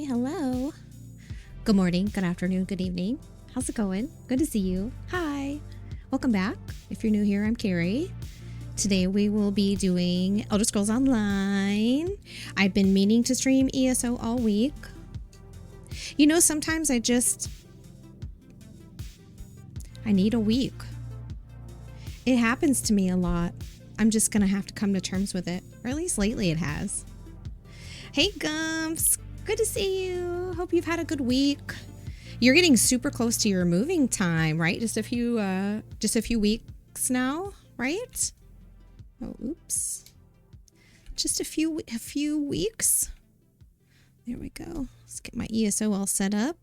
hello. Good morning, good afternoon, good evening. How's it going? Good to see you. Hi. Welcome back. If you're new here, I'm Carrie. Today we will be doing Elder Scrolls Online. I've been meaning to stream ESO all week. You know, sometimes I need a week. It happens to me a lot. I'm just going to have to come to terms with it. Or at least lately it has. Hey, Gumps. Good to see you. Hope you've had a good week. You're getting super close to your moving time, right? Just a few weeks now, right? Oh, oops. Just a few weeks. There we go. Let's get my ESO all set up.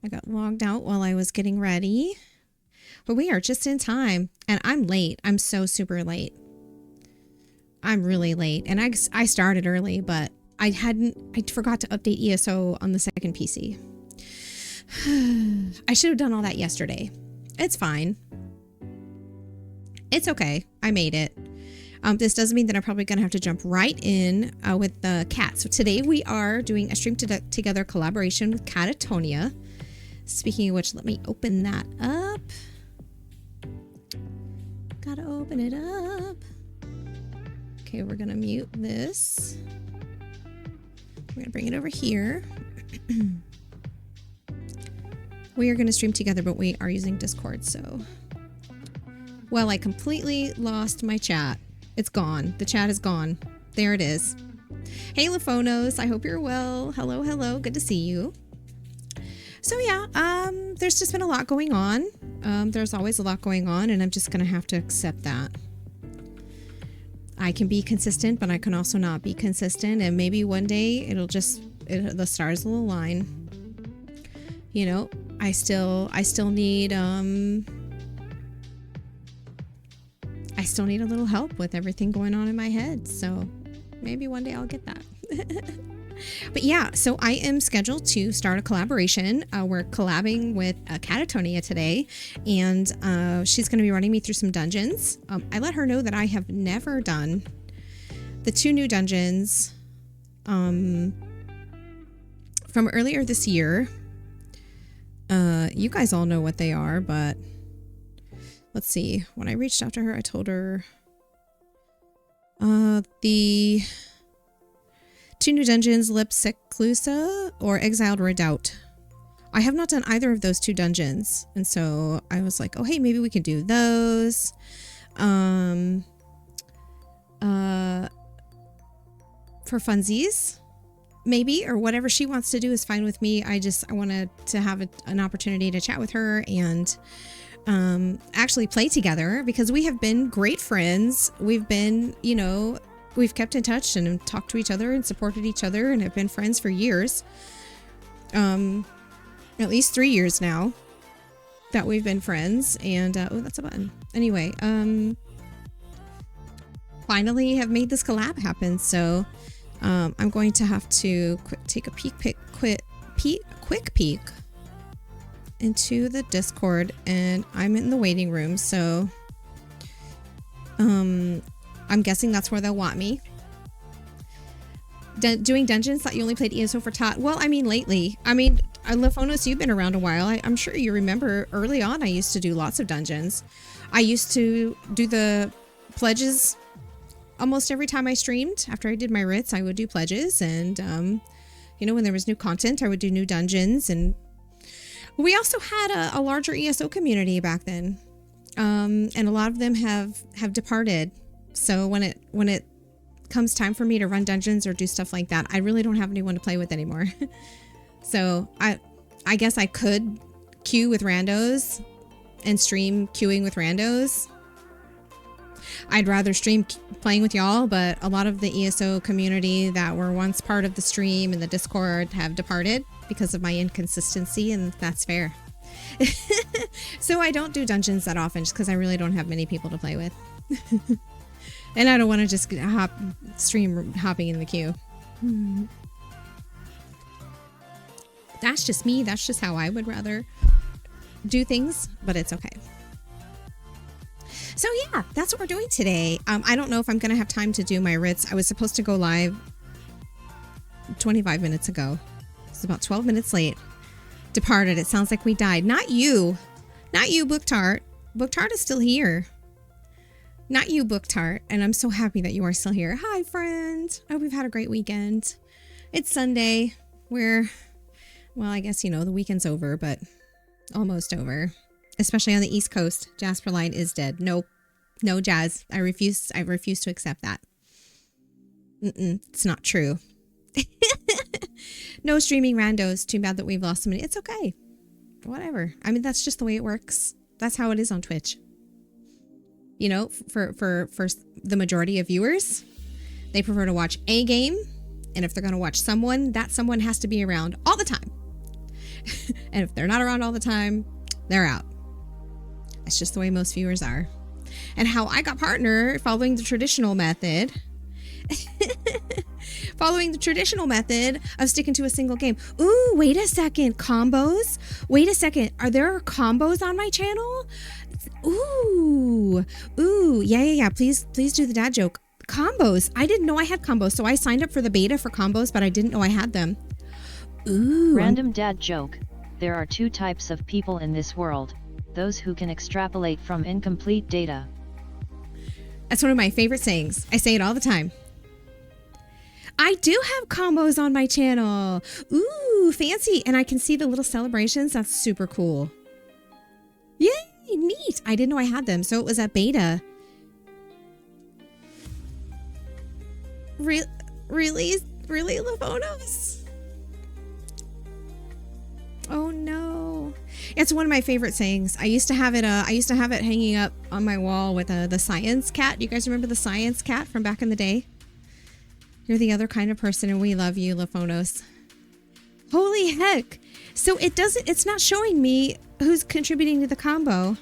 I got logged out while I was getting ready. But we are just in time. And I'm late. I'm so super late. I'm really late. And I started early, but I forgot to update ESO on the second PC. I should have done all that yesterday. It's fine. It's okay. I made it. This does mean that I'm probably going to have to jump right in with the cat. So today we are doing a stream together collaboration with Catatonia. Speaking of which, let me open that up. Gotta open it up. Okay, we're going to mute this. We're going to bring it over here. We are going to stream together, but we are using Discord, so... Well, I completely lost my chat. It's gone. The chat is gone. There it is. Hey, Laphonos. I hope you're well. Hello, hello. Good to see you. So, yeah, there's just been a lot going on. There's always a lot going on, and I'm just going to have to accept that. I can be consistent, but I can also not be consistent, and maybe one day the stars will align. You know, I still need a little help with everything going on in my head. So maybe one day I'll get that. But yeah, so I am scheduled to start a collaboration. We're collabing with Catatonia today, and she's going to be running me through some dungeons. I let her know that I have never done the two new dungeons from earlier this year. You guys all know what they are, but let's see. When I reached out to her, I told her the two new dungeons, Lipseclusa or Exiled Redoubt. I have not done either of those two dungeons, and so I was like, oh, hey, maybe we could do those. For funsies, maybe, or whatever she wants to do is fine with me. I wanted to have an opportunity to chat with her and actually play together, because we have been great friends. We've been, we've kept in touch and talked to each other and supported each other and have been friends for years. At least 3 years now that we've been friends. And, oh, that's a button. Anyway, finally have made this collab happen. So, I'm going to have to take a quick peek into the Discord, and I'm in the waiting room. So, I'm guessing that's where they'll want me. Doing dungeons. Thought you only played ESO for Tot. Well, I mean, lately. I mean, Laphonos, you've been around a while. I'm sure you remember early on I used to do lots of dungeons. I used to do the pledges almost every time I streamed. After I did my writs, I would do pledges. And, when there was new content, I would do new dungeons. And we also had a larger ESO community back then. And a lot of them have departed. So when it comes time for me to run dungeons or do stuff like that, I really don't have anyone to play with anymore. So I guess I could queue with randos and stream queuing with randos. I'd rather stream playing with y'all, but a lot of the ESO community that were once part of the stream and the Discord have departed because of my inconsistency, and that's fair. So I don't do dungeons that often just because I really don't have many people to play with. And I don't want to just stream hopping in the queue. That's just me. That's just how I would rather do things, but it's okay. So yeah, that's what we're doing today. I don't know if I'm going to have time to do my writs. I was supposed to go live 25 minutes ago. It's about 12 minutes late. Departed. It sounds like we died. Not you. Not you, Book Tart. Book Tart is still here. Not you, Book Tart. And I'm so happy that you are still here. Hi, friend. I hope you've had a great weekend. It's Sunday. Well, I guess, the weekend's over, but almost over. Especially on the East Coast. Jasper Line is dead. Nope. No, Jazz. I refuse to accept that. It's not true. No streaming randos. Too bad that we've lost somebody. It's okay. Whatever. I mean, that's just the way it works. That's how it is on Twitch. For the majority of viewers, they prefer to watch a game. And if they're going to watch someone, that someone has to be around all the time. And if they're not around all the time, they're out. That's just the way most viewers are. And how I got partner following the traditional method. Following the traditional method of sticking to a single game. Ooh, wait a second. Combos? Wait a second. Are there combos on my channel? Ooh. Yeah. Please do the dad joke. Combos. I didn't know I had combos. So I signed up for the beta for combos, but I didn't know I had them. Ooh. Random dad joke. There are two types of people in this world. Those who can extrapolate from incomplete data. That's one of my favorite sayings. I say it all the time. I do have combos on my channel. Ooh, fancy. And I can see the little celebrations. That's super cool. Yay, neat. I didn't know I had them. So it was a beta. Really, Lafonos? Oh no. It's one of my favorite sayings. I used to have it hanging up on my wall with the science cat. You guys remember the science cat from back in the day? You're the other kind of person and we love you, Lafonos. Holy heck. So it's not showing me who's contributing to the combo.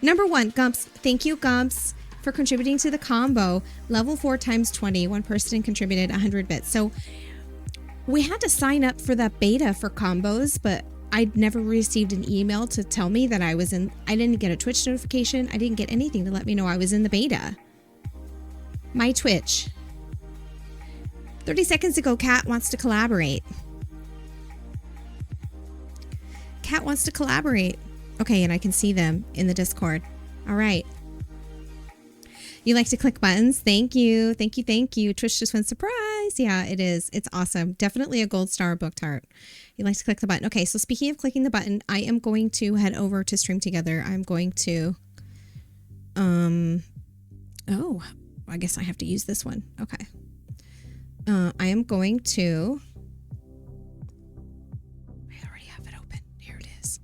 Number 1, Gumps. Thank you, Gumps, for contributing to the combo. Level 4 times 20. One person contributed 100 bits. So we had to sign up for that beta for combos, but I'd never received an email to tell me that I didn't get a Twitch notification. I didn't get anything to let me know I was in the beta. My Twitch. 30 seconds ago, Kat wants to collaborate. Kat wants to collaborate. Okay, and I can see them in the Discord. All right. You like to click buttons? Thank you. Thank you. Twitch just went surprise. Yeah, it is. It's awesome. Definitely a gold star, Book Tart. You like to click the button. Okay, so speaking of clicking the button, I am going to head over to Stream Together. I'm going to... Oh, I guess I have to use this one. Okay. I am going to... I already have it open. Here it is.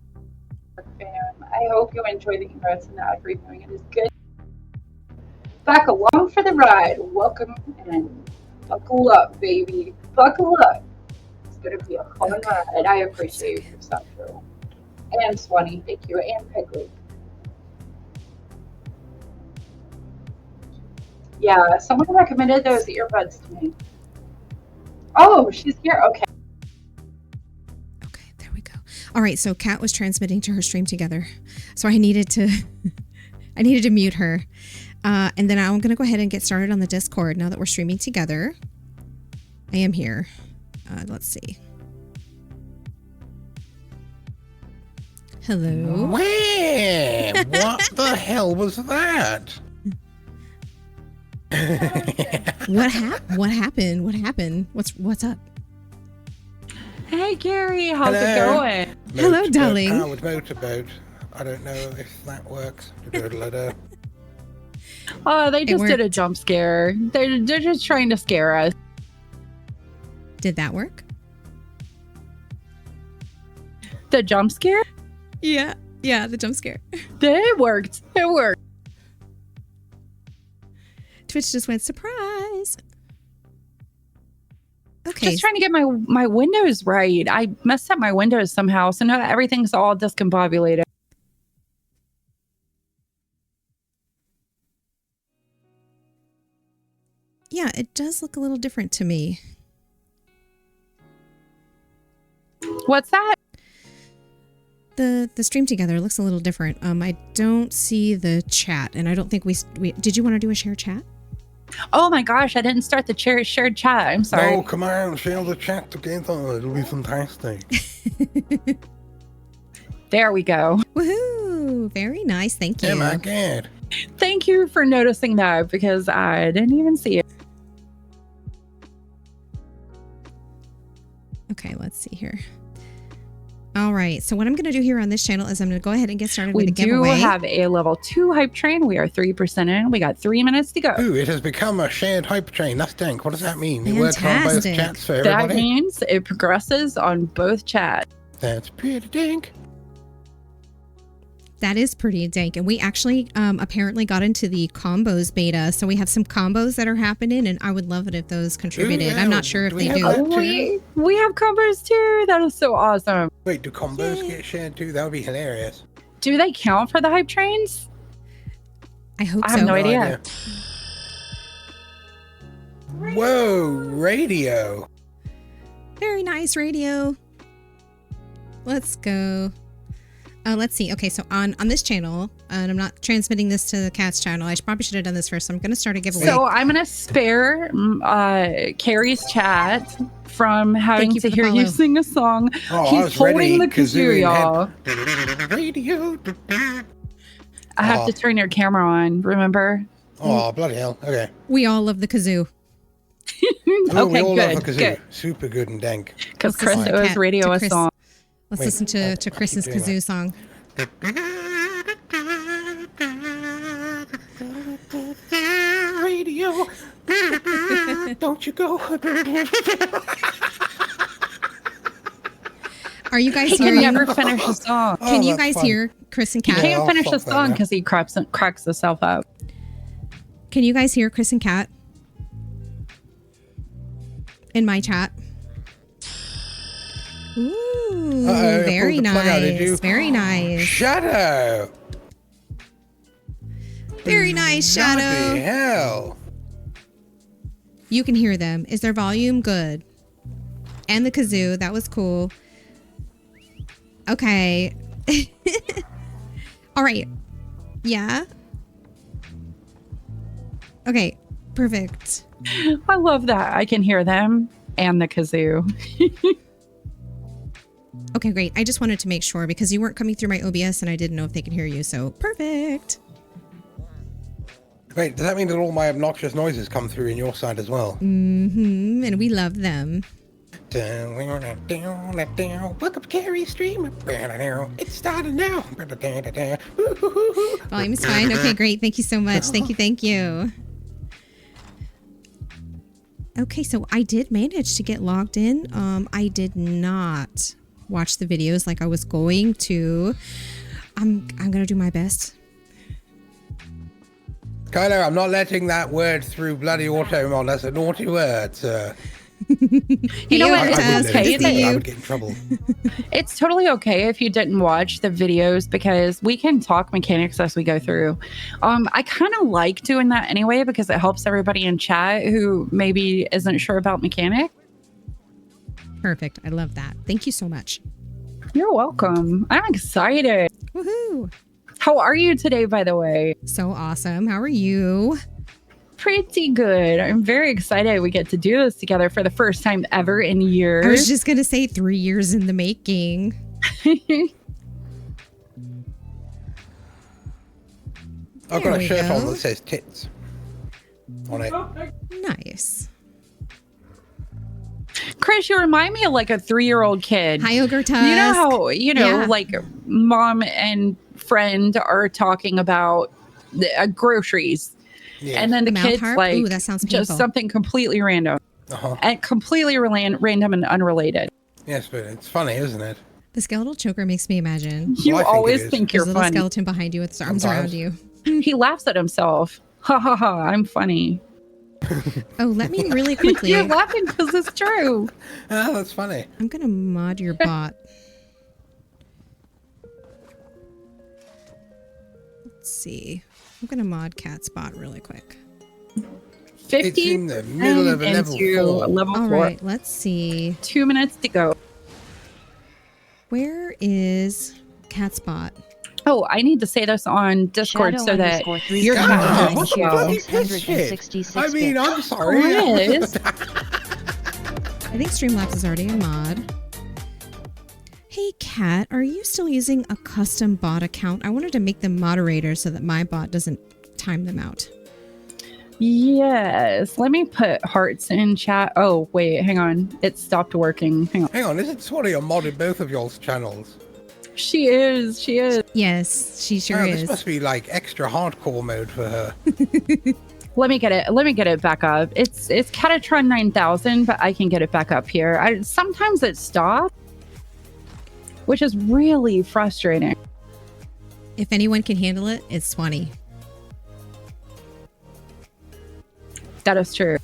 I hope you enjoy the intros and that reviewing. It is good. Back along for the ride. Welcome and buckle up, baby. Buckle up. It's going to be a fun ride. And I appreciate your stuff, too. And Swanee, thank you. And Pegley. Yeah, someone recommended those earbuds to me. Oh, she's here. Okay. Okay, there we go. All right, so Kat was transmitting to her Stream Together. So I needed to mute her. And then I'm going to go ahead and get started on the Discord now that we're streaming together. I am here. Let's see. Hello. Where? What the hell was that? What happened? What's up? Hey, Carrie, how's it going? Hello, darling. I was about. I don't know if that works. Oh, they just did a jump scare. They're just trying to scare us. Did that work? The jump scare? Yeah, the jump scare. It worked. Twitch just went surprise. Okay. Just trying to get my windows right. I messed up my windows somehow, so now everything's all discombobulated. Yeah, it does look a little different to me. What's that? The Stream Together looks a little different. I don't see the chat, and I don't think we did you want to do a share chat? Oh my gosh, I didn't start the shared chat. I'm sorry. No, come on, share the chat together. It'll be fantastic. There we go. Woohoo! Very nice. Thank you. Oh my god. Thank you for noticing that because I didn't even see it. Okay, let's see here. All right. So what I'm going to do here on this channel is I'm going to go ahead and get started We with the do giveaway. have a level 2 hype train. We are 3% in. We got 3 minutes to go. Ooh, it has become a shared hype train. That's dank. What does that mean? It works on both Fantastic. chats for That everybody? means it progresses on both chats. That's pretty dank. That is pretty dank. And we actually apparently got into the combos beta. So we have some combos that are happening, and I would love it if those contributed. yeah. I'm not sure if Do we they have do. that? We have combos too. That is so awesome. Wait, do combos get shared too? That would be hilarious. Do they count for the hype trains? I hope I so. have no idea. Whoa, radio. Very nice, radio. Let's go. Let's see. Okay, so on this channel, and I'm not transmitting this to the cat's channel. I probably should have done this first. So I'm going to start a giveaway. So I'm going to spare Carrie's chat from having you to for the hear you follow. sing a song. Oh, I He's was ready, holding the kazoo kazoo, in y'all. hand. Radio. I have to turn your camera on, remember? Oh, bloody hell. Okay. we all love the kazoo. Oh, we Okay, all love a good, kazoo. good. Super good and dank. Because Let's listen Chris to owes Kat- radio to a Chris. song. Let's Wait, listen I'll to keep Chris's doing kazoo song. Radio. Don't you go. Are you guys He can hearing? never finish a song. Can Oh, you that's guys fun. hear Chris and He Kat? Yeah, can't I'll finish a stop that song now. because he cracks himself up. Can you guys hear Chris and Kat in my chat? Ooh, Uh-oh, I very pulled the plug out, did you? nice. Very nice. Shadow. Very nice, Bloody Shadow. hell. You can hear them. Is their volume good? And the kazoo. That was cool. Okay. All right. Yeah. Okay. Perfect. I love that. I can hear them and the kazoo. Okay, great. I just wanted to make sure because you weren't coming through my OBS and I didn't know if they could hear you. So perfect. Wait, does that mean that all my obnoxious noises come through in your side as well? Mm-hmm. And we love them. Welcome to Carrie stream. It's starting now. Volume's fine. Okay, great. Thank you so much. Thank you. Thank you. Okay, so I did manage to get logged in. I did not watch the videos like I was going to. I'm gonna do my best. Kylo, I'm not letting that word through bloody automon. That's a naughty word, sir. You know what? Hey, It's I wouldn't okay let it that through. I you- would get in trouble. It's totally okay if you didn't watch the videos because we can talk mechanics as we go through. I kind of like doing that anyway because it helps everybody in chat who maybe isn't sure about mechanic. Perfect. I love that. Thank you so much. You're welcome. I'm excited. Woohoo! How are you today, by the way? So awesome. How are you? Pretty good. I'm very excited we get to do this together for the first time ever in years. I was just gonna say 3 years in the making. I've got There a we shirt go. on that says tits on it. Nice. Chris, you remind me of like a 3-year-old kid. Hi, Ogre Tusk. You know how, Yeah. like mom and friend are talking about the, groceries. Yeah. And then the Mouth kid's harp? like, Ooh, that sounds just painful. something completely random Uh-huh. and completely random and unrelated. Yes, but it's funny, isn't it? The skeletal choker makes me imagine. You Well, I think it always is. think There's you're a little funny. skeleton behind you with his arms Sometimes. around you. He laughs at himself. Ha ha ha, I'm funny. Oh, let me really quickly. You're laughing because it's true. Oh, that's funny. I'm gonna mod your bot. Let's see. I'm gonna mod Cat's bot really quick. 50 It's in the middle of a level into 4. level All 4. right, let's see. 2 minutes to go. Where is Cat's bot? Oh, I need to say this on Discord so that your Come chat on, knows what as the well. bloody piss shit? I mean, I'm sorry. Chris. I think Streamlabs is already a mod. Hey, Kat, are you still using a custom bot account? I wanted to make them moderators so that my bot doesn't time them out. Yes. Let me put hearts in chat. Oh, wait, hang on. It stopped working. Hang on, isn't Swatty a mod in both of y'all's channels? She is. She is. Yes, she sure is. This must be like extra hardcore mode for her. Let me get it. Let me get it back up. It's Catatron 9000, but I can get it back up here. Sometimes it stops, which is really frustrating. If anyone can handle it, it's Swanee. That is true.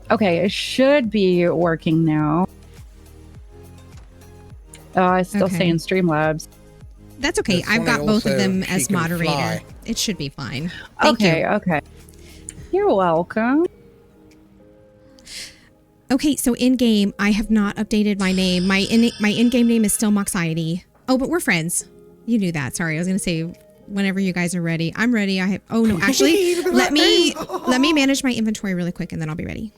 Okay, it should be working now. Oh, it's still saying Streamlabs. That's okay. I've got both of them as moderator. Fly. It should be fine. Thank you. Okay. You're welcome. Okay, so in-game, I have not updated my name. My in-game name is still Moxiety. Oh, but we're friends. You knew that. Sorry, I was going to say whenever you guys are ready. I'm ready. Oh no, actually, let me manage my inventory really quick and then I'll be ready.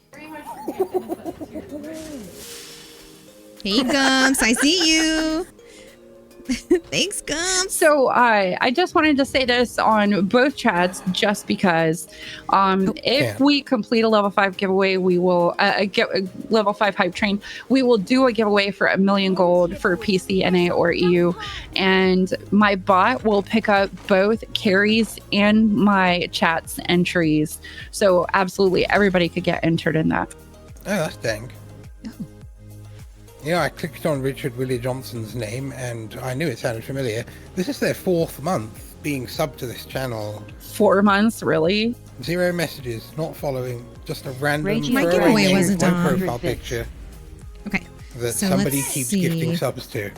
Hey, Gumps, I see you. Thanks, Gumps. So I just wanted to say this on both chats just because if we complete a level 5 giveaway, we will get a level 5 hype train. We will do a giveaway for 1,000,000 gold for PC, NA, or EU. And my bot will pick up both Carrie's and my chat's entries. So absolutely everybody could get entered in that. Oh, that's dang. Oh. Yeah, I clicked on Richard Willie Johnson's name and I knew it sounded familiar. This is their 4th month being subbed to this channel. 4 months, really? 0 messages, not following, just a random my giveaway wasn't on profile picture. Okay. That so somebody keeps gifting subs to.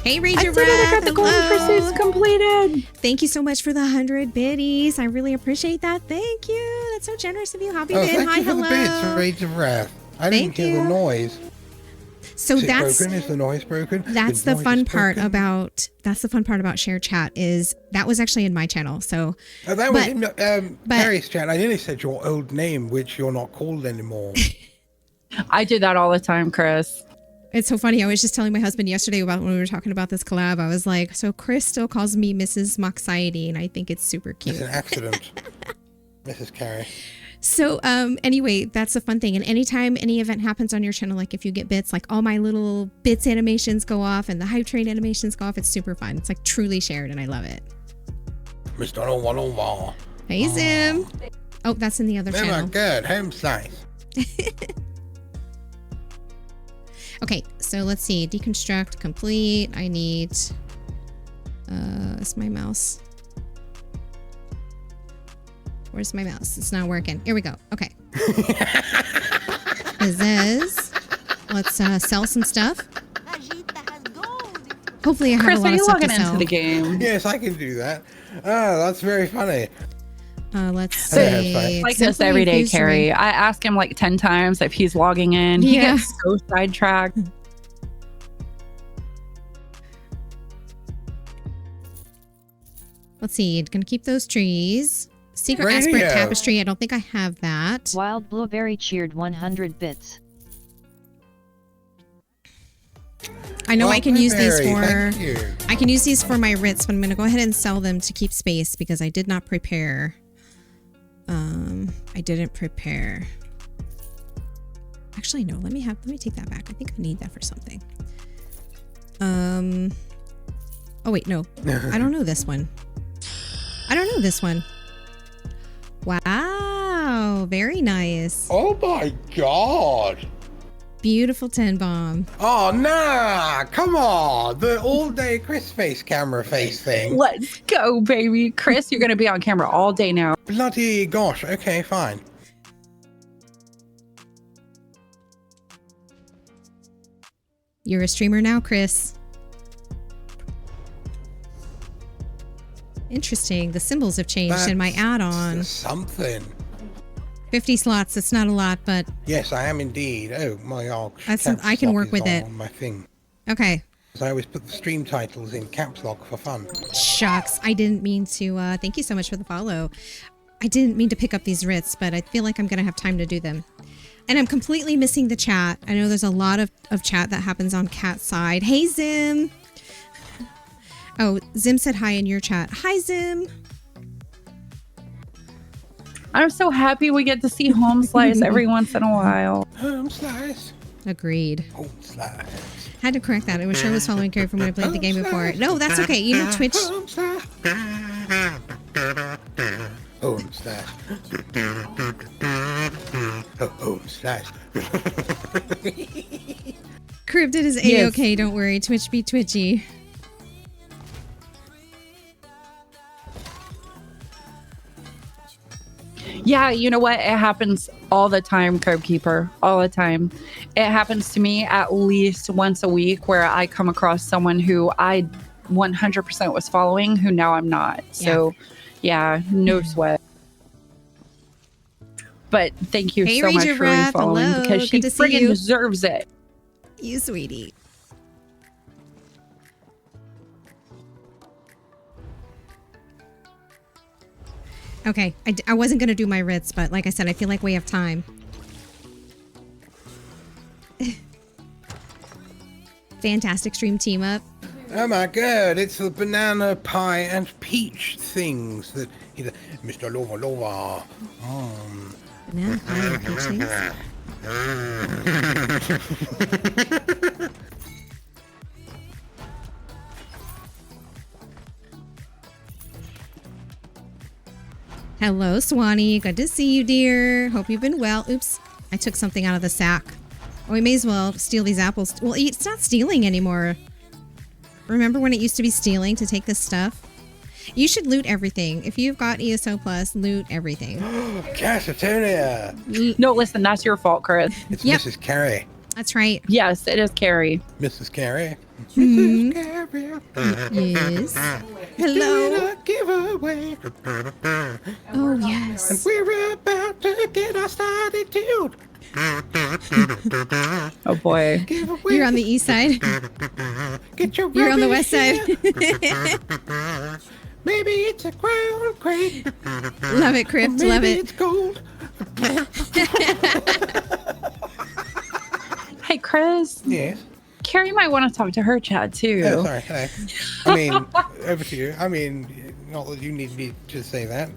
Hey, Ranger I got the golden pursuits completed. Thank you so much for the 100 biddies. I really appreciate that. Thank you. That's so generous of you. Hobby Bid. Thank Hi, you for hello. The bits, Rage of Wrath. I didn't hear the noise. So that's broken? Is the noise broken? That's the fun part about share chat is that was actually in my channel. So that was in Carrie's chat. I nearly said your old name, which you're not called anymore. I do that all the time, Chris. It's so funny. I was just telling my husband yesterday about when we were talking about this collab. I was like, so Chris still calls me Mrs. Moxiety, and I think it's super cute. It's an accident, Mrs. Carrie. So anyway, that's the fun thing. And anytime any event happens on your channel, like if you get bits, like all my little bits animations go off and the hype train animations go off, it's super fun. It's like truly shared and I love it. Mr. 101. Hey, Zim. Oh, that's in the other channel. Oh my God, home slice. Okay, so let's see. Deconstruct, complete. I need... is my mouse... Where's my mouse? It's not working. Here we go. Okay. Let's sell some stuff. Hopefully I have Chris, a lot are of you stuff to logging sell. into the game? Yes, I can do that. Oh, that's very funny. Let's see. Like this every day, Carrie. I ask him like 10 times if he's logging in. He gets so sidetracked. Let's see. Gonna keep those trees. Secret Aspirant Tapestry. I don't think I have that. Wild Blueberry cheered 100 bits. I know I can use these for... I can use these for my writs, but I'm going to go ahead and sell them to keep space because I did not prepare. I didn't prepare. Actually, no. Let me take that back. I think I need that for something. Oh, wait. No. I don't know this one. Wow, very nice. Oh my God. Beautiful 10 bomb. Oh, nah, come on. The all-day Chris face camera face thing. Let's go, baby. Chris, you're going to be on camera all day now. Bloody gosh. Okay, fine. You're a streamer now, Chris. Interesting. The symbols have changed in my add-on. Something. 50 slots. It's not a lot, but Yes, I am indeed. Oh my gosh. I can work with it. On my thing. Okay. So I always put the stream titles in caps lock for fun. Shucks. I didn't mean to. Thank you so much for the follow. I didn't mean to pick up these writs, but I feel like I'm going to have time to do them. And I'm completely missing the chat. I know there's a lot of chat that happens on Cat's side. Hey, Zim. Oh, Zim said hi in your chat. Hi, Zim. I'm so happy we get to see Home Slice every once in a while. Home slice. Agreed. Home slice. Had to correct that. I was sure I was following Carrie from when I played the game before. No, that's okay. You know, Twitch. Home slice. Home slice. Home slice. Cryptid is A-okay. Don't worry. Twitch be twitchy. Yeah, you know what? It happens all the time, Code Keeper. All the time. It happens to me at least once a week where I come across someone who I 100% was following who now I'm not. So, yeah, no sweat. But thank you Hey, so much Ranger for Breath. following Hello. because she Good to see friggin' you. deserves it. You sweetie. Okay, I wasn't going to do my writs, but like I said, I feel like we have time. Fantastic stream team up. Oh my god, it's the banana pie and peach things that either Mr. Lova Lova. Banana pie and peach things. Hello, Swanee. Good to see you, dear. Hope you've been well. Oops, I took something out of the sack. Oh, we may as well steal these apples. Well, it's not stealing anymore. Remember when it used to be stealing to take this stuff? You should loot everything. If you've got ESO Plus, loot everything. Catatonia! No, listen, that's your fault, Chris. It's Yep. Mrs. Carrie. That's right. Yes, it is Carrie. Mrs. Carrie. Mhm. Mrs. Carrie. Yes. Hello. Giveaway. Oh, And yes. we're about to get our started too. Oh boy. Giveaway. You're on the east side. Get your You're on the rubbish west side. here. Maybe it's a crown crate. Love it, Crypt. Maybe Love it. it's gold. Hey, Chris. Yes. Carrie might want to talk to her chat too. Oh, sorry. Hello. I mean, over to you. I mean, not that you need me to say that.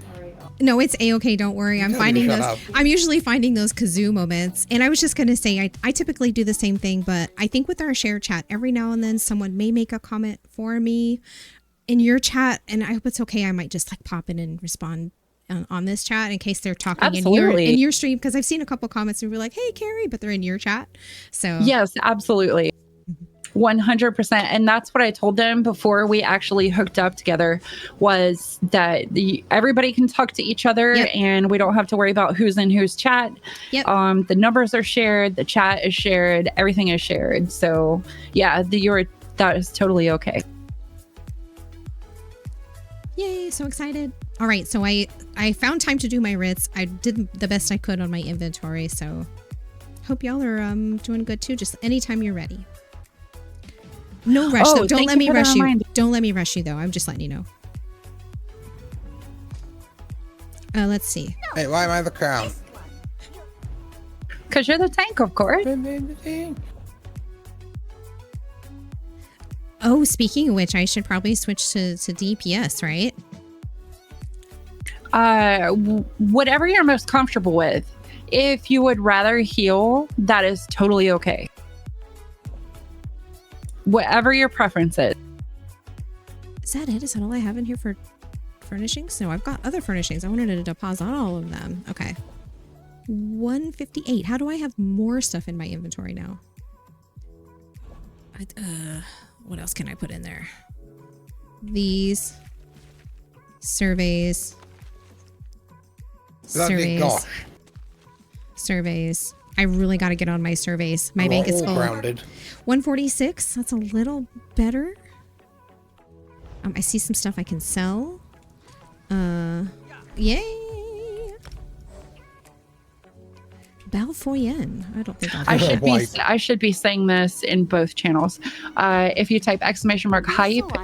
No, it's A-okay. Don't worry. I'm Tell me to finding shut those. up. I'm usually finding those kazoo moments. And I was just going to say, I typically do the same thing, but I think with our share chat, every now and then someone may make a comment for me in your chat. And I hope it's okay. I might just like pop in and respond on this chat in case they're talking Absolutely. in your stream. Because I've seen a couple comments and we're like, hey, Carrie, but they're in your chat. So Yes, absolutely. 100%. And that's what I told them before we actually hooked up together was that everybody can talk to each other. Yep. And we don't have to worry about who's in whose chat. Yep. The numbers are shared, the chat is shared, everything is shared. So yeah, that is totally okay. Yay, so excited. All right, so I found time to do my writs. I did the best I could on my inventory, so hope y'all are doing good too. Just anytime you're ready. No rush though. Don't thank let you me for the rush you. reminder. Don't let me rush you though. I'm just letting you know. Let's see. Hey, why am I the crown? Because you're the tank, of course. Oh, speaking of which, I should probably switch to DPS, right? Whatever you're most comfortable with. If you would rather heal, that is totally okay. Whatever your preference is. Is that it? Is that all I have in here for furnishings? No, I've got other furnishings. I wanted to deposit all of them. Okay. 158. How do I have more stuff in my inventory now? What else can I put in there? These surveys. Bloody gosh. Surveys. I really got to get on my surveys. My We're bank is all full. grounded. 146. That's a little better. I see some stuff I can sell. Yay. Balfoyen. I don't think I should be White. I should be saying this in both channels. If you type !hype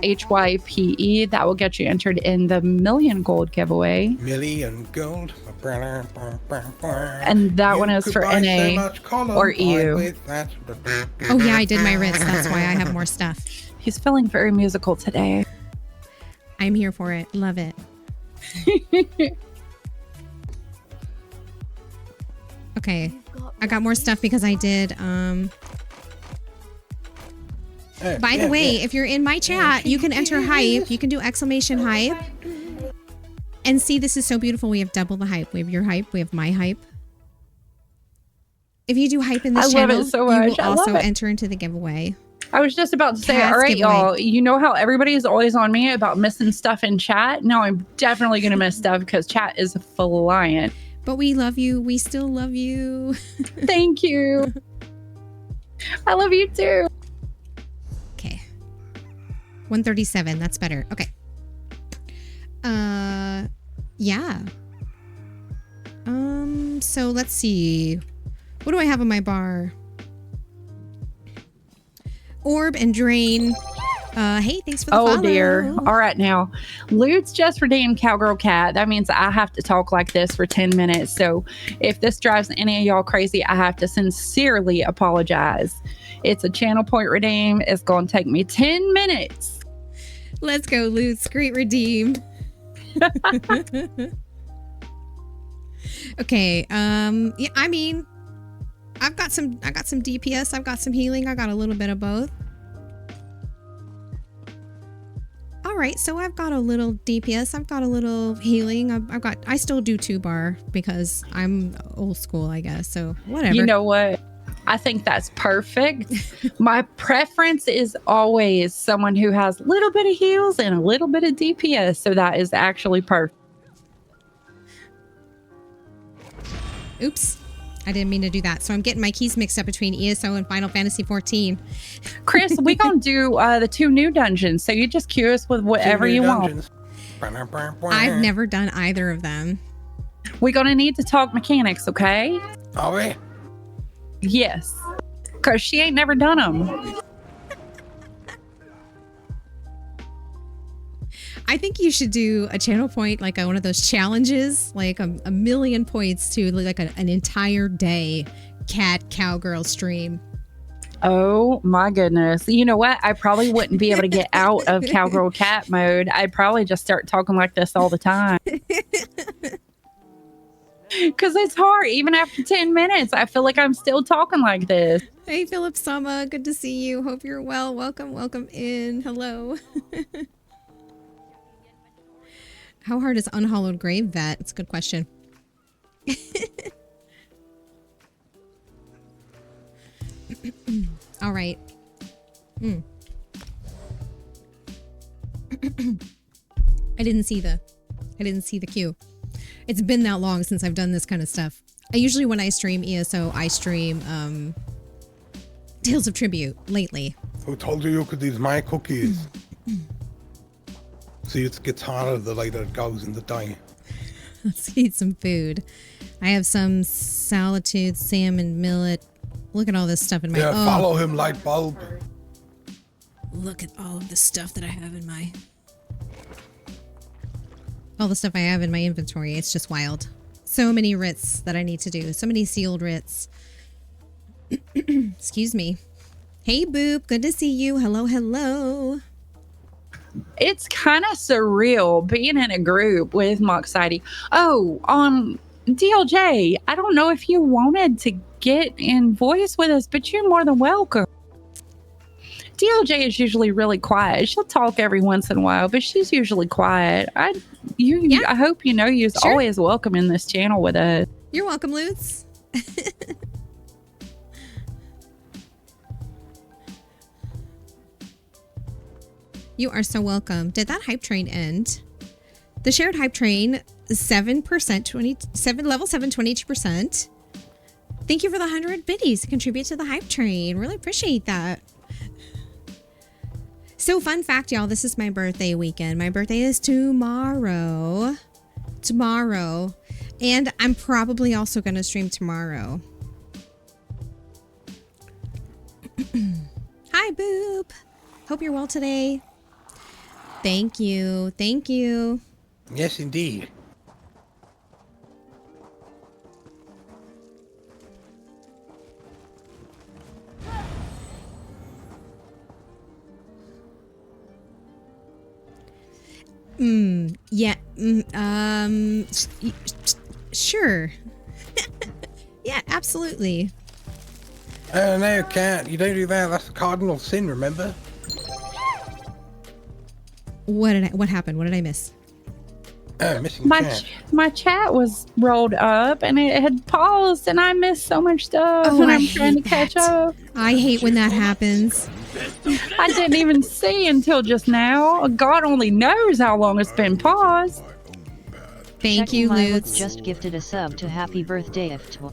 HYPE, that will get you entered in the million gold giveaway. Million gold. And that one is for NA or EU. Oh yeah, I did my Ritz. That's why I have more stuff. He's feeling very musical today. I'm here for it. Love it. Okay. I got more stuff because I did by the way, if you're in my chat, you can enter hype. You can do ! hype. And see, this is so beautiful. We have double the hype. We have your hype. We have my hype. If you do hype in this I love channel, it so you much. will I love also it. enter into the giveaway. I was just about to say, Cats all right, giveaway. y'all, you know how everybody is always on me about missing stuff in chat? Now I'm definitely going to miss stuff because chat is flying. But we love you. We still love you. Thank you. I love you too. Okay. 137. That's better. Okay. Yeah. So let's see. What do I have on my bar? Orb and Drain. Hey, thanks for the follow. Oh dear. All right, now Lude's just redeemed Cowgirl Cat. That means I have to talk like this for 10 minutes. So if this drives any of y'all crazy, I have to sincerely apologize. It's a channel point redeem. It's going to take me 10 minutes. Let's go, Lutz. Great redeem. Okay. Yeah, I mean, I got some DPS. I've got some healing. I got a little bit of both. All right, so I've got a little DPS. I've got a little healing. I still do 2-bar because I'm old school, I guess. So whatever. You know what? I think that's perfect. My preference is always someone who has a little bit of heals and a little bit of DPS. So that is actually perfect. Oops. I didn't mean to do that. So I'm getting my keys mixed up between ESO and Final Fantasy 14. Chris, we gonna do the 2 new dungeons. So you just cue us with whatever you want. I've never done either of them. We're gonna need to talk mechanics, okay? Are we? Yes. Because she ain't never done them. I think you should do a channel point, like one of those challenges, like a million points to like an entire day cat cowgirl stream. Oh my goodness. You know what? I probably wouldn't be able to get out of cowgirl cat mode. I'd probably just start talking like this all the time. Because it's hard. Even after 10 minutes, I feel like I'm still talking like this. Hey, Philip Sama. Good to see you. Hope you're well. Welcome in. Hello. How hard is Unhallowed Grave Vet? It's a good question. All right. I didn't see the queue. It's been that long since I've done this kind of stuff. I usually, when I stream ESO, I stream Tales of Tribute lately. Who told you could use my cookies? See, it gets harder the later it goes in the day. Let's eat some food. I have some Solitude, salmon, millet. Look at all this stuff in my... Follow him, light bulb. Look at all of the stuff that I have in my... All the stuff I have in my inventory. It's just wild. So many writs that I need to do. So many sealed writs. Excuse me. Hey, Boop. Good to see you. Hello, hello. It's kind of surreal being in a group with Moxidey. Oh, DLJ, I don't know if you wanted to get in voice with us, but you're more than welcome. DLJ is usually really quiet. She'll talk every once in a while, but she's usually quiet. I hope you know you're always welcome in this channel with us. You're welcome, Lutz. You are so welcome. Did that hype train end? The shared hype train, 7%, level 7, 22%. Thank you for the 100 biddies to contribute to the hype train. Really appreciate that. So fun fact, y'all, this is my birthday weekend. My birthday is tomorrow. And I'm probably also going to stream tomorrow. Boop. Hope you're well today. Thank you. Thank you. Yes, indeed. Yeah. Sure. Yeah, absolutely. Oh no, Cat, you don't do that. That's a cardinal sin, remember? What happened? What did I miss? Oh, missing My Cat. my chat was rolled up and it had paused, and I missed so much stuff. Oh, and I I'm trying to hate catch that. up. I hate when that happens. I didn't even see until just now. God only knows how long it's been paused. Thank Checking you, My Lutz. Lutz just gifted a sub to Happy Birthday Iftwa.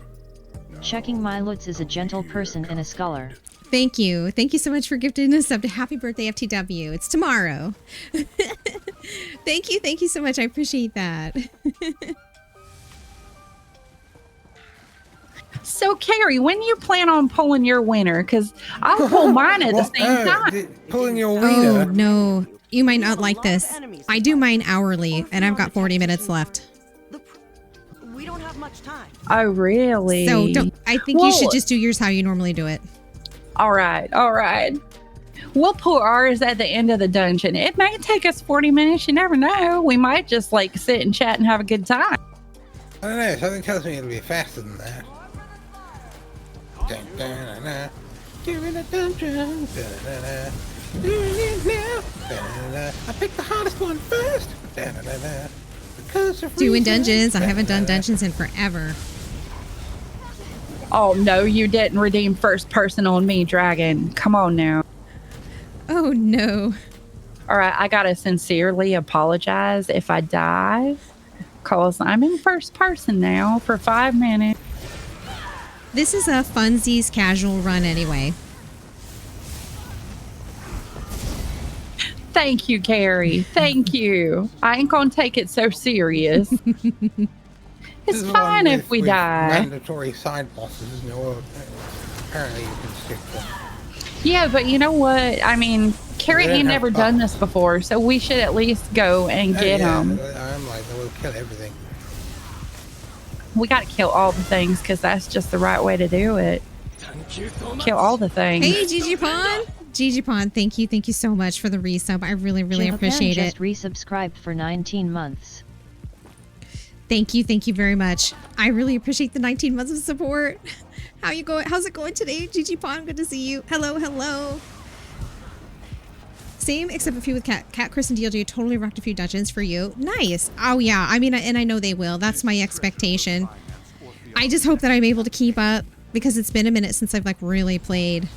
Checking My Lutz is a gentle person and a scholar. Thank you. Thank you so much for gifting us up to Happy Birthday FTW. It's tomorrow. Thank you. Thank you so much. I appreciate that. So, Carrie, when do you plan on pulling your winner? Because I'll pull mine at the What? same time. Pulling your Oh, wiener? no. You might not like this. I do mine hourly, and I've got 40 minutes left. We don't have much time. Oh, really? So I think you Well- should just do yours how you normally do it. All right, all right. We'll pull ours at the end of the dungeon. It may take us 40 minutes. You never know. We might just like sit and chat and have a good time. I don't know, something tells me it'll be faster than that. Dun, dun, dun, dun. You're in a dungeon. Dun, dun, dun. Doing it now. Dun, dun, dun. I picked the hardest one first. Dun, dun, dun, dun. Because of Doing reasons. dungeons. I Dun, haven't done dun, dun. dungeons in forever. Oh, no, you didn't redeem first person on me, Dragon. Come on now. Oh, no. All right, I got to sincerely apologize if I die, because I'm in first person now for 5 minutes. This is a funsies casual run anyway. Thank you, Carrie. Thank you. I ain't going to take it so serious. This It's is the one fine if with- we with die. Mandatory side bosses, isn't it? Or, apparently you can stick them. Yeah, but you know what? I mean, Carrie They don't ain't have never bugs. done this before, so we should at least go and get them. I'm like, we'll kill everything. We got to kill all the things because that's just the right way to do it. Kill all the things. Hey, Gigi Pond. Gigi Pond, thank you. Thank you so much for the resub. I really, really Japan appreciate it. just resubscribed for 19 months. Thank you. Thank you very much. I really appreciate the 19 months of support. How you going? How's it going today, Gigi Pond? Good to see you. Hello, hello. Same, except a few with Cat. Cat, Chris, and DLG totally rocked a few dungeons for you. Nice. Oh, yeah. I mean, and I know they will. That's my expectation. I just hope that I'm able to keep up because it's been a minute since I've, like, really played.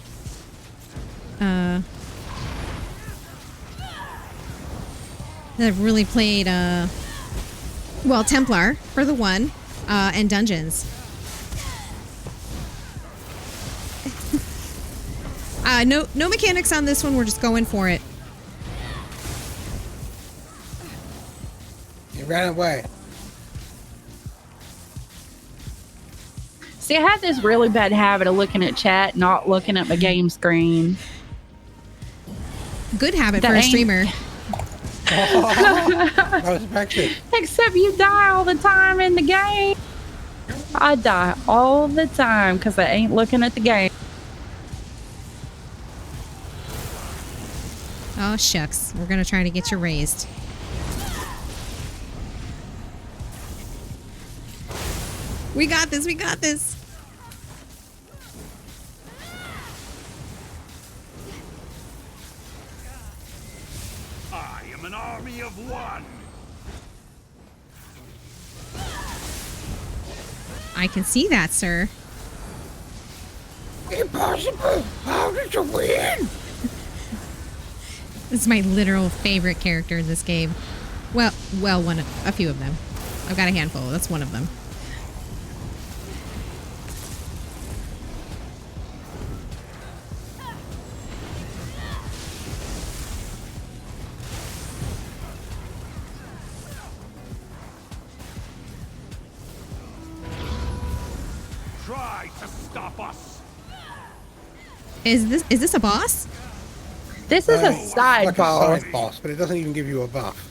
I've really played, well, Templar for the one, and Dungeons. No mechanics on this one. We're just going for it. You ran away. See, I have this really bad habit of looking at chat, not looking at my game screen. Good habit That for a ain't- streamer. I was practicing. Except you die all the time in the game. I die all the time because I ain't looking at the game. Oh, shucks. We're going to try to get you raised. We got this. We got this. I am an army of one. I can see that, sir. Impossible! How did you win? This is my literal favorite character in this game. Well, a few of them. I've got a handful. That's one of them. Try to stop us. Is this a boss? This is a It's side like boss. a side boss, but it doesn't even give you a buff.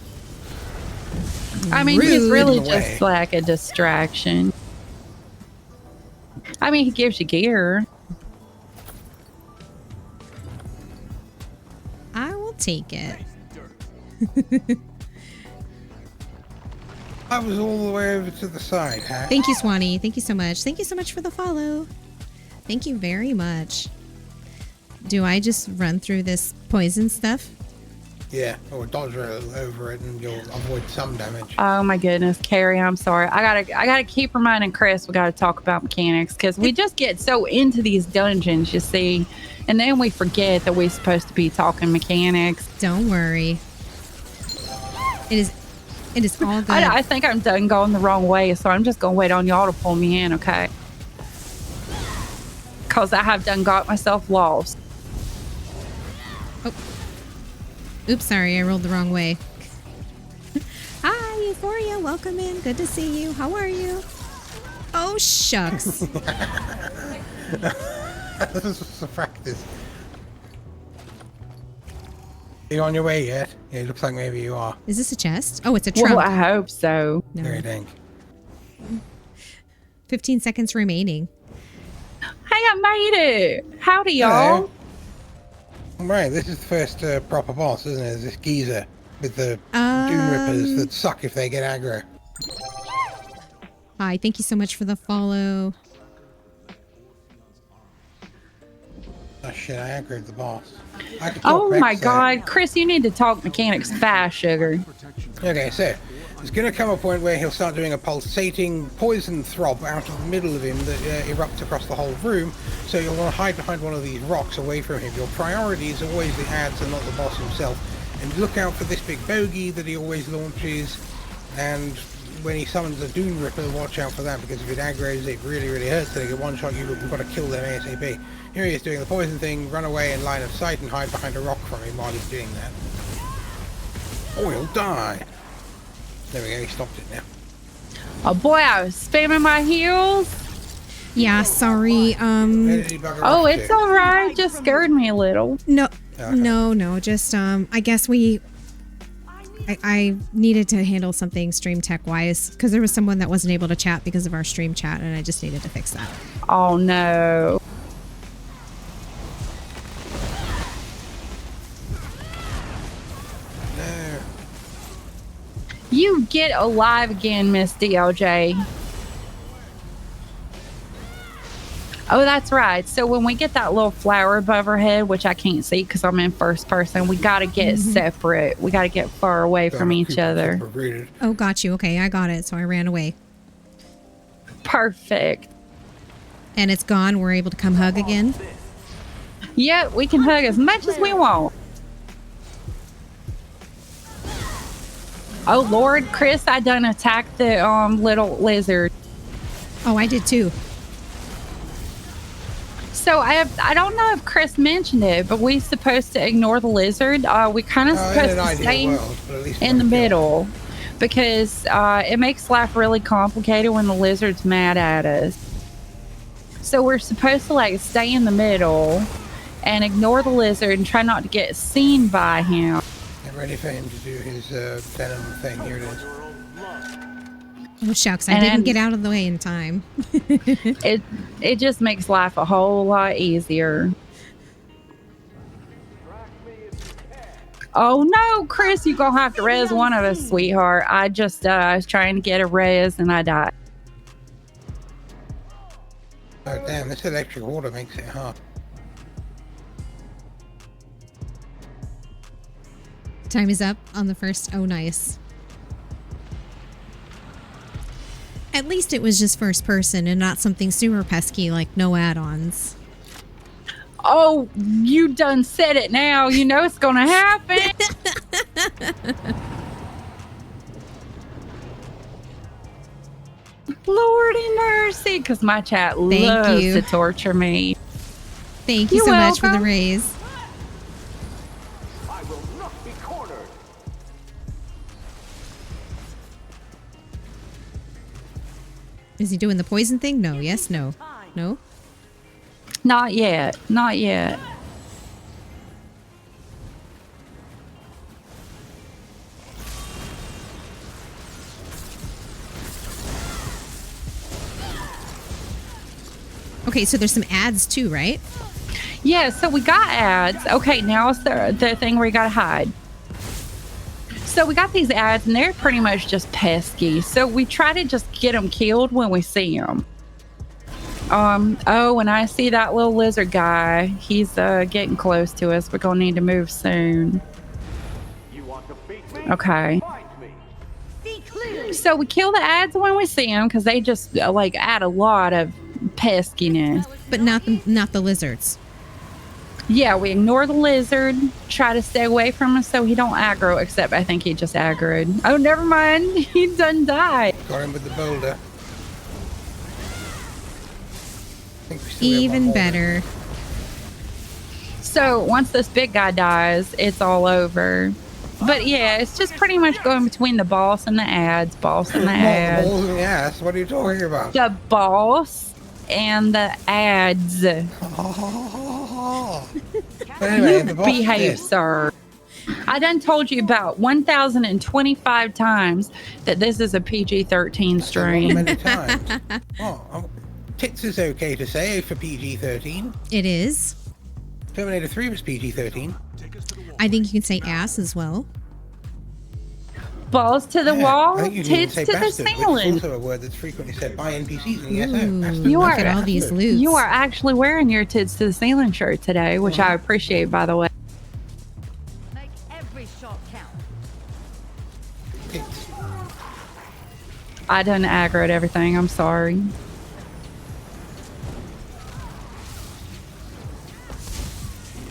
I mean, he's Rude. really In the just way. like a distraction. I mean, he gives you gear. I will take it. I was all the way over to the side, huh? Thank you, Swanee. Thank you so much. Thank you so much for the follow. Thank you very much. Do I just run through this poison stuff? Yeah, or dodge over it and you'll avoid some damage. Oh my goodness, Carrie, I'm sorry. I gotta keep reminding Chris we gotta talk about mechanics because we just get so into these dungeons, you see, and then we forget that we're supposed to be talking mechanics. Don't worry. It is all good. I think I'm done going the wrong way, so I'm just gonna wait on y'all to pull me in, okay? Because I have done got myself lost. Oops, sorry, I rolled the wrong way. Hi, Euphoria, welcome in. Good to see you. How are you? Oh, shucks. This is a practice. Are you on your way yet? Yeah, it looks like maybe you are. Is this a chest? Oh, it's a trunk. Well, I hope so. No. Very dang. 15 seconds remaining. Hey, I made it. Howdy, y'all. Right, this is the first proper boss, isn't it? This geezer with the Doom Rippers that suck if they get aggro. Hi, thank you so much for the follow. Oh shit, I aggroed the boss. I could Oh talk my Rex there. God, Chris, you need to talk mechanics fast, sugar. Okay, so there's going to come a point where he'll start doing a pulsating poison throb out of the middle of him that erupts across the whole room. So you'll want to hide behind one of these rocks away from him. Your priority is always the ads and not the boss himself. And look out for this big bogey that he always launches. And when he summons a Doom Ripper, watch out for that, because if it aggroes, it really, really hurts. They get one shot, you've got to kill them ASAP. Here he is doing the poison thing. Run away in line of sight and hide behind a rock from him while he's doing that. Or he'll die. There we go, he stopped it now. Oh boy, I was spamming my heels. Yeah, sorry. Where did he bugger Oh, off it's to? all right. Just scared me a little. No, Okay. no. Just, I guess I needed to handle something stream tech wise because there was someone that wasn't able to chat because of our stream chat, and I just needed to fix that. Oh no. No. You get alive again, Miss DLJ. Oh, that's right. So when we get that little flower above our head, which I can't see because I'm in first person, we got to get separate. We got to get far away from each other. Rooted. Oh, got you. Okay, I got it. So I ran away. Perfect. And it's gone. We're able to come hug again. Yeah, we can hug as much as we want. Oh Lord, Chris, I done attacked the little lizard. Oh, I did too. So I don't know if Chris mentioned it, but we supposed to ignore the lizard. We kind of In supposed an to ideal stay world, but at least in the don't kill. middle because it makes life really complicated when the lizard's mad at us. So we're supposed to like stay in the middle and ignore the lizard and try not to get seen by him. Get ready for him to do his venom thing. Here it is. Oh, shucks. I And didn't then- get out of the way in time. It just makes life a whole lot easier. Oh no, Chris, you're gonna have to res one of us, sweetheart. I just was trying to get a res and I died. Oh damn, this electric water makes it hard. Time is up on the first. Oh, nice. At least it was just first person and not something super pesky like no add-ons. Oh, you done said it now. You know it's gonna happen. Lordy mercy, because my chat loves you. to torture me. Thank you You're so much for the welcome. raise. I will not be cornered. Is he doing the poison thing? No. Yes. No. No. Not yet. Not yet. Okay, so there's some ads too, right? Yeah, so we got ads. Okay, now it's the thing where you gotta hide. So we got these ads, and they're pretty much just pesky. So we try to just get them killed when we see them. Oh, and I see that little lizard guy. He's getting close to us. We're gonna need to move soon. You want to beat me? Okay. Fight me. So we kill the ads when we see them because they just like add a lot of peskiness. But not the lizards. Yeah, we ignore the lizard, try to stay away from him so he don't aggro, except I think he just aggroed. Oh, never mind. He done died. Got him with the boulder. I think we still have one Even more. better. So once this big guy dies, it's all over. But yeah, it's just pretty much going between the boss and the ads, boss and the ads. Balls in the ass. What are you talking about? The boss and the ads. But anyway, the You boss behave, did. sir. I done told you about 1,025 times that this is a PG-13 So stream. many times. Oh, tits is okay to say for PG-13. It is. Terminator 3 was PG-13. I think you can say ass as well. Balls to the Yeah, wall, I think you can even tits say to the bastard, which is ceiling. also a word that's frequently said by NPCs in ESO. Ooh, Bastard, You look are- at all these bastard. loots. You are actually wearing your tits to the ceiling shirt today, which I appreciate, by the way. Make every shot count. Tits. I done aggroed everything. I'm sorry.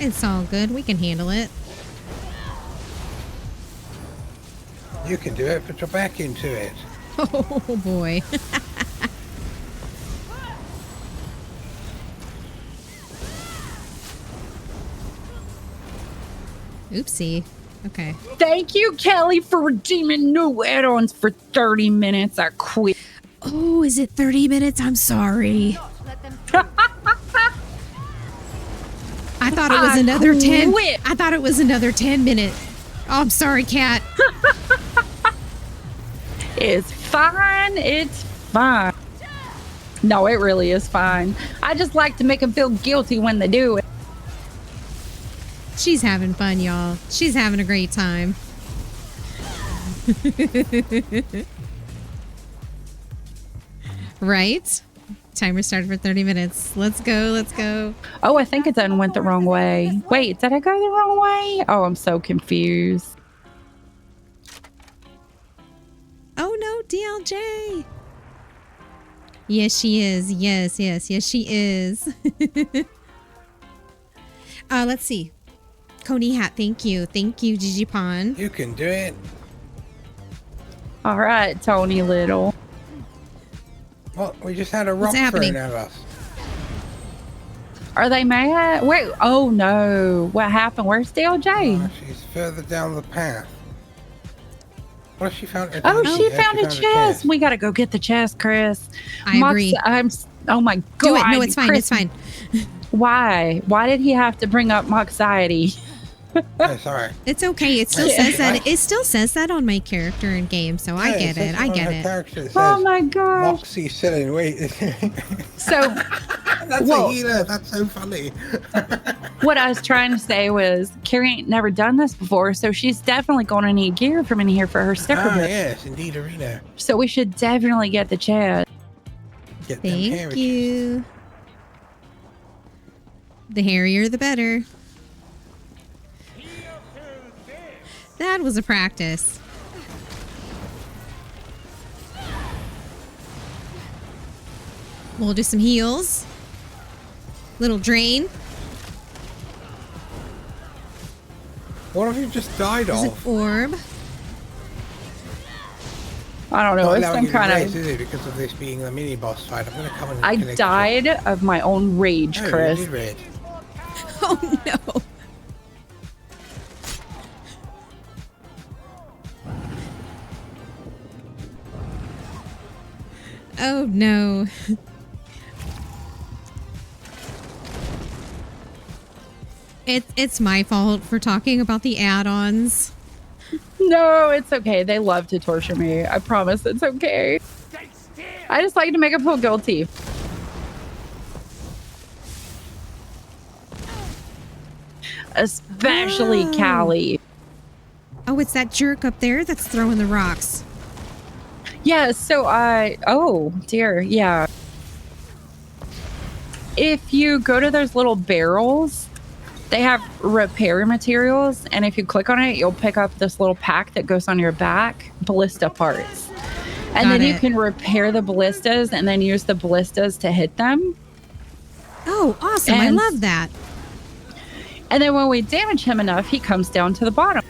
It's all good. We can handle it. You can do it. Put your back into it. Oh boy. Oopsie. Okay. Thank you, Kelly, for redeeming new add-ons for 30 minutes. I quit. Oh, is it 30 minutes? I'm sorry. Let them I thought it was I another 10. quit. I thought it was another 10 minutes. Oh, I'm sorry, Cat. It's fine. It's fine. No, it really is fine. I just like to make them feel guilty when they do it. She's having fun, y'all. She's having a great time. Right? Timer started for 30 minutes. Let's go. Let's go. Oh, I think it done went the wrong way. Wait, did I go the wrong way? Oh, I'm so confused. Oh no, DLJ. Yes, she is. Yes, she is. Let's see. Coney hat, thank you. Thank you, Gigi Pond. You can do it. All right, Tony Little. What? We just had a rock What's happening? thrown at us. Are they mad? Wait, oh no. What happened? Where's DLJ? Oh, she's further down the path. What if she found? Oh, Yeah, she found a chest. chest. We gotta go get the chest, Chris. I agree. Oh my god. Do it. No, it's fine. Chris, It's fine. Why? Why did he have to bring up Moxiety? Oh, sorry. It's okay. It still says that. It still says that on my character in game, so I Yeah, get says it. I on get her it. character, it Oh says, my gosh. Moxie selling. Wait. So That's Whoa. a healer. That's so funny. what I was trying to say was Carrie ain't never done this before, so she's definitely gonna need gear from in here for her sticker Ah, book. yes, indeed, Arena. So we should definitely get the chest. Get them Thank carriages. you. The hairier, the better. That was a practice. We'll do some heals. Little drain. What have you just died There's an of? orb. I don't know. Not It's allowing some you to kind race, of. is it? Because of this being the mini boss fight. I'm going to come and I collect died of my own rage, you. Oh, Chris. you did red. Oh no. Oh no. It's my fault for talking about the add-ons. No, it's okay. They love to torture me. I promise it's okay. Stay still. I just like to make them feel guilty. especially Callie. Oh, it's that jerk up there that's throwing the rocks. Yeah, so oh dear, yeah. If you go to those little barrels, they have repair materials, and if you click on it, you'll pick up this little pack that goes on your back, ballista parts. And then you can repair the ballistas and then use the ballistas to hit them. Oh, awesome. I love that. And then when we damage him enough, he comes down to the bottom.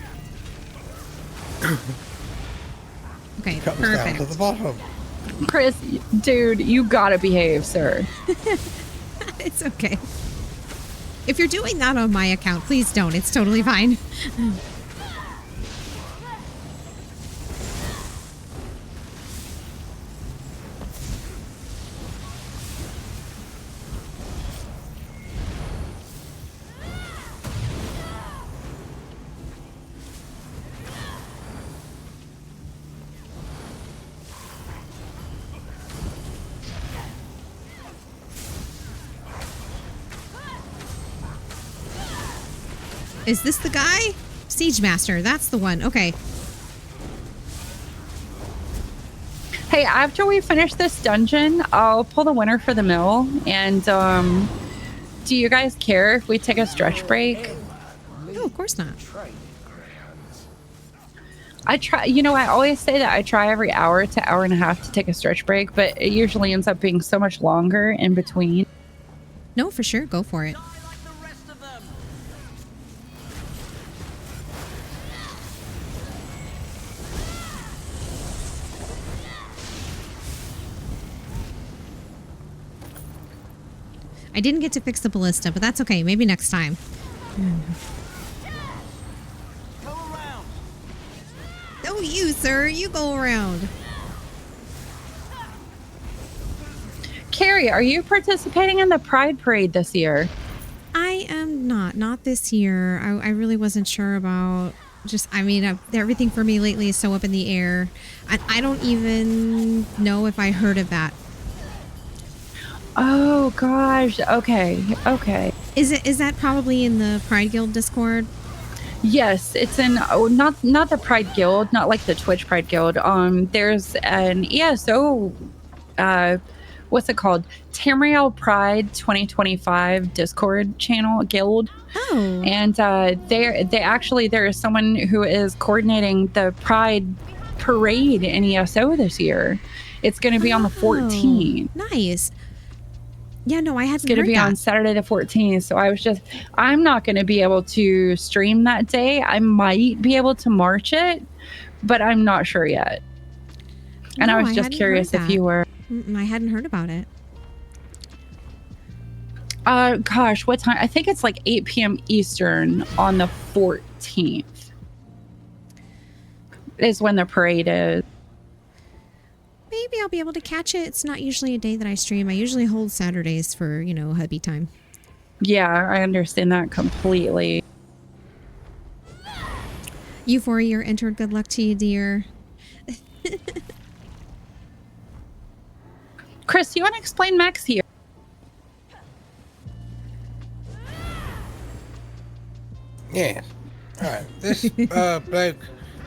Okay, Comes perfect. down to the bottom. Chris, dude, you gotta behave, sir. It's okay. If you're doing that on my account, please don't. It's totally fine. Is this the guy? Siege Master. That's the one. Okay. Hey, after we finish this dungeon, I'll pull the winner for the mill. And do you guys care if we take a stretch break? No, of course not. I try, you know, I always say that I try every hour to hour and a half to take a stretch break, but it usually ends up being so much longer in between. No, for sure. Go for it. I didn't get to fix the ballista, but that's okay. Maybe next time. No, you, sir. You go around. Carrie, are you participating in the Pride Parade this year? I am not. Not this year. I really wasn't sure about... I mean, everything for me lately is so up in the air. I don't even know if I heard of that. Oh gosh. Okay. Is that probably in the Pride Guild Discord? Yes, it's in not the Pride Guild, not like the Twitch Pride Guild. There's an ESO what's it called? Tamriel Pride 2025 Discord channel guild. Oh. And there is someone who is coordinating the Pride Parade in ESO this year. It's going to be on the 14th. Nice. Yeah, no, I hadn't heard that. It's going to be on Saturday the 14th. So I'm not going to be able to stream that day. I might be able to march it, but I'm not sure yet. And I was just curious if you were. I hadn't heard about it. Gosh, what time? I think it's like 8 p.m. Eastern on the 14th is when the parade is. Maybe I'll be able to catch it. It's not usually a day that I stream. I usually hold Saturdays for, hubby time. Yeah, I understand that completely. Euphoria, you're entered. Good luck to you, dear. Chris, you want to explain Max here? Yes. Alright, this bloke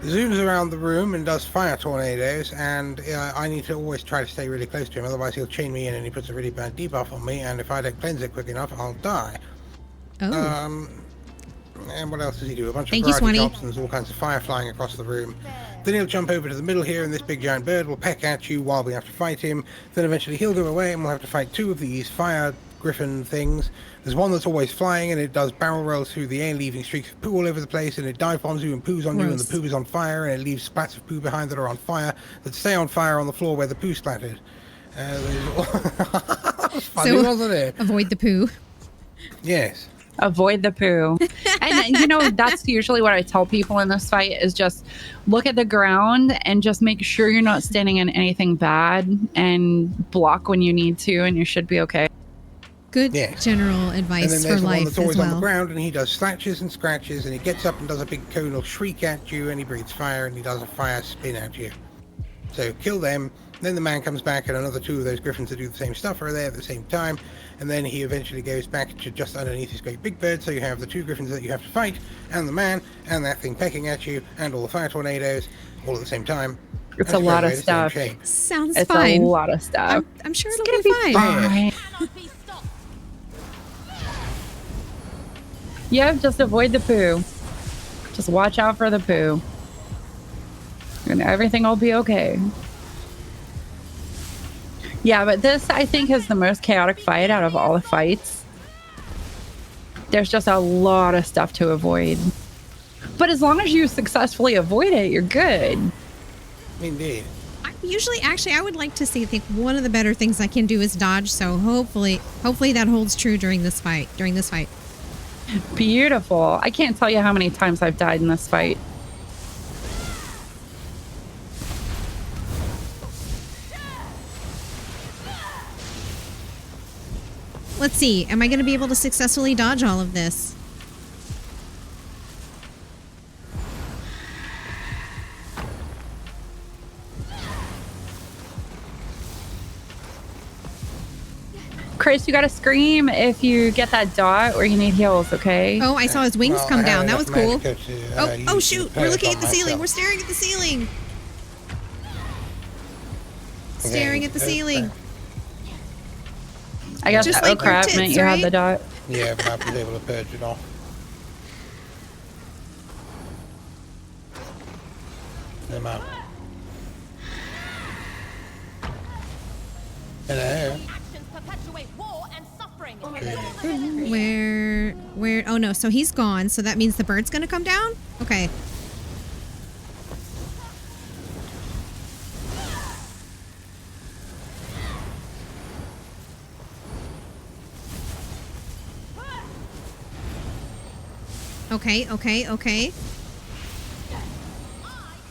zooms around the room and does fire tornadoes, and I need to always try to stay really close to him, otherwise he'll chain me in and he puts a really bad debuff on me, and if I don't cleanse it quick enough, I'll die. Oh. And what else does he do? A bunch Thank of you, variety Swanee. drops, and there's all kinds of fire flying across the room. Then he'll jump over to the middle here, and this big giant bird will peck at you while we have to fight him. Then eventually he'll go away, and we'll have to fight two of these fire griffin things. There's one that's always flying, and it does barrel rolls through the air, leaving streaks of poo all over the place, and it dive bombs you and poos on you, and the poo is on fire, and it leaves splats of poo behind that are on fire, that stay on fire on the floor where the poo splattered. Funny, so, wasn't it? Avoid the poo. Yes. Avoid the poo. And that's usually what I tell people in this fight is just look at the ground and just make sure you're not standing in anything bad and block when you need to, and you should be okay. Good general advice for life as well. And then there's the one that's always on the ground, and he does slashes and scratches, and he gets up and does a big conal shriek at you, and he breathes fire, and he does a fire spin at you. So kill them, then the man comes back and another 2 of those griffins that do the same stuff are there at the same time, and then he eventually goes back to just underneath his great big bird, so you have the 2 griffins that you have to fight, and the man, and that thing pecking at you, and all the fire tornadoes, all at the same time. It's That's a great lot of way to stay in stuff. shape. Sounds It's fine. a lot of stuff. I'm sure It's it'll gonna be fine. Cannot be stopped. Yep, just avoid the poo. Just watch out for the poo. And everything will be okay. Yeah, but this, I think, is the most chaotic fight out of all the fights. There's just a lot of stuff to avoid. But as long as you successfully avoid it, you're good. Indeed. I would like to see. I think one of the better things I can do is dodge. So hopefully that holds true during this fight. Beautiful. I can't tell you how many times I've died in this fight. Let's see. Am I going to be able to successfully dodge all of this? Chris, you gotta scream if you get that dot or you need heals, okay? Oh, I saw his wings come I down. had That was enough cool. magic to, Oh use shoot. the We're perk looking on at the ceiling. myself. We're staring at the ceiling. Okay, Staring at the ceiling. I got Just that. like Oh your crap, tits, meant you had right? the dot. Yeah, but I was able to purge it off. Them out. Hello. Actions perpetuate war and suffering. Where? Oh no. So he's gone. So that means the bird's going to come down? Okay. Okay. I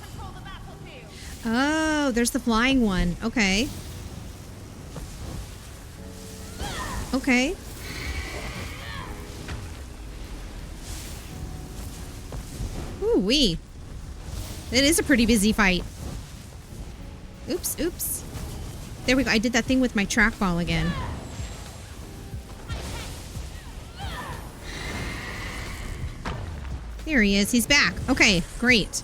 control the battlefield. Oh, there's the flying one. Okay. Okay. Ooh-wee. It is a pretty busy fight. Oops. There we go. I did that thing with my trackball again. There he is. He's back. Okay, great.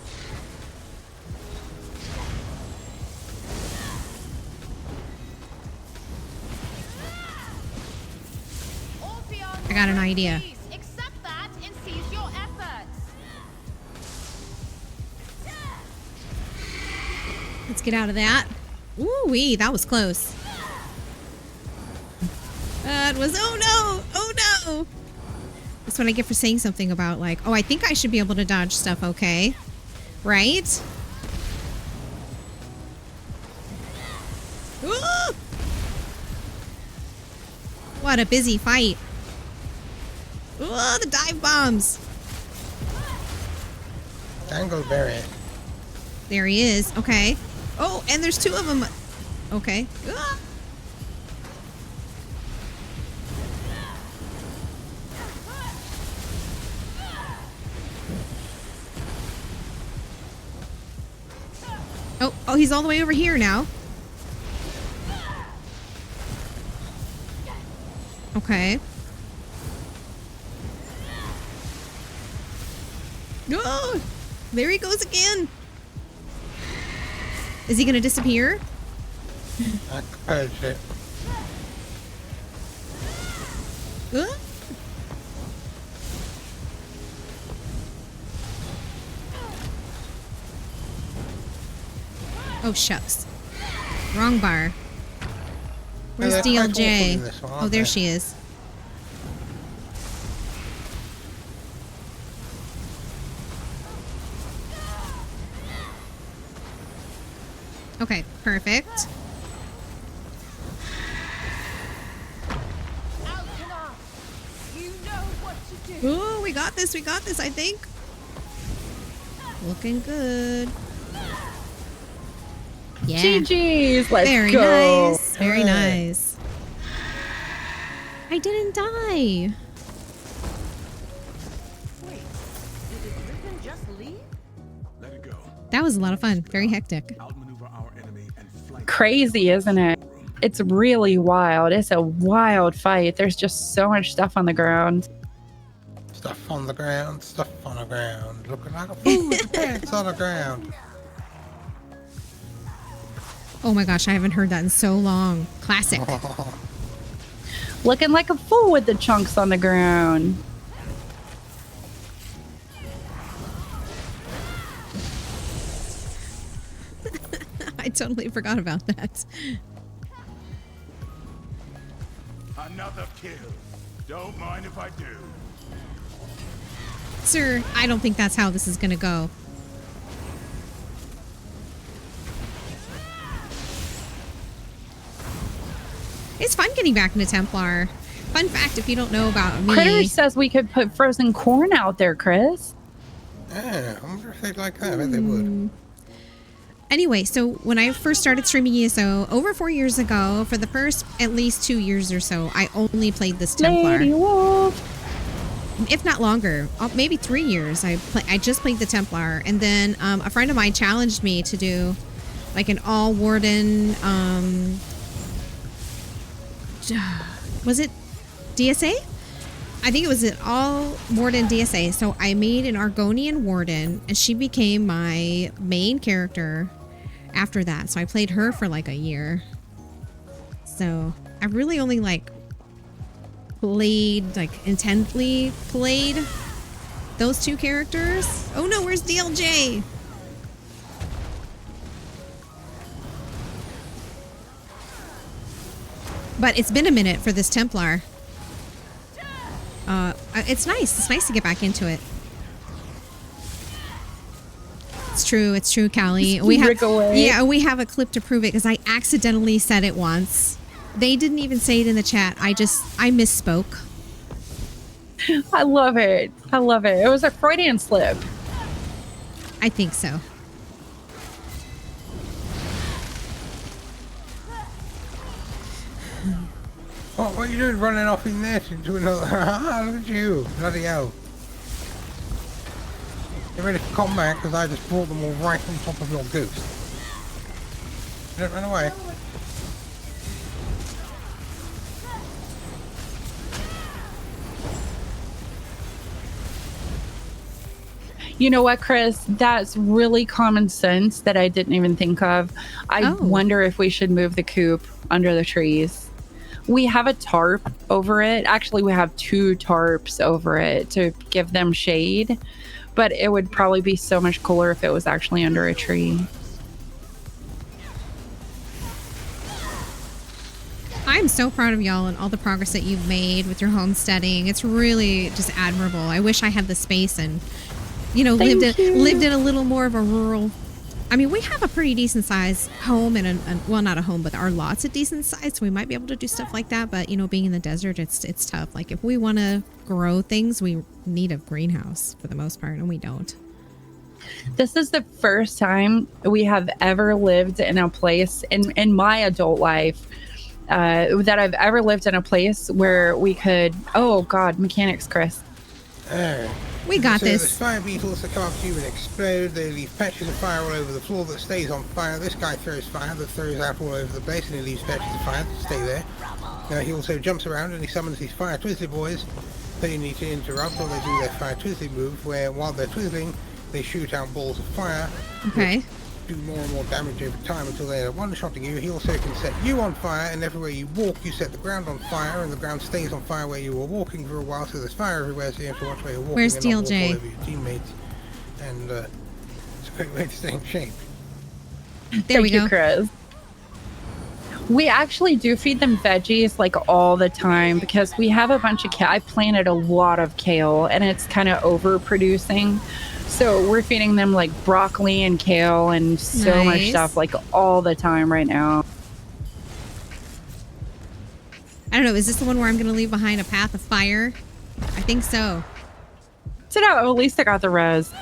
I got an idea. Please accept that and cease your efforts. Let's get out of that. Ooh-wee, that was close. That was, oh no! That's what I get for saying something about like, oh, I think I should be able to dodge stuff okay. Right? Ooh! What a busy fight. Oh, the dive bombs. Dangleberry. There he is. Okay. Oh, and there's 2 of them. Okay. Ah! Oh, he's all the way over here now. Okay. Oh, there he goes again. Is he gonna disappear? I purged it. Huh? Oh, shucks. Wrong bar. Where's they're quite awful DLJ? in this one, aren't Oh, there they? she is. Okay, perfect. Alcana, you know what to do. Oh, we got this, I think. Looking good. Yeah. GG's, let's Very go. nice. Very nice. I didn't die. Wait, did the griffin just leave? Let it go. That was a lot of fun. Very hectic. Outmaneuver our enemy crazy, isn't it? It's really wild. It's a wild fight. There's just so much stuff on the ground. Stuff on the ground, stuff on the ground. Looking like a fool with the pants on the ground. Oh my gosh, I haven't heard that in so long. Classic. Looking like a fool with the chunks on the ground. I totally forgot about that. Another kill. Don't mind if I do. Sir, I don't think that's how this is gonna go. It's fun getting back into Templar. Fun fact, if you don't know about me. Critter says we could put frozen corn out there, Chris. Yeah, I wonder if they'd like that. I bet they would. Anyway, so when I first started streaming ESO over 4 years ago, for the first at least 2 years or so, I only played this Templar. Lady Wolf. If not longer, maybe 3 years. I just played the Templar, and then a friend of mine challenged me to do like an all Warden. Was it DSA? I think it was an all Warden DSA. So I made an Argonian Warden, and she became my main character after that. So I played her for like a year. So I really only intently played those two characters. Oh no, where's DLJ? But it's been a minute for this Templar. It's nice. It's nice to get back into it. It's true, Callie. We have a clip to prove it because I accidentally said it once. They didn't even say it in the chat. I misspoke. I love it. It was a Freudian slip. I think so. What are you doing running off in there into another? Look at you. Bloody hell. Get ready for combat because I just brought them all right on top of your goose. Don't run away. You know what, Chris? That's really common sense that I didn't even think of. I wonder if we should move the coop under the trees. We have a tarp over it. Actually, we have 2 tarps over it to give them shade. But it would probably be so much cooler if it was actually under a tree. I'm so proud of y'all and all the progress that you've made with your homesteading. It's really just admirable. I wish I had the space and, lived in a little more of a rural. I mean, we have a pretty decent sized home and well, not a home, but our lot's a decent size, so we might be able to do stuff like that. But being in the desert, it's tough. Like if we want to grow things, we need a greenhouse for the most part, and we don't. This is the first time we have ever lived in a place in my adult life that I've ever lived in a place where we could. Oh God, mechanics, Chris. We got this. There's fire beetles that come up to you and explode. They leave patches of fire all over the floor that stays on fire. This guy throws fire that throws out all over the place, and he leaves patches of fire that stay there. He also jumps around and he summons these fire twizzly boys that you need to interrupt while they do their fire twizzly move, where while they're twizzling, they shoot out balls of fire. Okay. Do more and more damage over time until they're one-shotting you. He also can set you on fire, and everywhere you walk, you set the ground on fire, and the ground stays on fire where you were walking for a while, so there's fire everywhere, so you have to watch where you're walking. Where's and not walk DLJ? all over your teammates. And it's a great way to stay in shape. There we go. Thank you, Chris. We actually do feed them veggies like all the time because we have a bunch of kale. I planted a lot of kale and it's kind of overproducing. So we're feeding them like broccoli and kale and so much stuff like all the time right now. I don't know. Is this the one where I'm going to leave behind a path of fire? I think so. So no, at least I got the res.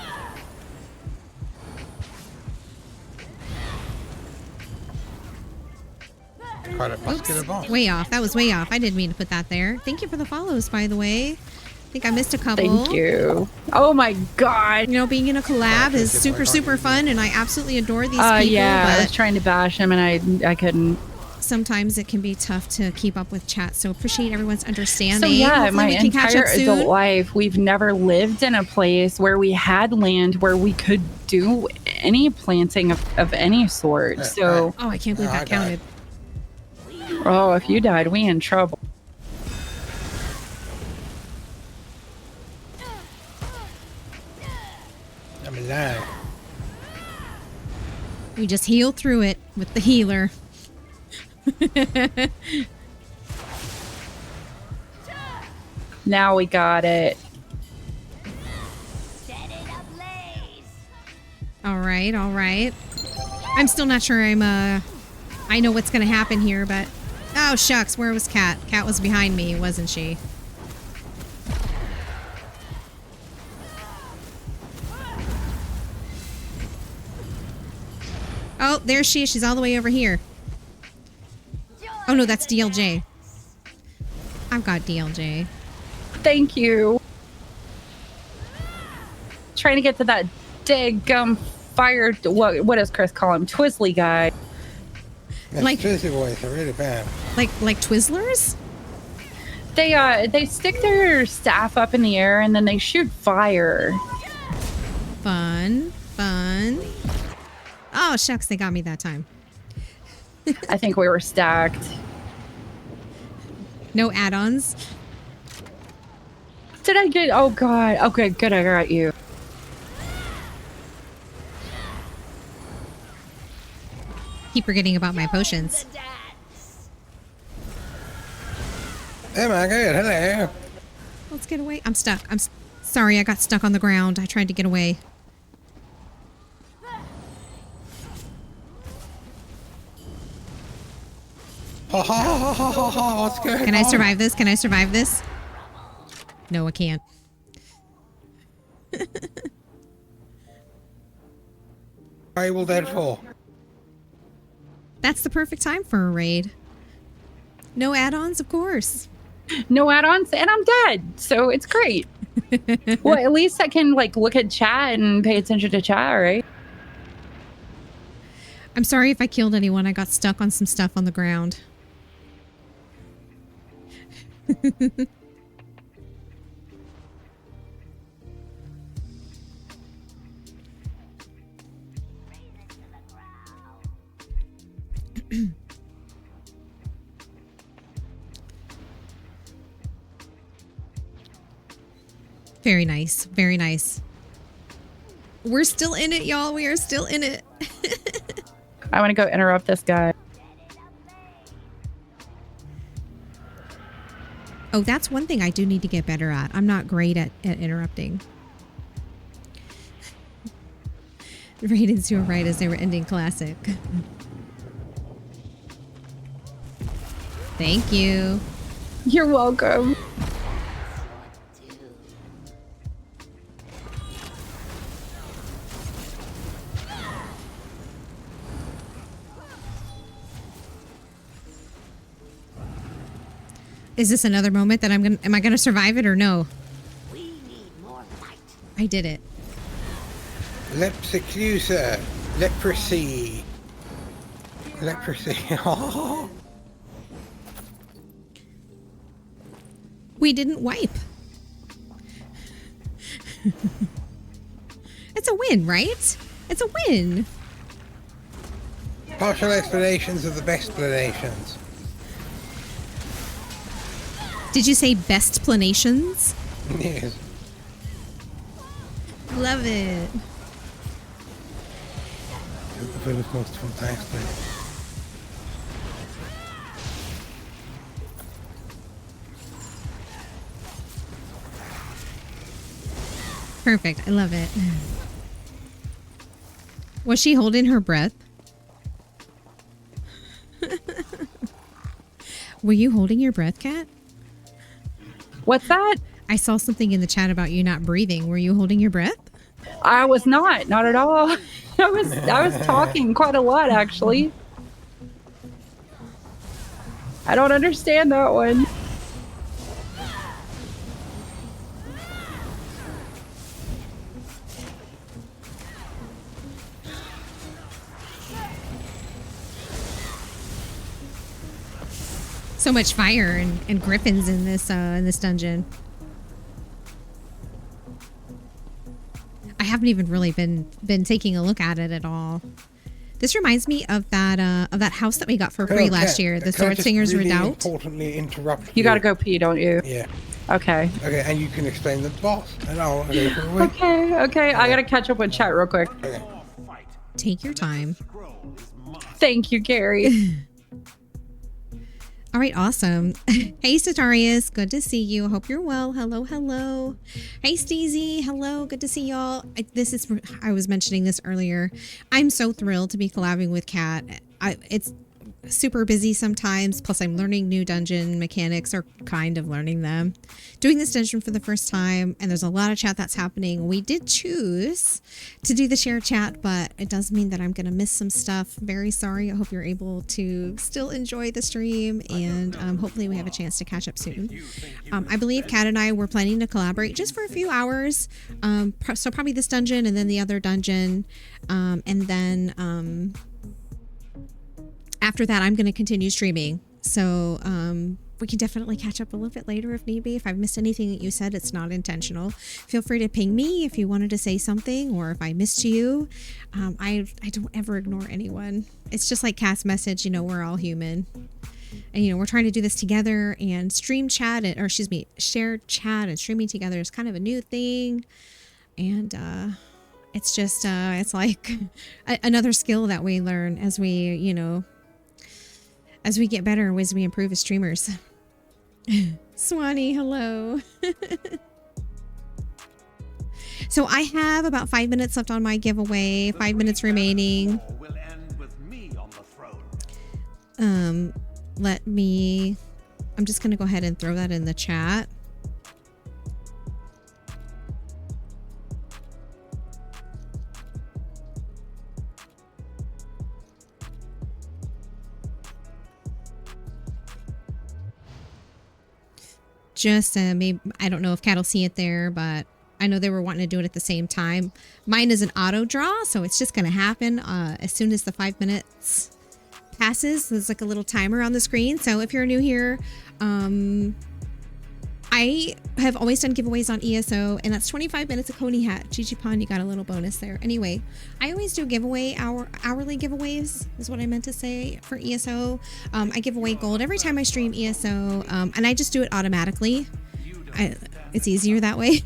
Oops, way off. That was way off. I didn't mean to put that there. Thank you for the follows, by the way. think I missed a couple. Thank you. Oh my god. You know, being in a collab is super fun, and I absolutely adore these people. Yeah, I but was trying to bash him and I couldn't. sometimes it can be tough to keep up with chat. So appreciate everyone's understanding. So yeah, Hopefully my we can catch entire up soon. adult life, we've never lived in a place where we had land where we could do any planting of any sort. So, Oh, I can't believe that counted. oh, if you died, we in trouble. I'm alive. We just heal through it with the healer. Now we got it. All right, all right. I'm still not sure I know what's gonna happen here, but oh shucks, where was Kat? Kat was behind me, wasn't she? Oh, there she is. She's all the way over here. Oh no, that's DLJ. I've got DLJ. Thank you. Trying to get to that daggum fire. What does Chris call him? Twizzly guy. That's Like- Twizzly boys are really bad. Like Twizzlers? They stick their staff up in the air and then they shoot fire. Fun, fun. Oh shucks, they got me that time. I think we were stacked. No add-ons. Did I get? Oh god. Okay, good. I got you. Keep forgetting about my potions. Oh my god, hello. Let's get away. I'm stuck. Sorry, I got stuck on the ground. I tried to get away. Ha ha ha ha ha ha, what's going on? Can I survive this? Can I survive this? No, I can't. I will dead for. That's the perfect time for a raid. No add-ons, of course. No add-ons, and I'm dead, so it's great. Well, at least I can like look at chat and pay attention to chat, right? I'm sorry if I killed anyone. I got stuck on some stuff on the ground. Very nice. Very nice. We're still in it, y'all. We are still in it. I want to go interrupt this guy. Oh, that's one thing I do need to get better at. I'm not great at interrupting. Ratings, you were right as they were ending classic. Thank you. You're welcome. Is this another moment that am I gonna survive it or no? We need more light. I did it. Lepsiclusa. Leprosy. Leprosy. Oh. We didn't wipe. It's a win, right? It's a win. Partial explanations are the best explanations. Did you say best planations? Yes. Love it. The film is most fantastic. Perfect. I love it. Was she holding her breath? Were you holding your breath, Kat? What's that? I saw something in the chat about you not breathing. Were you holding your breath? I was not at all. I was talking quite a lot, actually. I don't understand that one. so much fire and griffins in this dungeon. I haven't even really been taking a look at it at all. This reminds me of that house that we got for free last year, the Swordslinger's Redoubt. Importantly interrupt You gotta go pee, don't you? Yeah. Okay. Okay, and you can explain the boss, and I'll go for a win. Okay. I gotta catch up with chat real quick. Okay. Take your time. Thank you, Carrie. All right, awesome. Hey, Satarius, good to see you. Hope you're well. Hello, hello. Hey, Steezy, hello. Good to see y'all. I was mentioning this earlier. I'm so thrilled to be collabing with Kat. It's super busy sometimes, plus I'm learning new dungeon mechanics, or kind of learning them. Doing this dungeon for the first time, and there's a lot of chat that's happening. We did choose to do the share chat, but it does mean that I'm going to miss some stuff. Very sorry. I hope you're able to still enjoy the stream, and hopefully we have a chance to catch up soon. I believe Kat and I were planning to collaborate just for a few hours, so probably this dungeon and then the other dungeon, and then after that, I'm going to continue streaming. So we can definitely catch up a little bit later if need be. If I've missed anything that you said, it's not intentional. Feel free to ping me if you wanted to say something, or if I missed you. I don't ever ignore anyone. It's just like Kat's message, we're all human. And, we're trying to do this together, and share chat and streaming together is kind of a new thing. And it's just, it's like another skill that we learn as we, as we get better, as we improve as streamers. Swanee, hello. So I have about 5 minutes left on my giveaway, 5 minutes remaining. I'm just going to go ahead and throw that in the chat. Just maybe, I don't know if Kat will see it there, but I know they were wanting to do it at the same time. Mine is an auto draw, so it's just going to happen as soon as the 5 minutes passes. There's like a little timer on the screen. So if you're new here, I have always done giveaways on ESO, and that's 25 minutes of Coney Hat. Gigi Pond, you got a little bonus there. Anyway, I always do hourly giveaways, is what I meant to say, for ESO. I give away gold every time I stream ESO, and I just do it automatically. It's easier that way.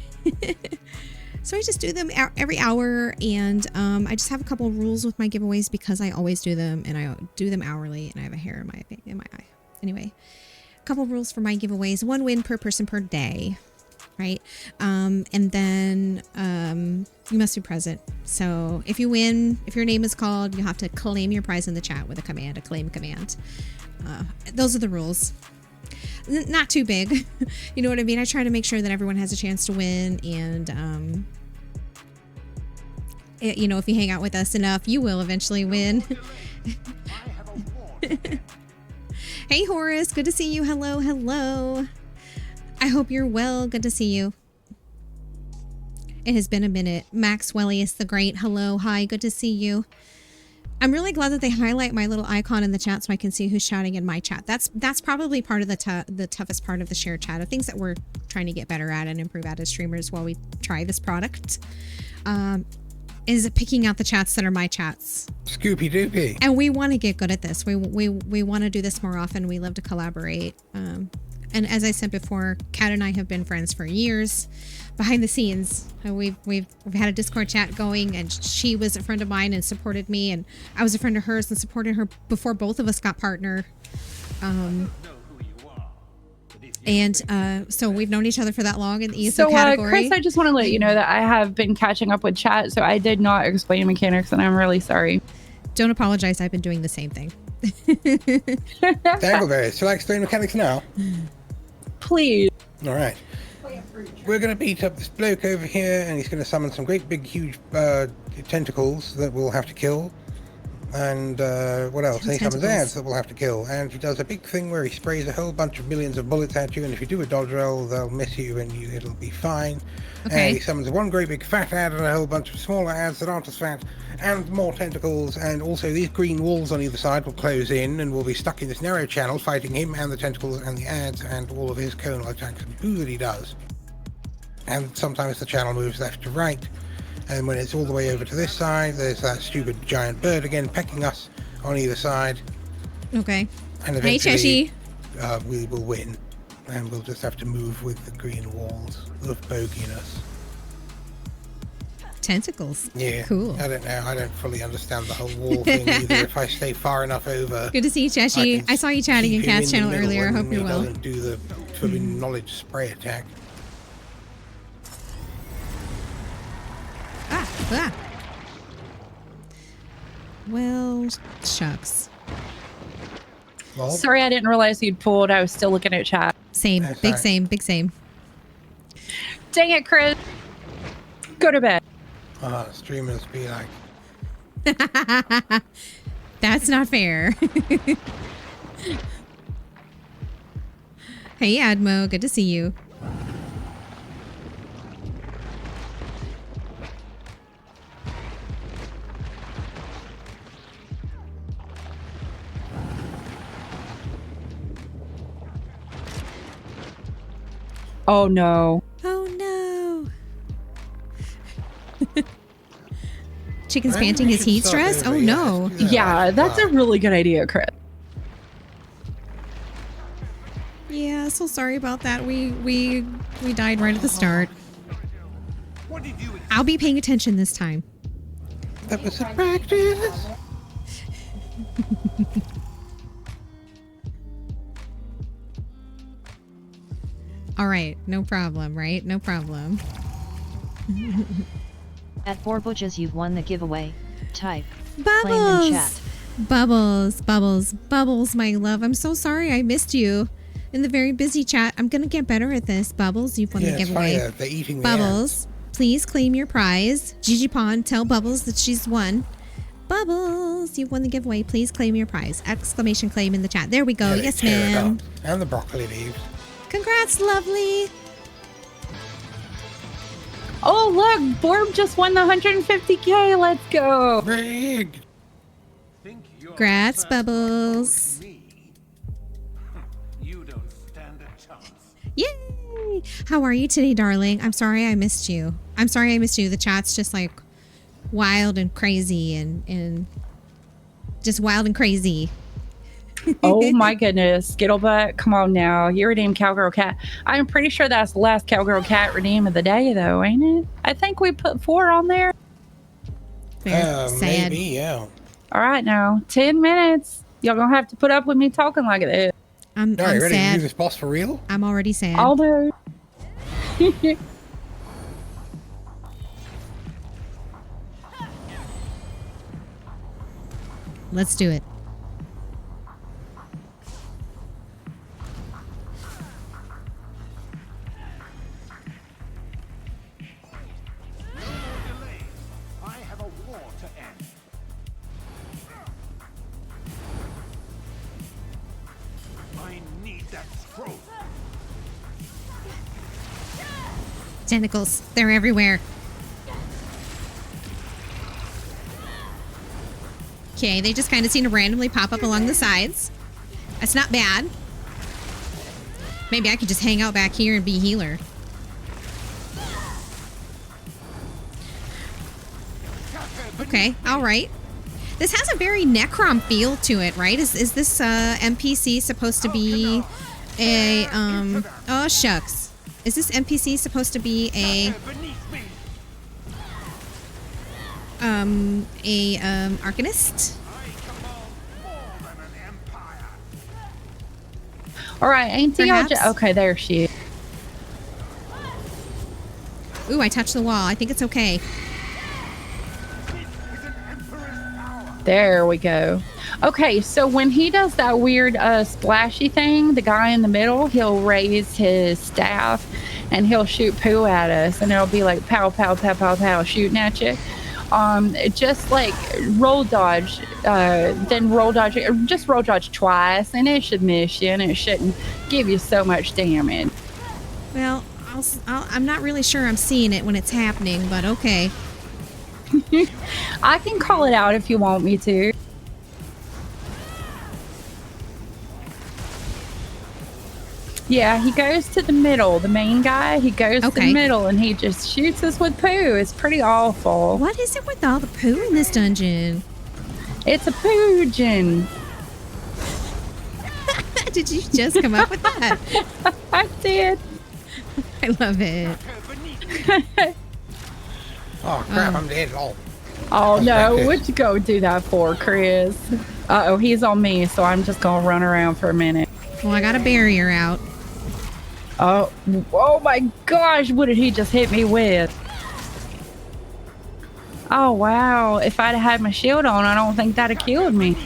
So I just do them every hour, and I just have a couple of rules with my giveaways because I always do them, and I do them hourly, and I have a hair in my eye. Anyway. Couple rules for my giveaways: 1 win per person per day, right? And then you must be present. So if you win, if your name is called, you have to claim your prize in the chat with a claim command. Those are the rules. Not too big. You know what I mean? I try to make sure that everyone has a chance to win, and if you hang out with us enough, you will eventually win. Hey, Horace. Good to see you. Hello, hello. I hope you're well. Good to see you. It has been a minute. Maxwellius the Great. Hello. Hi. Good to see you. I'm really glad that they highlight my little icon in the chat so I can see who's shouting in my chat. That's probably part of the toughest part of the share chat, of things that we're trying to get better at and improve at as streamers while we try this product. Is picking out the chats that are my chats. Scoopy doopy. And we want to get good at this. We want to do this more often. We love to collaborate. And as I said before, Kat and I have been friends for years behind the scenes. We've had a Discord chat going, and she was a friend of mine and supported me, and I was a friend of hers and supported her before both of us got partner. So we've known each other for that long in the ESO category. Chris, I just want to let you know that I have been catching up with chat, so I did not explain mechanics, and I'm really sorry. Don't apologize. I've been doing the same thing. Dagglebert, shall I explain mechanics now? Please. All right. We're going to beat up this bloke over here, and he's going to summon some great big huge tentacles that we'll have to kill. And what else? And He summons tentacles. ads that we'll have to kill. And he does a big thing where he sprays a whole bunch of millions of bullets at you, and if you do a dodge roll, they'll miss you and it'll be fine. Okay. And he summons one great big fat ad and a whole bunch of smaller ads that aren't as fat, and more tentacles, and also these green walls on either side will close in, and we'll be stuck in this narrow channel fighting him and the tentacles and the ads and all of his conal attacks and poo that he does. And sometimes the channel moves left to right. And when it's all the way over to this side, there's that stupid giant bird again pecking us on either side. Okay. And Hey, eventually Cheshi. we will win. And we'll just have to move with the green walls of boginess. Tentacles. Yeah. Cool. I don't know. I don't fully understand the whole wall thing either. If I stay far enough over... Good to see you, Cheshi. I saw you chatting in Cat's channel earlier. I hope you're well. Doesn't do the forbidden knowledge spray attack. Ah. Well, shucks. Well, Sorry, I didn't realize you'd pulled. I was still looking at chat. Same. That's Big fine. same. Big same. Dang it, Chris. Go to bed. streamers be like, That's not fair. Hey, Admo. Good to see you. Oh, no. Oh, no. Chicken's panting his heat stress? Oh, no. Yeah, that's a really good idea, Chris. Yeah, so sorry about that. We died right at the start. What did you I'll be paying attention this time. that was a practice. All right, no problem, right? No problem. At Borbuches, you've won the giveaway. Type claim in chat. Bubbles, my love. I'm so sorry I missed you in the very busy chat. I'm gonna get better at this. Bubbles, you've won the giveaway. Fire, they're eating the Bubbles, please claim your prize. Gigi Pond, tell Bubbles that she's won. Bubbles, you've won the giveaway. Please claim your prize. Exclamation claim in the chat. There we go. ants. Yeah, Yes, they tear it ma'am. up. And the broccoli leaves. Congrats, lovely. Oh, look. Borb just won the 150K. Let's go. Big. think you're Congrats, fast Bubbles. me? You don't stand a chance. Yay! How are you today, darling? I'm sorry I missed you. The chat's just like wild and crazy and just wild and crazy. Oh, my goodness. Skittlebutt, come on now. You redeemed Cowgirl Cat. I'm pretty sure that's the last Cowgirl Cat redeem of the day, though, ain't it? I think we put 4 on there. Fair. Sad. Maybe, yeah. All right, now. 10 minutes. Y'all gonna have to put up with me talking like this. I'm All right, ready to do sad. this boss for real? I'm already sad. Almost. Let's do it. Delay. I have a war to end. I need that scroll. Tentacles. They're everywhere. Okay, they just kind of seem to randomly pop up along the sides. That's not bad. Maybe I could just hang out back here and be healer. Okay, all right. This has a very Necrom feel to it, right? Is this NPC supposed to be a oh shucks. Is this NPC supposed to be Beneath me. Arcanist? I command more than an empire. All right, ain't the Perhaps. okay, there she is. Ooh, I touched the wall. I think it's okay. Is an emperor's power. There we go. Okay, so when he does that weird splashy thing, the guy in the middle, he'll raise his staff and he'll shoot poo at us, and it'll be like pow, pow, pow, pow, pow, shooting at you. Just like roll dodge, then roll dodge, or just roll dodge twice, and it should miss you, and it shouldn't give you so much damage. Well, I'm not really sure I'm seeing it when it's happening, but okay. I can call it out if you want me to. Yeah, he goes to the middle. The main guy, he goes to the middle, and he just shoots us with poo. It's pretty awful. What is it with all the poo in this dungeon? It's a poojin. Did you just come up with that? I did. I love it. Oh crap! I'm dead. Oh no! What'd you go do that for, Chris? Uh-oh, he's on me, so I'm just gonna run around for a minute. Well, I got a barrier out. Oh my gosh, what did he just hit me with? Oh wow, if I'd had my shield on, I don't think that'd have killed me.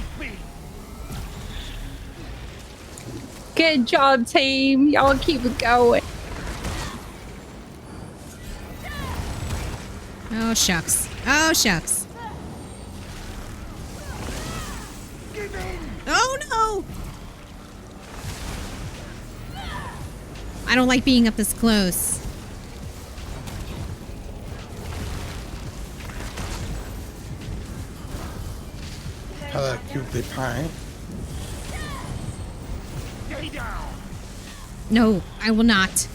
Good job, team. Y'all keep it going. Oh, shucks. Oh, shucks. Oh, no! I don't like being up this close. Hello, cutie pie. No, I will not.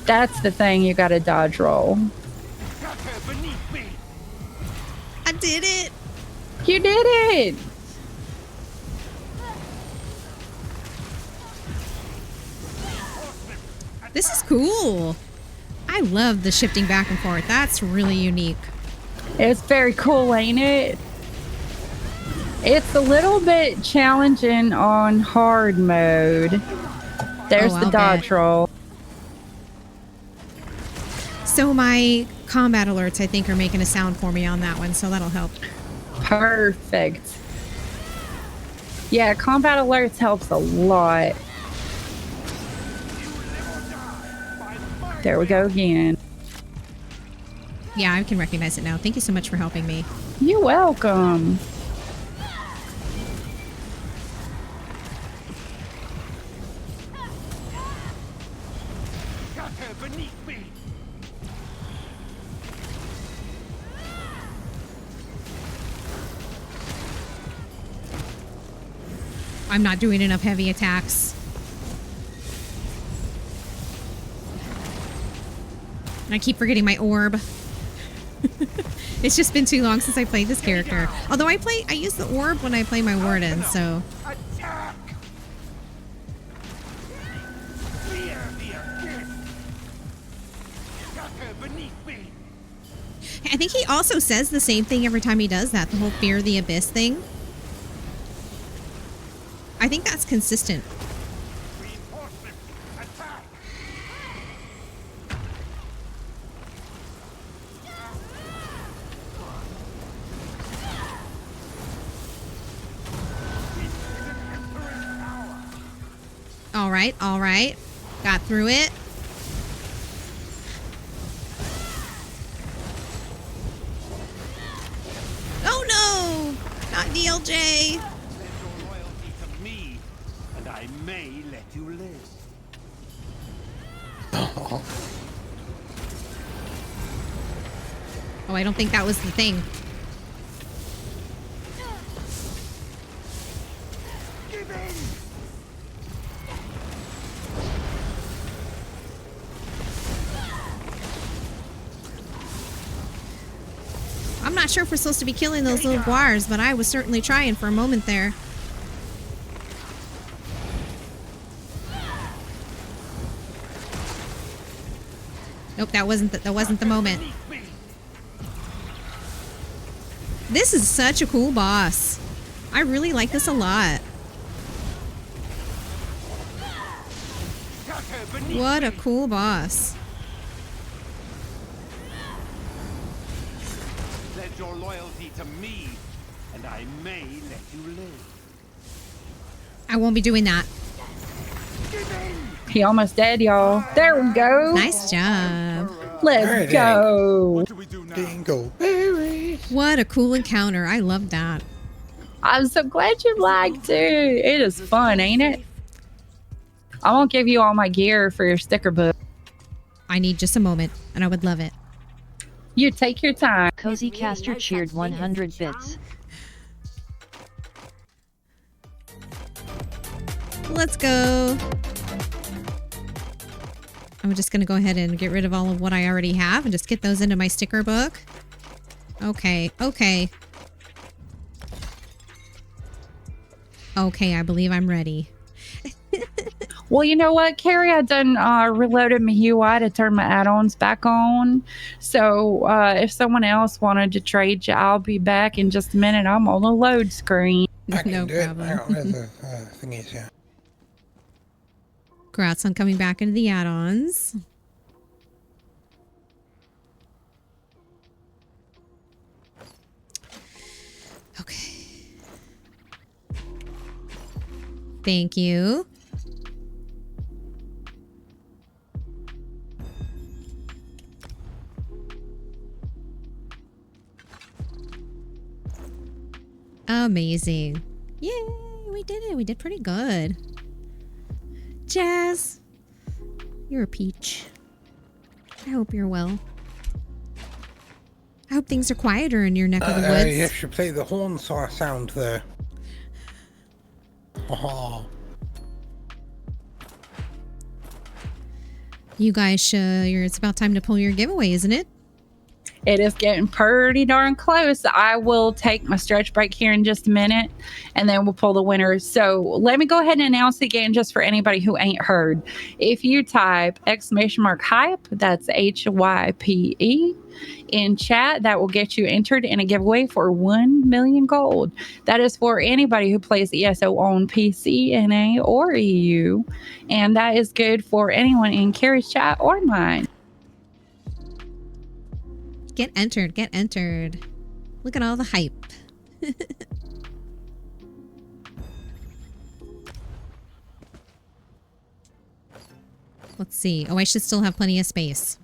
That's the thing, you gotta dodge roll. I did it! You did it! This is cool. I love the shifting back and forth. That's really unique. It's very cool, ain't it? It's a little bit challenging on hard mode. There's the dodge roll. So my combat alerts, I think, are making a sound for me on that one, so that'll help. Perfect. Yeah, combat alerts helps a lot. There we go again. Yeah, I can recognize it now. Thank you so much for helping me. You're welcome. I'm not doing enough heavy attacks. I keep forgetting my orb. It's just been too long since I played this character. Although I use the orb when I play my warden, so. I think he also says the same thing every time he does that, the whole fear the abyss thing. I think that's consistent. All right. Got through it. Oh no! Not DLJ. And I may let you live. Oh. Oh, I don't think that was the thing. Give in! I'm not sure if we're supposed to be killing those little guars, but I was certainly trying for a moment there. Nope, that wasn't the moment. This is such a cool boss. I really like this a lot. What a cool boss. Pledge your loyalty to me, and I may let you live. I won't be doing that. He almost dead, y'all. There we go. Nice job. Let's go. What do we do now? Dingleberries. What a cool encounter. I love that. I'm so glad you liked it. It is fun, ain't it? I'm gonna give you all my gear for your sticker book. I need just a moment, and I would love it. You take your time. Cozy Caster cheered 100 bits. Let's go. I'm just going to go ahead and get rid of all of what I already have and just get those into my sticker book. Okay, okay. Okay, I believe I'm ready. Well, you know what, Carrie? I done reloaded my UI to turn my add-ons back on. So if someone else wanted to trade you, I'll be back in just a minute. I'm on the load screen. I can No do it. problem. Hang on, where's the thingies here? Congrats on coming back into the add-ons. Okay. Thank you. Amazing. Yay, we did it. We did pretty good. Jazz, you're a peach. I hope you're well. I hope things are quieter in your neck of the woods. You should play the horn sound there. Oh. You guys it's about time to pull your giveaway, isn't it? It is getting pretty darn close. I will take my stretch break here in just a minute, and then we'll pull the winners. So let me go ahead and announce again, just for anybody who ain't heard. If you type !hype, that's HYPE, in chat, that will get you entered in a giveaway for 1 million gold. That is for anybody who plays ESO on PC, NA, or EU, and that is good for anyone in Carrie's chat or mine. Get entered. Get entered. Look at all the hype. Let's see. Oh, I should still have plenty of space.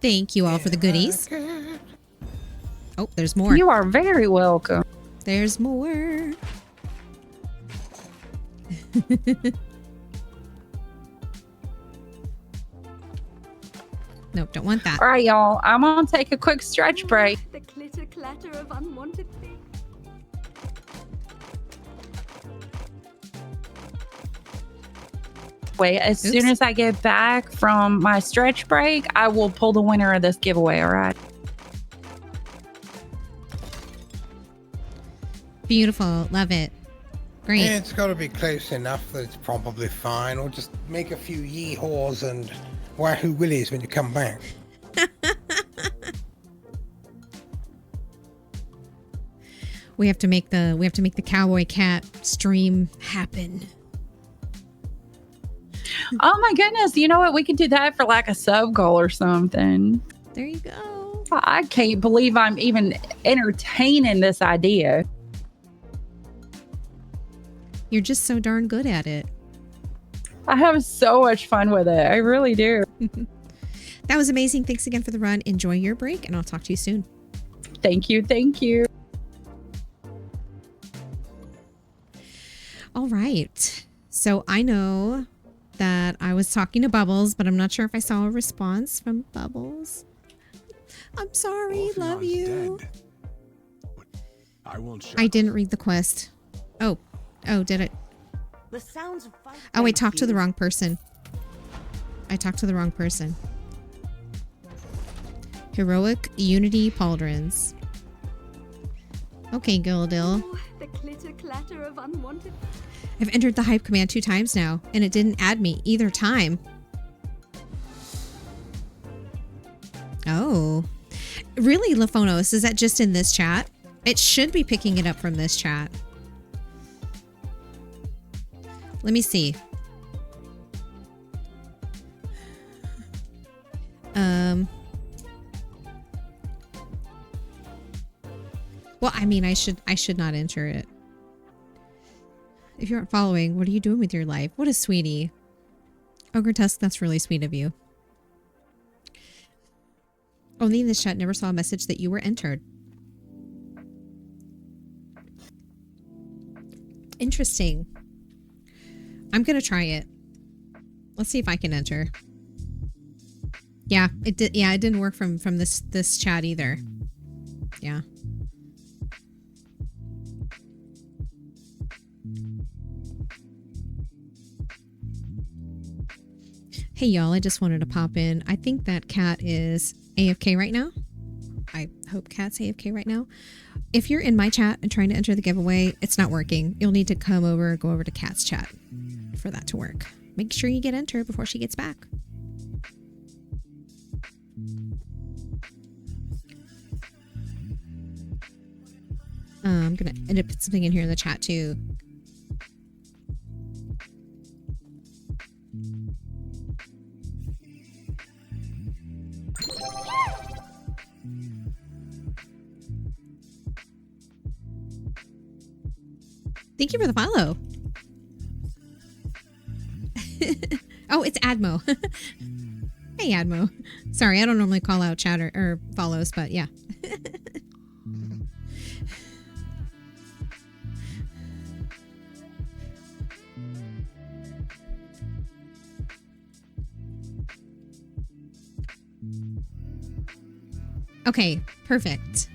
Thank you all for the goodies. Oh, there's more. You are very welcome. There's more. Nope, don't want that. All right, y'all. I'm gonna take a quick stretch break. The clitter clatter of unwanted things. Wait, as soon as I get back from my stretch break, I will pull the winner of this giveaway. All right. Beautiful. Love it. Great. Yeah, it's got to be close enough that it's probably fine. Or just make a few yee-haws and wahoo willies when you come back. We have to make the cowboy cat stream happen. Oh my goodness. You know what? We could do that for like a sub goal or something. There you go. I can't believe I'm even entertaining this idea. You're just so darn good at it. I have so much fun with it. I really do. That was amazing. Thanks again for the run. Enjoy your break, and I'll talk to you soon. Thank you. Thank you. All right. So I know that I was talking to Bubbles, but I'm not sure if I saw a response from Bubbles. I'm sorry. Love you. Dead. But I won't shout. I didn't read the quest. Oh, did it? The sounds of fight. Oh, I talked to the wrong person. I talked to the wrong person. Heroic Unity Pauldrons. Okay, Gildil. Oh, the clitter clatter of unwanted. I've entered the hype command 2 times now, and it didn't add me either time. Oh. Really, Laphonos? Is that just in this chat? It should be picking it up from this chat. Let me see. I mean, I should not enter it. If you aren't following, what are you doing with your life? What a sweetie. Ogre Tusk, that's really sweet of you. Only in this chat never saw a message that you were entered. Interesting. I'm gonna try it. Let's see if I can enter. Yeah, it did. Yeah, it didn't work from this chat either. Yeah. Hey y'all, I just wanted to pop in. I think that Cat is AFK right now. I hope Cat's AFK right now. If you're in my chat and trying to enter the giveaway, it's not working. You'll need to go over to Cat's chat for that to work. Make sure you get entered before she gets back. I'm gonna end up put something in here in the chat too. Thank you for the follow. Oh, it's Admo. Hey, Admo. Sorry, I don't normally call out chat or follows, but yeah. Okay, perfect.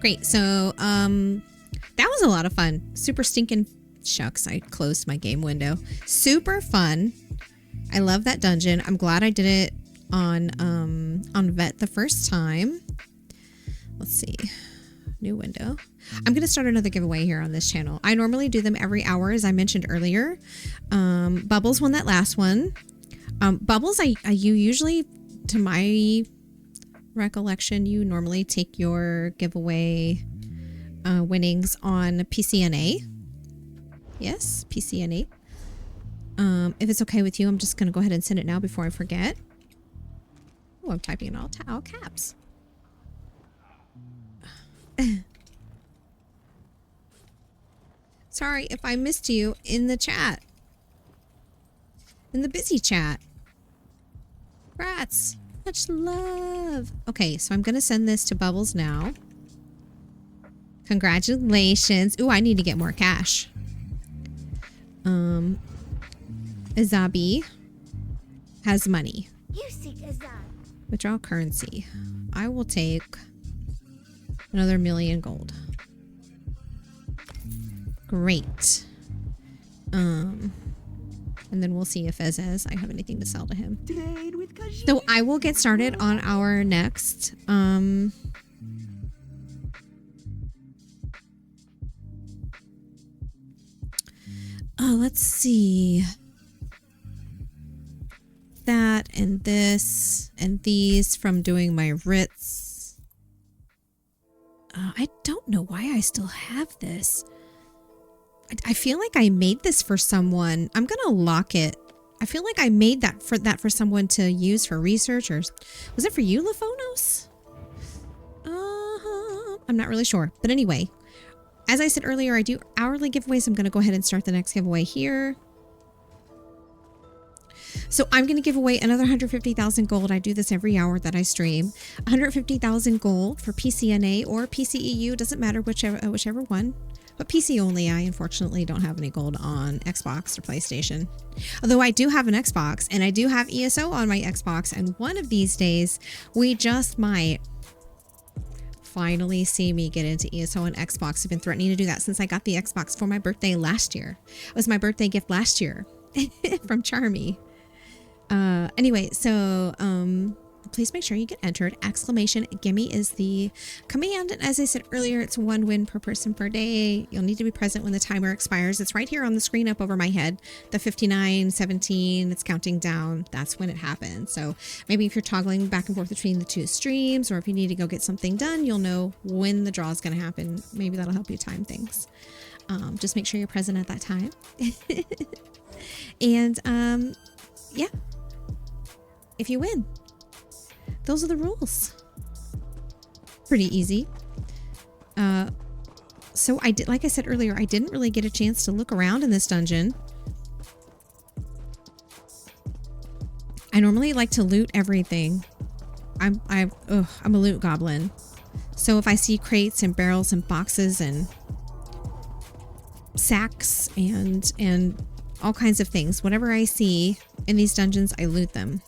Great. So, that was a lot of fun. Super stinking shucks. I closed my game window. Super fun. I love that dungeon. I'm glad I did it on Vet the first time. Let's see. New window. I'm going to start another giveaway here on this channel. I normally do them every hour, as I mentioned earlier. Bubbles won that last one. Bubbles, you usually, to my recollection, you normally take your giveaway winnings on PCNA. Yes, PCNA. If it's okay with you, I'm just going to go ahead and send it now before I forget. Oh, I'm typing in all caps. Sorry if I missed you in the chat. In the busy chat. Rats. Much love. Okay, so I'm going to send this to Bubbles now. Congratulations. Ooh, I need to get more cash. Azabi has money. You seek Azab. Withdraw currency. I will take another 1,000,000 gold. Great. And then we'll see if Ezez, I have anything to sell to him. So I will get started on our next let's see. That and this and these from doing my writs. I don't know why I still have this. I feel like I made this for someone. I'm gonna lock it. I feel like I made that for someone to use for research, or was it for you, Laphonos? I'm not really sure. But anyway, as I said earlier, I do hourly giveaways. I'm gonna go ahead and start the next giveaway here. So I'm going to give away another 150,000 gold. I do this every hour that I stream. 150,000 gold for PCNA or PCEU. Doesn't matter, whichever one. But PC only. I unfortunately don't have any gold on Xbox or PlayStation. Although I do have an Xbox and I do have ESO on my Xbox. And one of these days, we just might finally see me get into ESO and Xbox. I've been threatening to do that since I got the Xbox for my birthday last year. It was my birthday gift last year from Charmy. Anyway, so please make sure you get entered. Exclamation gimme is the command, and as I said earlier, it's 1 win per person per day. You'll need to be present when the timer expires. It's right here on the screen up over my head. The 59:17, it's counting down. That's when it happens. So maybe if you're toggling back and forth between the two streams, or if you need to go get something done, you'll know when the draw is going to happen. Maybe that'll help you time things. Just make sure you're present at that time. And yeah, if you win, those are the rules. Pretty easy. So I did, like I said earlier, I didn't really get a chance to look around in this dungeon. I normally like to loot everything. I'm a loot goblin. So if I see crates and barrels and boxes and sacks and all kinds of things, whatever I see in these dungeons, I loot them.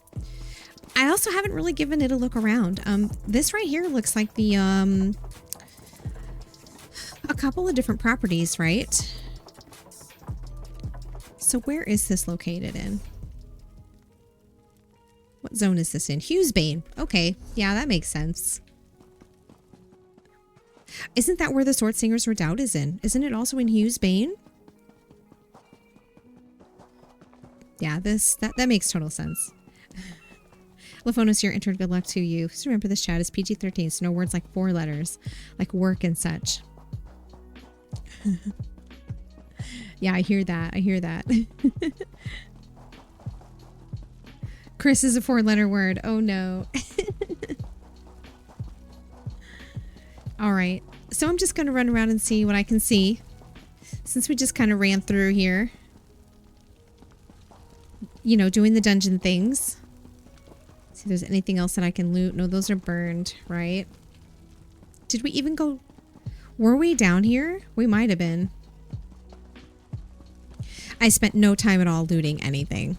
I also haven't really given it a look around. This right here looks like the a couple of different properties, right? So where is this located in? What zone is this in? Hughesbane. Okay, yeah, that makes sense. Isn't that where the Sword Singer's Redoubt is in? Isn't it also in Hughesbane? Yeah, that makes total sense. Laphonos, you're entered. Good luck to you. Just remember this chat is PG-13, so no words like 4 letters, like work and such. Yeah, I hear that. I hear that. Chris is a 4-letter word. Oh no. All right. So I'm just going to run around and see what I can see. Since we just kind of ran through here. You know, doing the dungeon things. See if there's anything else that I can loot. No, those are burned, right? Did we even go... Were we down here? We might have been. I spent no time at all looting anything.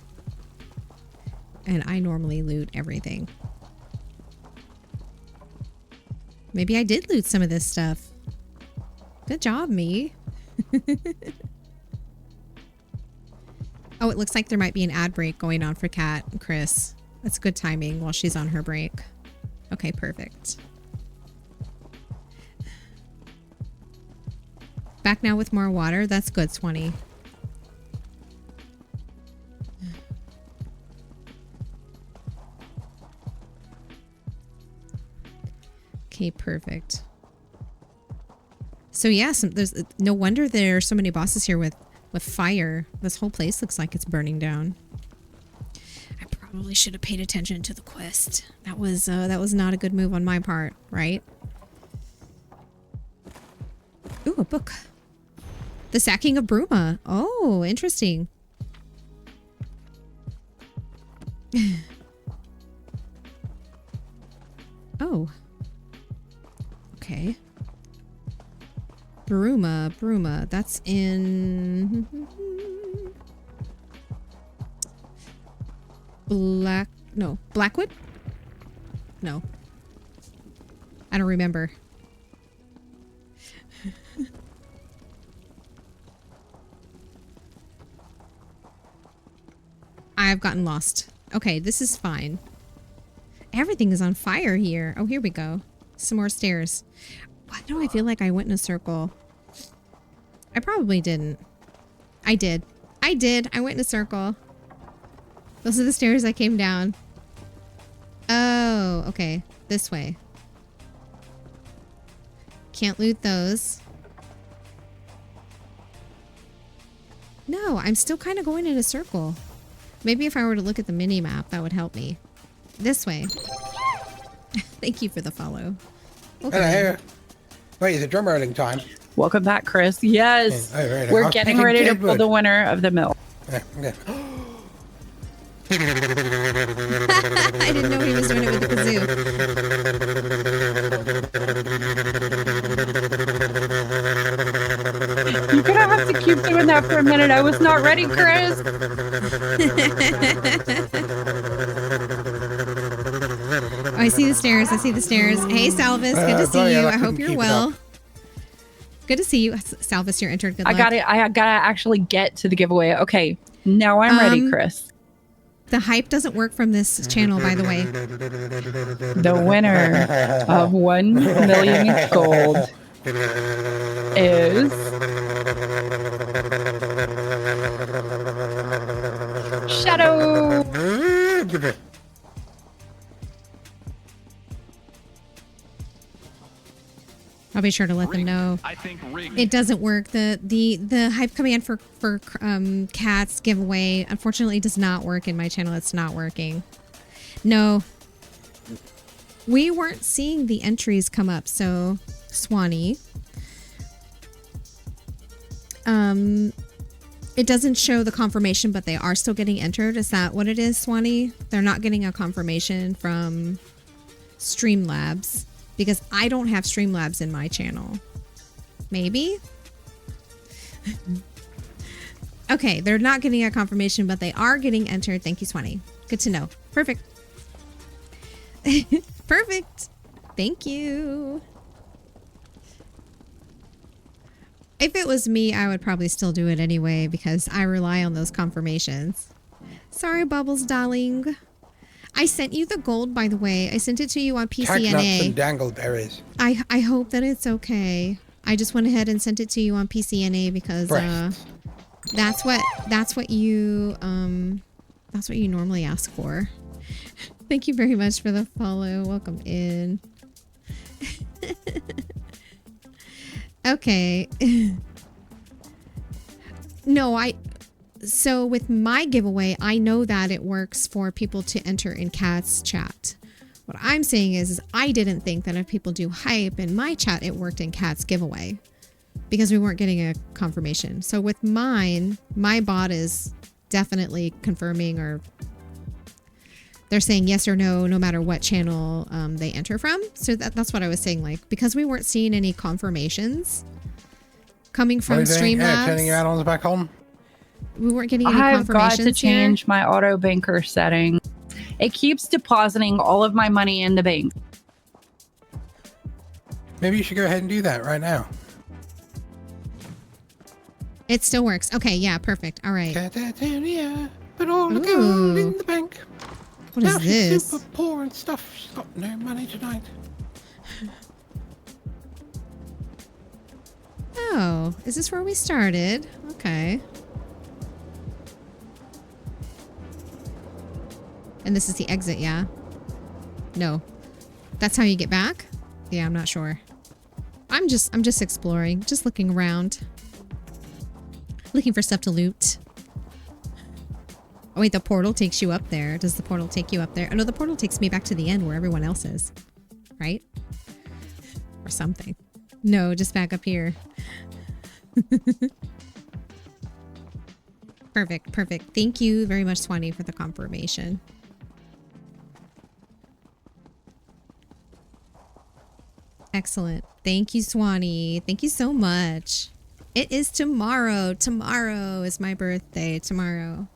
And I normally loot everything. Maybe I did loot some of this stuff. Good job, me. Oh, it looks like there might be an ad break going on for Kat and Chris. That's good timing while she's on her break. Okay, perfect. Back now with more water. That's good, Swanee. Okay, perfect. So yeah, there's no wonder there are so many bosses here with fire. This whole place looks like it's burning down. I probably should have paid attention to the quest. That was not a good move on my part, right? Ooh, a book. The Sacking of Bruma. Oh, interesting. Oh. Okay. Bruma. That's in... Blackwood? No. I don't remember. I've gotten lost. Okay, this is fine. Everything is on fire here. Oh, here we go. Some more stairs. Why do I feel like I went in a circle? I probably didn't. I did. I went in a circle. Those are the stairs I came down. Oh, okay. This way. Can't loot those. No, I'm still kind of going in a circle. Maybe if I were to look at the mini map, that would help me. This way. Thank you for the follow. Okay. Hello. Wait, is it drum rolling time? Welcome back, Chris. Yes. Oh, right. We're getting ready to pull the winner of the mill. Yeah. I didn't know he was doing it with the kazoo. You're gonna have to keep doing that for a minute. I was not ready, Chris. Oh, I see the stairs. Hey, Salvis. Good to see you. I hope you're well. Good to see you. Salvis, you're entered. Good luck. I gotta actually get to the giveaway. Okay. Now I'm ready, Chris. The hype doesn't work from this channel, by the way. The winner of 1 million gold is Shadow. I'll be sure to let them know. I think It doesn't work. The hype command for cats giveaway unfortunately does not work in my channel. It's not working. No. we weren't seeing the entries come up. So, Swanee, it doesn't show the confirmation, but they are still getting entered. Is that what it is, Swanee? They're not getting a confirmation from Streamlabs because I don't have Streamlabs in my channel. Maybe? Okay, they're not getting a confirmation, but they are getting entered. Thank you, Swanee. Good to know. Perfect. Perfect. Thank you. If it was me, I would probably still do it anyway because I rely on those confirmations. Sorry, Bubbles, darling. I sent you the gold, by the way. I sent it to you on Nuts and PCNA. dangleberries. I hope that it's okay. I just went ahead and sent it to you on PCNA because Breasts. that's what you normally ask for. Thank you very much for the follow. Welcome in. Okay. No, so with my giveaway, I know that it works for people to enter in Kat's chat. What I'm saying is I didn't think that if people do hype in my chat, it worked in Kat's giveaway because we weren't getting a confirmation. So with mine, my bot is definitely confirming, or they're saying yes or no, no matter what channel they enter from. So that's what I was saying. Like, because we weren't seeing any confirmations coming from Streamlabs. Turning your add-ons back on. We weren't getting any I've got confirmations to change my auto banker setting. It keeps depositing all of my money in the bank. Maybe you should go ahead and do that right now. It still works. Okay, yeah, perfect. All right. Catatonia, put all the gold in the bank. What is Now she's this? super poor and stuff. She's got no money tonight. Oh, is this where we started? Okay. And this is the exit, yeah? No. That's how you get back? Yeah, I'm not sure. I'm just exploring, just looking around. Looking for stuff to loot. Oh wait, the portal takes you up there. Does the portal take you up there? Oh no, the portal takes me back to the end where everyone else is. Right? Or something. No, just back up here. Perfect, perfect. Thank you very much, Swanee, for the confirmation. Excellent. Thank you, Swanee. Thank you so much. It is tomorrow. Tomorrow is my birthday. Tomorrow.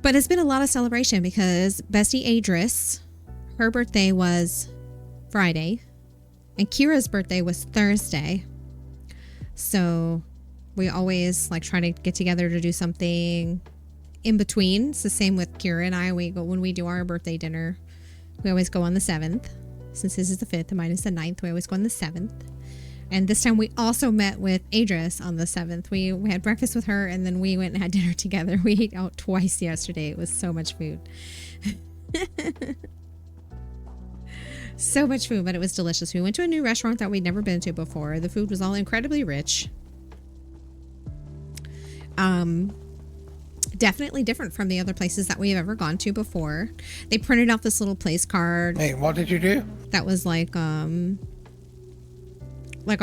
But it's been a lot of celebration because Bestie Adris, her birthday was Friday and Kira's birthday was Thursday. So we always like try to get together to do something in between. It's the same with Kira and I. We go when we do our birthday dinner. We always go on the 7th. Since this is the 5th and mine is the 9th, we always go on the 7th. And this time we also met with Adris on the 7th. We had breakfast with her and then we went and had dinner together. We ate out twice yesterday. It was so much food. So much food, but it was delicious. We went to a new restaurant that we'd never been to before. The food was all incredibly rich. Definitely different from the other places that we have ever gone to before. They printed out this little place card. Hey, what did you do? That was like our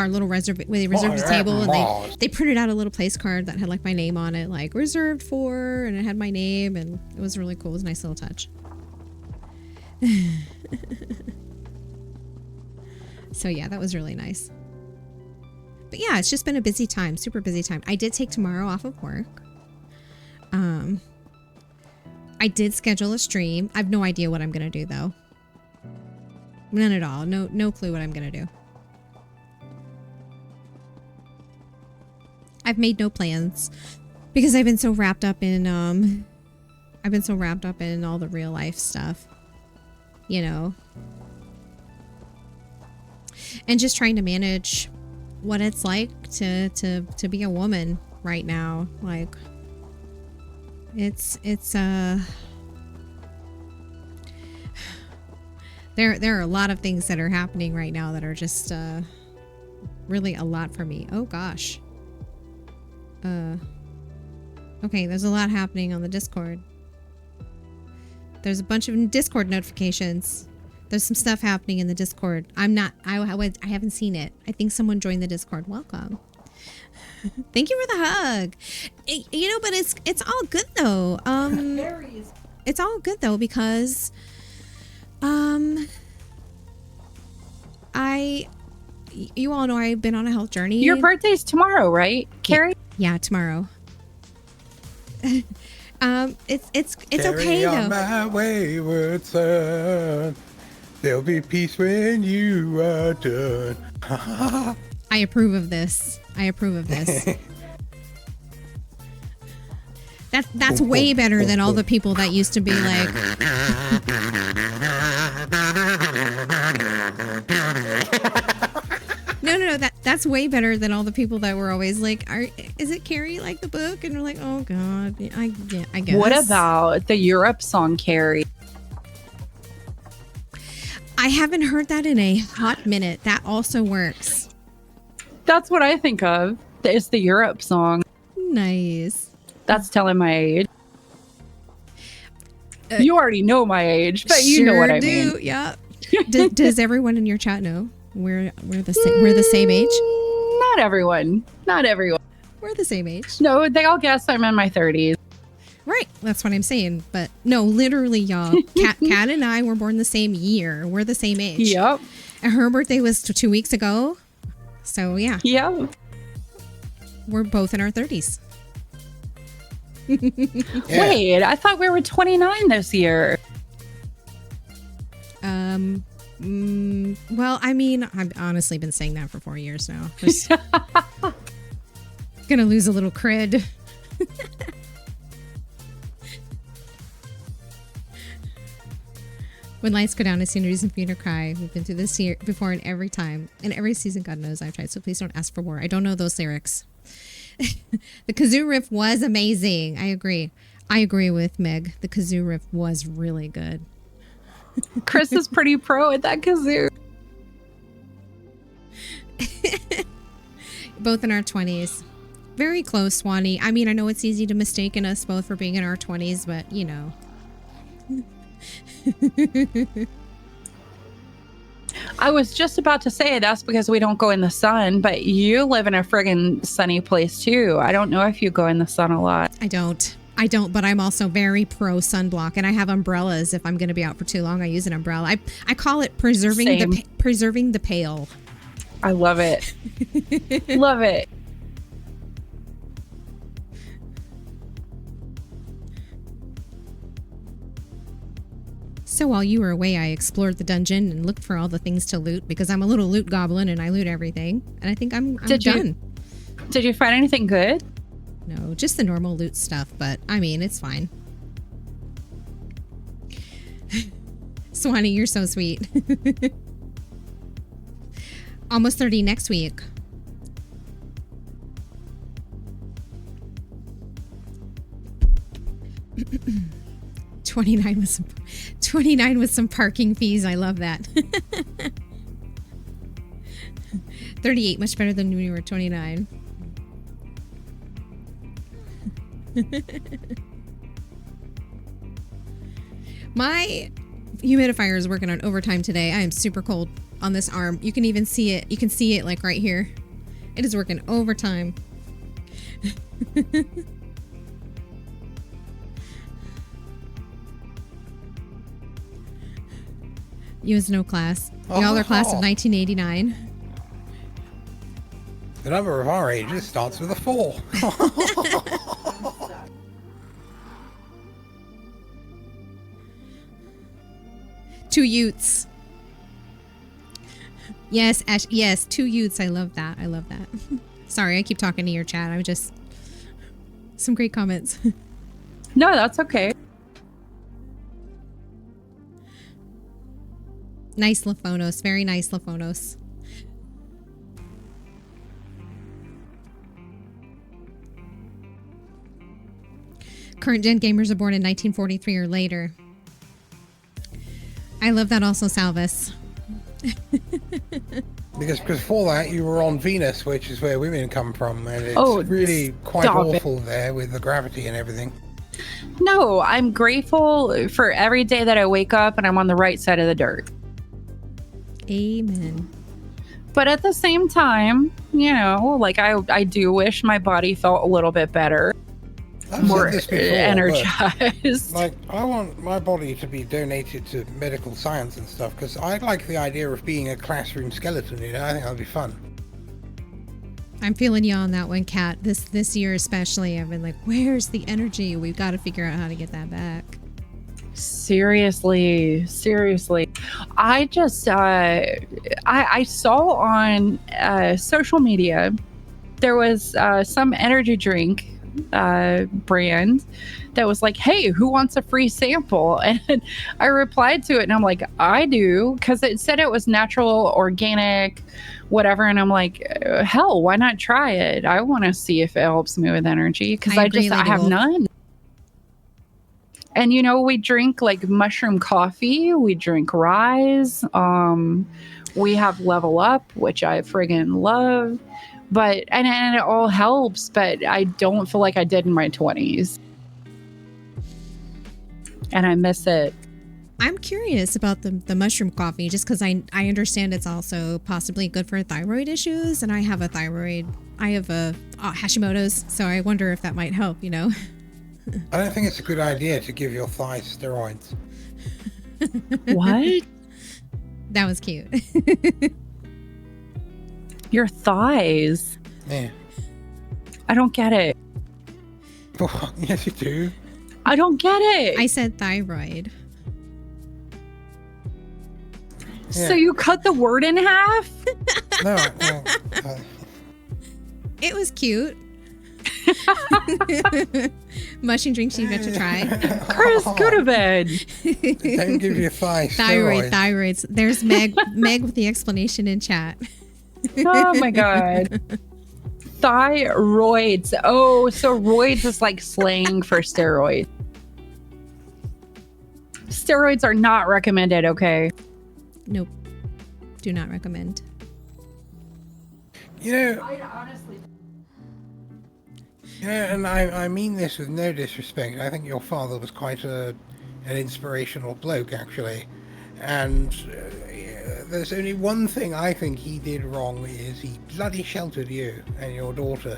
little where they reserved a table, and they printed out a little place card that had like my name on it, like reserved for, and it had my name, and it was really cool. It was a nice little touch. So yeah, that was really nice. But yeah, it's just been a busy time, super busy time. I did take tomorrow off of work. I did schedule a stream. I have no idea what I'm gonna do though. None at all. No clue what I'm gonna do. I've made no plans because I've been so wrapped up in all the real life stuff, you know, and just trying to manage what it's like to be a woman right now. Like it's there are a lot of things that are happening right now that are just really a lot for me. Oh gosh. Okay, there's a lot happening on the Discord. There's a bunch of Discord notifications. There's some stuff happening in the Discord. I haven't seen it. I think someone joined the Discord. Welcome. Thank you for the hug. You know, but it's all good though. It's all good though because you all know I've been on a health journey. Your birthday's tomorrow, right, Carrie? Yeah, tomorrow. It's Carry okay on though. my wayward son. There'll be peace when you are done. I approve of this. That's way better than all the people that used to be like. No. That's way better than all the people that were always like, "Is it Carrie like the book?" And we're like, "Oh God, I guess." What about the Europe song, Carrie? I haven't heard that in a hot minute. That also works. That's what I think of. It's the Europe song. Nice. That's telling my age. You already know my age, but you know what I mean. Yeah. Does everyone in your chat know we're the same age? Not everyone. We're the same age. No, they all guess I'm in my 30s. Right. That's what I'm saying. But no, literally, y'all. Kat and I were born the same year. We're the same age. Yep. And her birthday was 2 weeks ago. So yeah. Yep. We're both in our 30s. Yeah. Wait, I thought we were 29 this year. Well, I mean, I've honestly been saying that for 4 years now. Just gonna lose a little cred. When lights go down, I see no reason for you to cry. We've been through this year before, and every time, and every season, God knows I've tried. So please don't ask for more. I don't know those lyrics. The kazoo riff was amazing. I agree with Meg. The kazoo riff was really good. Chris is pretty pro at that kazoo. Both in our 20s. Very close, Swanee. I mean, I know it's easy to mistake us both for being in our 20s, but you know. I was just about to say that's because we don't go in the sun, but you live in a friggin' sunny place too. I don't know if you go in the sun a lot. I don't, but I'm also very pro sunblock, and I have umbrellas. If I'm going to be out for too long, I use an umbrella. I call it preserving the pale. I love it. Love it. So while you were away, I explored the dungeon and looked for all the things to loot because I'm a little loot goblin and I loot everything. And I think I'm done. Did you find anything good? No, just the normal loot stuff, but I mean, it's fine. Swanee, you're so sweet. Almost 30 next week. $29 with some parking fees. I love that. 38, much better than when we were 29. My humidifier is working on overtime today. I am super cold on this arm. You can even see it. You can see it like right here. It is working overtime. You was no class. Y'all are class of 1989. The number of our ages starts with a 4. Two Utes. Yes, Ash. Yes, 2 Utes. I love that. I love that. Sorry, I keep talking to your chat. I'm just some great comments. No, that's okay. Nice Laphonos. Very nice Laphonos. Current gen gamers are born in 1943 or later. I love that also, Salvis. Because before that, you were on Venus, which is where women come from, and it's really quite awful there with the gravity and everything. No, I'm grateful for every day that I wake up and I'm on the right side of the dirt. Amen. But at the same time, you know, like I do wish my body felt a little bit better, I've more said this before, energized. but, like, I want my body to be donated to medical science and stuff, because I like the idea of being a classroom skeleton, you know? I think that'd be fun. I'm feeling you on that one, Kat. This year especially, I've been like, where's the energy? We've got to figure out how to get that back. Seriously. I just I saw on social media there was some energy drink brand that was like, hey, who wants a free sample? And I replied to it and I'm like, I do, because it said it was natural, organic, whatever. And I'm like, hell, why not try it? I want to see if it helps me with energy, because I have none. And, you know, we drink like mushroom coffee. We drink Rise. We have Level Up, which I friggin' love. But, and it all helps, but I don't feel like I did in my 20s. And I miss it. I'm curious about the mushroom coffee, just because I understand it's also possibly good for thyroid issues. And I have a Hashimoto's, so I wonder if that might help, you know? I don't think it's a good idea to give your thighs steroids. What? That was cute. Your thighs? Yeah. I don't get it. Yes, you do. I don't get it. I said thyroid. So you cut the word in half? No. It was cute. Mushroom drinks you got to try. Chris, go to bed. Don't give your thighs Thyroids. There's Meg with the explanation in chat. Oh my god. Thyroids. Oh, so roids is like slang for steroids. Steroids are not recommended, okay? Nope. Do not recommend. You know, and I mean this with no disrespect. I think your father was quite an inspirational bloke, actually. And there's only one thing I think he did wrong, is he bloody sheltered you and your daughter.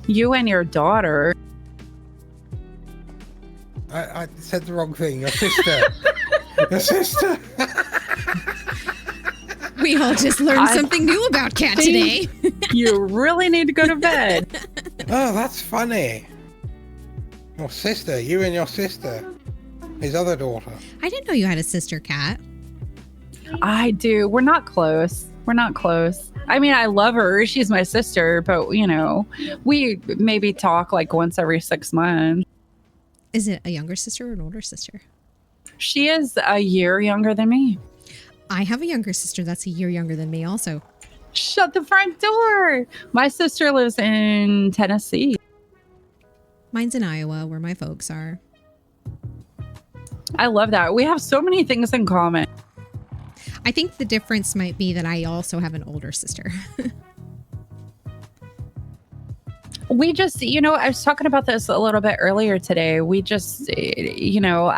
You and your daughter? I said the wrong thing. Your sister. Your sister. We all just learned something new about Kat today. You really need to go to bed. Oh, that's funny. Your sister. You and your sister. His other daughter. I didn't know you had a sister, Kat. I do. We're not close. I mean, I love her. She's my sister, but, you know, we maybe talk like once every 6 months. Is it a younger sister or an older sister? She is a year younger than me. I have a younger sister that's a year younger than me also. Shut the front door. My sister lives in Tennessee. Mine's in Iowa, where my folks are. I love that. We have so many things in common. I think the difference might be that I also have an older sister. We just, you know, I was talking about this a little bit earlier today. We just, you know,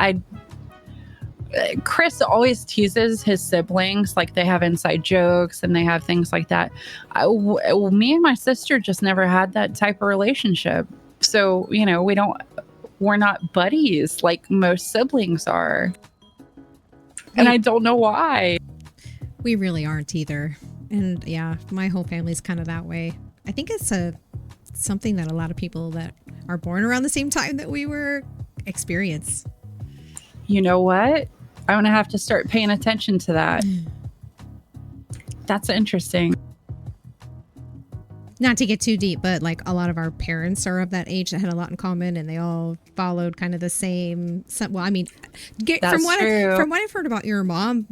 Chris always teases his siblings, like they have inside jokes and they have things like that. Me and my sister just never had that type of relationship. So, you know, we're not buddies like most siblings are. And I don't know why. We really aren't either. And yeah, my whole family's kind of that way. I think it's something that a lot of people that are born around the same time that we were experience. You know what? I'm going to have to start paying attention to that. That's interesting. Not to get too deep, but like a lot of our parents are of that age that had a lot in common, and they all followed kind of the same. Well, I mean, from what I've heard about your mom,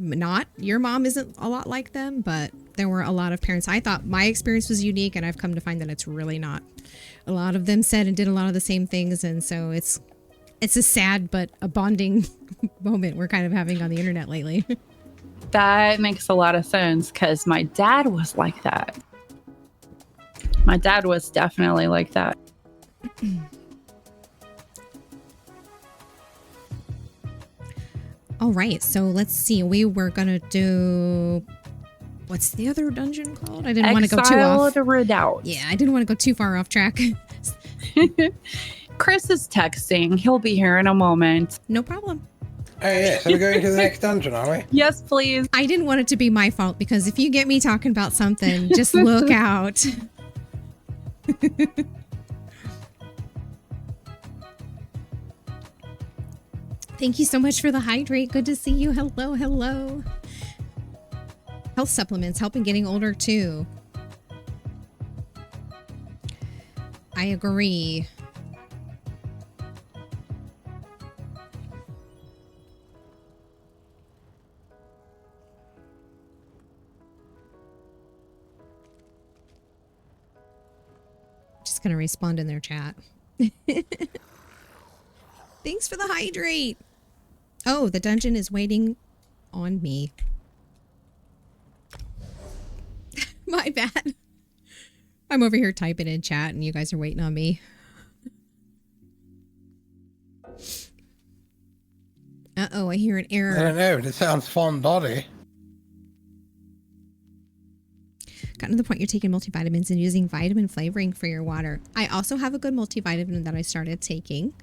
your mom isn't a lot like them, but there were a lot of parents. I thought my experience was unique, and I've come to find that it's really not. A lot of them said and did a lot of the same things, and so it's a sad but a bonding moment we're kind of having on the internet lately. That makes a lot of sense, because my dad was like that. My dad was definitely like that. All right, so let's see. We were gonna do. What's the other dungeon called? I didn't want to go too off. Exiled Redoubt. Yeah, I didn't want to go too far off track. Chris is texting. He'll be here in a moment. No problem. Oh yeah, so we're going to the next dungeon, are we? Yes, please. I didn't want it to be my fault because if you get me talking about something, just look out. Thank you so much for the hydrate. Good to see you. Hello, hello. Health supplements helping getting older too. I agree. Just gonna respond in their chat. Thanks for the hydrate. Oh, the dungeon is waiting on me. My bad. I'm over here typing in chat and you guys are waiting on me. Uh-oh, I hear an error. I don't know, but it sounds fun, Dotty. Gotten to the point you're taking multivitamins and using vitamin flavoring for your water. I also have a good multivitamin that I started taking.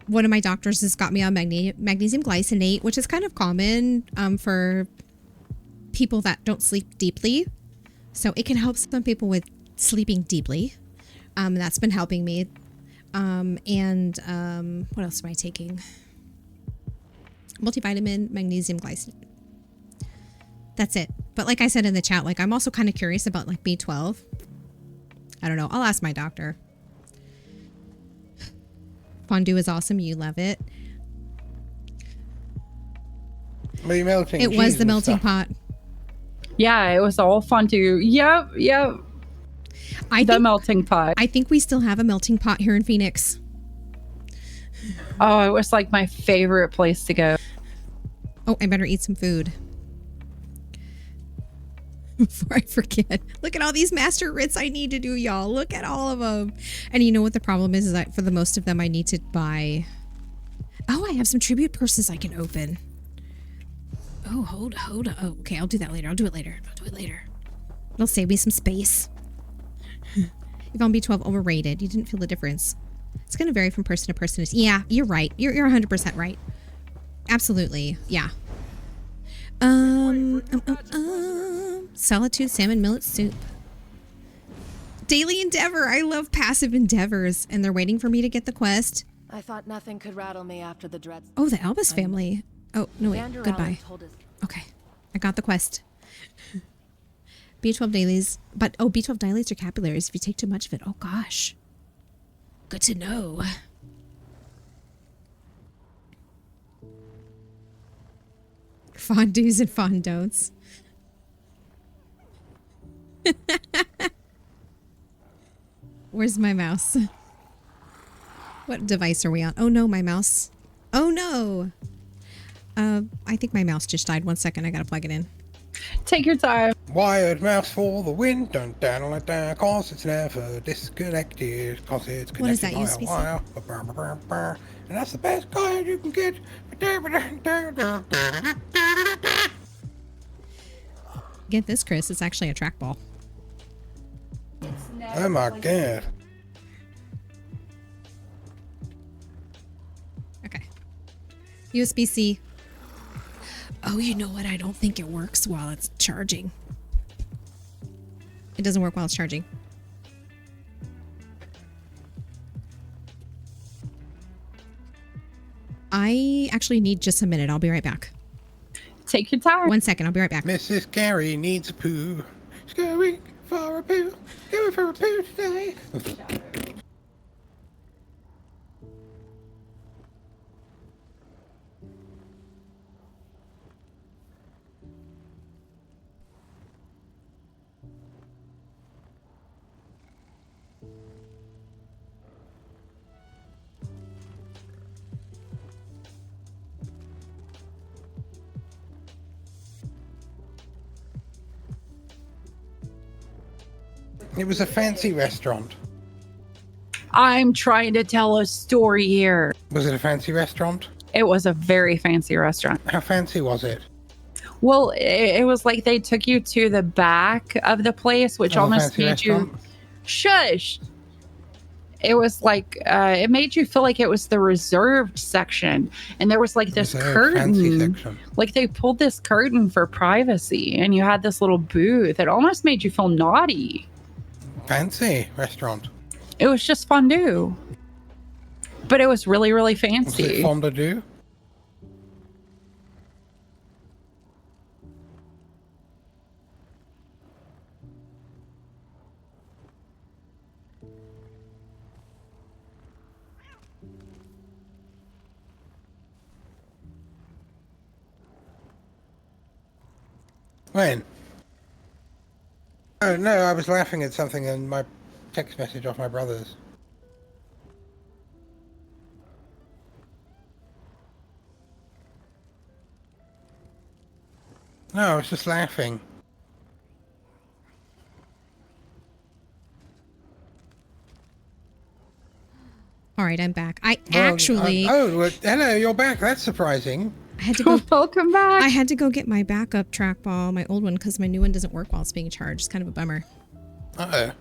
One of my doctors has got me on magnesium glycinate, which is kind of common for people that don't sleep deeply. So it can help some people with sleeping deeply. That's been helping me. What else am I taking? Multivitamin, magnesium glycinate. That's it. But like I said in the chat, like I'm also kind of curious about like B12. I don't know. I'll ask my doctor. Fondue is awesome. You love it. Were you melting It cheese was the and melting stuff? pot. Yeah, it was all fun too. Yep. The melting pot. I think we still have a melting pot here in Phoenix. Oh, it was like my favorite place to go. Oh, I better eat some food. Before I forget. Look at all these master writs I need to do, y'all. Look at all of them. And you know what the problem is that for the most of them, I need to buy... Oh, I have some tribute purses I can open. Oh, hold on. Oh, okay, I'll do that later. I'll do it later. It'll save me some space. You found B12 overrated. You didn't feel the difference. It's going to vary from person to person. Yeah, you're right. You're 100% right. Absolutely. Yeah. Solitude salmon millet soup. Daily endeavor. I love passive endeavors, and they're waiting for me to get the quest. I thought nothing could rattle me after the dread. Oh, the Albus family. Oh, no, wait. Vander Goodbye. Allen told us- Okay. I got the quest. B12 dailies. But, oh, B12 dilates your capillaries if you take too much of it. Oh, gosh. Good to know. Fondues and fondants. Where's my mouse? What device are we on? Oh no, my mouse. Oh no! I think my mouse just died. 1 second, I gotta plug it in. Take your time. Wired mouse for the win, dun dun dun dun, cause it's never disconnected, cause it's What is connected that, by a USB-C? wire. Brr, brr, brr, brr. And that's the best guide you can get. Get this, Chris. It's actually a trackball. Oh my god. Okay. USB-C. Oh, you know what? I don't think it works while it's charging. It doesn't work while it's charging. I actually need just a minute. I'll be right back. Take your time. 1 second. I'll be right back. Mrs. Carrie needs a poo. She's going for a poo. Going for a poo today. It was a fancy restaurant. I'm trying to tell a story here. Was it a fancy restaurant? It was a very fancy restaurant. How fancy was it? Well, it was like they took you to the back of the place, which Oh, almost fancy made you restaurant? shush. It was like it made you feel like it was the reserved section, and there was like this Fancy curtain, section. like they pulled this curtain for privacy, and you had this little booth. It almost made you feel naughty. Fancy restaurant. It was just fondue, but it was really, really Was it fancy. fondue? When? Oh, no, I was laughing at something in my text message off my brother's. No, I was just laughing. All right, I'm back. Well, hello, you're back. That's surprising. I had to go. Welcome back. I had to go get my backup trackball, my old one, because my new one doesn't work while it's being charged. It's kind of a bummer. Uh-oh.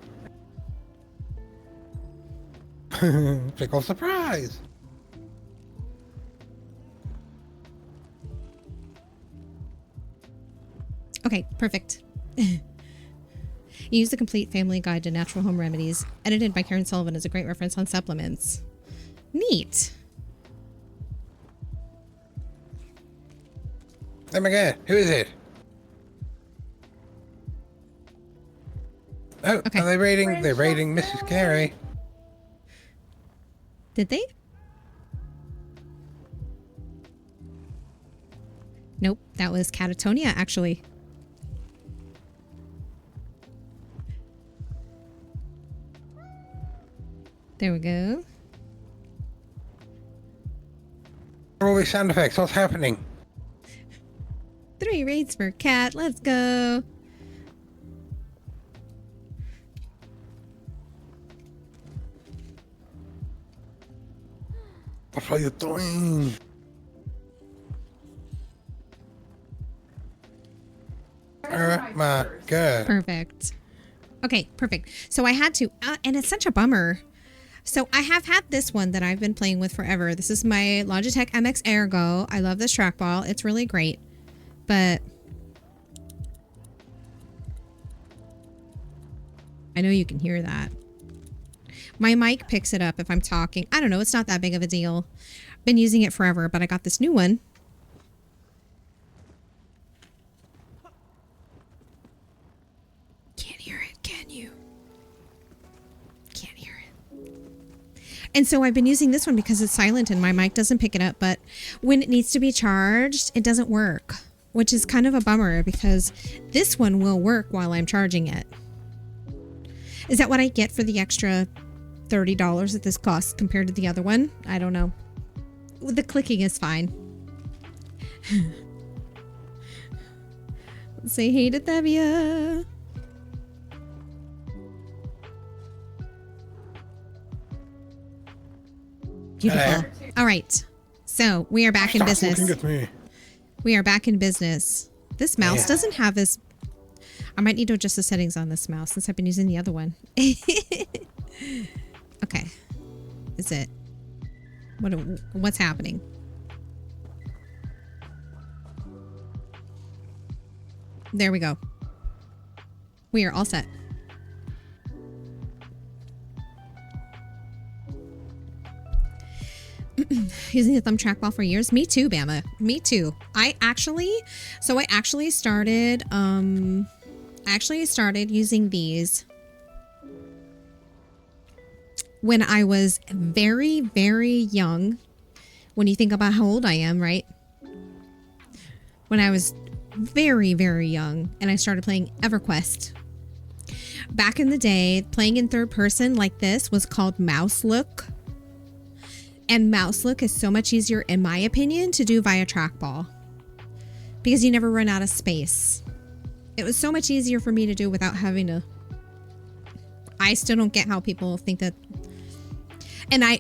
Pickle surprise. Okay, perfect. Use the complete family guide to natural home remedies, edited by Karen Sullivan, as a great reference on supplements. Neat. Oh my god, who is it? Oh, Okay. are they raiding? They're raiding Mrs. Carrie. Did they? Nope, that was Catatonia, actually. There we go. All these sound effects, what's happening? 3 raids for Cat. Let's go. What are you doing? Oh my god. Perfect. Okay, perfect. So I had to, and it's such a bummer. So I have had this one that I've been playing with forever. This is my Logitech MX Ergo. I love this trackball. It's really great. But I know you can hear that. My mic picks it up if I'm talking. I don't know. It's not that big of a deal. Been using it forever, but I got this new one. Can't hear it, can you? Can't hear it. And so I've been using this one because it's silent and my mic doesn't pick it up. But when it needs to be charged, it doesn't work, which is kind of a bummer because this one will work while I'm charging it. Is that what I get for the extra $30 that this costs compared to the other one? I don't know. The clicking is fine. Say hey to Thevia. Beautiful. All right. So we are back in Stop business. looking at me. We are back in business. This mouse Yeah. doesn't have this. I might need to adjust the settings on this mouse since I've been using the other one. Okay. Is it? What's happening? There we go. We are all set. Using the thumb trackball for years. Me too, Bama. Me too. I actually started using these when I was very, very young. When you think about how old I am, right? When I was very, very young and I started playing EverQuest. Back in the day, playing in third person like this was called mouse look. And mouse look is so much easier, in my opinion, to do via trackball. Because you never run out of space. It was so much easier for me to do without having to... I still don't get how people think that... And I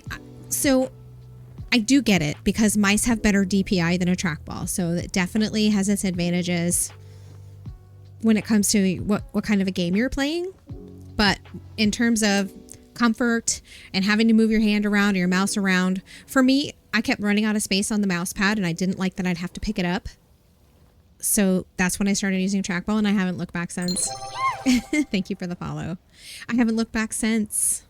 I do get it because mice have better DPI than a trackball. So it definitely has its advantages when it comes to what kind of a game you're playing. But in terms of comfort and having to move your hand around or your mouse around, for me, I kept running out of space on the mouse pad and I didn't like that I'd have to pick it up. So that's when I started using trackball and I haven't looked back since. Thank you for the follow. I haven't looked back since.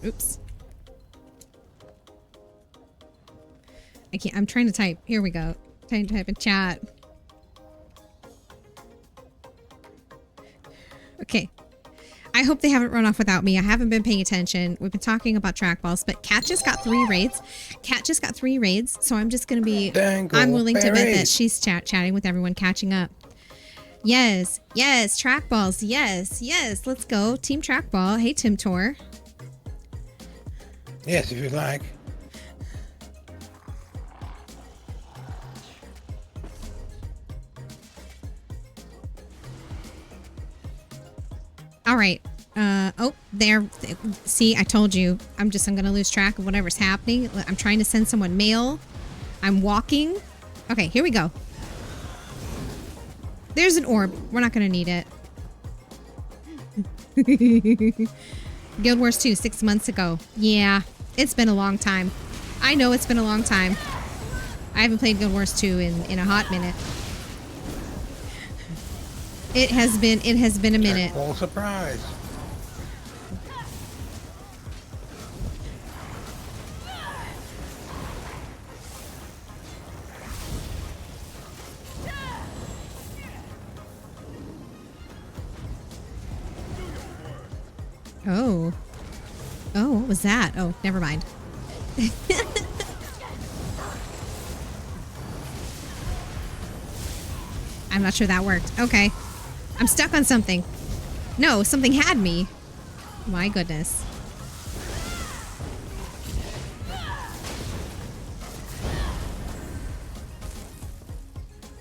Oops. I can't. I'm trying to type. Here we go. Trying to type in chat. Okay. I hope they haven't run off without me. I haven't been paying attention. We've been talking about trackballs, but Kat just got 3 raids. Kat just got 3 raids, so I'm just going to be... I'm willing to bet that she's chatting with everyone, catching up. Yes. Yes. Trackballs. Yes. Yes. Let's go. Team Trackball. Hey, Tim Tor. Yes, if you'd like. All right. Oh, there. See, I told you. I'm going to lose track of whatever's happening. I'm trying to send someone mail. I'm walking. Okay, here we go. There's an orb. We're not going to need it. Guild Wars 2, 6 months ago. Yeah, it's been a long time. I know it's been a long time. I haven't played Guild Wars 2 in a hot minute. It has been a minute. Full surprise. Oh. Oh, what was that? Oh, never mind. I'm not sure that worked. Okay. I'm stuck on something. No, something had me. My goodness.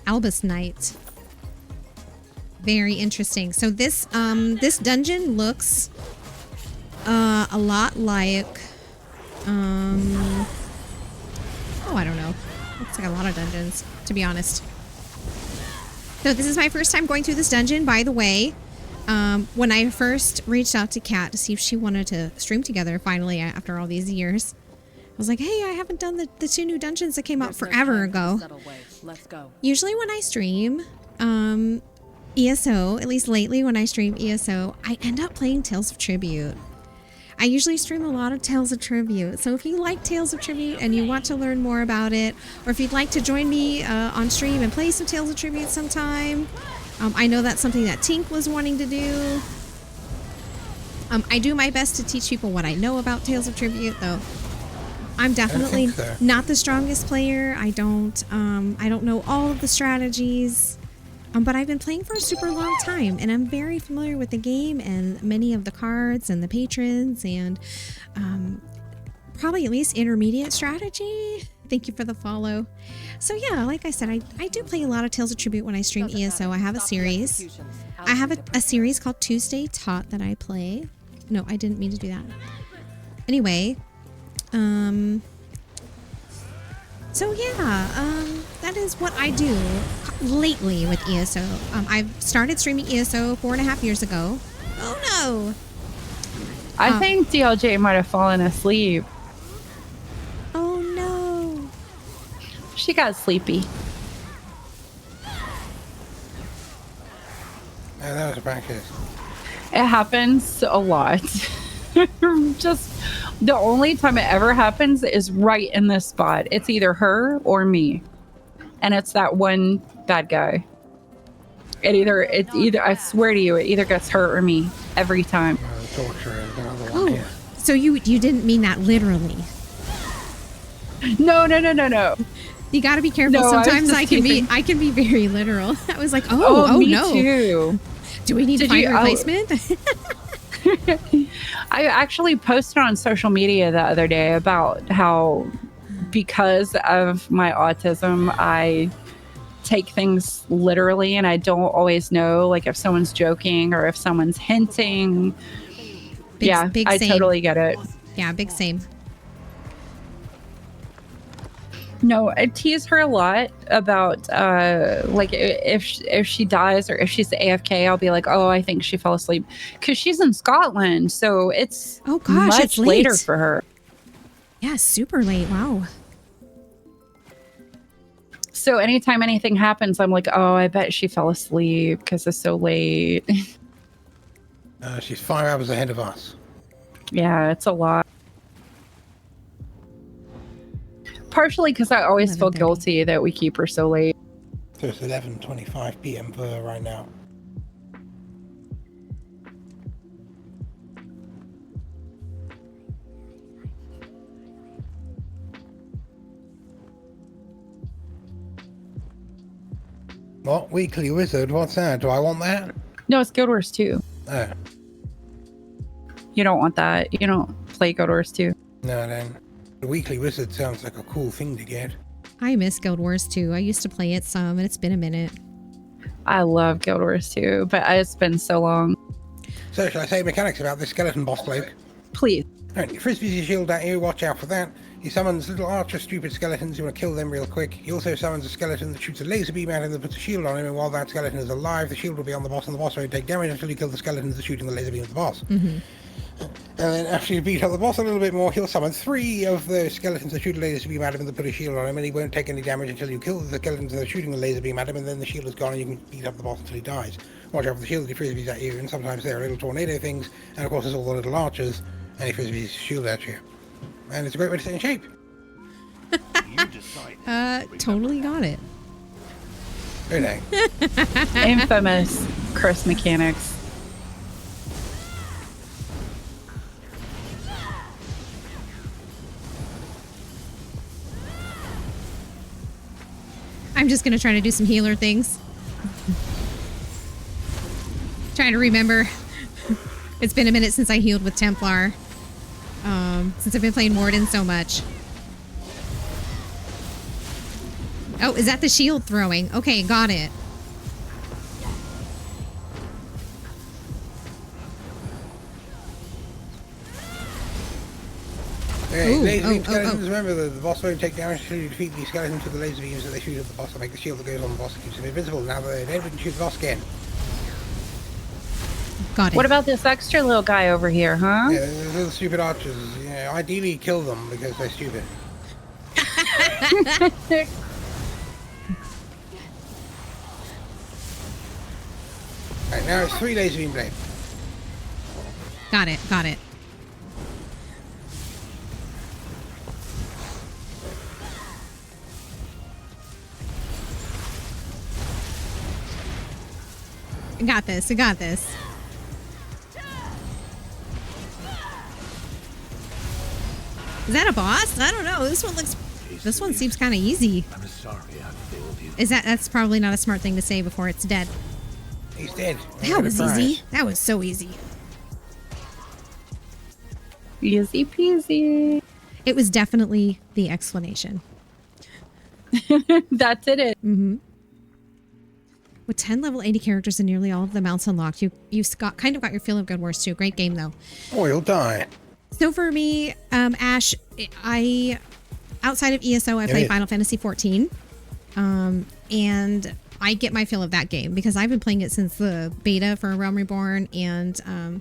Albus Knight. Very interesting. So this this dungeon looks a lot like oh, I don't know. Looks like a lot of dungeons, to be honest. So this is my first time going through this dungeon, by the way. When I first reached out to Kat to see if she wanted to stream together finally after all these years, I was like, hey, I haven't done the 2 new dungeons that came out forever ago. Let's go. Usually when I stream ESO, at least lately when I stream ESO, I end up playing Tales of Tribute. I usually stream a lot of Tales of Tribute. So if you like Tales of Tribute and you want to learn more about it, or if you'd like to join me on stream and play some Tales of Tribute sometime, I know that's something that Tink was wanting to do. I do my best to teach people what I know about Tales of Tribute, though. I'm definitely not the strongest player. I don't know all of the strategies. But I've been playing for a super long time, and I'm very familiar with the game and many of the cards and the patrons and probably at least intermediate strategy. Thank you for the follow. So yeah, like I said, I do play a lot of Tales of Tribute when I stream ESO. I have a series. I have a series called Tuesday Taught that I play. No, I didn't mean to do that. Anyway, so yeah, that is what I do lately with ESO. I've started streaming ESO 4.5 years ago. Oh no! I think DLJ might have fallen asleep. Oh no! She got sleepy. Yeah, that was a practice. It happens a lot. Just the only time it ever happens is right in this spot. It's either her or me, and it's that one bad guy. It's either I swear to you, it either gets her or me every time. Oh, so you didn't mean that literally? No. You got to be careful. No, Sometimes I can be very literal. I was like, oh me no. Too. Do we need to find a replacement? I actually posted on social media the other day about how, because of my autism, I take things literally, and I don't always know like if someone's joking or if someone's hinting. Big I same. totally get it. Yeah, big same. No, I tease her a lot about like if she dies or if she's AFK, I'll be like, oh, I think she fell asleep, because she's in Scotland, so it's Oh gosh, much it's late. later for her. Yeah, super late. Wow. So anytime anything happens, I'm like, oh, I bet she fell asleep because it's so late. She's 5 hours ahead of us. Yeah, it's a lot. Partially because I always feel 11:30. guilty that we keep her so late. So it's 11:25 p.m. for her right now. What? Weekly Wizard? What's that? Do I want that? No, it's Guild Wars 2. Oh, You don't want that. You don't play Guild Wars 2. no then. The Weekly Wizard sounds like a cool thing to get. I miss Guild Wars 2. I used to play it some, and it's been a minute. I love Guild Wars 2, but it's been so long. So shall I say mechanics about this skeleton boss bloke? Please. Alright, he frisbees your shield at you, watch out for that. He summons little archer stupid skeletons, you want to kill them real quick. He also summons a skeleton that shoots a laser beam at him that puts a shield on him, and while that skeleton is alive, the shield will be on the boss, and the boss won't take damage until you kill the skeletons that are shooting the laser beam at the boss. Mm-hmm. And then after you beat up the boss a little bit more, he'll summon 3 of the skeletons that shoot a laser beam at him and then put a shield on him, and he won't take any damage until you kill the skeletons that are shooting the laser beam at him, and then the shield is gone and you can beat up the boss until he dies. Watch out for the shield that he frisbees at you, and sometimes there are little tornado things, and of course there's all the little archers, and he frisbees his shield at you. And it's a great way to stay in shape. You decide. Totally got it. Very nice. Infamous Chris mechanics. I'm just gonna try to do some healer things. Trying to remember. It's been a minute since I healed with Templar. Since I've been playing Warden so much. Oh, is that the shield throwing? Okay, got it. Okay, Ooh, laser beam oh, skeletons, oh. remember the boss won't take damage until you defeat these skeletons with the laser beams that they shoot at the boss to make the shield that goes on the boss that keeps him invincible. Now that they're dead, we can shoot the boss again. Got it. What about this extra little guy over here, huh? Yeah, those little stupid archers, ideally kill them because they're stupid. Right, now it's 3 laser beam blade. Got it. Got it. I got this. I got this. Is that a boss? I don't know. This one looks. This one seems kind of easy. I'm sorry I failed you. That's probably not a smart thing to say before it's dead. He's dead. That was easy. That was so easy. Easy peasy. It was definitely the explanation. That did it. Mm-hmm. With 10 level 80 characters and nearly all of the mounts unlocked, you kind of got your feel of Guild Wars 2. Great game though. Oh, you'll die. So for me, Ash, I outside of ESO, I play Final Fantasy 14, and I get my feel of that game because I've been playing it since the beta for Realm Reborn, and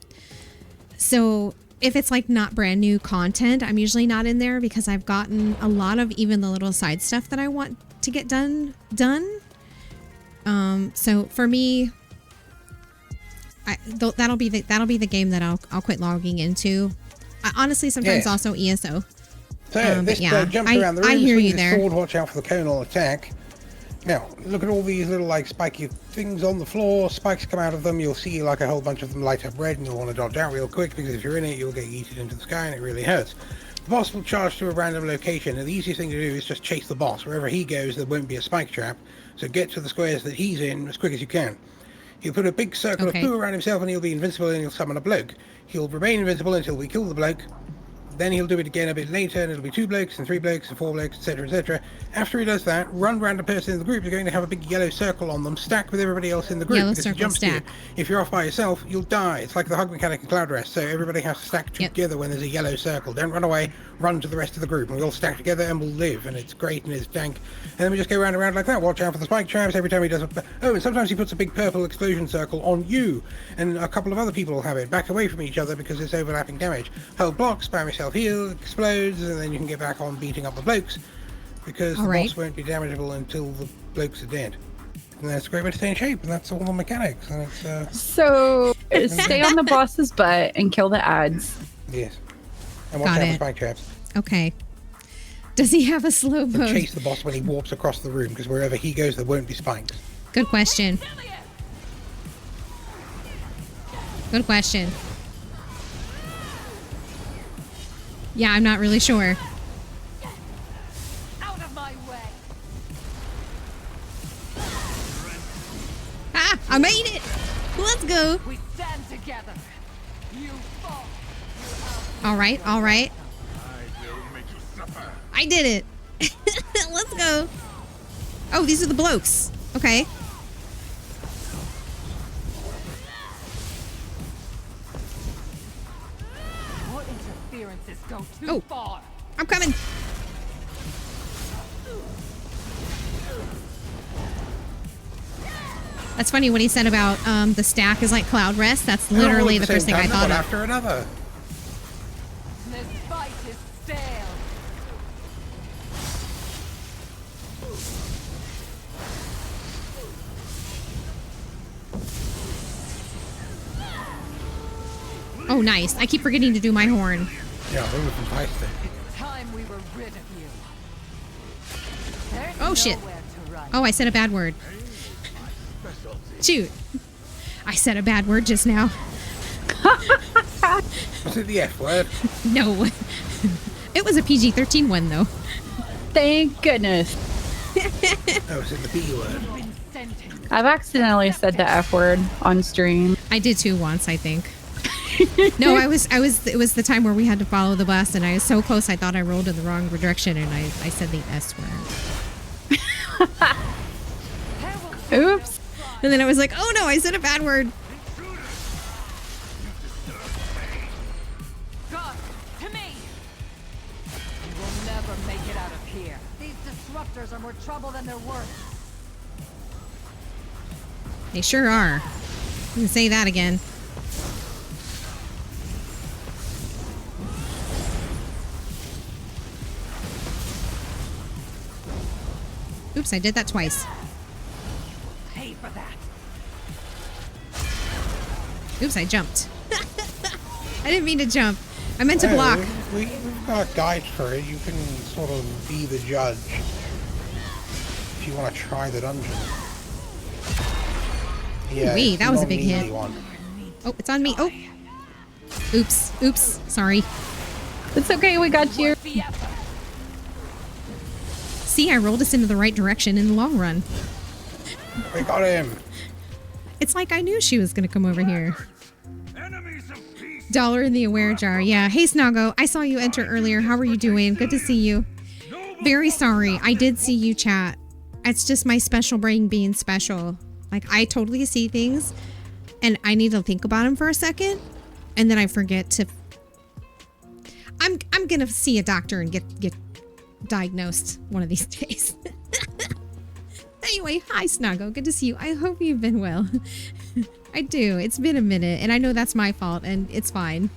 so if it's like not brand new content, I'm usually not in there because I've gotten a lot of even the little side stuff that I want to get done. So for me, that'll be the game that I'll quit logging into. Honestly, sometimes Yeah. also ESO. So this yeah, jumps around the room, I hear swings you his there. sword, watch out for the conal attack. Now, look at all these little like spiky things on the floor, spikes come out of them, you'll see like a whole bunch of them light up red and you'll want to dodge out real quick because if you're in it you'll get yeeted into the sky and it really hurts. The boss will charge to a random location and the easiest thing to do is just chase the boss. Wherever he goes there won't be a spike trap, so get to the squares that he's in as quick as you can. He'll put a big circle of poo around himself and he'll be invincible and he'll summon a bloke. He'll remain invincible until we kill the bloke. Then he'll do it again a bit later, and it'll be 2 blokes and 3 blokes and 4 blokes, etc., etc. After he does that, one random person in the group is going to have a big yellow circle on them, stacked with everybody else in the group. Yellow because he circle jumps to you. stack. If you're off by yourself, you'll die. It's like the hug mechanic in Cloud Rest, so everybody has to stack together when there's a yellow circle. Don't run away, run to the rest of the group, and we all stack together and we'll live, and it's great and it's dank. And then we just go round and round like that. Watch out for the spike traps every time he does and sometimes he puts a big purple explosion circle on you, and a couple of other people will have it. Back away from each other because it's overlapping damage. Hold block, spam yourself heal, explodes, and then you can get back on beating up the blokes, because the boss won't be damageable until the blokes are dead. And that's a great way to stay in shape, and that's all the mechanics. And it's So stay on the boss's butt and kill the ads. yes, and watch out for spike traps. Okay. Does he have a slow And mode? chase the boss when he warps across the room, because wherever he goes, there won't be spikes. Good question. Good question. Yeah, I'm not really sure. Out of my way. Ah, I made it. Let's go. We stand together. You fall. All right, all right. I will make you suffer. I did it. Let's go. Oh, these are the blokes. Okay. Your interferences go too Oh. far. I'm coming. That's funny what he said about the stack is like Cloud Rest. That's literally the first thing I thought one of. after another. This fight is stale. Oh, nice. I keep forgetting to do my horn. Yeah, they were fantastic. It's time we were rid of you. There's Oh, shit. nowhere to run. Oh, I said a bad word. Shoot. I said a bad word just now. Was it the F word? No. It was a PG-13 one, though. Thank goodness. Oh, was it the B word? Been sentenced. I've accidentally said the F word on stream. I did too once, I think. No, it was the time where we had to follow the bus, and I was so close I thought I rolled in the wrong direction, and I said the S word. Oops. And then I was like, oh no, I said a bad word. God, to me. You will never make it out of here. These disruptors are more trouble than they're worth. They sure are. You can say that again. Oops, I did that twice. Pay for that. Oops, I jumped. I didn't mean to jump. I meant to block. We've got a guide for it. You can sort of be the judge if you want to try the dungeon. Yeah, Wee, it's that was a not big an easy hit. one. Oh, it's on me. Oh. Oops. Oops. Sorry. It's okay, we got you. The effort. See, I rolled us into the right direction in the long run. We got him. It's like I knew she was going to come over here. Enemies of peace. Dollar in the aware jar. Yeah. Hey, Snoggo. I saw you enter earlier. How are you doing? Good to see you. Very sorry. I did see you chat. It's just my special brain being special. Like, I totally see things and I need to think about them for a second. And then I forget to... I'm going to see a doctor and get diagnosed one of these days. Anyway, hi, Snoggo. Good to see you. I hope you've been well. I do. It's been a minute, and I know that's my fault, and it's fine.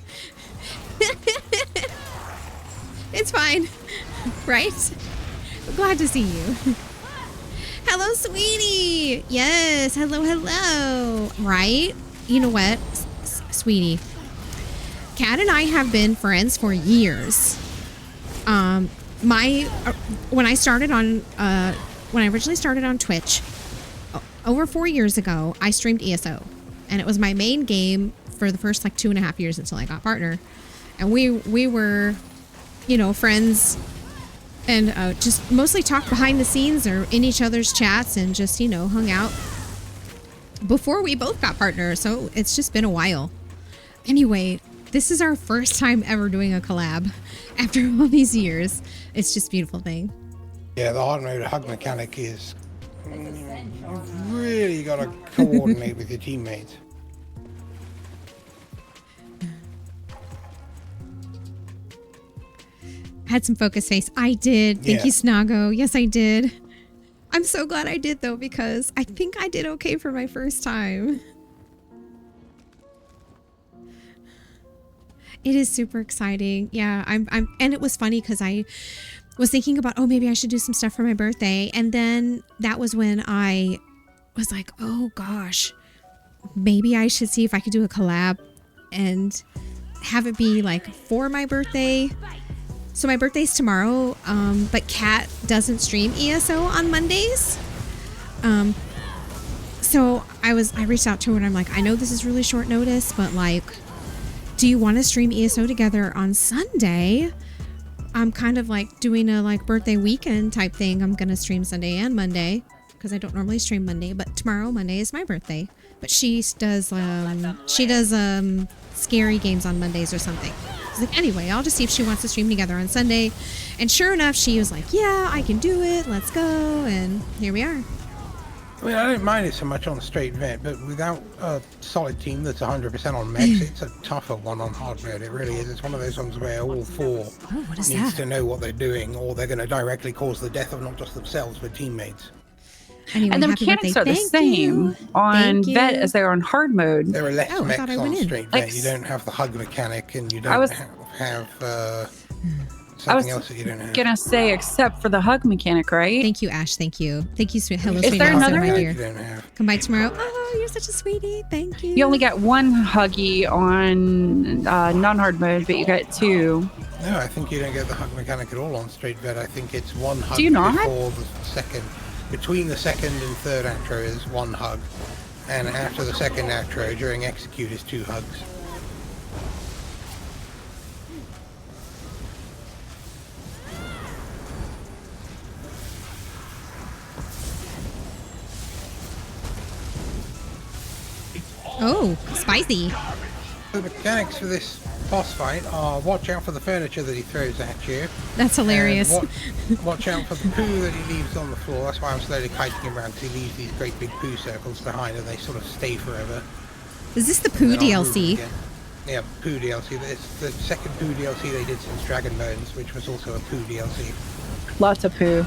It's fine, right? I'm glad to see you. Hello, sweetie. Yes. Hello, hello. Right? You know what, sweetie? Kat and I have been friends for years. When I started on, when I originally started on Twitch, over 4 years ago, I streamed ESO, and it was my main game for the first like 2.5 years until I got partner, and we were, you know, friends, and just mostly talked behind the scenes or in each other's chats, and just, you know, hung out before we both got partner. So it's just been a while. Anyway, This is our first time ever doing a collab after all these years. It's just a beautiful thing. Yeah, the hard mode hug mechanic is... you've really got to coordinate with your teammates. Had some focus face. I did. Thank Yeah. you, Snago. Yes, I did. I'm so glad I did though, because I think I did okay for my first time. It is super exciting. Yeah, I'm and it was funny because I was thinking about, oh, maybe I should do some stuff for my birthday. And then that was when I was like, oh gosh, maybe I should see if I could do a collab and have it be like for my birthday. So my birthday's tomorrow, but Kat doesn't stream ESO on Mondays. So I reached out to her and I'm like, I know this is really short notice, but like, do you want to stream ESO together on Sunday? I'm kind of like doing a like birthday weekend type thing. I'm gonna stream Sunday and Monday because I don't normally stream Monday, but tomorrow Monday is my birthday. But she does scary games on Mondays or something. I was like, anyway, I'll just see if she wants to stream together on Sunday. And sure enough, she was like, yeah, I can do it. Let's go. And here we are. I mean, I don't mind it so much on straight vet, but without a solid team that's 100% on mechs, it's a tougher one on hard mode. It really is. It's one of those ones where all four What is needs that? to know what they're doing, or they're going to directly cause the death of not just themselves, but teammates. Anyway, And the happy mechanics birthday. are the Thank same you. on Thank you. vet as they are on hard mode. There are less Oh, I mechs thought I went on in. straight vet. Like- You don't have the hug mechanic, and you I don't was- have I something was else that you don't have. gonna say, except for the hug mechanic, right? Thank you, Ash. Thank you. Thank you, sweet. Hello, Is sweet. there Also, another my one? dear. You don't have. Come by tomorrow. Oh, you're such a sweetie. Thank you. You only get one huggy on non-hard mode, but you get two. No, I think you don't get the hug mechanic at all on straight vet. I think it's one hug you not? before the second. Between the second and third outro is one hug, and after the second outro during execute is two hugs. Oh, spicy. The mechanics for this boss fight are watch out for the furniture that he throws at you. That's hilarious. And watch out for the poo that he leaves on the floor. That's why I'm slowly kiting him around, because he leaves these great big poo circles behind and they sort of stay forever. Is this the poo Then I'll move DLC? again. Yeah, poo DLC. It's the second poo DLC they did since Dragon Bones, which was also a poo DLC. Lots of poo.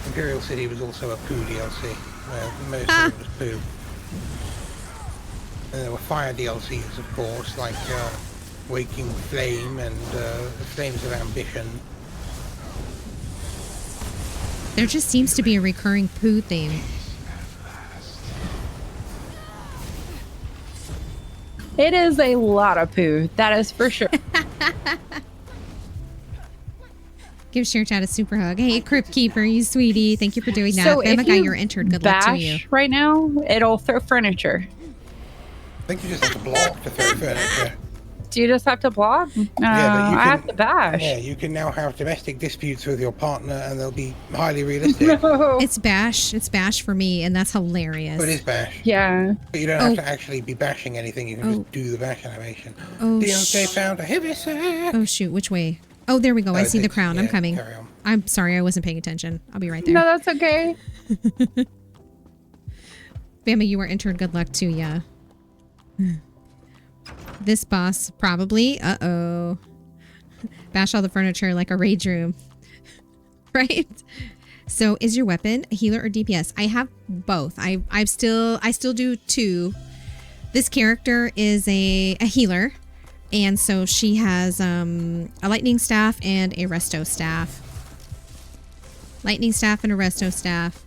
Imperial City was also a poo DLC, where most of it was poo. And there were fire DLCs, of course, like Waking Flame and Flames of Ambition. There just seems to be a recurring poo theme. It is a lot of poo. That is for sure. Give Share Chat a super hug. Hey, Crypt Keeper, you sweetie. Thank you for doing that. So if Bamaga, you you're entered. Good luck to you. bash right now, it'll throw furniture. I think you just have to block to throw furniture. Do you just have to block? No, but you I have can- to bash. Yeah, you can now have domestic disputes with your partner and they'll be highly realistic. No. It's bash. It's bash for me, and that's hilarious. But it is bash. Yeah. But you don't have to actually be bashing anything, you can just do the bash animation. Oh, Deontay found a heavy sack. Oh, shoot. Which way? Oh, there we go. I see the it's- crown. I'm yeah, coming. carry on. I'm sorry. I wasn't paying attention. I'll be right there. No, that's okay. Bama, you were entered. Good luck to ya. This boss, probably. Uh-oh. Bash all the furniture like a rage room. Right? So is your weapon a healer or DPS? I have both. I still do two. This character is a healer. And so she has a lightning staff and a resto staff. Lightning staff and a resto staff.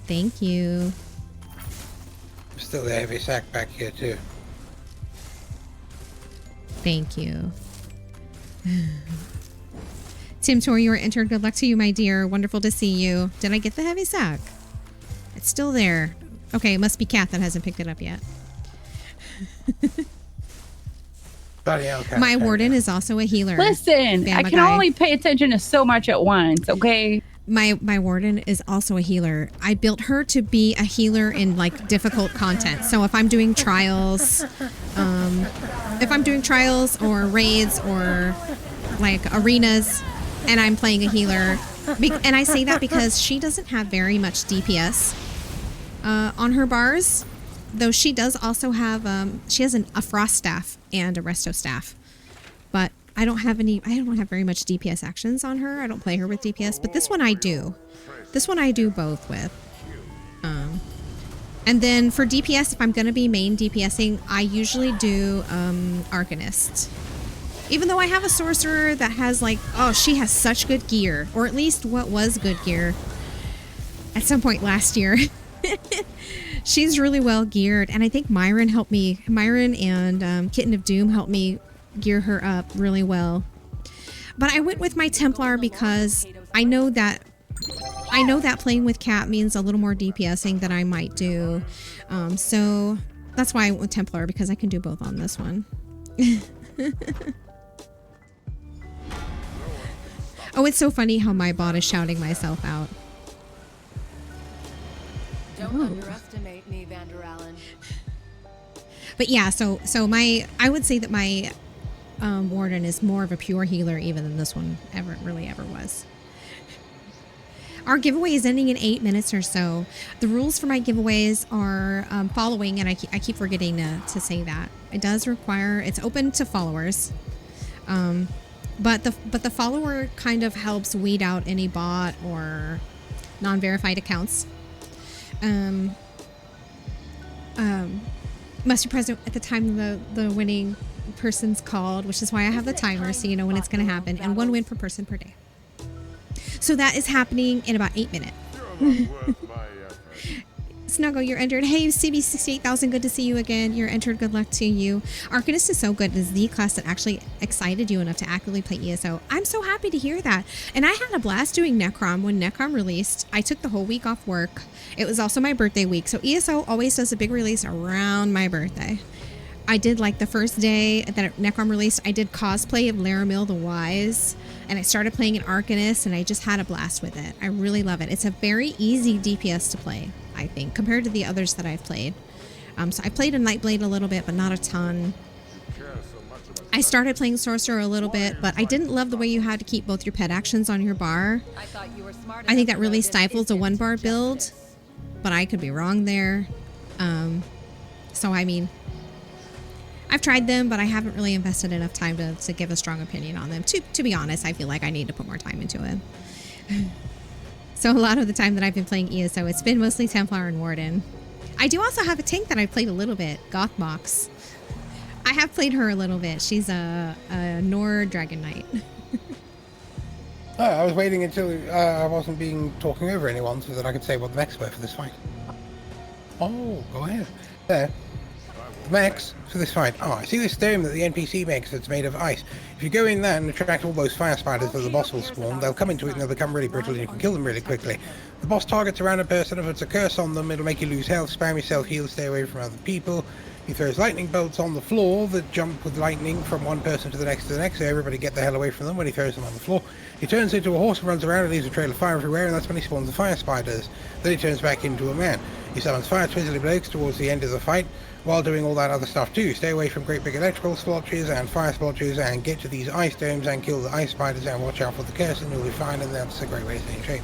Thank you. Still the heavy sack back here too. Thank you. Tim Tor, you were entered. Good luck to you, my dear. Wonderful to see you. Did I get the heavy sack? It's still there. Okay, it must be Kat that hasn't picked it up yet. Bloody hell, Cat, My carry warden on. is also a healer. Listen, Bama I can guy. only pay attention to so much at once, okay? my warden is also a healer. I built her to be a healer in like difficult content. So if I'm doing trials, or raids or like arenas, and I'm playing a healer, and I say that because she doesn't have very much DPS on her bars, though she does also have she has a frost staff and a resto staff, but I don't have very much DPS actions on her. I don't play her with DPS, but this one I do. This one I do both with. And then for DPS, if I'm going to be main DPSing, I usually do Arcanist. Even though I have a sorcerer that has like, oh, she has such good gear, or at least what was good gear at some point last year. She's really well geared, and I think Myron and Kitten of Doom helped me gear her up really well. But I went with my Templar because I know that playing with Cat means a little more DPSing than I might do. So that's why I went with Templar, because I can do both on this one. Oh, it's so funny how my bot is shouting myself out. Don't underestimate me, Vander Allen. But yeah, so I would say that my warden is more of a pure healer even than this one ever was. Our giveaway is ending in 8 minutes or so. The rules for my giveaways are following, and I keep forgetting to say that. It does require, it's open to followers. But the follower kind of helps weed out any bot or non-verified accounts. Must be present at the time the winning person's called, which is why I have the timer, so you know when it's going to happen, and 1 win per person per day. So that is happening in about 8 minutes. Snuggle, you're entered. Hey, CB68000, good to see you again. You're entered. Good luck to you. Arcanist is so good. It is the class that actually excited you enough to actively play ESO. I'm so happy to hear that. And I had a blast doing Necrom when Necrom released. I took the whole week off work. It was also my birthday week. So ESO always does a big release around my birthday. I did like the first day that Necrom released, I did cosplay of Laramil the Wise, and I started playing an Arcanist, and I just had a blast with it. I really love it. It's a very easy DPS to play, I think, compared to the others that I've played. So I played a Nightblade a little bit, but not a ton. I started playing Sorcerer a little bit, but I didn't love the way you had to keep both your pet actions on your bar. I think that really stifles a 1-bar build, but I could be wrong there. So, I mean, I've tried them, but I haven't really invested enough time to give a strong opinion on them. To be honest, I feel like I need to put more time into it. So a lot of the time that I've been playing ESO, it's been mostly Templar and Warden. I do also have a tank that I played a little bit, Gothmox. I have played her a little bit. She's a Nord Dragon Knight. Oh, I was waiting until I wasn't talking over anyone so that I could say what the mechs were for this fight. Oh, go ahead. There. The mechs for this fight. Oh, I see this dome that the NPC makes that's made of ice. If you go in there and attract all those fire spiders that the boss will spawn, they'll come into it and they'll become really brittle and you can kill them really quickly. The boss targets a random person. If it's a curse on them, it'll make you lose health, spam yourself, heal, stay away from other people. He throws lightning bolts on the floor that jump with lightning from one person to the next, so everybody get the hell away from them when he throws them on the floor. He turns into a horse and runs around and leaves a trail of fire everywhere, and that's when he spawns the fire spiders. Then he turns back into a man. He summons fire twizzly blokes towards the end of the fight, while doing all that other stuff too. Stay away from great big electrical splotches and fire splotches, and get to these ice domes and kill the ice spiders, and watch out for the curse and you'll be fine, and that's a great way to stay in shape.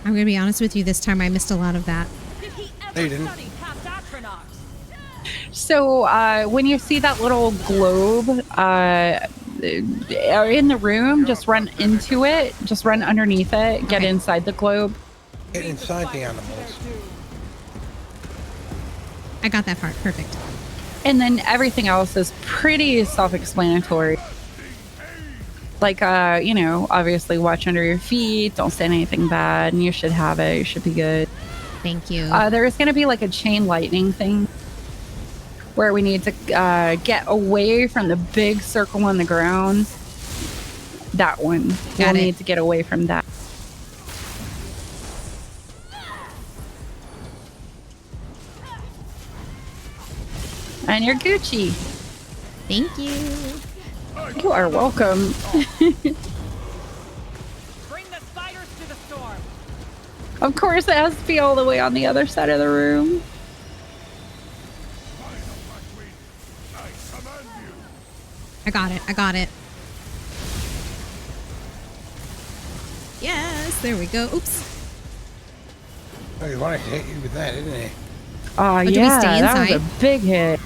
I'm going to be honest with you, this time I missed a lot of that. No, you didn't. So when you see that little globe in the room, just run into it, just run underneath it, get inside the globe. Get inside the animals. I got that part. Perfect. And then everything else is pretty self-explanatory. Like, you know, obviously watch under your feet, don't say anything bad, and you should have it, you should be good. Thank you. There is going to be like a chain lightning thing where we need to get away from the big circle on the ground. That one. We'll need to get away from that. And you're Gucci. Thank you. You are welcome. Of course, it has to be all the way on the other side of the room. I got it. I got it. Yes, there we go. Oops. Oh, he wanted to hit you with that, didn't he? Oh, do we yeah, stay that was inside? a big hit.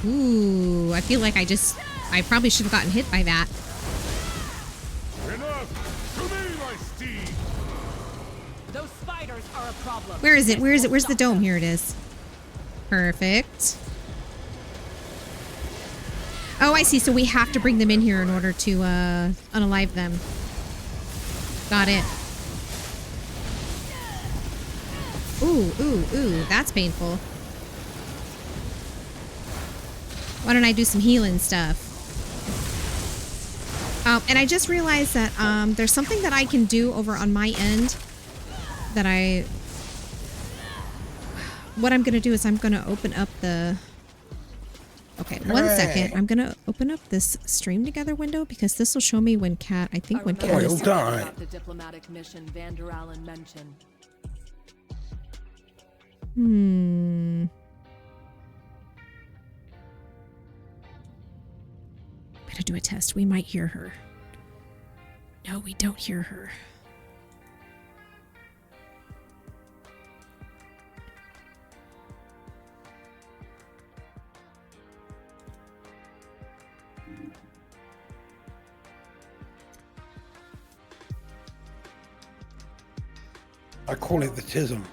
Ooh, I feel like I probably should have gotten hit by that. Enough! To me, my steed! Those spiders are a problem. Where is it? Where is it? Where's the dome? Here it is. Perfect. Oh, I see. So we have to bring them in here in order to unalive them. Got it. Ooh, ooh, ooh. That's painful. Why don't I do some healing stuff? And I just realized that there's something that I can do over on my end that what I'm going to do is I'm going to open up the... Okay, one second. I'm going to open up this stream together window because this will show me when Cat... I think when Cat Well is... done. The diplomatic mission Vander Allen mentioned. I'm gonna do a test. We might hear her. No, we don't hear her. I call it the tism.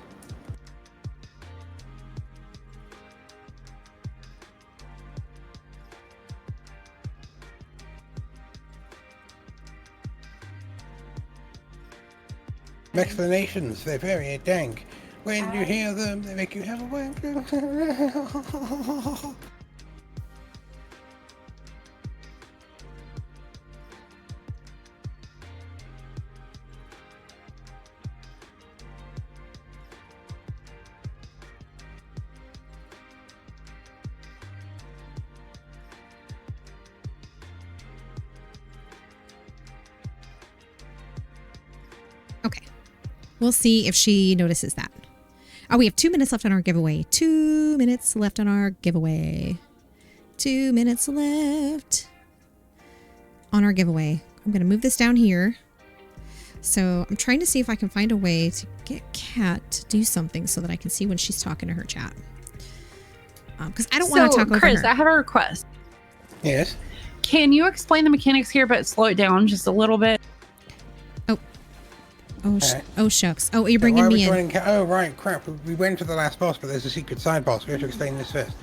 Explanations, they're very dank. When you hear them, they make you have a wank. Okay. We'll see if she notices that. Oh, we have 2 minutes left on our giveaway. 2 minutes left on our giveaway. 2 minutes left on our giveaway. I'm going to move this down here. So I'm trying to see if I can find a way to get Kat to do something so that I can see when she's talking to her chat. Because I don't want to talk over Chris, her. I have a request. Yes? Can you explain the mechanics here, but slow it down just a little bit? Oh, shucks. Oh, you're bringing me in. Oh, right, crap. We went to the last boss, but there's a secret side boss. We have to explain this first.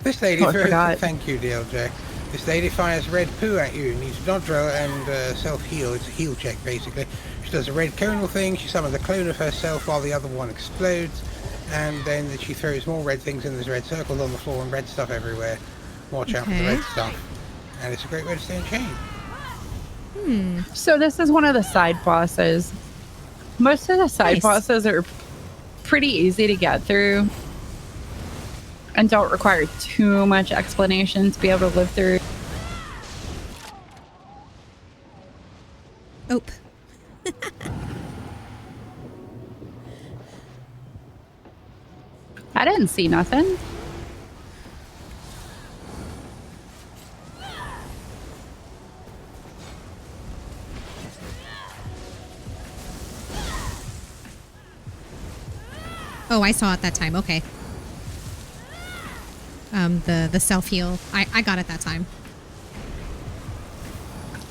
This lady thank you, DLJ. This lady fires red poo at you. You need to dodge roll and self-heal. It's a heal check, basically. She does a red conal thing. She summons a clone of herself while the other one explodes. And then she throws more red things in. There's red circles on the floor and red stuff everywhere. Watch out for the red stuff. And it's a great way to stay in chain. So this is one of the side bosses. Most of the side bosses are pretty easy to get through and don't require too much explanation to be able to live through. Oh. I didn't see nothing. Oh, I saw it that time. Okay. The self-heal. I got it that time.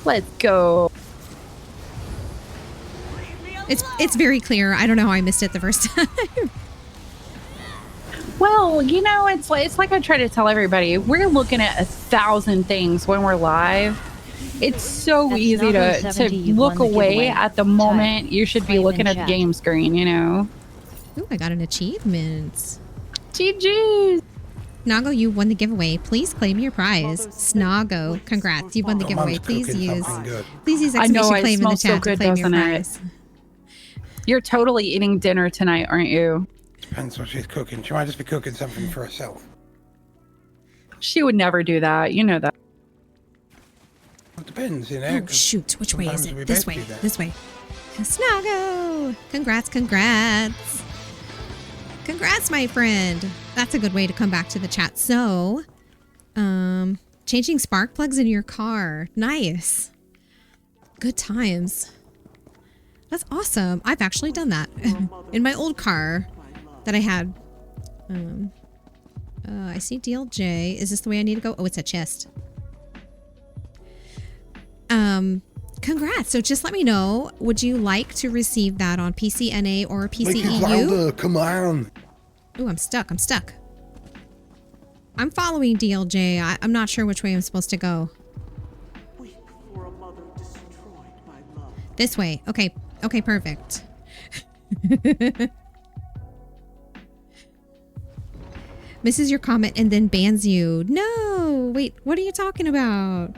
Let's go. It's very clear. I don't know how I missed it the first time. Well, you know, it's like I try to tell everybody, we're looking at 1,000 things when we're live. It's so That's easy number to 70, you've look won the away giveaway. at the moment you should be Type looking in at the chat. game screen, you know. Ooh, I got an achievement. GG. Snoggo, you won the giveaway. Please claim your prize. Snoggo, congrats. You won the giveaway. Please use I know, exclamation it claim in the smells so chat to good, claim your doesn't it? prize. You're totally eating dinner tonight, aren't you? Depends what she's cooking. She might just be cooking something for herself. She would never do that. You know that. It depends, you know. Oh, shoot. Which way is sometimes we it? This both way. do that. This way. Snuggo! Congrats, congrats. Congrats, my friend. That's a good way to come back to the chat. So, changing spark plugs in your car. Nice. Good times. That's awesome. I've actually done that in my old car that I had. I see DLJ. Is this the way I need to go? Oh, it's a chest. Congrats. So just let me know. Would you like to receive that on PCNA or Make it PCEU? louder, come on. Ooh, I'm stuck. I'm stuck. I'm following DLJ. I'm not sure which way I'm supposed to go. Weep for a mother destroyed by love. This way. Okay. Okay, perfect. Misses your comment and then bans you. No! Wait, what are you talking about?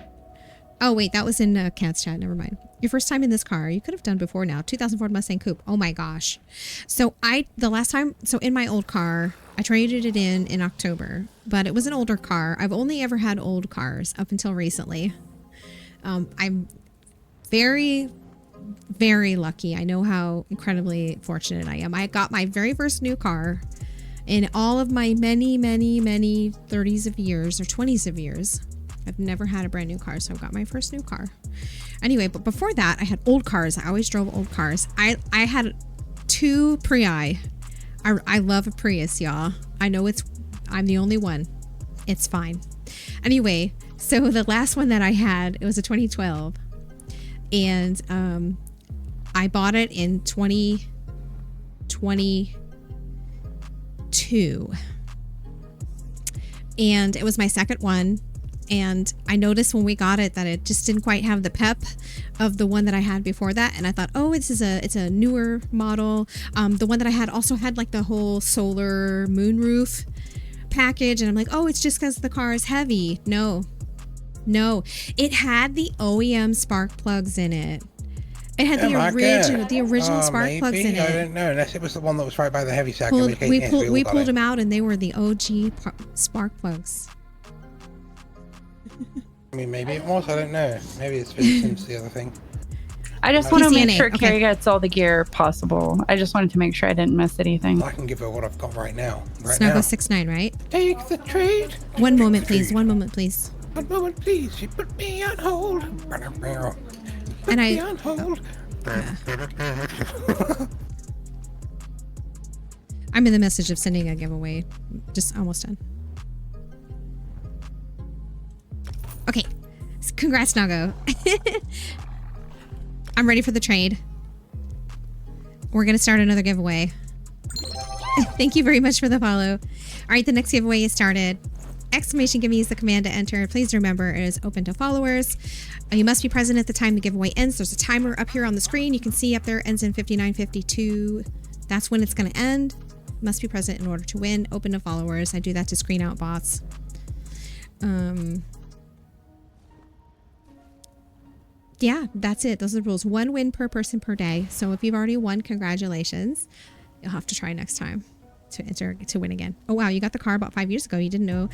Oh, wait, that was in Cat's chat. Never mind. Your first time in this car. You could have done before now. 2004 Mustang Coupe. Oh my gosh. So in my old car, I traded it in October, but it was an older car. I've only ever had old cars up until recently. I'm very, very lucky. I know how incredibly fortunate I am. I got my very first new car in all of my many, many, many 30s of years or 20s of years. I've never had a brand new car, so I got my first new car. Anyway, but before that, I had old cars. I always drove old cars. I had 2 Prii. I love a Prius, y'all. I know I'm the only one. It's fine. Anyway, so the last one that I had, it was a 2012. And I bought it in 2022. And it was my second one. And I noticed when we got it that it just didn't quite have the pep of the one that I had before that. And I thought, oh, it's a newer model. The one that I had also had like the whole solar moonroof package. And I'm like, oh, it's just because the car is heavy. No, it had the OEM spark plugs in it. It had the original spark plugs in it. I don't know, unless it was the one that was right by the heavy sack. We pulled them out and they were the OG spark plugs. I mean, maybe it was. I don't know. Maybe it's since the other thing. I just want to make PCNA, sure okay. Carrie gets all the gear possible. I just wanted to make sure I didn't miss anything. I can give her what I've got right now. Snuggle 6'9", right? Take the trade. One moment, please. One moment, please. One moment, please. She put me on hold. And me on hold. I'm in the message of sending a giveaway. Just almost done. Okay. Congrats, Nago. I'm ready for the trade. We're going to start another giveaway. Thank you very much for the follow. All right, the next giveaway is started. Exclamation give me is the command to enter. Please remember it is open to followers. You must be present at the time the giveaway ends. There's a timer up here on the screen. You can see up there, ends in 59:52. That's when it's going to end. Must be present in order to win. Open to followers. I do that to screen out bots. Yeah, that's it. Those are the rules. 1 win per person per day. So if you've already won, congratulations. You'll have to try next time to enter to win again. Oh, wow. You got the car about 5 years ago. You didn't know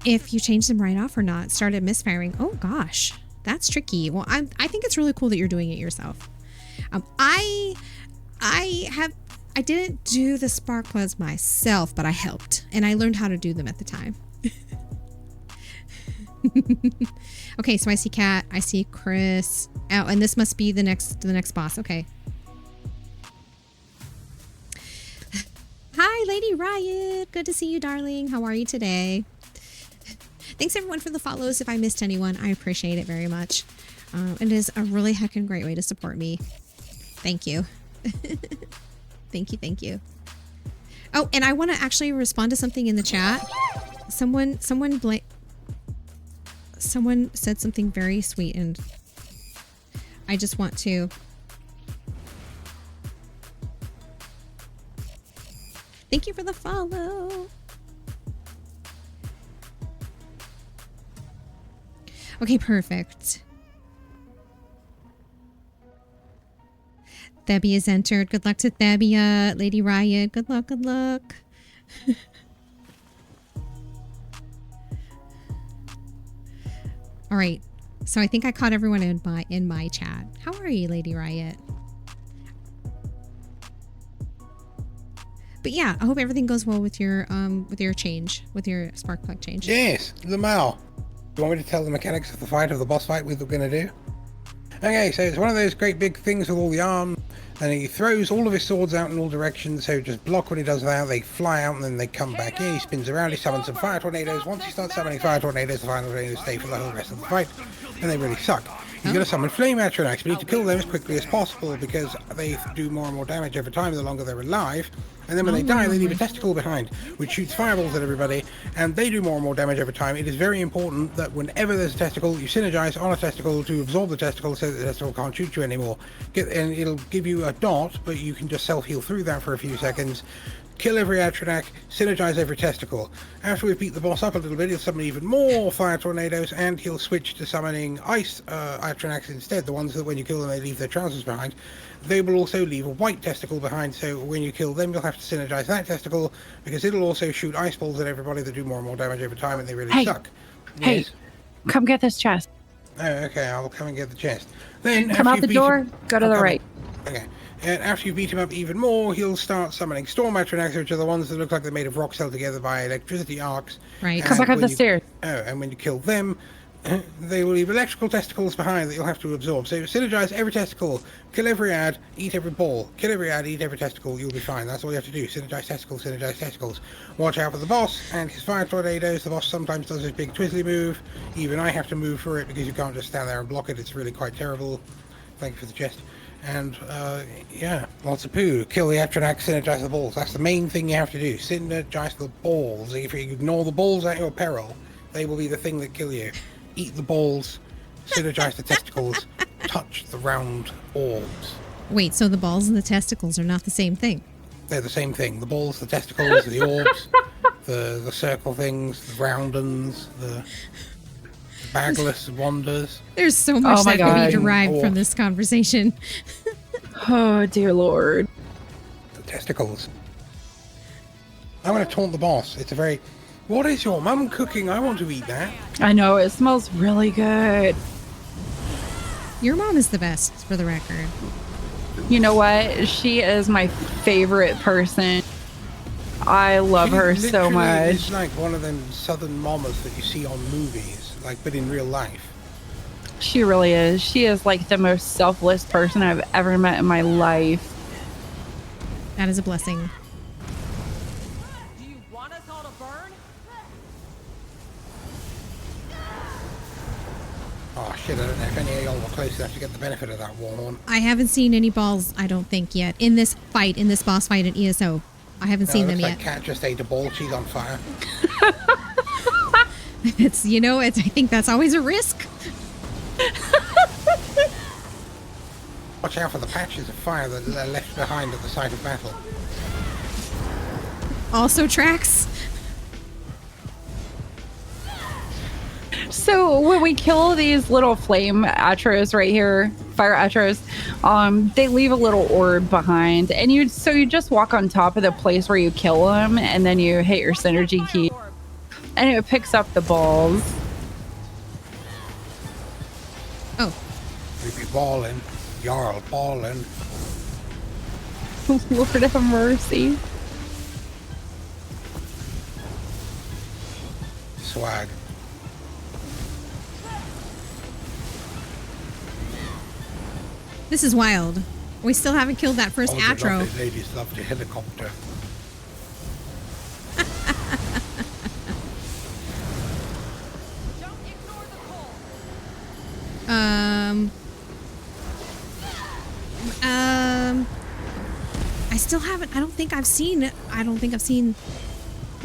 if you changed them right off or not. Started misfiring. Oh, gosh. That's tricky. Well, I think it's really cool that you're doing it yourself. I didn't do the spark plugs myself, but I helped. And I learned how to do them at the time. Okay, so I see Kat, I see Chris. Oh, and this must be the next boss. Okay. Hi, Lady Riot. Good to see you, darling. How are you today? Thanks everyone for the follows. If I missed anyone, I appreciate it very much. It is a really heckin' great way to support me. Thank you. Thank you. Oh, and I want to actually respond to something in the chat. Someone said something very sweet, and I just want to thank you for the follow. Okay, perfect. Thebby has entered. Good luck to Thebia. Lady Riot. Good luck, good luck. All right. So I think I caught everyone in my chat. How are you, Lady Riot? But yeah, I hope everything goes well with your change, with your spark plug change. Yes, Lamau. You want me to tell the mechanics of the fight, of the boss fight we're going to do? Okay, so it's one of those great big things with all the arms, and he throws all of his swords out in all directions, so just block when he does that, they fly out and then they come back in, he spins around, he summons some fire tornadoes. Once he starts summoning fire tornadoes, the fire tornadoes stay for the whole rest of the fight, and they really suck. He's going to summon flame atronachs, but you need to kill them as quickly as possible because they do more and more damage over time the longer they're alive. And then when they die, they leave a testicle behind, which shoots fireballs at everybody, and they do more and more damage over time. It is very important that whenever there's a testicle, you synergize on a testicle to absorb the testicle so that the testicle can't shoot you anymore. And it'll give you a dot, but you can just self-heal through that for a few seconds. Kill every Atronach, synergize every testicle. After we've beat the boss up a little bit, he'll summon even more fire tornadoes, and he'll switch to summoning ice Atronachs instead, the ones that when you kill them they leave their trousers behind. They will also leave a white testicle behind, so when you kill them you'll have to synergize that testicle, because it'll also shoot ice balls at everybody that do more and more damage over time, and they really suck. Hey, Yes. come get this chest. Oh, okay, I'll come and get the chest. Then Come out the door, go to the right. Okay. And after you beat him up even more, he'll start summoning storm atronachs, which are the ones that look like they're made of rocks held together by electricity arcs. Right. Come back up the stairs. Oh, and when you kill them, they will leave electrical testicles behind that you'll have to absorb. So synergize every testicle, kill every ad, eat every ball. Kill every ad, eat every testicle, you'll be fine. That's all you have to do. Synergize testicles. Watch out for the boss and his fire tornadoes. The boss sometimes does his big twizzly move. Even I have to move for it because you can't just stand there and block it. It's really quite terrible. Thank you for the chest. And, yeah, lots of poo. Kill the Atronach, synergize the balls. That's the main thing you have to do. Synergize the balls. If you ignore the balls at your peril, they will be the thing that kill you. Eat the balls, synergize the testicles, touch the round orbs. Wait, so the balls and the testicles are not the same thing? They're the same thing. The balls, the testicles, the orbs, the circle things, the round uns, the bagless wanders. There's so much that can be derived from Or- this conversation. Oh, dear Lord. The testicles. I'm going to taunt the boss. It's a very... What is your mum cooking? I want to eat that. I know, it smells really good. Your mom is the best, for the record. You know what? She is my favorite person. I love her so Literally much. is like one of them southern mamas that you see on movies, like, but in real life. She really is. She is like the most selfless person I've ever met in my life. That is a blessing. Do you want us all to burn? Oh shit, I don't know if any of y'all were close enough to get the benefit of that warhorn. I haven't seen any balls, I don't think, yet. In this fight, in this boss fight at ESO. I haven't seen them looks yet. like Cat just ate a ball, she's on fire. It's, you know, it's, I think that's always a risk. Watch out for the patches of fire that are left behind at the site of battle. Also tracks. So when we kill these little flame atros right here, fire atros, they leave a little orb behind, and you just walk on top of the place where you kill them, and then you hit your synergy key, and it picks up the balls. Oh, We be balling. Jarl balling. Lord have mercy. Swag. this is wild. We still haven't killed that first All the Atro. lovely ladies love the helicopter. Don't ignore the coal. I still haven't, I don't think I've seen the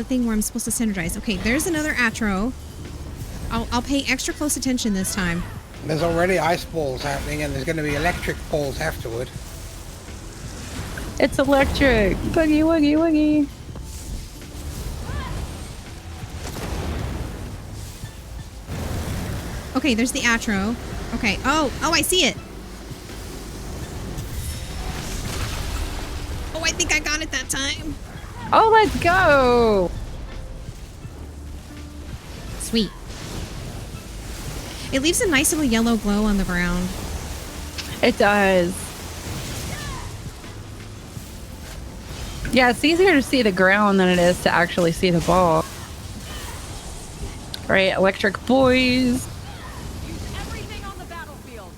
thing where I'm supposed to synergize. Okay, there's another Atro. I'll pay extra close attention this time. There's already ice balls happening, and there's going to be electric balls afterward. It's electric. Boogie woogie woogie. Okay, there's the Atro. Okay. Oh, I see it. I think I got it that time. Oh, let's go. Sweet. It leaves a nice little yellow glow on the ground. It does. Yeah, it's easier to see the ground than it is to actually see the ball. Right, electric boys. Use everything on the battlefield.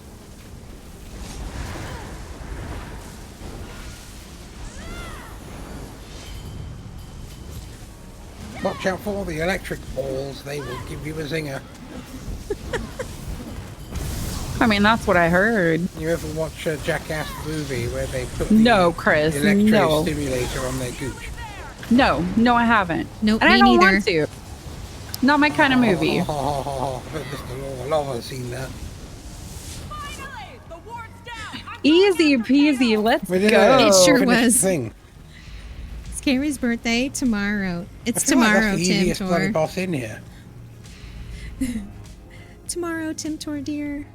Watch out for the electric balls. They will give you a zinger. I mean, that's what I heard. You ever watch a Jackass movie where they put No, the Chris, electro no. stimulator on their gooch? No, I haven't. Nope, and I me don't neither. want to. Not my kind of movie. Mr. Lava's seen that. Finally, the ward's down. Easy peasy, let's We did go. It sure Finished the was. thing. It's Carrie's birthday tomorrow. It's I feel like tomorrow, that's the Tim easiest bloody Tor. boss in here. Tomorrow, Tim Tor, dear.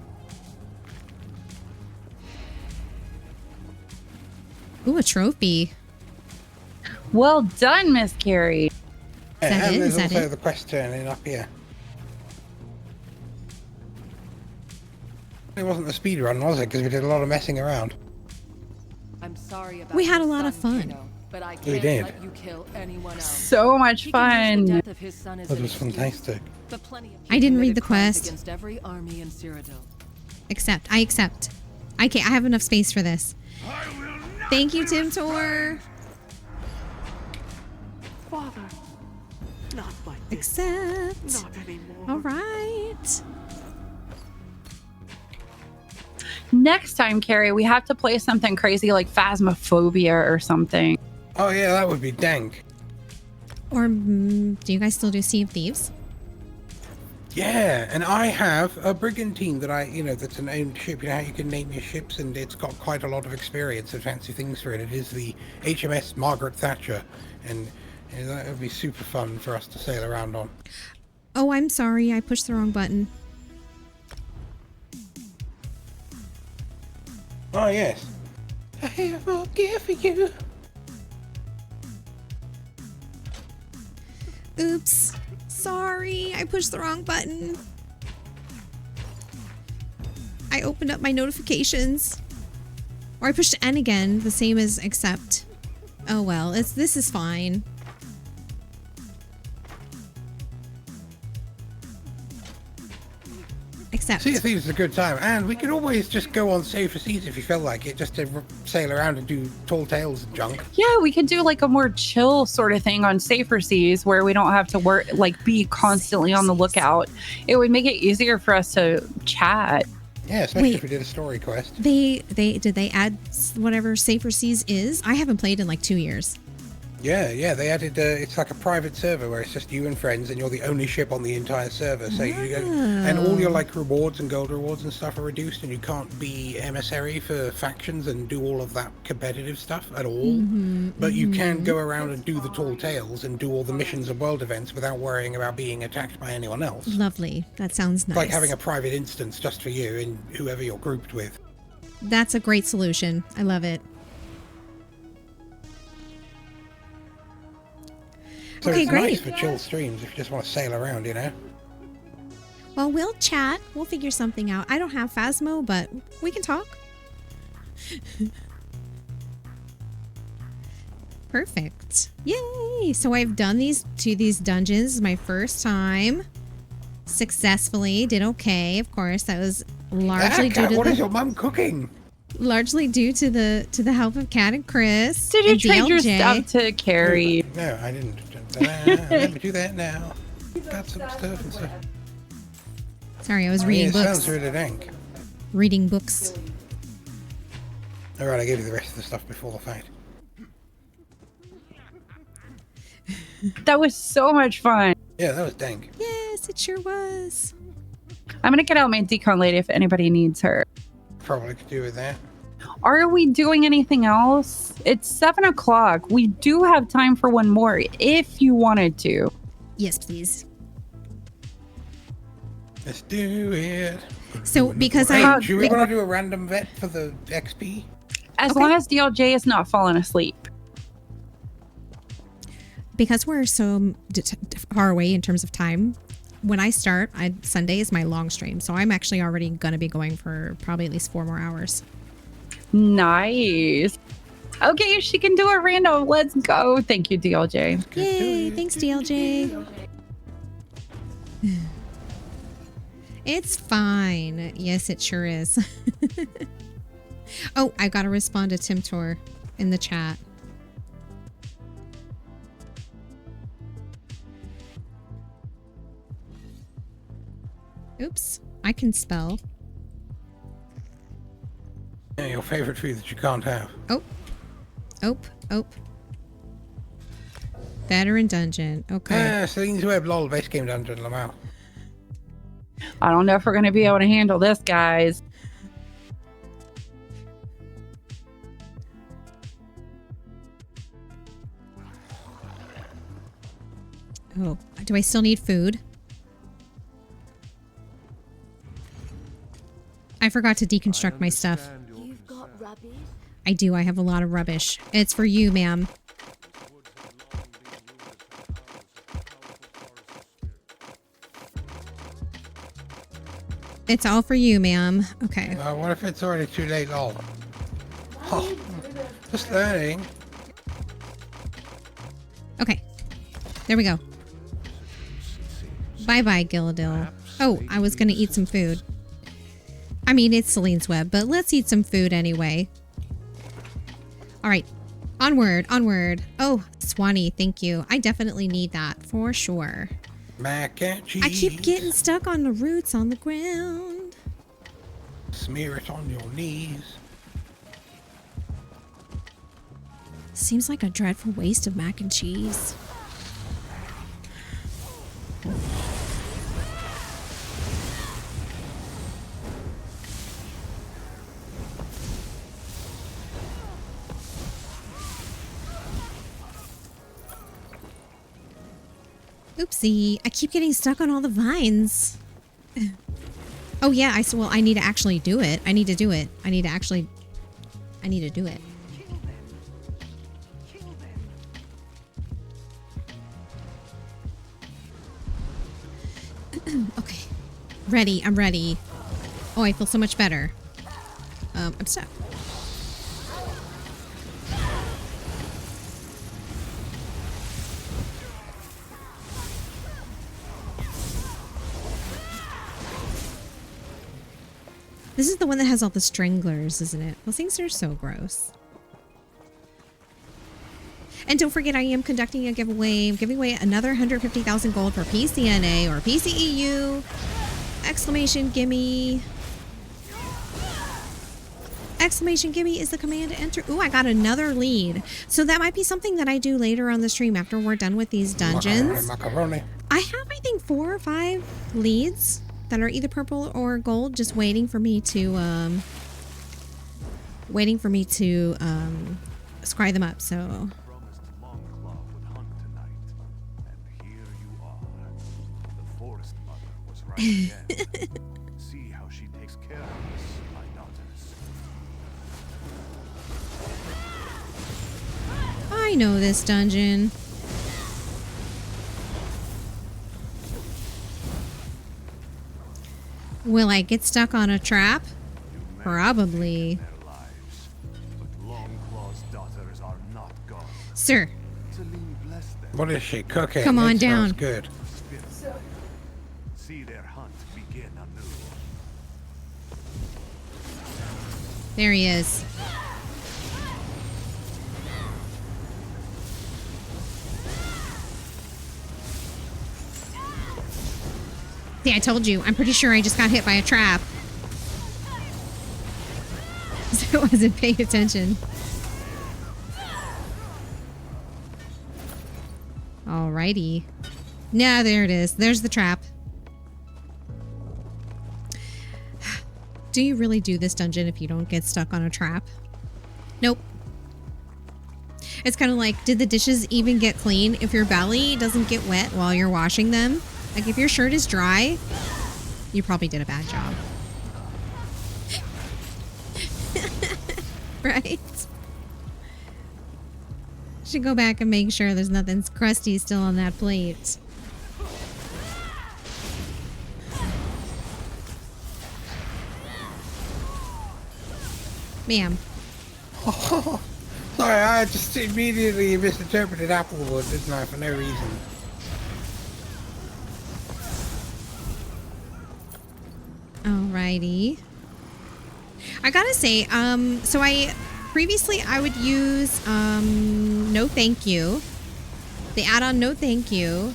Ooh, a trophy. Well done, Miss Carrie. that and it? there's Is that also it? the quest turning up here. It wasn't the speed run, was it? Because we did a lot of messing around. I'm sorry about We had your a lot of son, fun. kiddo, but I We can't did. let you kill anyone else. So much He can use the fun. death of his son as That an was excuse, fantastic. but plenty of I didn't read committed the crimes quest. Against every army in Cyrodiil. I accept. I can't. I have enough space for this. Thank you, Tim Tor. Father, not like this. Accept. Not anymore. All right. Next time, Carrie, we have to play something crazy like Phasmophobia or something. Oh yeah, that would be dank. Or do you guys still do Sea of Thieves? Yeah, and I have a brigantine that that's an owned ship. You know how you can name your ships, and it's got quite a lot of experience and fancy things for it. It is the HMS Margaret Thatcher, and that would be super fun for us to sail around on. Oh, I'm sorry. I pushed the wrong button. Oh yes. I have a gift for you. Oops. Sorry. I pushed the wrong button. I opened up my notifications. Or I pushed N again, the same as accept. Oh well, this is fine. Accept. Sea of Thieves is a good time, and we could always just go on safer seas if you felt like it, just to sail around and do tall tales and junk. Yeah, we could do like a more chill sort of thing on safer seas where we don't have to work, like be constantly on the lookout. It would make it easier for us to chat. Yeah, especially Wait. if we did a story quest. Did they add whatever Safer Seas is? I haven't played in like 2 years. Yeah, they added, it's like a private server where it's just you and friends, and you're the only ship on the entire server, so you go, and all your like rewards and gold rewards and stuff are reduced, and you can't be emissary for factions and do all of that competitive stuff at all, but you can go around and do the tall tales and do all the missions and world events without worrying about being attacked by anyone else. Lovely. That sounds It's nice. like having a private instance just for you and whoever you're grouped with. That's a great solution. I love it. So Okay, it's great. nice for chill streams if you just want to sail around, you know? Well, we'll chat. We'll figure something out. I don't have Phasmo, but we can talk. Perfect. Yay! So I've done these dungeons. This is my first time. Successfully. Did okay, of course. That was largely due Kat, to what the is your mum cooking? largely due to the help of Kat and Chris. Did you and trade your DLJ. stuff to Carrie? No, I didn't. Let me do that now. Got some stuff and stuff. Sorry, I was Yeah, reading it books. sounds really dank. Reading books. Alright, I gave you the rest of the stuff before the fight. That was so much fun. Yeah, that was dank. Yes, it sure was. I'm gonna get out my decon lady if anybody needs her. Probably could do with that. Are we doing anything else? It's 7 o'clock. We do have time for one more if you wanted to. Yes, please. Let's do it. So because Hey, I do we want to do a random vet for the XP? As Okay. long as DLJ is not falling asleep. because we're so far away in terms of time, when I start, Sunday is my long stream. So I'm actually already going to be going for probably at least 4 more hours. Nice. Okay, she can do a random. Let's go. Thank you, DLJ. Yay, thanks, DLJ. It's fine. Yes, it sure is. Oh, I got to respond to Tim Tor in the chat. Oops, I can spell. Yeah, your favorite food that you can't have. Oh. Veteran dungeon. Okay. Celine's Web, lol, base game dungeon, Lamau. I don't know if we're going to be able to handle this, guys. Oh, do I still need food? I forgot to deconstruct my stuff. You've got rubbish? I do. I have a lot of rubbish. It's for you, ma'am. It's all for you, ma'am. Okay. What if it's already too late, lol? Oh, just learning. Okay. There we go. Bye-bye, Gilladil. Oh, I was going to eat some food. I mean, it's Celine's Web, but let's eat some food anyway. All right. Onward, onward. Oh, Swanee, thank you. I definitely need that for sure. Mac and cheese. I keep getting stuck on the roots on the ground. Smear it on your knees. Seems like a dreadful waste of mac and cheese. Oopsie, I keep getting stuck on all the vines. Oh yeah, I need to actually do it. I need to do it. I need to do it. Okay. Ready, I'm ready. Oh, I feel so much better. I'm stuck. This is the one that has all the stranglers, isn't it? Those things are so gross. And don't forget, I am conducting a giveaway. I'm giving away another 150,000 gold for PCNA or PCEU. Exclamation gimme. Exclamation gimme is the command to enter. Ooh, I got another lead. So that might be something that I do later on the stream after we're done with these dungeons. Macaroni. I have, I think, 4 or 5 leads that are either purple or gold, just waiting for me to scry them up. So See how she takes care of us, my daughters. I know this dungeon. Will I get stuck on a trap? Probably. Sir. What is she cooking? Come on It down. Sounds good. See their hunt begin anew. There he is. See, I told you. I'm pretty sure I just got hit by a trap. So I wasn't paying attention. Alrighty. Nah, there it is. There's the trap. Do you really do this dungeon if you don't get stuck on a trap? Nope. It's kind of like, did the dishes even get clean if your belly doesn't get wet while you're washing them? Like, if your shirt is dry, you probably did a bad job. Right? Should go back and make sure there's nothing crusty still on that plate. Ma'am. Oh, sorry, I just immediately misinterpreted Applewood, didn't I, for no reason. Alrighty. I gotta say, so previously I would use, No Thank You, the add-on No Thank You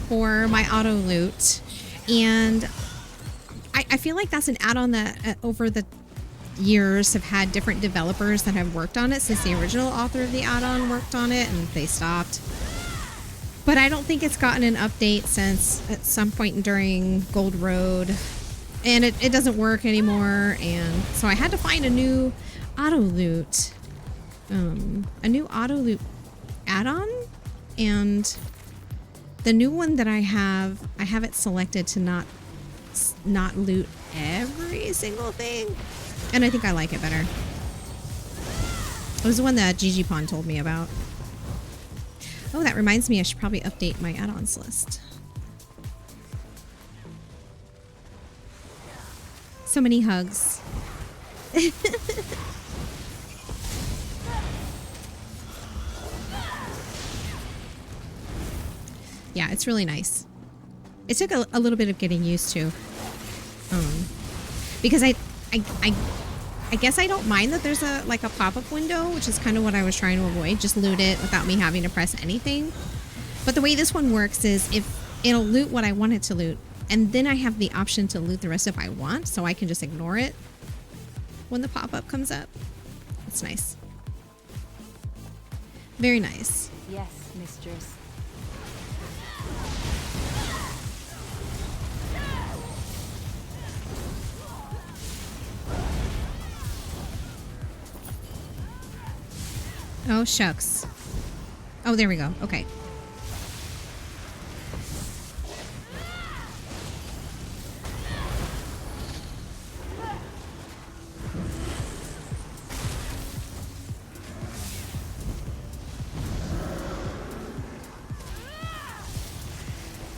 for my auto loot. And I feel like that's an add-on that over the years have had different developers that have worked on it since the original author of the add-on worked on it and they stopped. But I don't think it's gotten an update since at some point during Gold Road. And it doesn't work anymore, and so I had to find a new auto loot. A new auto loot add-on, and the new one that I have it selected to not loot every single thing, and I think I like it better. It was the one that Gigi Pond told me about. Oh, that reminds me I should probably update my add-ons list. So many hugs. Yeah, it's really nice. It took a little bit of getting used to. Because I guess I don't mind that there's a pop-up window, which is kind of what I was trying to avoid. Just loot it without me having to press anything. But the way this one works is if it'll loot what I want it to loot, and then I have the option to loot the rest if I want, so I can just ignore it when the pop-up comes up. It's nice. Very nice. Yes, mistress. Oh, shucks. Oh, there we go. Okay.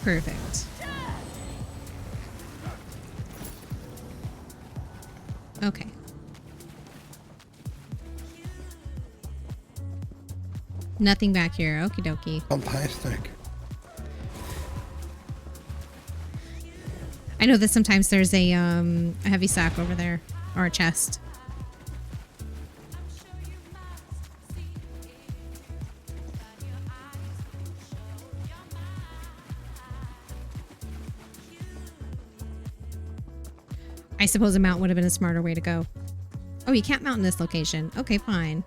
Perfect. Okay. Nothing back here. Okie dokie. Fantastic. I know that sometimes there's a heavy sack over there, or a chest. I suppose a mount would have been a smarter way to go. Oh, you can't mount in this location. Okay, fine.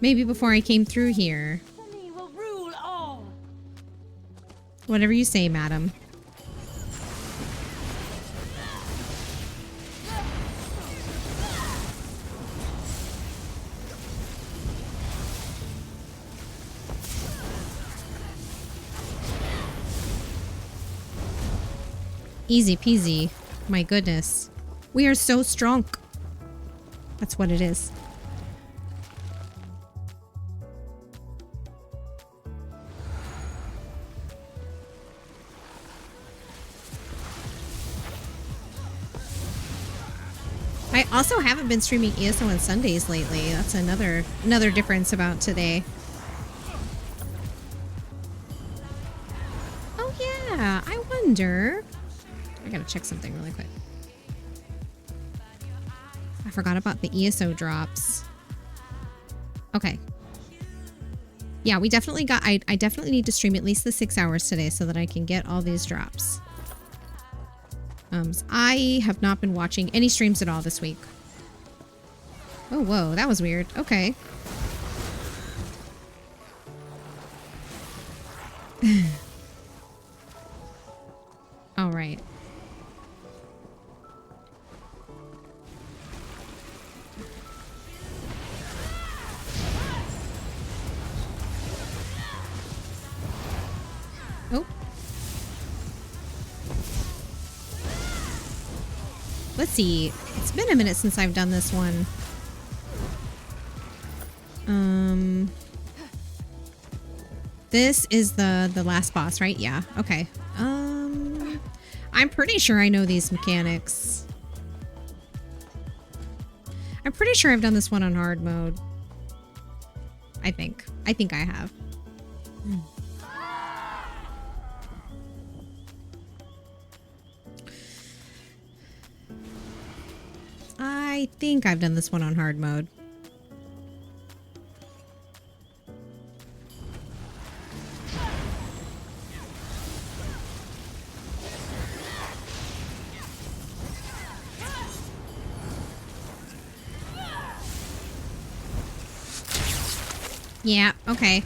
Maybe before I came through here. Will rule all. Whatever you say, madam. Easy peasy. My goodness. We are so strong. That's what it is. I also haven't been streaming ESO on Sundays lately. That's another difference about today. Oh yeah, I wonder. I gotta check something really quick. I forgot about the ESO drops. Okay. Yeah, we definitely got... I definitely need to stream at least the 6 hours today so that I can get all these drops. I have not been watching any streams at all this week. Oh, whoa, that was weird. Okay. All right. Oh. Let's see. It's been a minute since I've done this one. This is the last boss, right? Yeah. Okay. I'm pretty sure I know these mechanics. I'm pretty sure I've done this one on hard mode. I think I have. I think I've done this one on hard mode. Yeah, okay.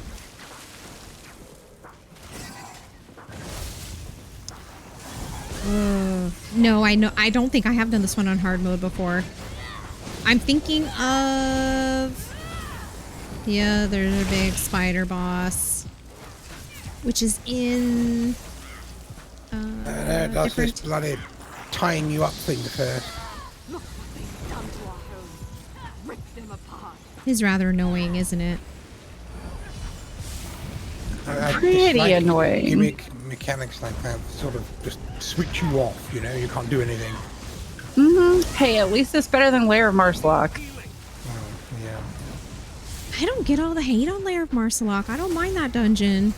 No, I don't think I have done this one on hard mode before. I'm thinking of the other big spider boss, which is in That's this bloody tying you up thing first. Look what they've done to our homes. Rip them apart. is rather annoying, isn't it? I Pretty dislike annoying. Gimmick mechanics like that sort of just switch you off, you know, you can't do anything. Hey, at least it's better than Lair of Marslok. Oh, yeah. I don't get all the hate on Lair of Marsalok. I don't mind that dungeon.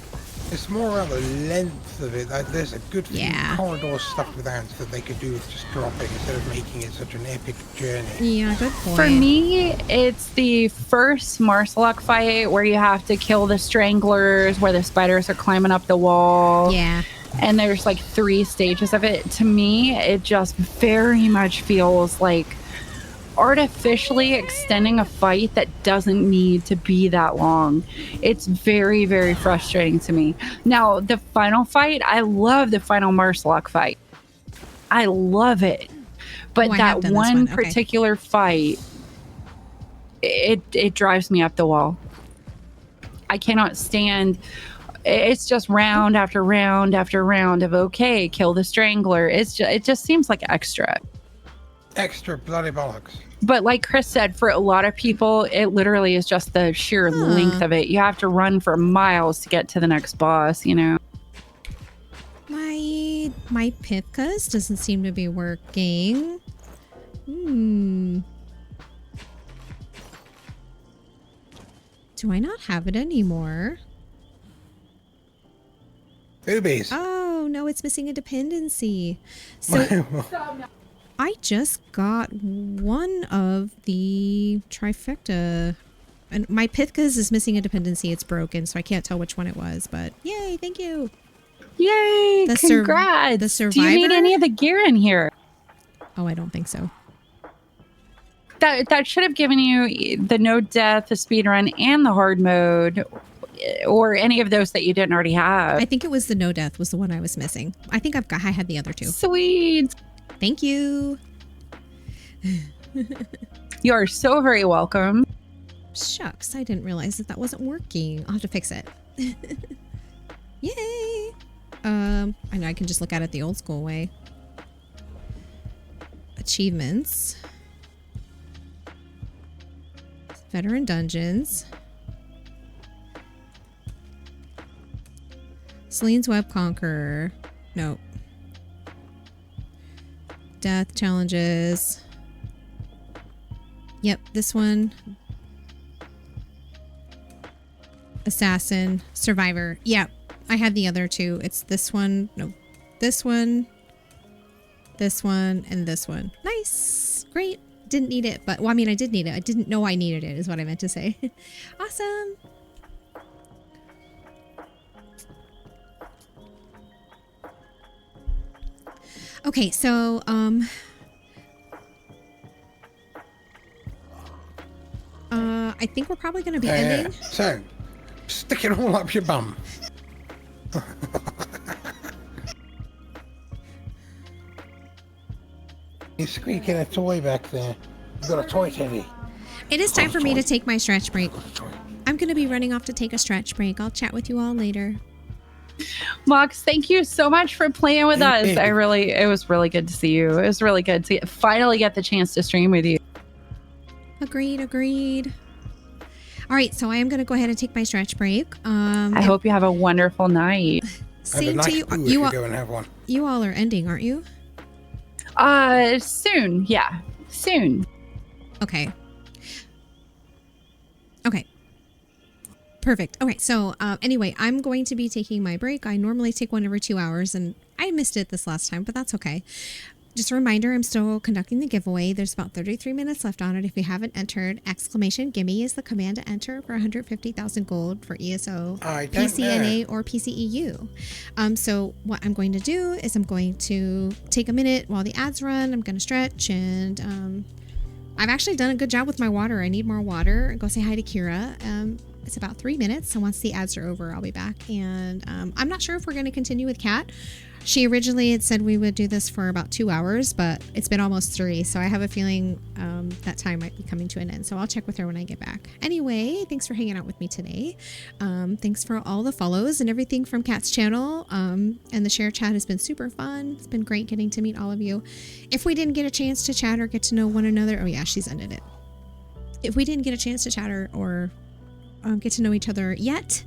It's more about the length of it. Like, there's a good few Yeah. corridors stuffed with ants that they could do with just dropping instead of making it such an epic journey. Yeah, good point. For me, it's the first Marsalok fight where you have to kill the stranglers, where the spiders are climbing up the wall. Yeah. And there's like 3 stages of it. To me, it just very much feels like artificially extending a fight that doesn't need to be that long. It's very, very frustrating to me. Now, the final fight, I love the final Marsalok fight. I love it. But Oh, I have that done this one one. Okay. particular fight, it drives me up the wall. I cannot stand. It's just round after round after round of okay, kill the strangler. It just seems like extra. Extra bloody bollocks. But like Chris said, for a lot of people, it literally is just the sheer length of it. You have to run for miles to get to the next boss, you know. My Pipkas doesn't seem to be working. Do I not have it anymore? Boobies. Oh, no, it's missing a dependency. So I just got one of the trifecta. And my Pithkas is missing a dependency. It's broken, so I can't tell which one it was. But yay, thank you. Yay! The Congrats! the Do you need survivor? any of the gear in here? Oh, I don't think so. That should have given you the no death, the speed run, and the hard mode, or any of those that you didn't already have. I think it was the no death was the one I was missing. I think I had the other 2. Sweet. Thank you. You are so very welcome. Shucks, I didn't realize that wasn't working. I'll have to fix it. Yay! I know I can just look at it the old school way. Achievements. Veteran dungeons. Celine's Web Conqueror. Nope. Death challenges. Yep, this one. Assassin. Survivor. Yep, I had the other 2. It's this one. No, this one. This one and this one. Nice. Great. Didn't need it, but well, I mean, I did need it. I didn't know I needed it, is what I meant to say. Awesome. Okay, so I think we're probably going to be ending. So, stick it all up your bum. You're squeaking a toy back there. You got a toy, Teddy. It is time for me to take my stretch break. I'm going to be running off to take a stretch break. I'll chat with you all later. Mox, thank you so much for playing with us. Hey. It was really good to see you. It was really good to finally get the chance to stream with you. Agreed. All right, so I am going to go ahead and take my stretch break. I hope you have a wonderful night. And a Same nice to you. poo if you go and have one. You all are ending, aren't you? Soon. Yeah, soon. Okay. Okay. Perfect. Okay, so anyway, I'm going to be taking my break. I normally take one every 2 hours, and I missed it this last time, but that's okay. Just a reminder, I'm still conducting the giveaway. There's about 33 minutes left on it. If you haven't entered, !gimme is the command to enter for 150,000 gold for ESO, PCNA, or PCEU. So what I'm going to do is I'm going to take a minute while the ads run. I'm going to stretch, and I've actually done a good job with my water. I need more water. Go say hi to Kira. It's about 3 minutes, so once the ads are over, I'll be back. And I'm not sure if we're going to continue with Kat. She originally had said we would do this for about 2 hours, but it's been almost 3, so I have a feeling that time might be coming to an end. So I'll check with her when I get back. Anyway, thanks for hanging out with me today. Thanks for all the follows and everything from Kat's channel. And the share chat has been super fun. It's been great getting to meet all of you. If we didn't get a chance to chat or get to know one another, oh yeah, she's ended it. If we didn't get a chance to chat or get to know each other yet,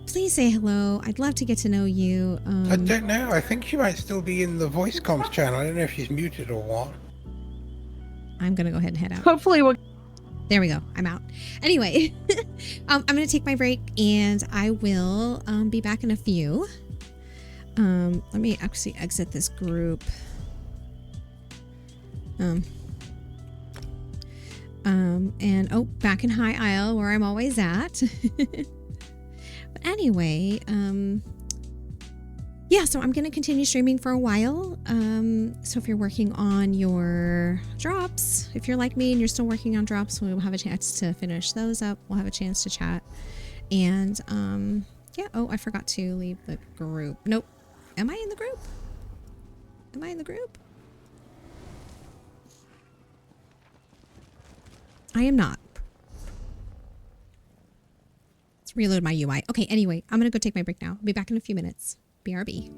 please say hello. I'd love to get to know you. I don't know. I think she might still be in the voice comms channel. I don't know if she's muted or what. I'm going to go ahead and head out. Hopefully we'll... There we go. I'm out. Anyway, I'm going to take my break, and I will be back in a few. Let me actually exit this group. And back in High Isle where I'm always at. But anyway, yeah, so I'm going to continue streaming for a while. So if you're working on your drops, if you're like me and you're still working on drops, we'll have a chance to finish those up. We'll have a chance to chat. And yeah, I forgot to leave the group. Nope. Am I in the group? Am I in the group? I am not. Let's reload my UI. Okay, anyway, I'm going to go take my break now. I'll be back in a few minutes. BRB.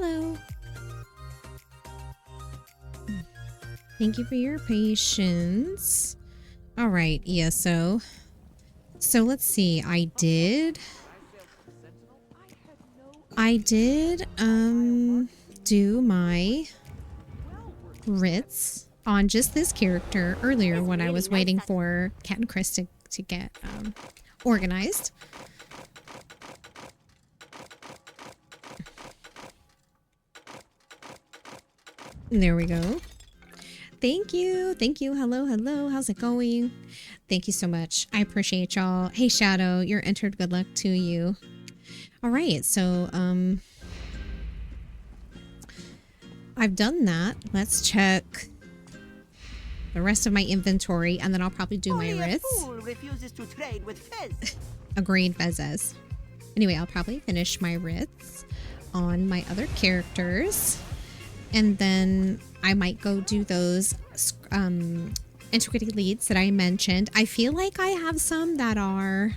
Hello. Thank you for your patience. All right, ESO. So let's see. I did do my writs on just this character earlier when I was waiting for Cat and Chris to get organized. There we go. Thank you. Thank you. Hello, hello. How's it going? Thank you so much. I appreciate y'all. Hey, Shadow, you're entered. Good luck to you. All right. So, I've done that. Let's check the rest of my inventory, and then I'll probably do my writs. Refuses to trade with Fez. Agreed, Bezes. Anyway, I'll probably finish my writs on my other characters. And then I might go do those integrity leads that I mentioned. I feel like I have some that are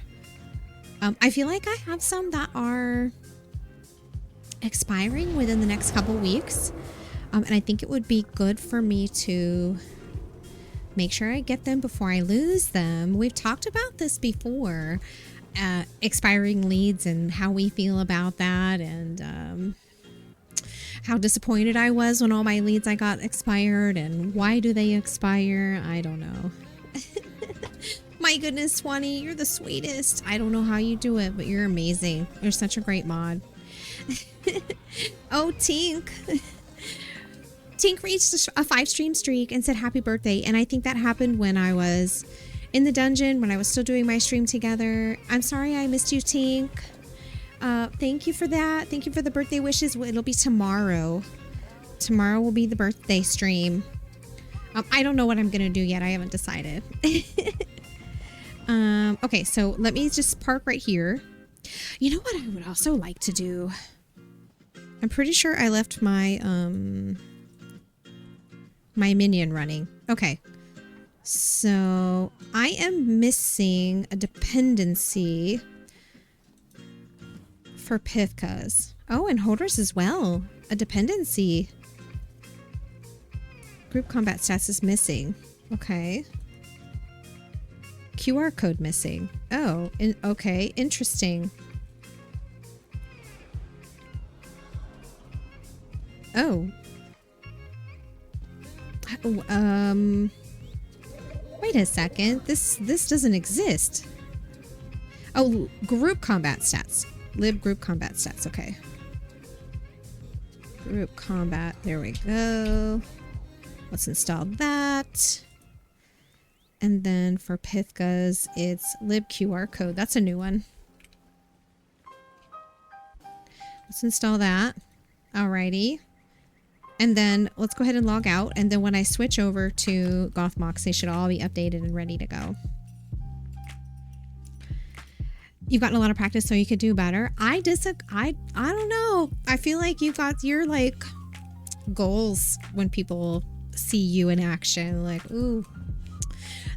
expiring within the next couple weeks. And I think it would be good for me to make sure I get them before I lose them. We've talked about this before, expiring leads and how we feel about that, and how disappointed I was when all my leads I got expired, and why do they expire? I don't know. My goodness, Swanee, you're the sweetest. I don't know how you do it, but you're amazing. You're such a great mod. Oh, Tink. Tink reached a 5-stream streak and said happy birthday, and I think that happened when I was in the dungeon, when I was still doing my stream together. I'm sorry I missed you, Tink. Thank you for that. Thank you for the birthday wishes. It'll be tomorrow. Tomorrow will be the birthday stream. I don't know what I'm gonna do yet. I haven't decided. Okay, so let me just park right here. You know what I would also like to do? I'm pretty sure I left my my minion running. Okay. So I am missing a dependency for Pithkas. Oh, and holders as well. A dependency. Group combat stats is missing. Okay. QR code missing. Oh, okay. Interesting. Oh. Wait a second. This doesn't exist. Oh, group combat stats. Lib group combat stats. Okay. Group combat. There we go. Let's install that. And then for Pithkas, it's lib QR code. That's a new one. Let's install that. Alrighty. And then let's go ahead and log out. And then when I switch over to Gothmox, they should all be updated and ready to go. You've gotten a lot of practice, so you could do better. I don't know. I feel like you got your like goals when people see you in action. Like, ooh,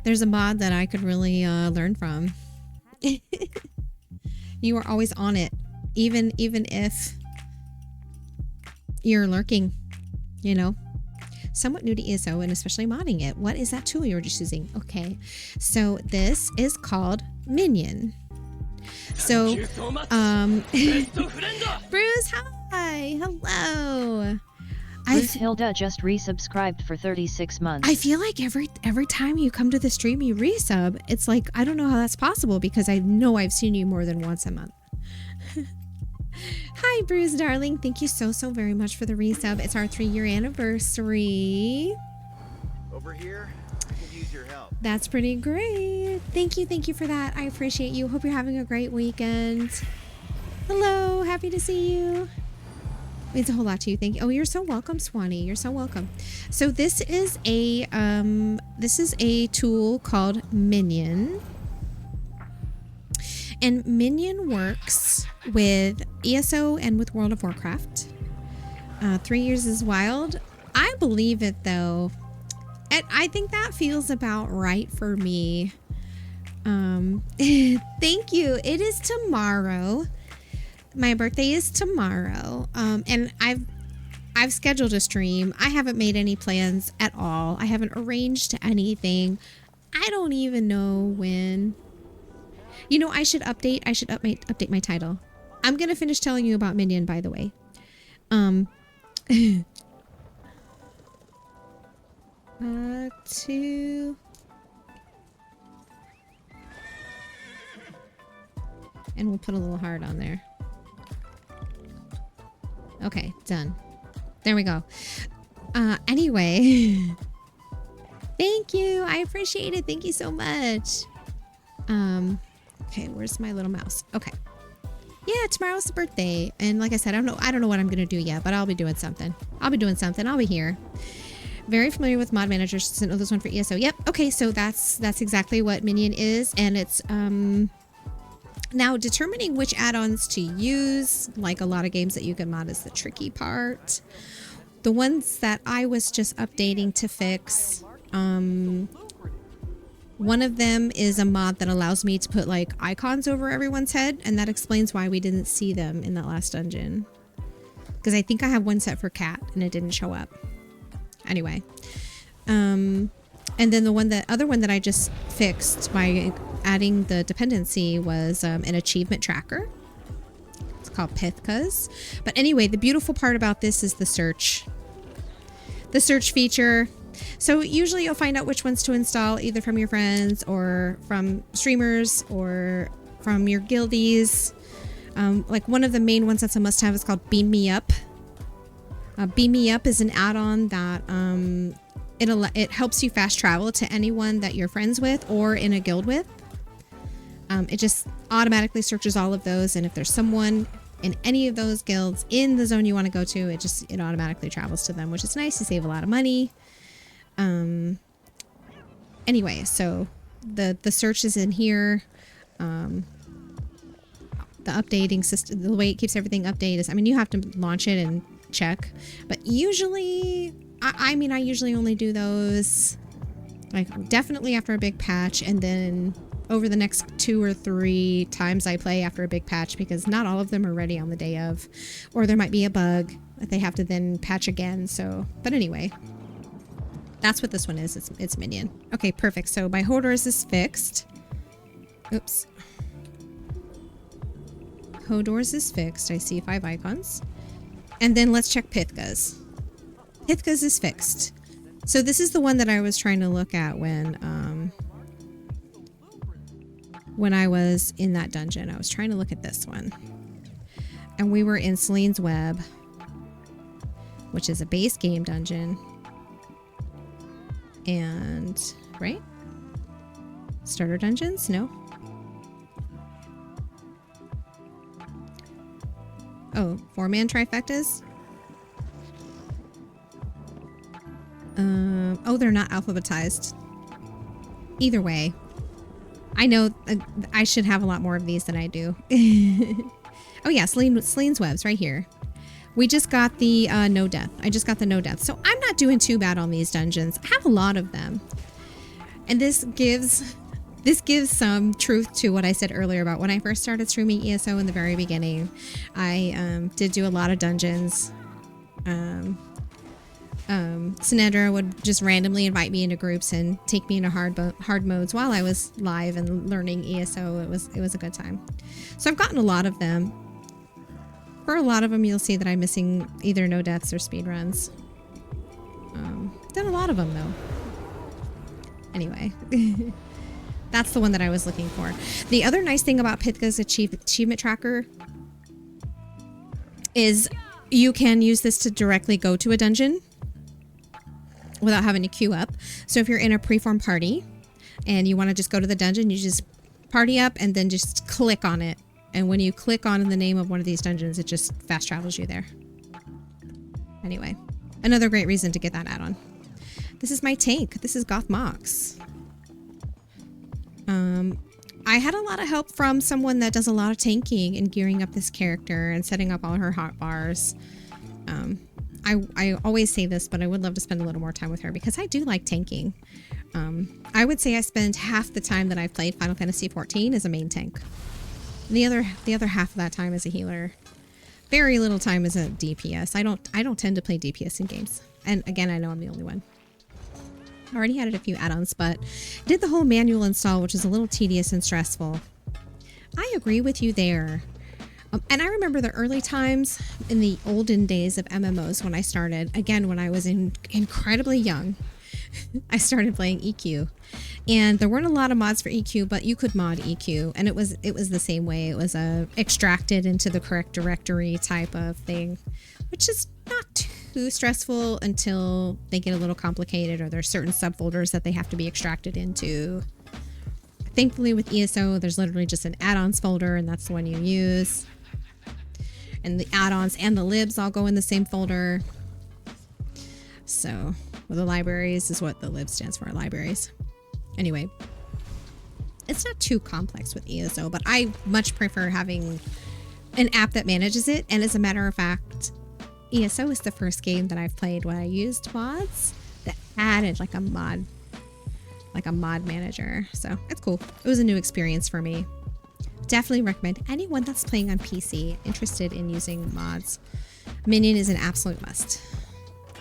there's a mod that I could really learn from. You are always on it, even if you're lurking. You know, somewhat new to ESO and especially modding it. What is that tool you're just using? Okay, so this is called Minion. So, Bruce, hi, hello. Bruce Hilda just resubscribed for 36 months. I feel like every time you come to the stream, you resub. It's like, I don't know how that's possible because I know I've seen you more than once a month. Hi, Bruce, darling. Thank you so very much for the resub. It's our 3-year anniversary. Over here, I could use your help. That's pretty great. Thank you for that. I appreciate you. Hope you're having a great weekend. Hello, happy to see you. Means a whole lot to you. Thank you. Oh, you're so welcome, Swanee. You're so welcome. So this is a tool called Minion. And Minion works with ESO and with World of Warcraft. 3 years is wild. I believe it though. And I think that feels about right for me. Thank you. It is tomorrow. My birthday is tomorrow. And I've scheduled a stream. I haven't made any plans at all. I haven't arranged anything. I don't even know when. You know, I should update my title. I'm going to finish telling you about Minion, by the way. And we'll put a little heart on there. Okay, done. There we go. Anyway. Thank you. I appreciate it. Thank you so much. Okay, where's my little mouse? Okay. Yeah, tomorrow's the birthday. And like I said, I don't know what I'm gonna do yet, but I'll be doing something. I'll be here. Very familiar with mod managers. Just didn't know this one for ESO. Yep. Okay, so that's exactly what Minion is, and it's now determining which add-ons to use, like a lot of games that you can mod, is the tricky part. The ones that I was just updating to fix, one of them is a mod that allows me to put like icons over everyone's head, and that explains why we didn't see them in that last dungeon. Because I think I have one set for Cat and it didn't show up. Anyway, and then the other one that I just fixed by adding the dependency was an achievement tracker. It's called Pithkas. But anyway, the beautiful part about this is the search feature. So usually you'll find out which ones to install, either from your friends or from streamers or from your guildies. Like one of the main ones that's a must-have is called Beam Me Up. Beam Me Up is an add-on that it helps you fast travel to anyone that you're friends with or in a guild with. It just automatically searches all of those, and if there's someone in any of those guilds in the zone you want to go to, it automatically travels to them, which is nice. You save a lot of money. Anyway, so the search is in here. The updating system, the way it keeps everything updated is, I mean, you have to launch it and check, but usually I usually only do those like definitely after a big patch, and then over the next 2 or 3 times I play after a big patch, because not all of them are ready on the day of, or there might be a bug that they have to then patch again. So, but anyway, that's what this one is. It's Minion. Okay, perfect. So my Hodors is fixed. Oops. Hodors is fixed. I see 5 icons. And then let's check Pithkas. Pithkas is fixed. So this is the one that I was trying to look at when I was in that dungeon. I was trying to look at this one. And we were in Celine's Web, which is a base game dungeon. And, right? Starter dungeons? No? Oh, 4-man trifectas? Oh, they're not alphabetized. Either way. I know I should have a lot more of these than I do. Oh yeah, Celine's Webs right here. We just got the no death. I just got the no death. So I'm not doing too bad on these dungeons. I have a lot of them. And this gives some truth to what I said earlier about when I first started streaming ESO in the very beginning. I did do a lot of dungeons. Sinedra would just randomly invite me into groups and take me into hard modes while I was live and learning ESO. It was a good time. So I've gotten a lot of them. For a lot of them, you'll see that I'm missing either no deaths or speed runs. Done a lot of them though. Anyway, that's the one that I was looking for. The other nice thing about Pithka's achievement tracker is you can use this to directly go to a dungeon without having to queue up. So if you're in a preform party and you want to just go to the dungeon, you just party up and then just click on it. And when you click on the name of one of these dungeons, it just fast travels you there. Anyway, another great reason to get that add-on. This is my tank. This is Goth Mox. I had a lot of help from someone that does a lot of tanking and gearing up this character and setting up all her hot bars. I always say this, but I would love to spend a little more time with her because I do like tanking. I would say I spend half the time that I've played Final Fantasy XIV as a main tank. The other half of that time as a healer. Very little time as a DPS. I don't tend to play DPS in games. And again, I know I'm the only one. Already added a few add-ons, but did the whole manual install, which is a little tedious and stressful. I agree with you there. And I remember the early times in the olden days of MMOs when I started, again, when I was incredibly young, I started playing EQ. And there weren't a lot of mods for EQ, but you could mod EQ. And it was the same way. It was extracted into the correct directory type of thing, which is not too stressful until they get a little complicated or there's certain subfolders that they have to be extracted into. Thankfully with ESO, there's literally just an add-ons folder and that's the one you use. And the add-ons and the libs all go in the same folder. So, well, the libraries is what the lib stands for, libraries. Anyway, it's not too complex with ESO, but I much prefer having an app that manages it. And as a matter of fact, ESO is the first game that I've played when I used mods that added like a mod manager. So it's cool. It was a new experience for me. Definitely recommend anyone that's playing on PC interested in using mods. Minion is an absolute must.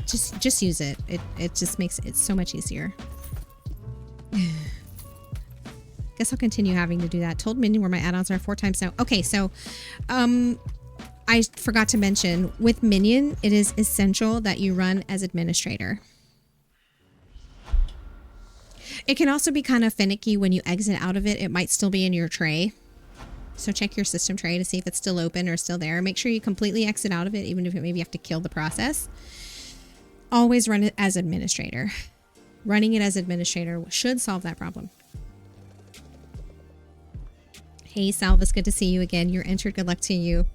Just use it. It just makes it so much easier. Guess I'll continue having to do that. Told Minion where my add-ons are 4 times now. Okay, so I forgot to mention with Minion, it is essential that you run as administrator. It can also be kind of finicky when you exit out of it. It might still be in your tray. So check your system tray to see if it's still open or still there. Make sure you completely exit out of it, even if maybe you have to kill the process. Always run it as administrator. Running it as administrator should solve that problem. Hey, Salvis, good to see you again. You're entered. Good luck to you.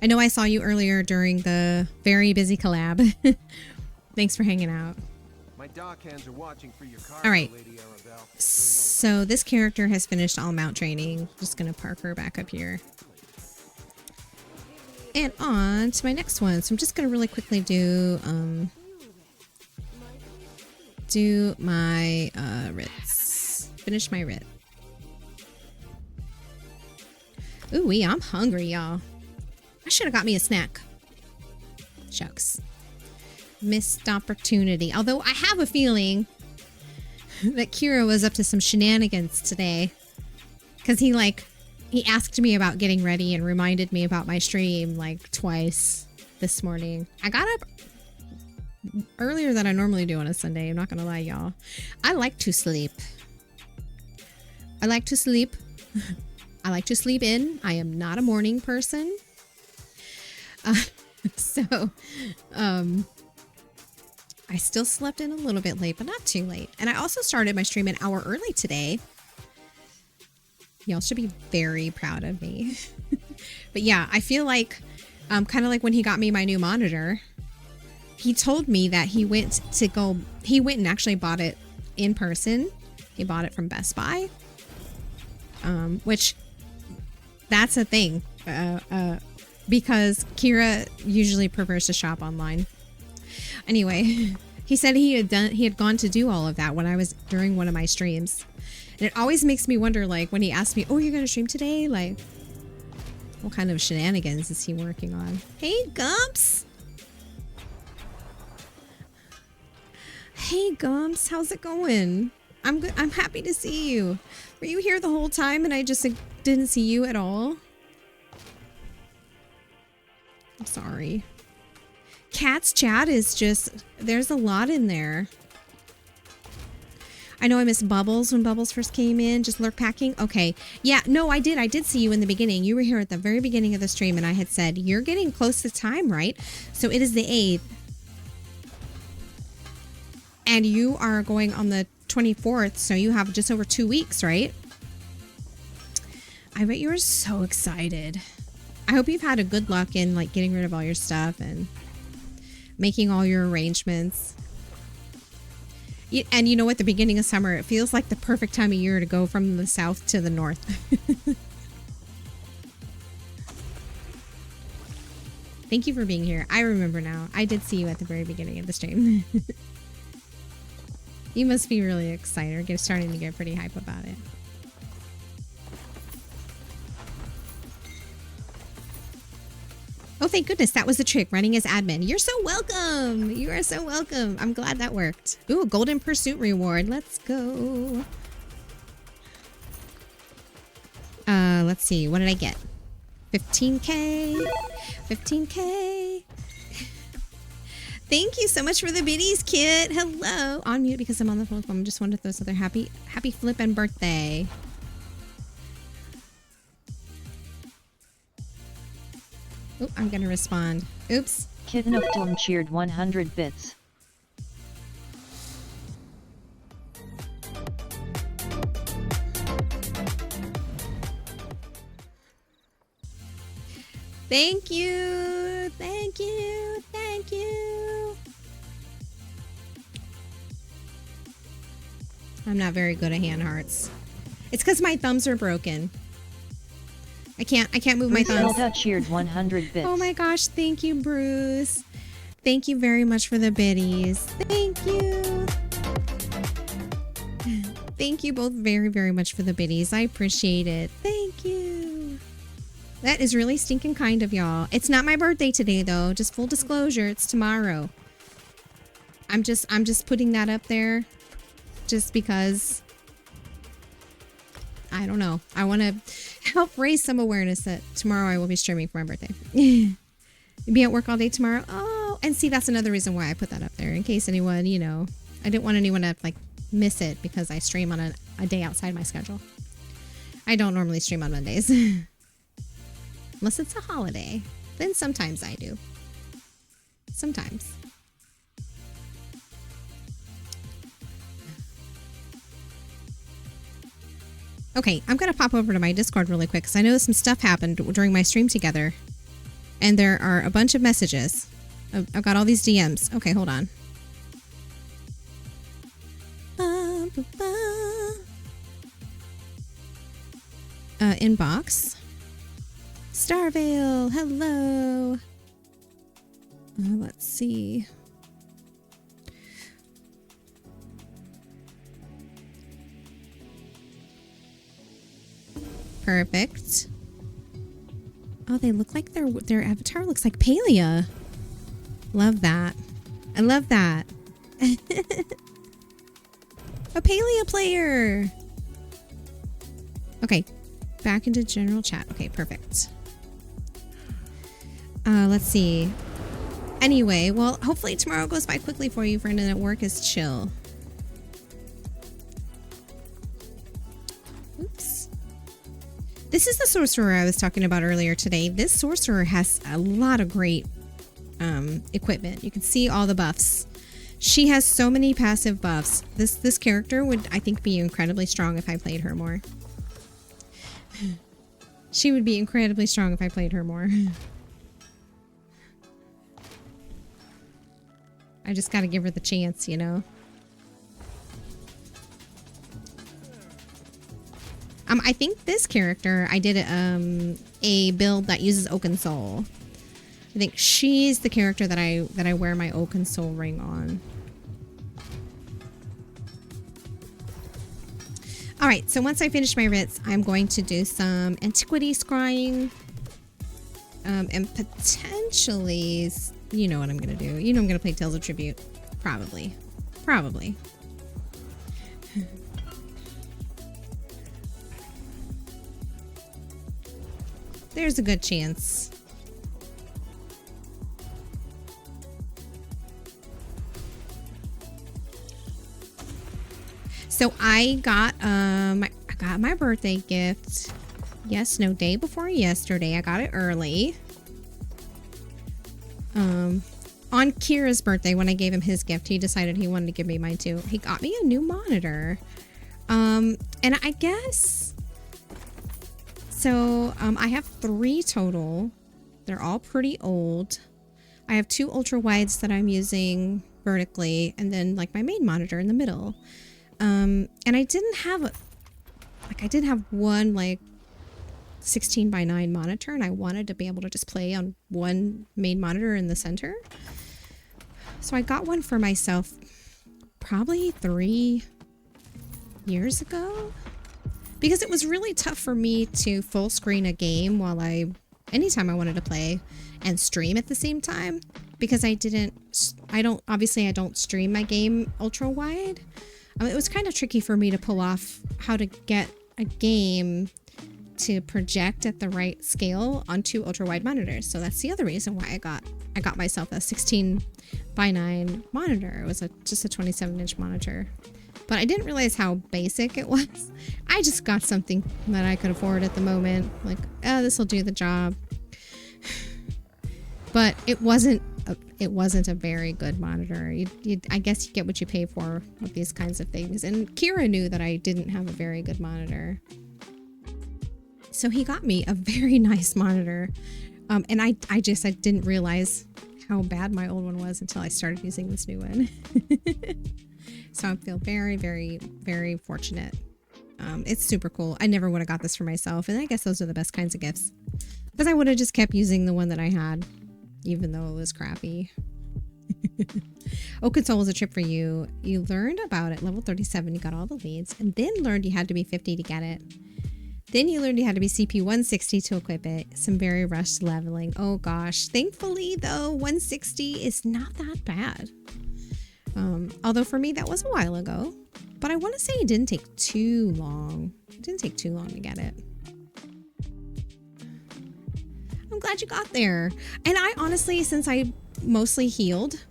I know I saw you earlier during the very busy collab. Thanks for hanging out. My dock hands are watching for your car, all right. Lady Arabelle. So this character has finished all mount training. Just going to park her back up here. And on to my next one. So I'm just going to really quickly do my writs. Finish my writ. Ooh, I'm hungry, y'all. I should have got me a snack. Shucks. Missed opportunity. Although I have a feeling that Kira was up to some shenanigans today. Because he asked me about getting ready and reminded me about my stream like twice this morning. I got up earlier than I normally do on a Sunday. I'm not gonna lie, y'all. I like to sleep. I like to sleep. I like to sleep in. I am not a morning person. I still slept in a little bit late, but not too late. And I also started my stream an hour early today. Y'all should be very proud of me. But yeah, I feel like, kind of like when he got me my new monitor, he told me that he went and actually bought it in person. He bought it from Best Buy. Which, that's a thing. Because Kira usually prefers to shop online. Anyway, he said he had gone to do all of that when I was during one of my streams. And it always makes me wonder, like, when he asked me, oh, you're going to stream today? Like, what kind of shenanigans is he working on? Hey, Gumps! Hey, Gumps, how's it going? I'm good. I'm happy to see you. Were you here the whole time and I just didn't see you at all? I'm sorry. Cat's chat is just, there's a lot in there. I know I missed Bubbles when Bubbles first came in, just lurk packing. Okay. Yeah, no, I did see you in the beginning. You were here at the very beginning of the stream and I had said, you're getting close to time, right? So it is the 8th. And you are going on the 24th, so you have just over 2 weeks, right? I bet you were so excited. I hope you've had a good luck in like getting rid of all your stuff and making all your arrangements. And you know, at the beginning of summer, it feels like the perfect time of year to go from the south to the north. Thank you for being here. I remember now. I did see you at the very beginning of the stream. You must be really excited or starting to get pretty hype about it. Oh, thank goodness. That was the trick, running as admin. You're so welcome. You are so welcome. I'm glad that worked. Ooh, golden pursuit reward. Let's go. Let's see. What did I get? 15K. 15K. Thank you so much for the biddies, Kit. Hello. On mute because I'm on the phone. I just wanted those other happy flippin' birthday. Oh, I'm gonna respond. Oops. Kitten of Doom cheered 100 bits. Thank you. Thank you. Thank you. I'm not very good at hand hearts. It's because my thumbs are broken. I can't move my thumbs. Zelda cheered 100 bits. Oh my gosh, thank you, Bruce. Thank you very much for the biddies. Thank you. Thank you both very, very much for the biddies. I appreciate it. Thank you. That is really stinking kind of y'all. It's not my birthday today though. Just full disclosure, it's tomorrow. I'm just putting that up there just because I don't know. I want to help raise some awareness that tomorrow I will be streaming for my birthday. Be at work all day tomorrow. Oh, and see, that's another reason why I put that up there in case anyone, you know, I didn't want anyone to like miss it because I stream on a day outside my schedule. I don't normally stream on Mondays. Unless it's a holiday. Then sometimes I do. Sometimes. Okay, I'm going to pop over to my Discord really quick because I know some stuff happened during my stream together. And there are a bunch of messages. I've got all these DMs. Okay, hold on. Inbox. Starvale, hello. Let's see. Perfect. Oh, they look like their avatar looks like Palia. Love that. I love that. A Palia player. Okay, back into general chat. Okay, perfect. Let's see. Anyway, well, hopefully tomorrow goes by quickly for you, friend, and at work is chill. Oops. This is the sorcerer I was talking about earlier today. This sorcerer has a lot of great equipment. You can see all the buffs. She has so many passive buffs. This character would, I think, be incredibly strong if I played her more. She would be incredibly strong if I played her more. I just gotta give her the chance, you know? I think this character, I did a build that uses Oaken Soul. I think she's the character that I wear my Oaken Soul ring on. Alright, so once I finish my writs, I'm going to do some antiquity scrying. And potentially, you know what I'm going to do. You know I'm going to play Tales of Tribute. Probably. Probably. There's a good chance. So I got my birthday gift. Yes, no, day before yesterday. I got it early. On Kira's birthday, when I gave him his gift, he decided he wanted to give me mine too. He got me a new monitor. And I guess so. I have 3 total. They're all pretty old. I have 2 ultra wides that I'm using vertically, and then like my main monitor in the middle. And I didn't have I did have one like 16:9 monitor, and I wanted to be able to just play on one main monitor in the center. So I got one for myself probably 3 years ago, because it was really tough for me to full screen a game while I anytime I wanted to play and stream at the same time, because I don't stream my game ultra wide. It was kind of tricky for me to pull off how to get a game to project at the right scale onto ultra wide monitors. So that's the other reason why I got myself a 16:9 monitor. It was just a 27-inch monitor. But I didn't realize how basic it was. I just got something that I could afford at the moment. Like, oh, this will do the job. But it wasn't a very good monitor. I guess you get what you pay for with these kinds of things. And Kira knew that I didn't have a very good monitor. So he got me a very nice monitor. And I didn't realize how bad my old one was until I started using this new one. So I feel very, very, very fortunate. It's super cool. I never would have got this for myself. And I guess those are the best kinds of gifts. Because I would have just kept using the one that I had, even though it was crappy. Oaken Soul was a trip for you. You learned about it. Level 37, you got all the leads. And then learned you had to be 50 to get it. Then you learned you had to be CP 160 to equip it. Some very rushed leveling. Oh gosh. Thankfully, though, 160 is not that bad. Although for me, that was a while ago. But I want to say it didn't take too long. It didn't take too long to get it. I'm glad you got there. And I honestly, since I mostly healed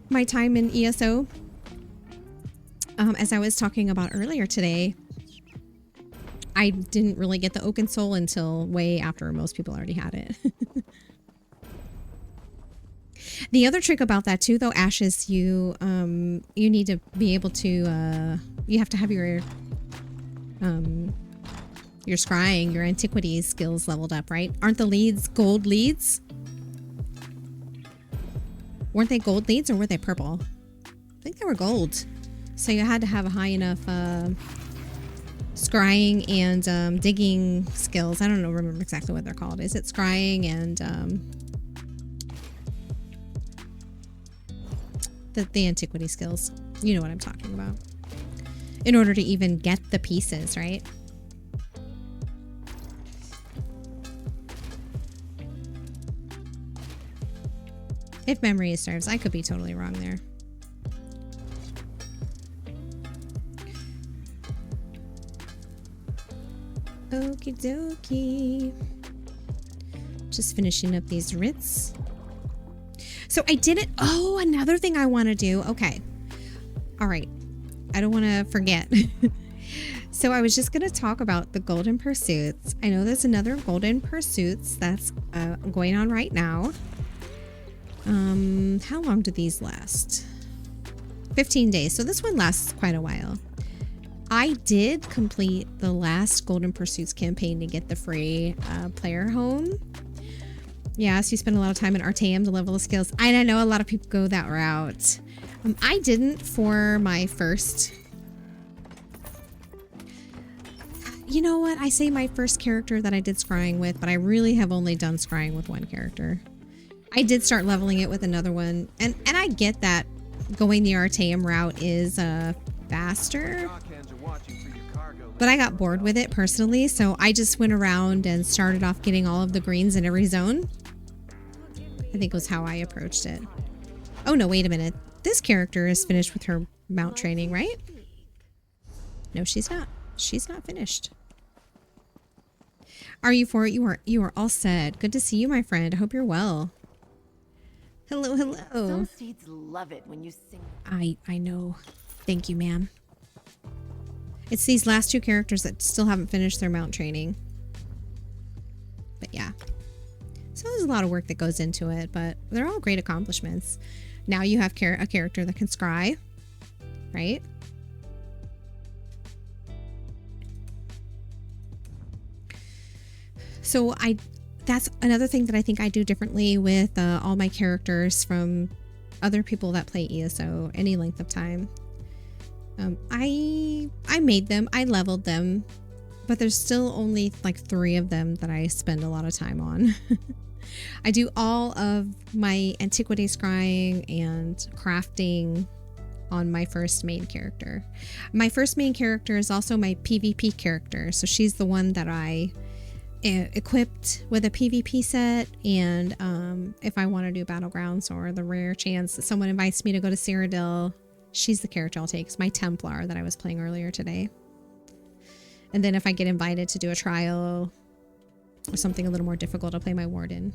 my time in ESO, as I was talking about earlier today, I didn't really get the Oaken Soul until way after most people already had it. The other trick about that too, though, Ash, is you need to be able to, you have to have your scrying, your antiquities skills leveled up, right? Aren't the leads gold leads? Weren't they gold leads or were they purple? I think they were gold. So you had to have a high enough scrying and digging skills. I don't know, remember exactly what they're called. Is it scrying and the antiquity skills? You know what I'm talking about. In order to even get the pieces, right? If memory serves, I could be totally wrong there. Okie dokie. Just finishing up these writs. So I did it. Oh, another thing I want to do. Okay. All right. I don't want to forget. So I was just going to talk about the Golden Pursuits. I know there's another Golden Pursuits that's going on right now. How long do these last? 15 days. So this one lasts quite a while. I did complete the last Golden Pursuits campaign to get the free player home. Yeah, so you spend a lot of time in Artaeum to level the skills. I know a lot of people go that route. I didn't for my first... You know what? I say my first character that I did scrying with, but I really have only done scrying with one character. I did start leveling it with another one. And I get that going the Artaeum route is faster. But I got bored with it personally, so I just went around and started off getting all of the greens in every zone. I think was how I approached it. Oh no, wait a minute. This character is finished with her mount training, right? No, she's not. She's not finished. Are you for it? You are all set. Good to see you, my friend. I hope you're well. Hello, hello. Some seeds love it when you sing. I know. Thank you, ma'am. It's these last two characters that still haven't finished their mount training. But yeah. So there's a lot of work that goes into it, but they're all great accomplishments. Now you have a character that can scry, right? So that's another thing that I think I do differently with all my characters from other people that play ESO any length of time. I made them, I leveled them, but there's still only like 3 of them that I spend a lot of time on. I do all of my antiquity scrying and crafting on my first main character. My first main character is also my PvP character, so she's the one that I equipped with a PvP set, and if I want to do Battlegrounds, or the rare chance that someone invites me to go to Cyrodiil, she's the character I'll take. It's my Templar that I was playing earlier today. And then if I get invited to do a trial or something a little more difficult, I'll play my Warden.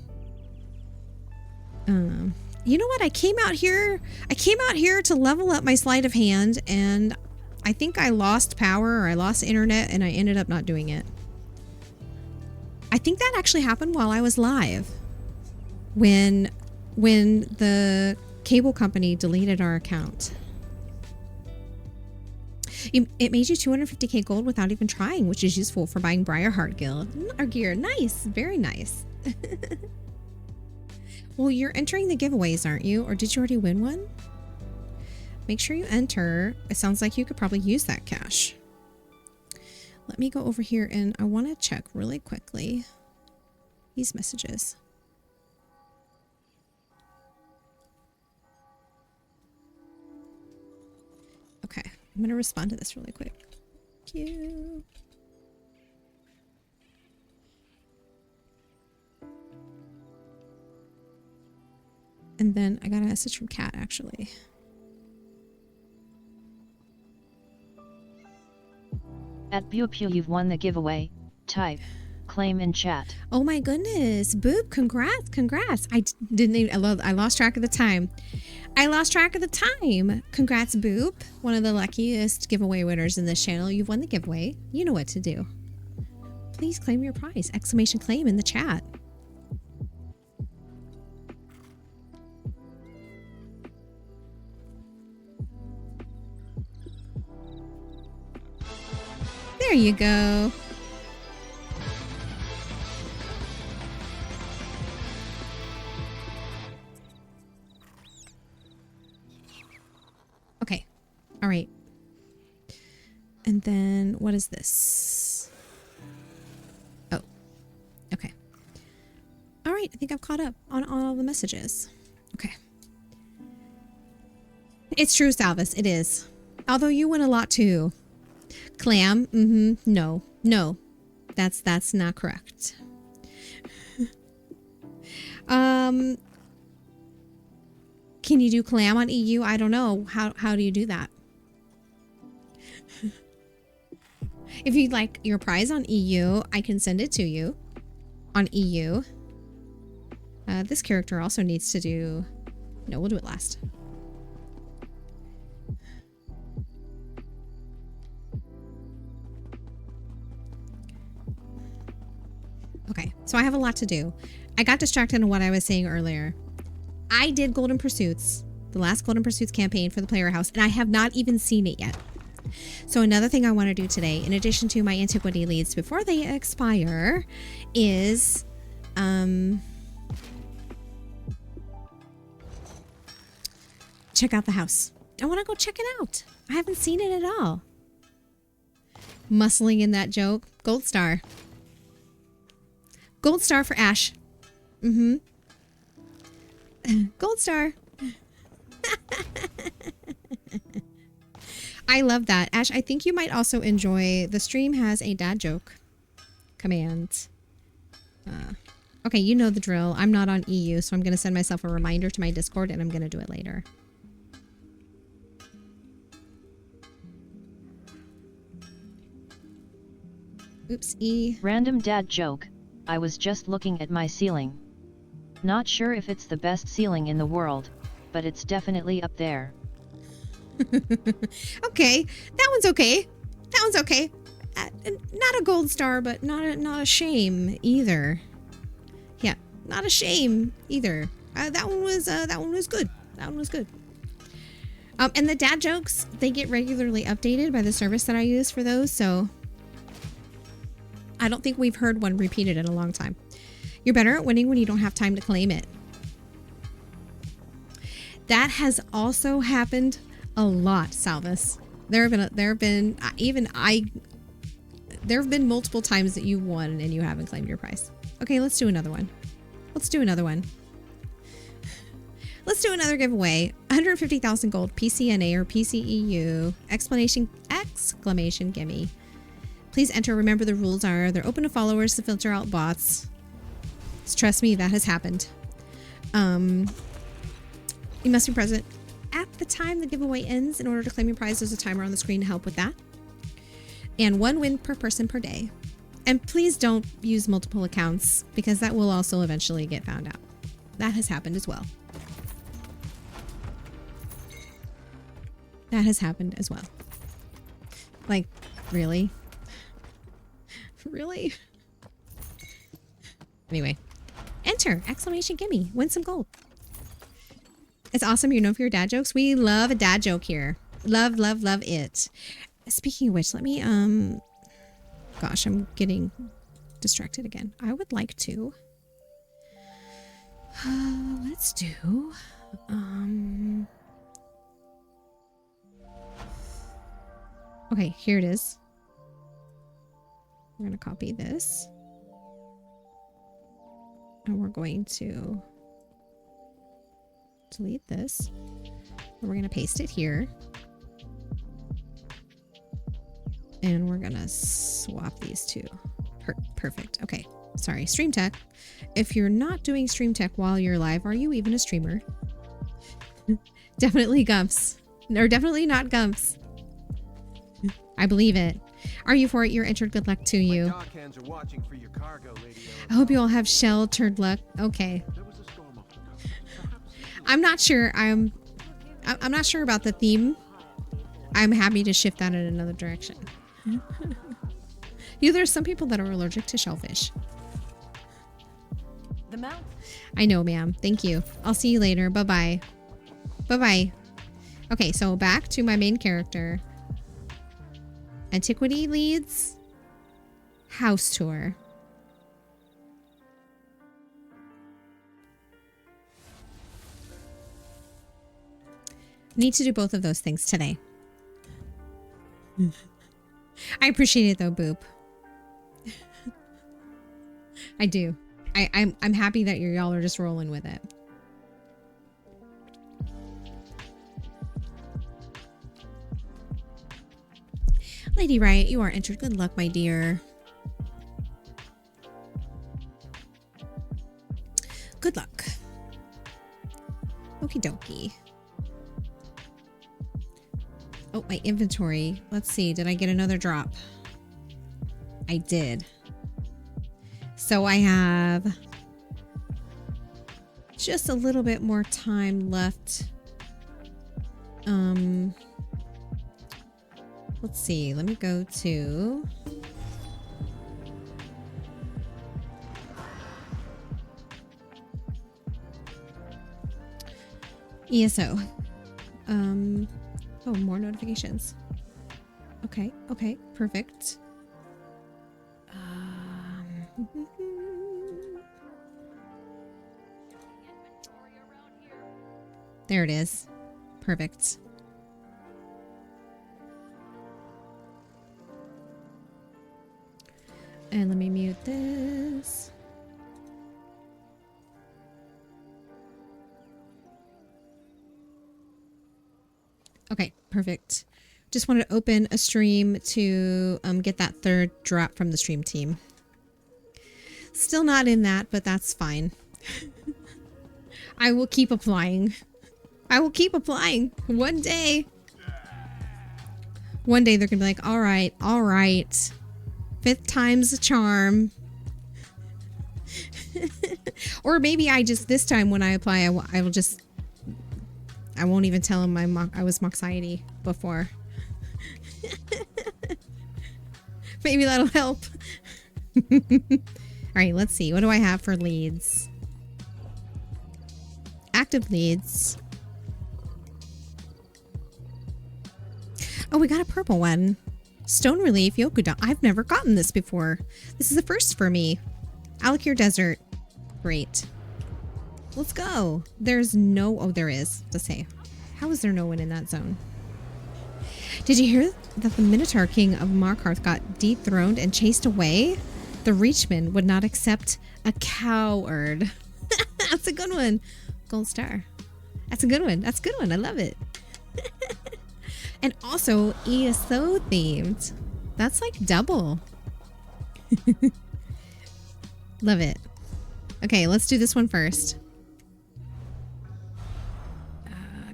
You know what? I came out here to level up my sleight of hand, and I think I lost power, or I lost internet, and I ended up not doing it. I think that actually happened while I was live, when the cable company deleted our account. It made you 250k gold without even trying, which is useful for buying Briarheart gear. Nice, very nice. Well, you're entering the giveaways, aren't you? Or did you already win one? Make sure you enter. It sounds like you could probably use that cash. Let me go over here, and I want to check really quickly these messages. Okay, I'm going to respond to this really quick. Thank you. And then I got a message from Kat, actually. At Pew, you've won the giveaway. Type claim in chat. Oh my goodness, Boop! Congrats! I didn't even. I lost track of the time. Congrats, Boop! One of the luckiest giveaway winners in this channel. You've won the giveaway. You know what to do. Please claim your prize! Exclamation claim in the chat. There you go. Okay. All right. And then what is this? Oh. Okay. All right. I think I've caught up on all the messages. Okay. It's true, Salvis. It is. Although you win a lot too. Clam? No. That's not correct. Can you do clam on EU? I don't know. How do you do that? If you'd like your prize on EU, I can send it to you on EU. This character also needs to do... No, we'll do it last. Okay, so I have a lot to do. I got distracted on what I was saying earlier. I did Golden Pursuits, the last Golden Pursuits campaign for the Player House, and I have not even seen it yet. So another thing I want to do today, in addition to my antiquity leads before they expire, is check out the house. I want to go check it out. I haven't seen it at all. Muscling in that joke. Gold star. Gold star for Ash. Gold star. I love that. Ash, I think you might also enjoy... The stream has a dad joke command. Okay, you know the drill. I'm not on EU, so I'm going to send myself a reminder to my Discord, and I'm going to do it later. Oops, E. Random dad joke. I was just looking at my ceiling. Not sure if it's the best ceiling in the world, but it's definitely up there. Okay, that one's okay. That one's okay. Not a gold star, but not a shame either. Yeah, not a shame either. That one was good. That one was good. And the dad jokes, they get regularly updated by the service that I use for those, so I don't think we've heard one repeated in a long time. You're better at winning when you don't have time to claim it. That has also happened a lot, Salvis. There have been multiple times that you won and you haven't claimed your prize. Okay, let's do another one. Let's do another giveaway. 150,000 gold, PCNA or PCEU, exclamation gimme. Please enter. Remember, the rules are they're open to followers to filter out bots. Just trust me, that has happened. You must be present at the time the giveaway ends. In order to claim your prize, there's a timer on the screen to help with that. And 1 win per person per day. And please don't use multiple accounts because that will also eventually get found out. That has happened as well. That has happened as well. Like, really? Really? Anyway. Enter! Exclamation gimme. Win some gold. It's awesome you're known for your dad jokes. We love a dad joke here. Love, love, love it. Speaking of which, let me, gosh, I'm getting distracted again. I would like to, let's do, okay, here it is. We're going to copy this. And we're going to delete this. And we're going to paste it here. And we're gonna swap these two. Perfect. Okay. Sorry. Stream Tech. If you're not doing Stream Tech while you're live, are you even a streamer? Definitely Gumps. Or definitely not Gumps. I believe it. Are you for it? You're entered. Good luck to you. I hope you all have sheltered luck. Okay. I'm not sure. I'm not sure about the theme. I'm happy to shift that in another direction. There's some people that are allergic to shellfish. The mouth. I know, ma'am. Thank you. I'll see you later. Bye-bye. Bye-bye. Okay, so back to my main character. Antiquity leads. House tour. Need to do both of those things today. I appreciate it though, Boop. I do. I'm happy that y'all are just rolling with it. Lady Riot, you are entered. Good luck, my dear. Good luck. Okie dokie. Oh, my inventory. Let's see. Did I get another drop? I did. So I have just a little bit more time left. Let's see. Let me go to... ESO. Oh, more notifications. Okay, okay, perfect. There it is. Perfect. And let me mute this. Okay, perfect. Just wanted to open a stream to get that third drop from the stream team. Still not in that, but that's fine. I will keep applying. I will keep applying. One day they're gonna be like, all right. 5th time's a charm. Or maybe I just, this time when I apply, I will just, I won't even tell them I was Moxiety before. Maybe that'll help. All right, let's see. What do I have for leads? Active leads. Oh, we got a purple one. Stone Relief, Yokuda. I've never gotten this before. This is a first for me. Alakir Desert. Great. Let's go. There's no... Oh, there is. To say. How is there no one in that zone? Did you hear that the Minotaur King of Markarth got dethroned and chased away? The Reachman would not accept a coward. That's a good one. Gold star. That's a good one. That's a good one. I love it. And also ESO themed. That's like double. Love it. Okay, let's do this one first.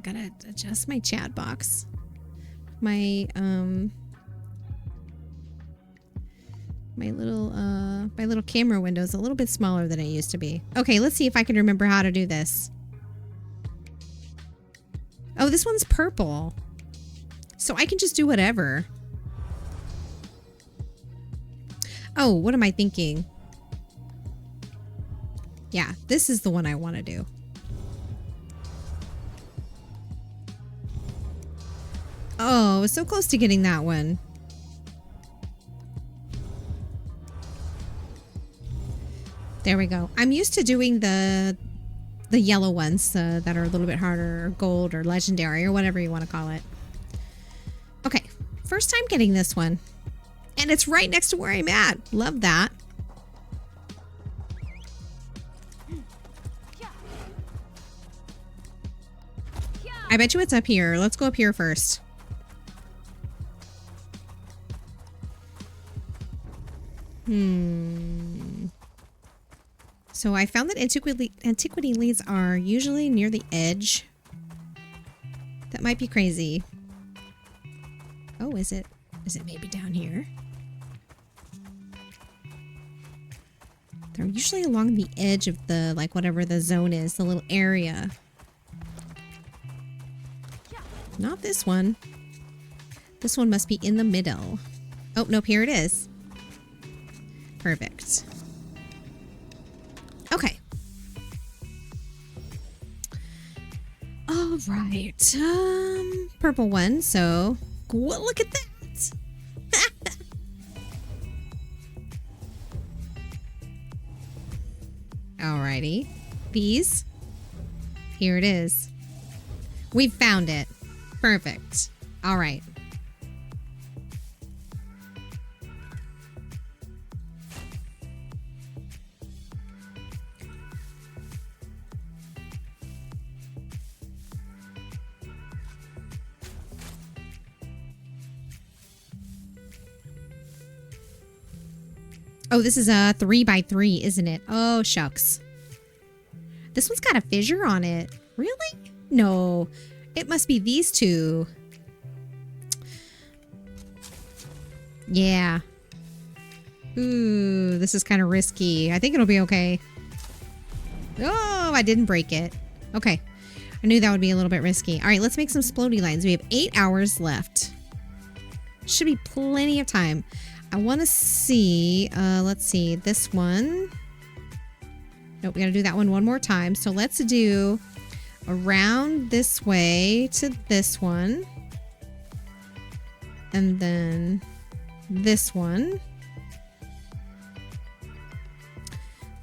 Gotta adjust my chat box. My my little camera window is a little bit smaller than it used to be. Okay, let's see if I can remember how to do this. Oh, this one's purple. So I can just do whatever. Oh, what am I thinking? Yeah, this is the one I want to do. Oh, I was so close to getting that one. There we go. I'm used to doing the yellow ones that are a little bit harder, or gold or legendary or whatever you want to call it. Okay, first time getting this one. And it's right next to where I'm at. Love that. I bet you it's up here. Let's go up here first. So I found that antiquity leads are usually near the edge. That might be crazy. Oh, is it? Is it maybe down here? They're usually along the edge of the, like, whatever the zone is, the little area. Not this one. This one must be in the middle. Oh, nope, here it is. Perfect. Okay. All right. Purple one, so well, look at that. Alrighty. These. Here it is. We found it. Perfect. All right. Oh, this is a 3x3, isn't it? Oh, shucks. This one's got a fissure on it. Really? No. It must be these two. Yeah. Ooh, this is kind of risky. I think it'll be okay. Oh, I didn't break it. Okay. I knew that would be a little bit risky. All right, let's make some splody lines. We have 8 hours left. Should be plenty of time. I want to see, let's see, this one. Nope, we got to do that one more time. So let's do around this way to this one. And then this one.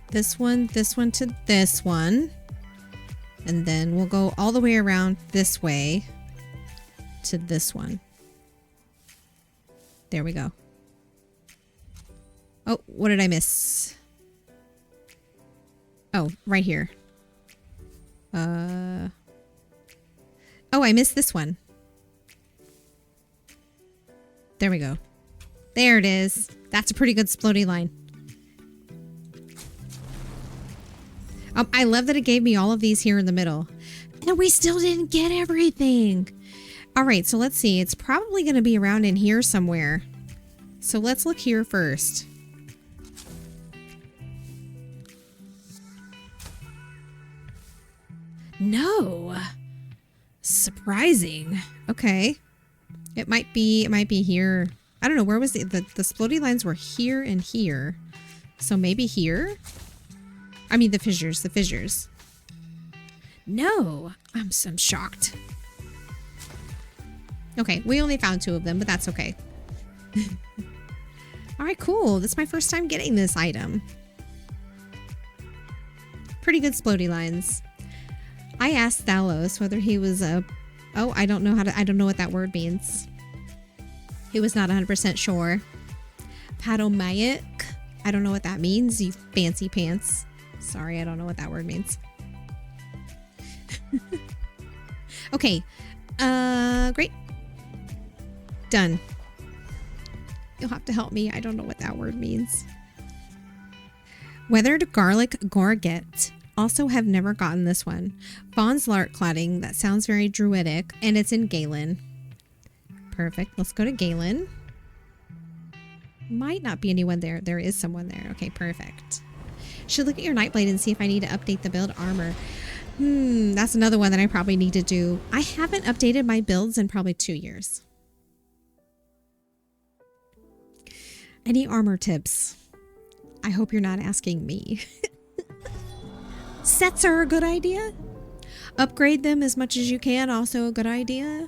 This one to this one. And then we'll go all the way around this way to this one. There we go. Oh, what did I miss? Oh, right here. Oh, I missed this one. There we go. There it is. That's a pretty good splody line. I love that it gave me all of these here in the middle. And we still didn't get everything. All right, so let's see. It's probably going to be around in here somewhere. So let's look here first. No. Surprising. Okay. It might be here. I don't know. Where was the splody lines were here and here. So maybe here? I mean the fissures. No. I'm shocked. Okay, we only found 2 of them, but that's okay. All right, cool. This is my first time getting this item. Pretty good splody lines. I asked Thalos whether he was a... Oh, I don't know what that word means. He was not 100% sure. Padomaic. I don't know what that means, you fancy pants. Sorry, I don't know what that word means. Okay. Great. Done. You'll have to help me. I don't know what that word means. Weathered garlic gorget. Also have never gotten this one. Fawn's lark cladding. That sounds very druidic. And it's in Galen. Perfect. Let's go to Galen. Might not be anyone there. There is someone there. Okay, perfect. Should look at your Nightblade and see if I need to update the build armor. That's another one that I probably need to do. I haven't updated my builds in probably 2 years. Any armor tips? I hope you're not asking me. Sets are a good idea. Upgrade them as much as you can. Also a good idea.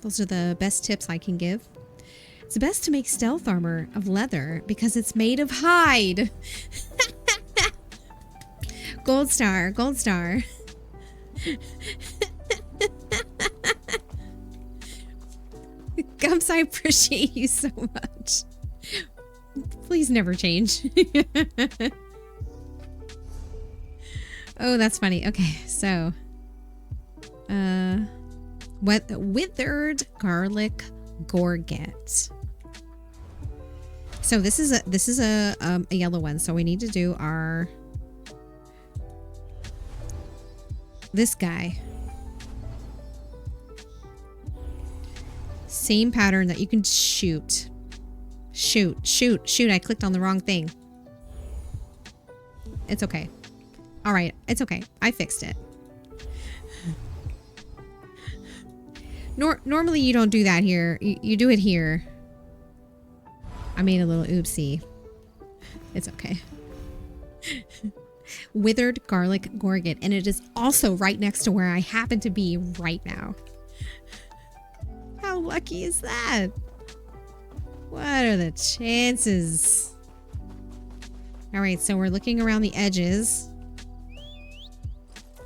Those are the best tips I can give. It's best to make stealth armor of leather because it's made of hide. Gold star, gold star. Gumps, I appreciate you so much. Please never change. Oh, that's funny. Okay, so withered garlic gorget. So this is a yellow one. So we need to do our this guy. Same pattern that you can shoot. Shoot. I clicked on the wrong thing. It's okay. All right, it's okay. I fixed it. Normally you don't do that here. You do it here. I made a little oopsie. It's okay. Withered garlic gorget, and it is also right next to where I happen to be right now. How lucky is that? What are the chances? All right, so we're looking around the edges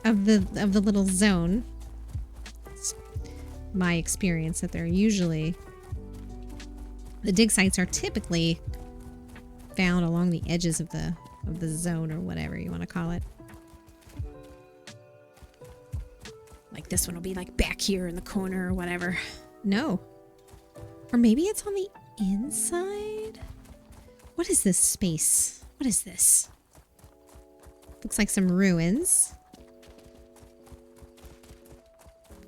of the little zone. It's my experience that they're usually the dig sites are typically found along the edges of the zone or whatever you want to call it. Like this one will be like back here in the corner or whatever. No. Or maybe it's on the inside? What is this space? What is this? Looks like some ruins.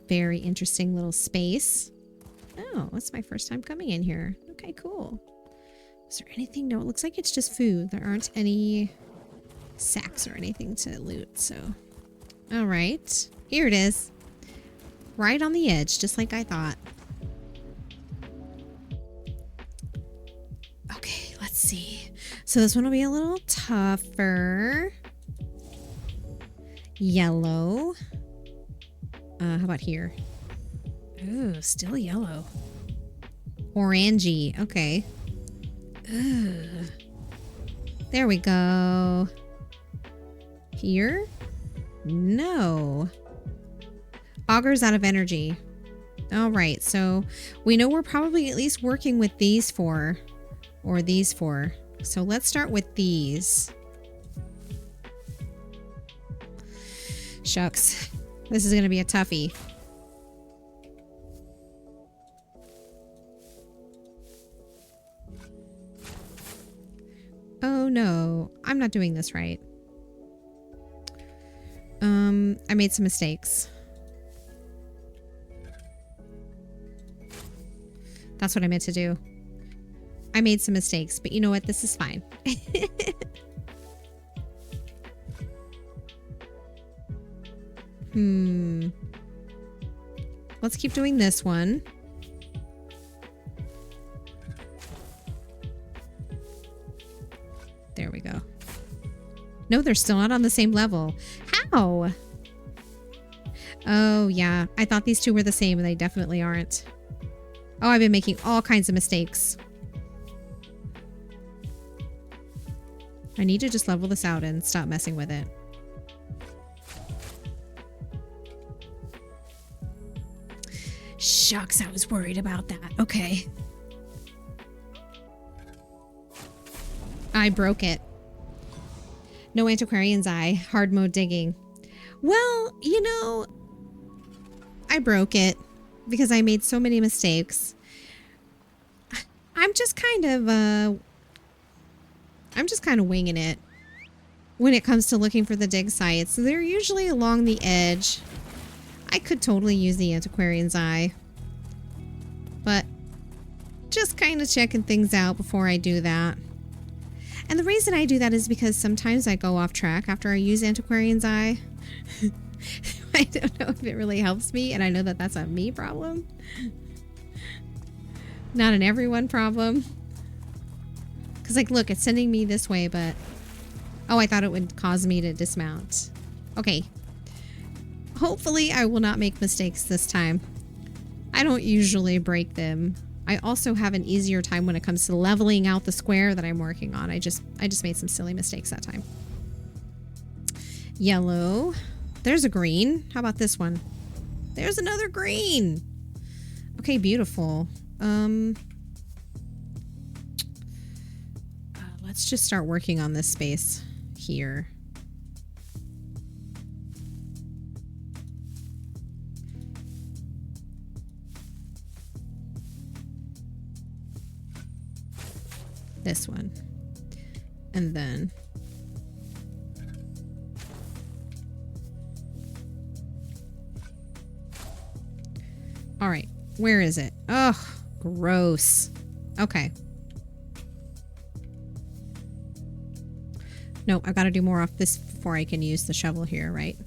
Very interesting little space. Oh, it's my first time coming in here. Okay, cool. Is there anything? No, it looks like it's just food. There aren't any sacks or anything to loot, so. All right. Here it is. Right on the edge, just like I thought. Okay, let's see. So this one will be a little tougher. Yellow. How about here? Ooh, still yellow. Orangey. Okay. Ugh. There we go. Here? No. Augur's out of energy. All right, so we know we're probably at least working with these four or these four. So let's start with these. Shucks. This is going to be a toughie. Oh no, I'm not doing this right. I made some mistakes. That's what I meant to do. I made some mistakes, but you know what? This is fine. Let's keep doing this one. There we go. No, they're still not on the same level. How? Oh, yeah. I thought these two were the same, and they definitely aren't. Oh, I've been making all kinds of mistakes. I need to just level this out and stop messing with it. Shucks, I was worried about that. Okay. I broke it. No Antiquarian's Eye. Hard mode digging. Well, you know, I broke it because I made so many mistakes. I'm just kind of winging it when it comes to looking for the dig sites. They're usually along the edge. I could totally use the antiquarian's eye, but just kind of checking things out before I do that. And the reason I do that is because sometimes I go off track after I use antiquarian's eye. I don't know if it really helps me, and I know that that's a me problem, not an everyone problem. Because, like, look, it's sending me this way, but... Oh, I thought it would cause me to dismount. Okay. Hopefully, I will not make mistakes this time. I don't usually break them. I also have an easier time when it comes to leveling out the square that I'm working on. I just made some silly mistakes that time. Yellow. There's a green. How about this one? There's another green. Okay, beautiful. Let's just start working on this space here. This one. And then... All right, where is it? Ugh, gross. Okay. Nope, I've got to do more off this before I can use the shovel here, right?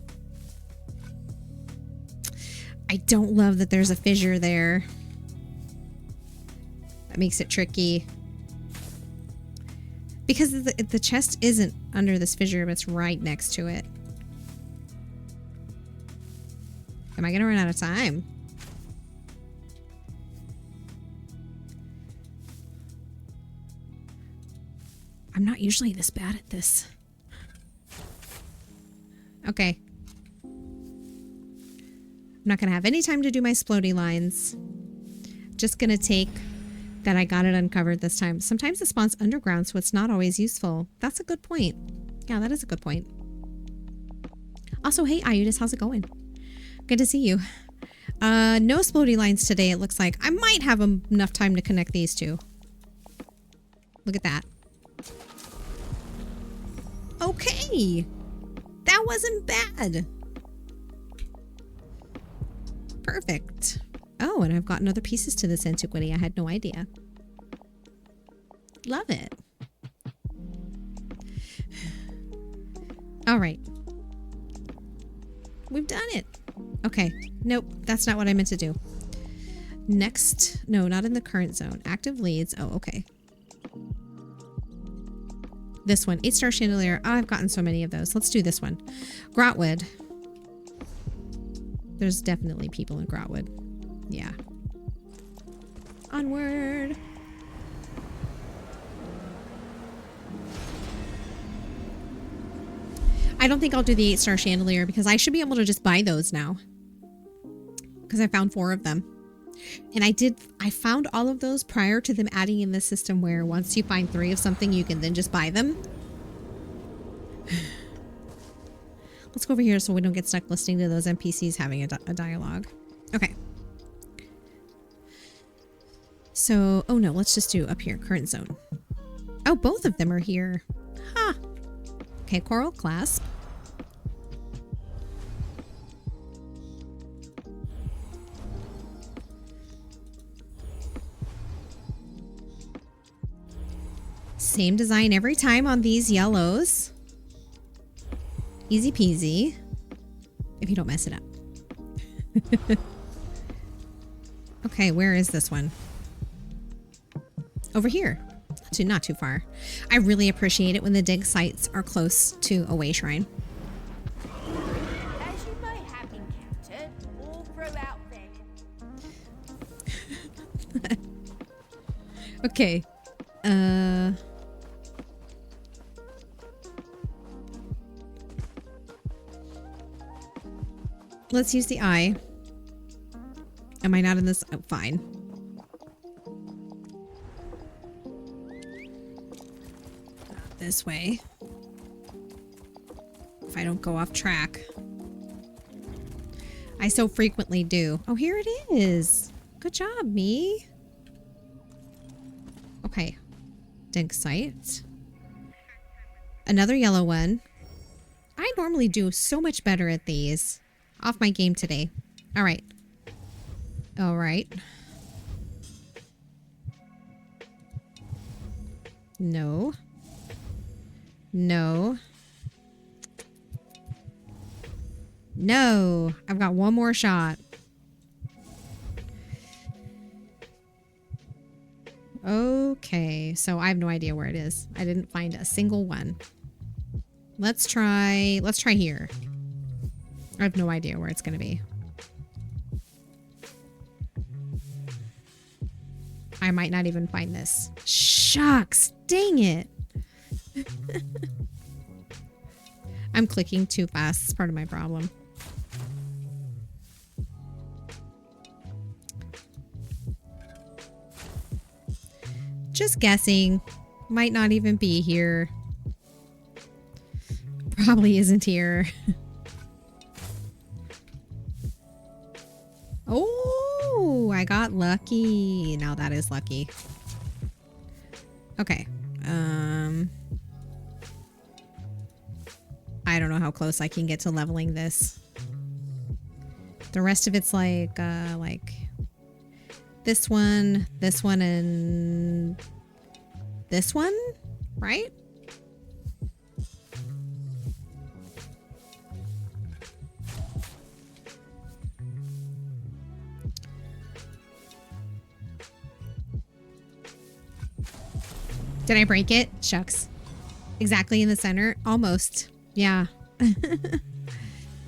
I don't love that there's a fissure there. That makes it tricky. Because the chest isn't under this fissure, but it's right next to it. Am I going to run out of time? I'm not usually this bad at this. Okay. I'm not going to have any time to do my splody lines. Just going to take that I got it uncovered this time. Sometimes it spawns underground, so it's not always useful. That's a good point. Yeah, that is a good point. Also, hey, Iudis, how's it going? Good to see you. No splody lines today, it looks like. I might have enough time to connect these two. Look at that. Okay, that wasn't bad. Perfect. Oh, and I've gotten other pieces to this antiquity. I had no idea. Love it. All right. We've done it. Okay. Nope, that's not what I meant to do. Next. No, not in the current zone. Active leads. Oh, okay. This one, 8-star chandelier. Oh, I've gotten so many of those. Let's do this one. Grotwood. There's definitely people in Grotwood. Yeah. Onward. I don't think I'll do the 8-star chandelier because I should be able to just buy those now. Because I found 4 of them. And I found all of those prior to them adding in the system where once you find 3 of something, you can then just buy them. Let's go over here so we don't get stuck listening to those NPCs having a dialogue. Okay. So, oh no, let's just do up here, current zone. Oh, both of them are here. Huh. Okay, coral clasp. Same design every time on these yellows. Easy peasy. If you don't mess it up. Okay, where is this one? Over here. Not too far. I really appreciate it when the dig sites are close to a way shrine. As you may have encountered all throughout there. Okay. Let's use the eye. Am I not in this? Oh, fine. This way. If I don't go off track. I so frequently do. Oh, here it is. Good job, me. Okay. Dig site. Another yellow one. I normally do so much better at these. Off my game today. All right. All right. No. No. No. I've got one more shot. Okay. So I have no idea where it is. I didn't find a single one. Let's try here. I have no idea where it's going to be. I might not even find this. Shucks. Dang it. I'm clicking too fast. It's part of my problem. Just guessing. Might not even be here. Probably isn't here. Oh, I got lucky. Now that is lucky. Okay. I don't know how close I can get to leveling this. The rest of it's like this one, and this one, right? Did I break it? Shucks. Exactly in the center? Almost. Yeah.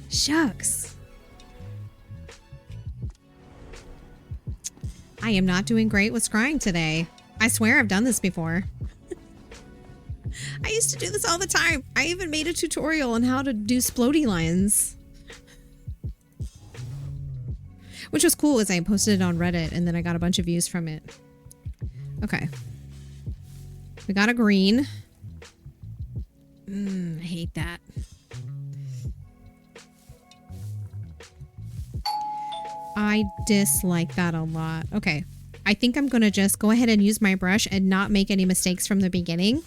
Shucks. I am not doing great with scrying today. I swear I've done this before. I used to do this all the time. I even made a tutorial on how to do splody lines. Which was cool as I posted it on Reddit and then I got a bunch of views from it. Okay. We got a green. I hate that. I dislike that a lot. Okay. I think I'm going to just go ahead and use my brush and not make any mistakes from the beginning.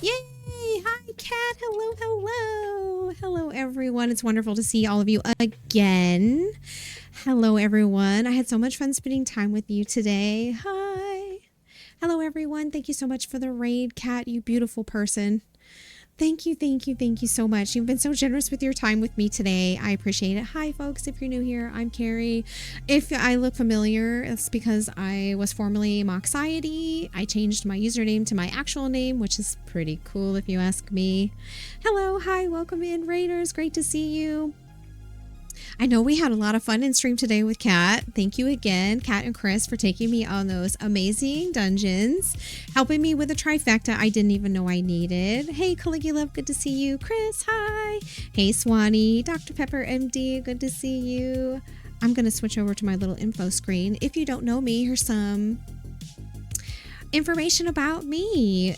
Yay! Hi, Kat. Hello, hello. Hello, everyone. It's wonderful to see all of you again. Hello, everyone. I had so much fun spending time with you today. Hi. Hello, everyone. Thank you so much for the raid, Kat, you beautiful person. Thank you, thank you, thank you so much. You've been so generous with your time with me today. I appreciate it. Hi, folks. If you're new here, I'm Carrie. If I look familiar, it's because I was formerly Moxiety. I changed my username to my actual name, which is pretty cool if you ask me. Hello, hi, welcome in, Raiders. Great to see you. I know we had a lot of fun in stream today with Kat. Thank you again, Kat and Chris, for taking me on those amazing dungeons, helping me with a trifecta I didn't even know I needed. Hey, Caligula, good to see you. Chris, hi. Hey, Swanee, Dr. Pepper, MD, good to see you. I'm going to switch over to my little info screen. If you don't know me, here's some information about me.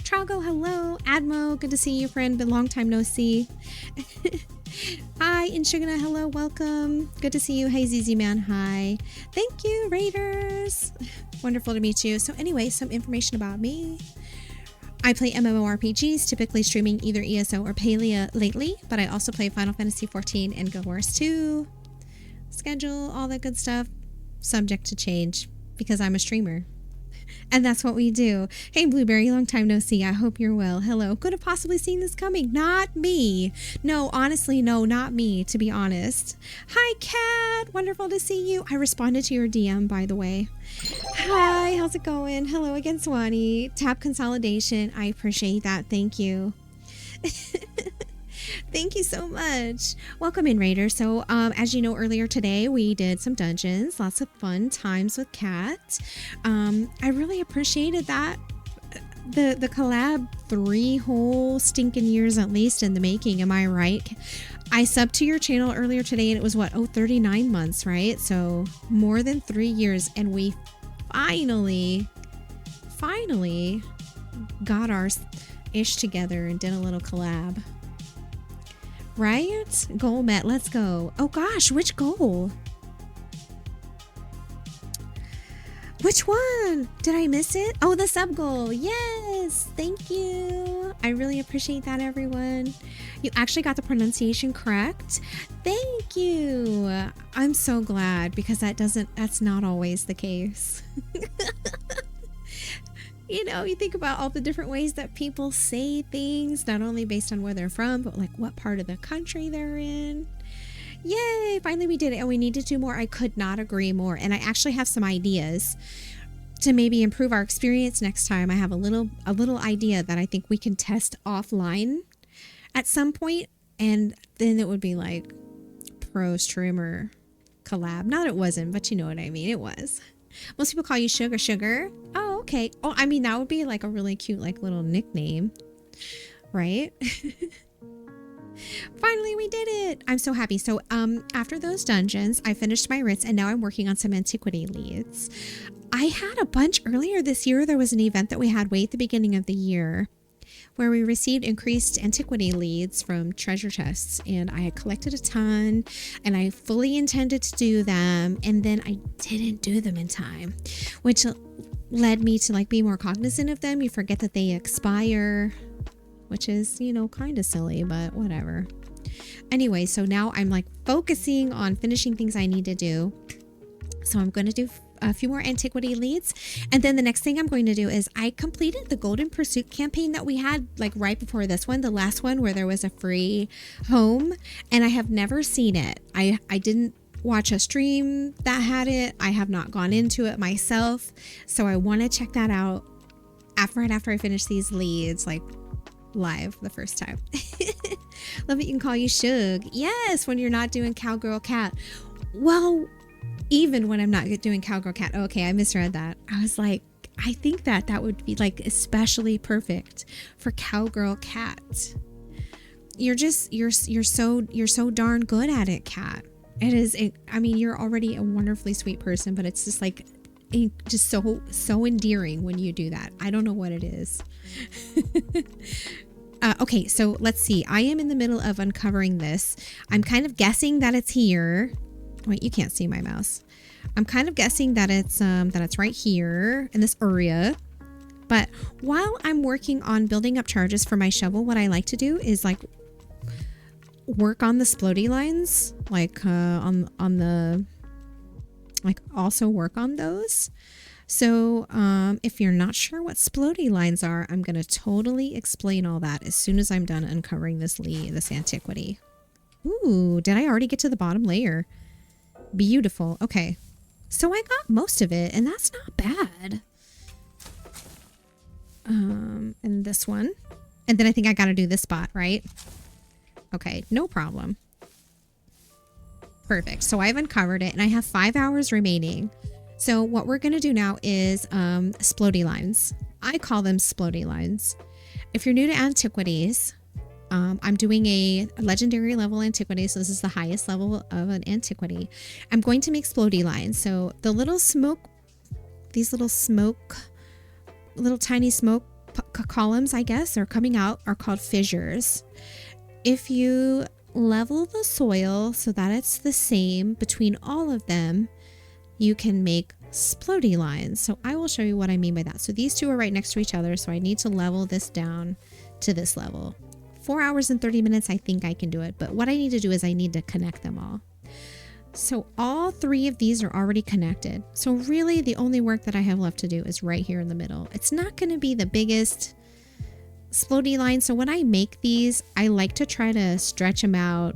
Trago, hello. Admo, good to see you, friend. Been a long time no see. Hi, Inshugana, hello, welcome. Good to see you. Hey, ZZ Man, hi. Thank you, Raiders. Wonderful to meet you. So anyway, some information about me. I play MMORPGs, typically streaming either ESO or Palia lately, but I also play Final Fantasy XIV and Guild Wars 2. Schedule, all that good stuff. Subject to change because I'm a streamer. And that's what we do. Hey, Blueberry, long time no see. I hope you're well. Hello. Could have possibly seen this coming. Not me. No, honestly, no, not me, to be honest. Hi, Kat. Wonderful to see you. I responded to your DM, by the way. Hi, how's it going? Hello again, Swanee. Tab consolidation. I appreciate that. Thank you. Thank you so much. Welcome in, Raiders. So, as you know, earlier today, we did some dungeons. Lots of fun times with Kat. I really appreciated that. The collab, 3 whole stinking years at least in the making. Am I right? I subbed to your channel earlier today, and it was what? Oh, 39 months, right? So, more than 3 years. And we finally got our ish together and did a little collab. Right? Goal met. Let's go. Oh gosh, which goal? Which one? Did I miss it? Oh, the sub goal. Yes. Thank you. I really appreciate that, everyone. You actually got the pronunciation correct. Thank you. I'm so glad because that's not always the case. You know, you think about all the different ways that people say things, not only based on where they're from, but like what part of the country they're in. Yay, finally we did it, and we need to do more. I could not agree more. And I actually have some ideas to maybe improve our experience next time. I have a little idea that I think we can test offline at some point, and then it would be like pro streamer collab. Not it wasn't, but you know what I mean. It was. Most people call you Sugar. Oh, okay. Oh, I mean, that would be like a really cute like little nickname, right? Finally, we did it. I'm so happy. So after those dungeons, I finished my writs, and now I'm working on some antiquity leads. I had a bunch earlier this year. There was an event that we had way at the beginning of the year where we received increased antiquity leads from treasure chests, and I had collected a ton, and I fully intended to do them, and then I didn't do them in time, which led me to like be more cognizant of them. You forget that they expire, which is, you know, kind of silly, but whatever. Anyway, so now I'm like focusing on finishing things I need to do. So I'm going to do a few more antiquity leads. And then the next thing I'm going to do is I completed the Golden Pursuit campaign that we had like right before this one, the last one where there was a free home, and I have never seen it. I didn't watch a stream that had it. I have not gone into it myself. So I want to check that out right after I finish these leads, like live the first time. Love it. You can call you Shug. Yes, when you're not doing Cowgirl Cat. Well, even when I'm not doing Cowgirl Cat. Okay, I misread that. I was like, I think that would be like especially perfect for Cowgirl Cat. You're so darn good at it, Cat. It is. I mean, you're already a wonderfully sweet person, but it's just like just so endearing when you do that. I don't know what it is. Okay, so let's see. I am in the middle of uncovering this. I'm kind of guessing that it's here. Wait, you can't see my mouse. I'm kind of guessing that it's right here in this area. But while I'm working on building up charges for my shovel, what I like to do is like work on the splody lines, like on the like also work on those. So if you're not sure what splody lines are, I'm going to totally explain all that as soon as I'm done uncovering this antiquity. Ooh, did I already get to the bottom layer? Beautiful. Okay. So I got most of it, and that's not bad. And this one. And then I think I got to do this spot, right? Okay, no problem. Perfect. So I've uncovered it, and I have 5 hours remaining. So what we're going to do now is splody lines. I call them splody lines. If you're new to antiquities, I'm doing a legendary level antiquity. So this is the highest level of an antiquity. I'm going to make splody lines. So the little tiny smoke columns, I guess, are coming out are called fissures. If you level the soil so that it's the same between all of them, you can make splody lines. So I will show you what I mean by that. So these two are right next to each other. So I need to level this down to this level. 4 hours and 30 minutes, I think I can do it. But what I need to do is I need to connect them all. So all 3 of these are already connected. So really the only work that I have left to do is right here in the middle. It's not going to be the biggest splody line. So when I make these, I like to try to stretch them out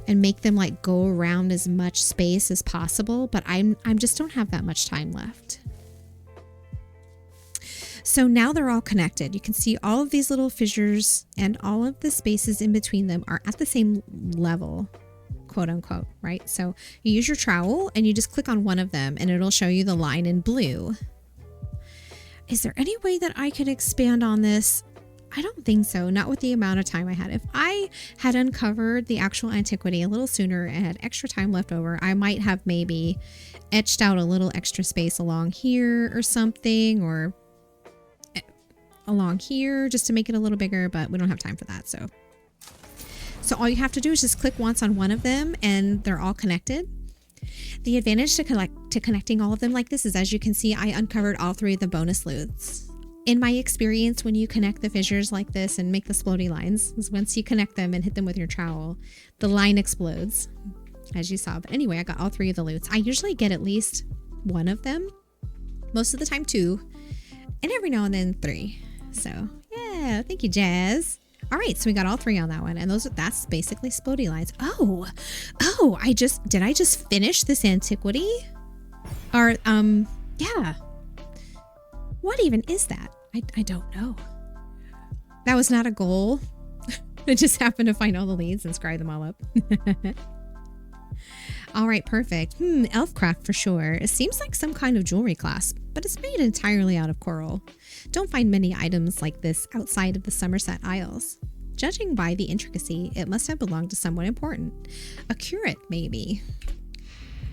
and make them like go around as much space as possible. But I'm just don't have that much time left. So now they're all connected. You can see all of these little fissures and all of the spaces in between them are at the same level, quote unquote, right? So you use your trowel and you just click on one of them and it'll show you the line in blue. Is there any way that I could expand on this? I don't think so. Not with the amount of time I had. If I had uncovered the actual antiquity a little sooner and had extra time left over, I might have maybe etched out a little extra space along here or something, or along here just to make it a little bigger, but we don't have time for that. So all you have to do is just click once on one of them and they're all connected. The advantage to connecting all of them like this is, as you can see, I uncovered all 3 of the bonus loots. In my experience, when you connect the fissures like this and make the splody lines, is once you connect them and hit them with your trowel, the line explodes, as you saw. But anyway, I got all 3 of the loots. I usually get at least 1 of them. Most of the time 2. And every now and then 3. So, yeah, thank you, Jazz. All right, so we got all 3 on that one. And that's basically splody lines. Oh, did I just finish this antiquity? Or, yeah. What even is that? I don't know. That was not a goal. I just happened to find all the leads and scry them all up. All right, perfect. Elfcraft for sure. It seems like some kind of jewelry clasp, but it's made entirely out of coral. Don't find many items like this outside of the Somerset Isles. Judging by the intricacy, it must have belonged to someone important. A curate, maybe.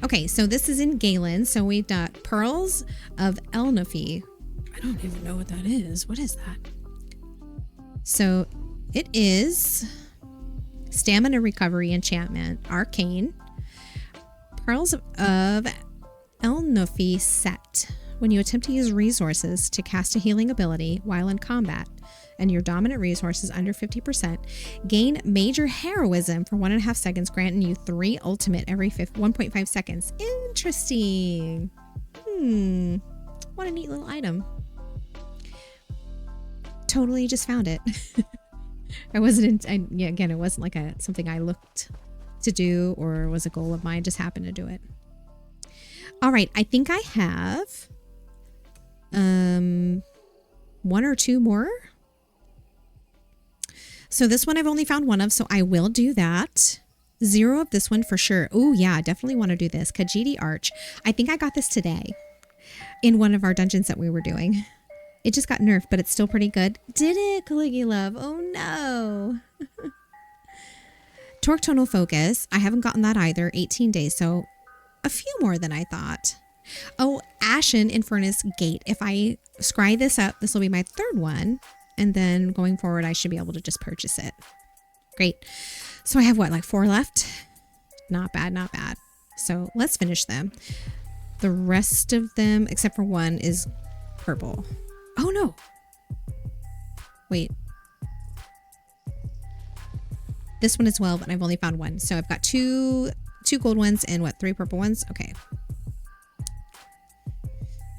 Okay, so this is in Galen. So we've got Pearls of Elnaphy. I don't even know what that is. What is that? So it is Stamina Recovery Enchantment, Arcane. Pearls of Elnaphy set. When you attempt to use resources to cast a healing ability while in combat, and your dominant resource is under 50%, gain major heroism for 1.5 seconds, granting you 3 ultimate every 1.5 seconds. Interesting. What a neat little item. Totally just found it. It wasn't like something I looked to do or was a goal of mine. Just happened to do it. All right, I think I have 1 or 2 more. So this one I've only found 1 of, so I will do that. 0 of this one for sure. Oh yeah, I definitely want to do this. Khajiit Arch. I think I got this today in one of our dungeons that we were doing. It just got nerfed, but it's still pretty good. Did it, Caligula? Oh no. Torque Tonal Focus. I haven't gotten that either. 18 days, so a few more than I thought. Oh, Ashen Infernus Gate. If I scry this up, this will be my 3rd one. And then going forward, I should be able to just purchase it. Great. So I have what, like 4 left? Not bad, not bad. So let's finish them. The rest of them, except for 1, is purple. Oh no. Wait. This one as well, but I've only found 1. So I've got 2 gold ones and what, 3 purple ones? Okay.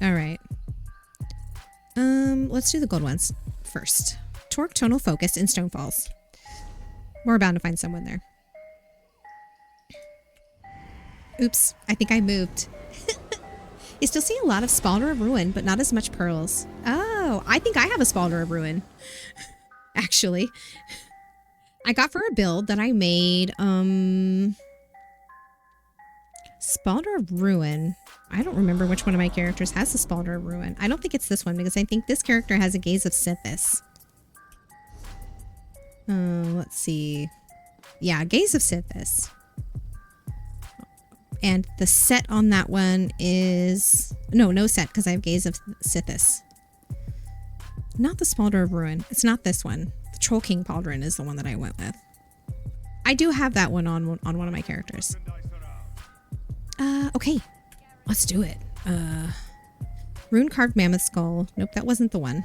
All right. Let's do the gold ones first. Torque Tonal Focus in Stonefalls. We're bound to find someone there. Oops, I think I moved. You still see a lot of Spalder of Ruin, but not as much pearls. Oh, I think I have a Spalder of Ruin. Actually. I got for a build that I made, Spalder of Ruin. I don't remember which one of my characters has the Spalder of Ruin. I don't think it's this one because I think this character has a Gaze of Sithis. Let's see. Yeah, Gaze of Sithis. And the set on that one is... No set because I have Gaze of Sithis. Not the Spalder of Ruin. It's not this one. The Troll King Pauldron is the one that I went with. I do have that one on one of my characters. Okay. Let's do it. Rune Carved Mammoth Skull. Nope, that wasn't the one.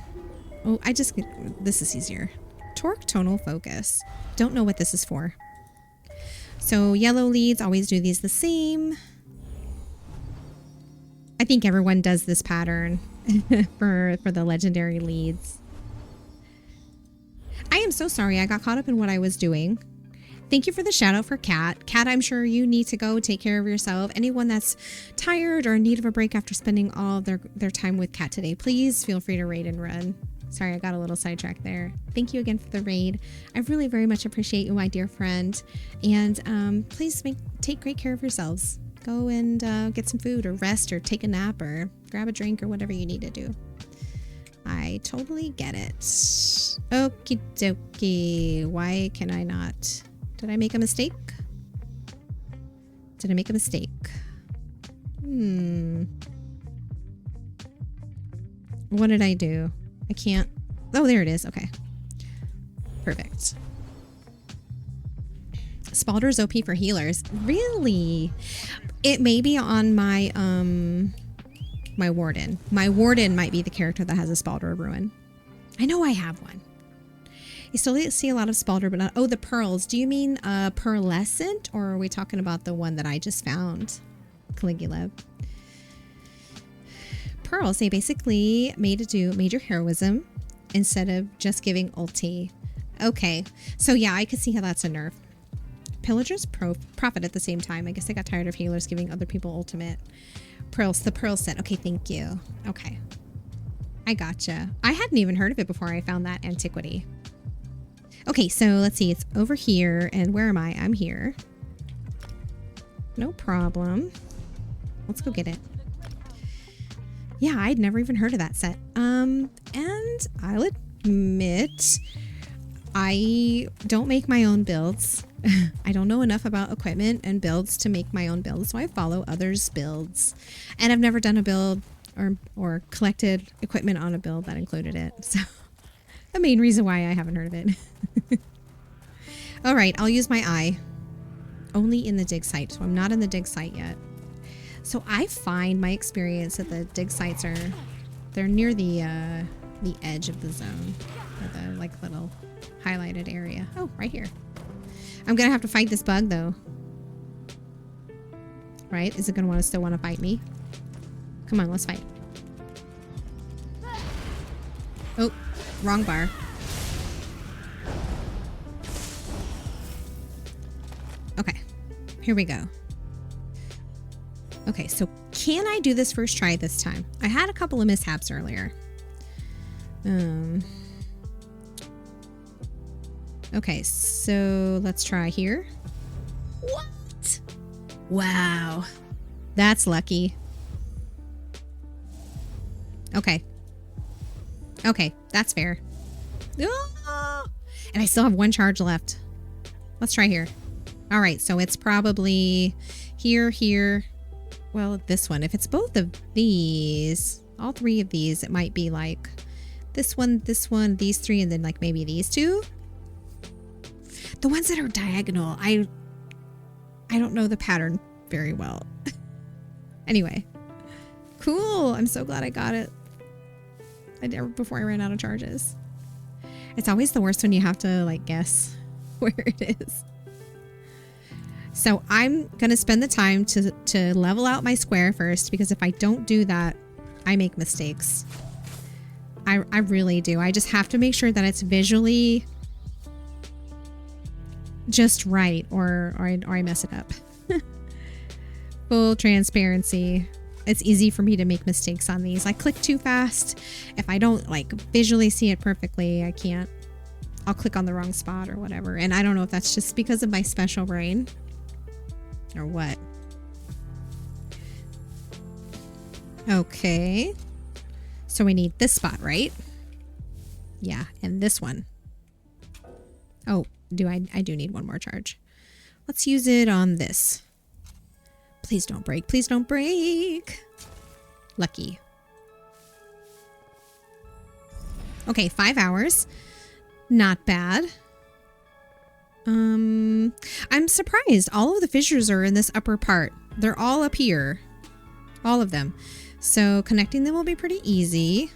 Oh, this is easier. Torque Tonal Focus. Don't know what this is for. So yellow leads, always do these the same. I think everyone does this pattern for the legendary leads. I am so sorry I got caught up in what I was doing. Thank you for the shout out for Kat. Kat, I'm sure you need to go take care of yourself. Anyone that's tired or in need of a break after spending all of their time with Kat today, please feel free to raid and run. Sorry, I got a little sidetracked there. Thank you again for the raid. I really very much appreciate you, my dear friend. And please take great care of yourselves. Go and get some food or rest or take a nap or grab a drink or whatever you need to do. I totally get it. Okie dokie. Why can I not? Did I make a mistake? Did I make a mistake? What did I do? I can't. Oh, there it is. Okay. Perfect. Spalder's OP for healers. Really? It may be on my my warden. My warden might be the character that has a Spaldor Ruin. I know I have one. You still see a lot of Spaldor, but not... Oh, the pearls. Do you mean pearlescent? Or are we talking about the one that I just found? Caligula. Pearls, they basically made it do major heroism instead of just giving ulti. Okay. So yeah, I could see how that's a nerf. Pillagers profit at the same time. I guess they got tired of healers giving other people ultimate. Pearls, the pearl set. Okay, thank you. Okay. I gotcha. I hadn't even heard of it before I found that antiquity. Okay, so let's see. It's over here. And where am I? I'm here. No problem. Let's go get it. Yeah, I'd never even heard of that set. And I'll admit, I don't make my own builds. I don't know enough about equipment and builds to make my own builds, so I follow others' builds. And I've never done a build or collected equipment on a build that included it. So the main reason why I haven't heard of it. All right, I'll use my eye. Only in the dig site, so I'm not in the dig site yet. So I find my experience that the dig sites they're near the edge of the zone, or the like little highlighted area. Oh, right here. I'm gonna have to fight this bug though. Right? Is it gonna still want to fight me? Come on, let's fight. Oh, wrong bar. Okay, here we go. Okay, so can I do this first try this time? I had a couple of mishaps earlier. Okay, so let's try here. What? Wow. That's lucky. Okay. Okay, that's fair. Ah! And I still have one charge left. Let's try here. All right, so it's probably here. Well, this one. If it's both of these, all three of these, it might be like this one, these three, and then like maybe these two. The ones that are diagonal, I don't know the pattern very well. Anyway, cool. I'm so glad I got it. Before I ran out of charges. It's always the worst when you have to like guess where it is. So I'm going to spend the time to level out my square first, because if I don't do that, I make mistakes. I really do. I just have to make sure that it's visually just right, or I mess it up. Full transparency. It's easy for me to make mistakes on these. I click too fast. If I don't like visually see it perfectly, I can't. I'll click on the wrong spot or whatever. And I don't know if that's just because of my special brain or what. Okay. So we need this spot, right? Yeah, and this one. Oh, I do need one more charge. Let's use it on this. Please don't break. Please don't break. Lucky. Okay, 5 hours. Not bad. I'm surprised. All of the fissures are in this upper part. They're all up here. All of them. So connecting them will be pretty easy.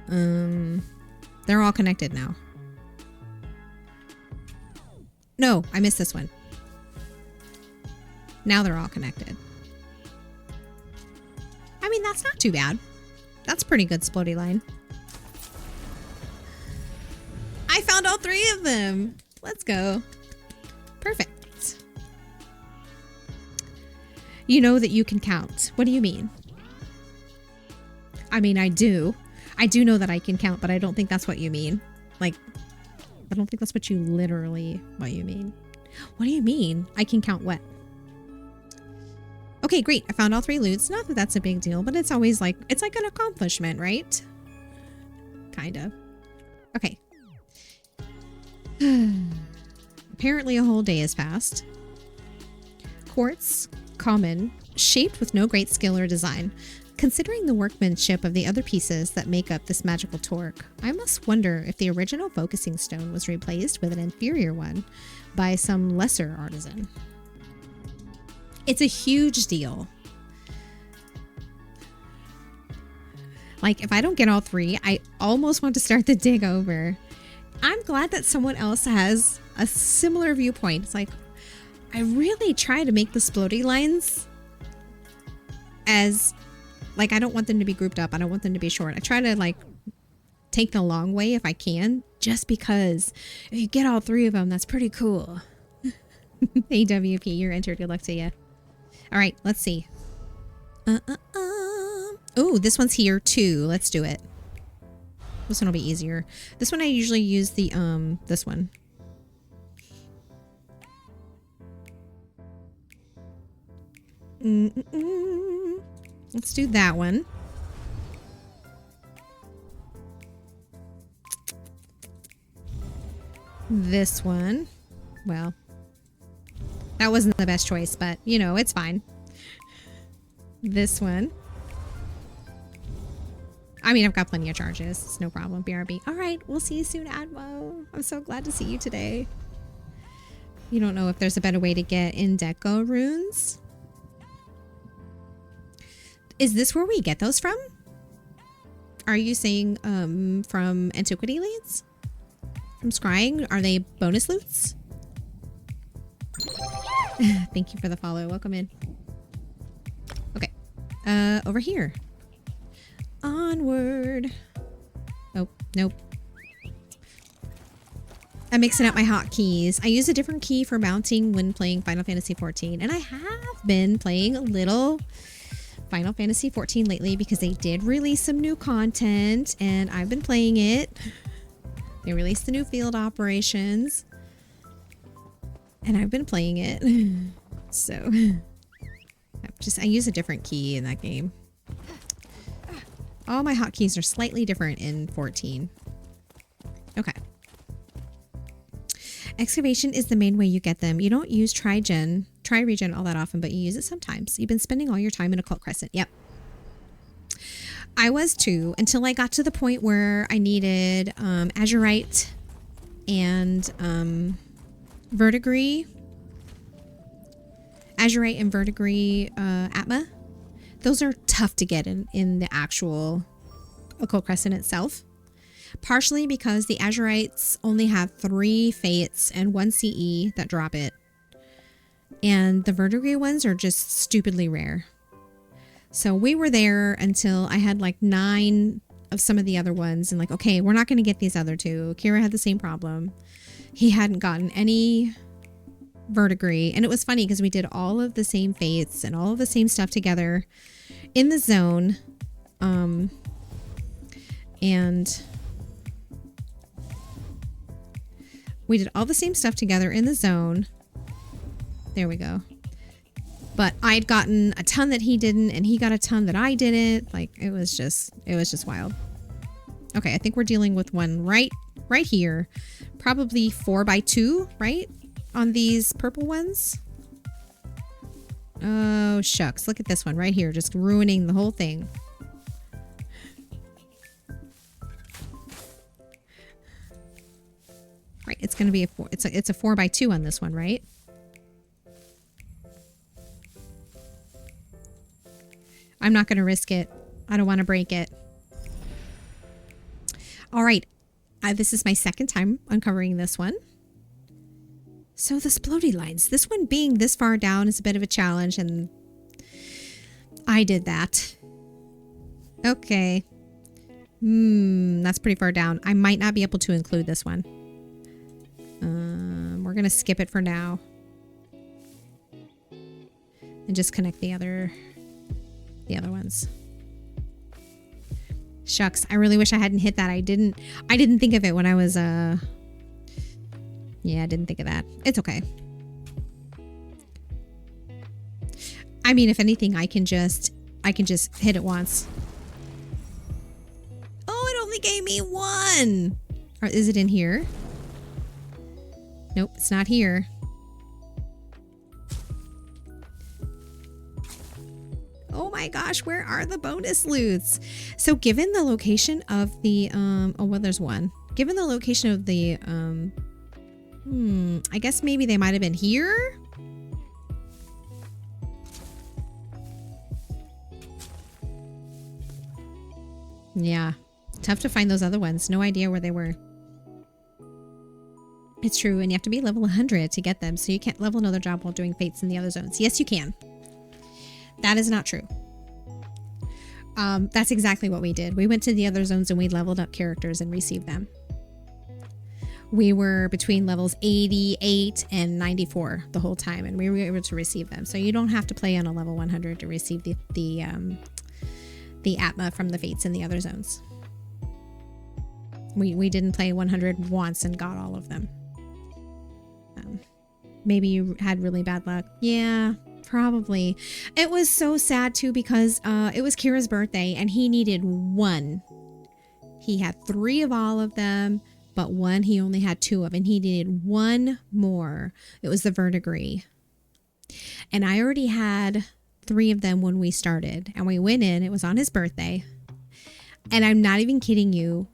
They're all connected now. No, I missed this one. Now they're all connected. I mean, that's not too bad. That's pretty good splody line. I found all 3 of them. Let's go. Perfect. You know that you can count. What do you mean? I mean, I do. I do know that I can count, but I don't think that's what you mean. Like, I don't think that's what you what you mean. What do you mean? I can count what? Okay, great. I found all 3 loots. Not that that's a big deal, but it's always like, it's like an accomplishment, right? Kind of. Okay. Apparently a whole day has passed. Quartz, common, shaped with no great skill or design. Considering the workmanship of the other pieces that make up this magical torque, I must wonder if the original focusing stone was replaced with an inferior one by some lesser artisan. It's a huge deal. Like, if I don't get all 3, I almost want to start the dig over. I'm glad that someone else has a similar viewpoint. It's like, I really try to make the splody lines as, like, I don't want them to be grouped up. I don't want them to be short. I try to, like, take the long way if I can, just because if you get all 3 of them, that's pretty cool. AWP, you're entered. Good luck to you. All right, let's see. Oh, this one's here too. Let's do it. This one will be easier. This one I usually use the this one. Let's do that one. This one. Well, that wasn't the best choice, but you know, it's fine. This one. I mean, I've got plenty of charges. It's no problem. BRB. All right. We'll see you soon, Admo. I'm so glad to see you today. You don't know if there's a better way to get in Deco runes? Is this where we get those from? Are you saying from Antiquity Leads? From Scrying? Are they bonus loots? Thank you for the follow. Welcome in. Okay. Over here. Onward. Oh, nope. I'm mixing up my hotkeys. I use a different key for mounting when playing Final Fantasy XIV. And I have been playing a little Final Fantasy XIV lately because they did release some new content and I've been playing it. They released the new field operations and I've been playing it. So I use a different key in that game. All my hotkeys are slightly different in 14. Okay. Excavation is the main way you get them. You don't use tri-regen all that often, but you use it sometimes. You've been spending all your time in Occult Crescent. Yep. I was too, until I got to the point where I needed Azurite and Verdigris. Azurite and Verdigris Atma. Those are tough to get in the actual Occult Crescent itself. Partially because the Azurites only have 3 fates and 1 CE that drop it. And the Verdigris ones are just stupidly rare. So we were there until I had like 9 of some of the other ones. And like, okay, we're not going to get these other 2. Kira had the same problem. He hadn't gotten any Verdigris. And it was funny because we did all of the same fates and all of the same stuff together in the zone. And we did all the same stuff together in the zone. There we go. But I'd gotten a ton that he didn't, and he got a ton that I didn't. Like, it was just wild. Okay, I think we're dealing with one right here. Probably 4x2, right? On these purple ones. Oh, shucks. Look at this one right here. Just ruining the whole thing. Right, it's going to be it's a 4x2 on this one, right? I'm not going to risk it. I don't want to break it. All right. This is my second time uncovering this one. So the splody lines. This one being this far down is a bit of a challenge, and I did that. Okay. That's pretty far down. I might not be able to include this one. We're going to skip it for now. And just connect the other ones. Shucks, I really wish I hadn't hit that. I didn't think of it when I was yeah, I didn't think of that. It's okay. I mean, if anything, I can just hit it once. Oh, it only gave me 1. Or is it in here? Nope, it's not here. Oh my gosh, where are the bonus loots? So given the location of the oh well, there's one. Given the location of the I guess maybe they might have been here. Yeah. Tough to find those other ones. No idea where they were. It's true, and you have to be level 100 to get them, so you can't level another job while doing fates in the other zones. Yes, you can. That is not true. That's exactly what we did. We went to the other zones and we leveled up characters and received them. We were between levels 88 and 94 the whole time, and we were able to receive them. So you don't have to play on a level 100 to receive the Atma from the fates in the other zones. We didn't play 100 once and got all of them. Maybe you had really bad luck. Yeah, probably. It was so sad too because it was Kira's birthday and he needed one. He had 3 of all of them, but one he only had 2 of, and he needed one more. It was the verdigris. And I already had 3 of them when we started, and we went in. It was on his birthday. And I'm not even kidding you.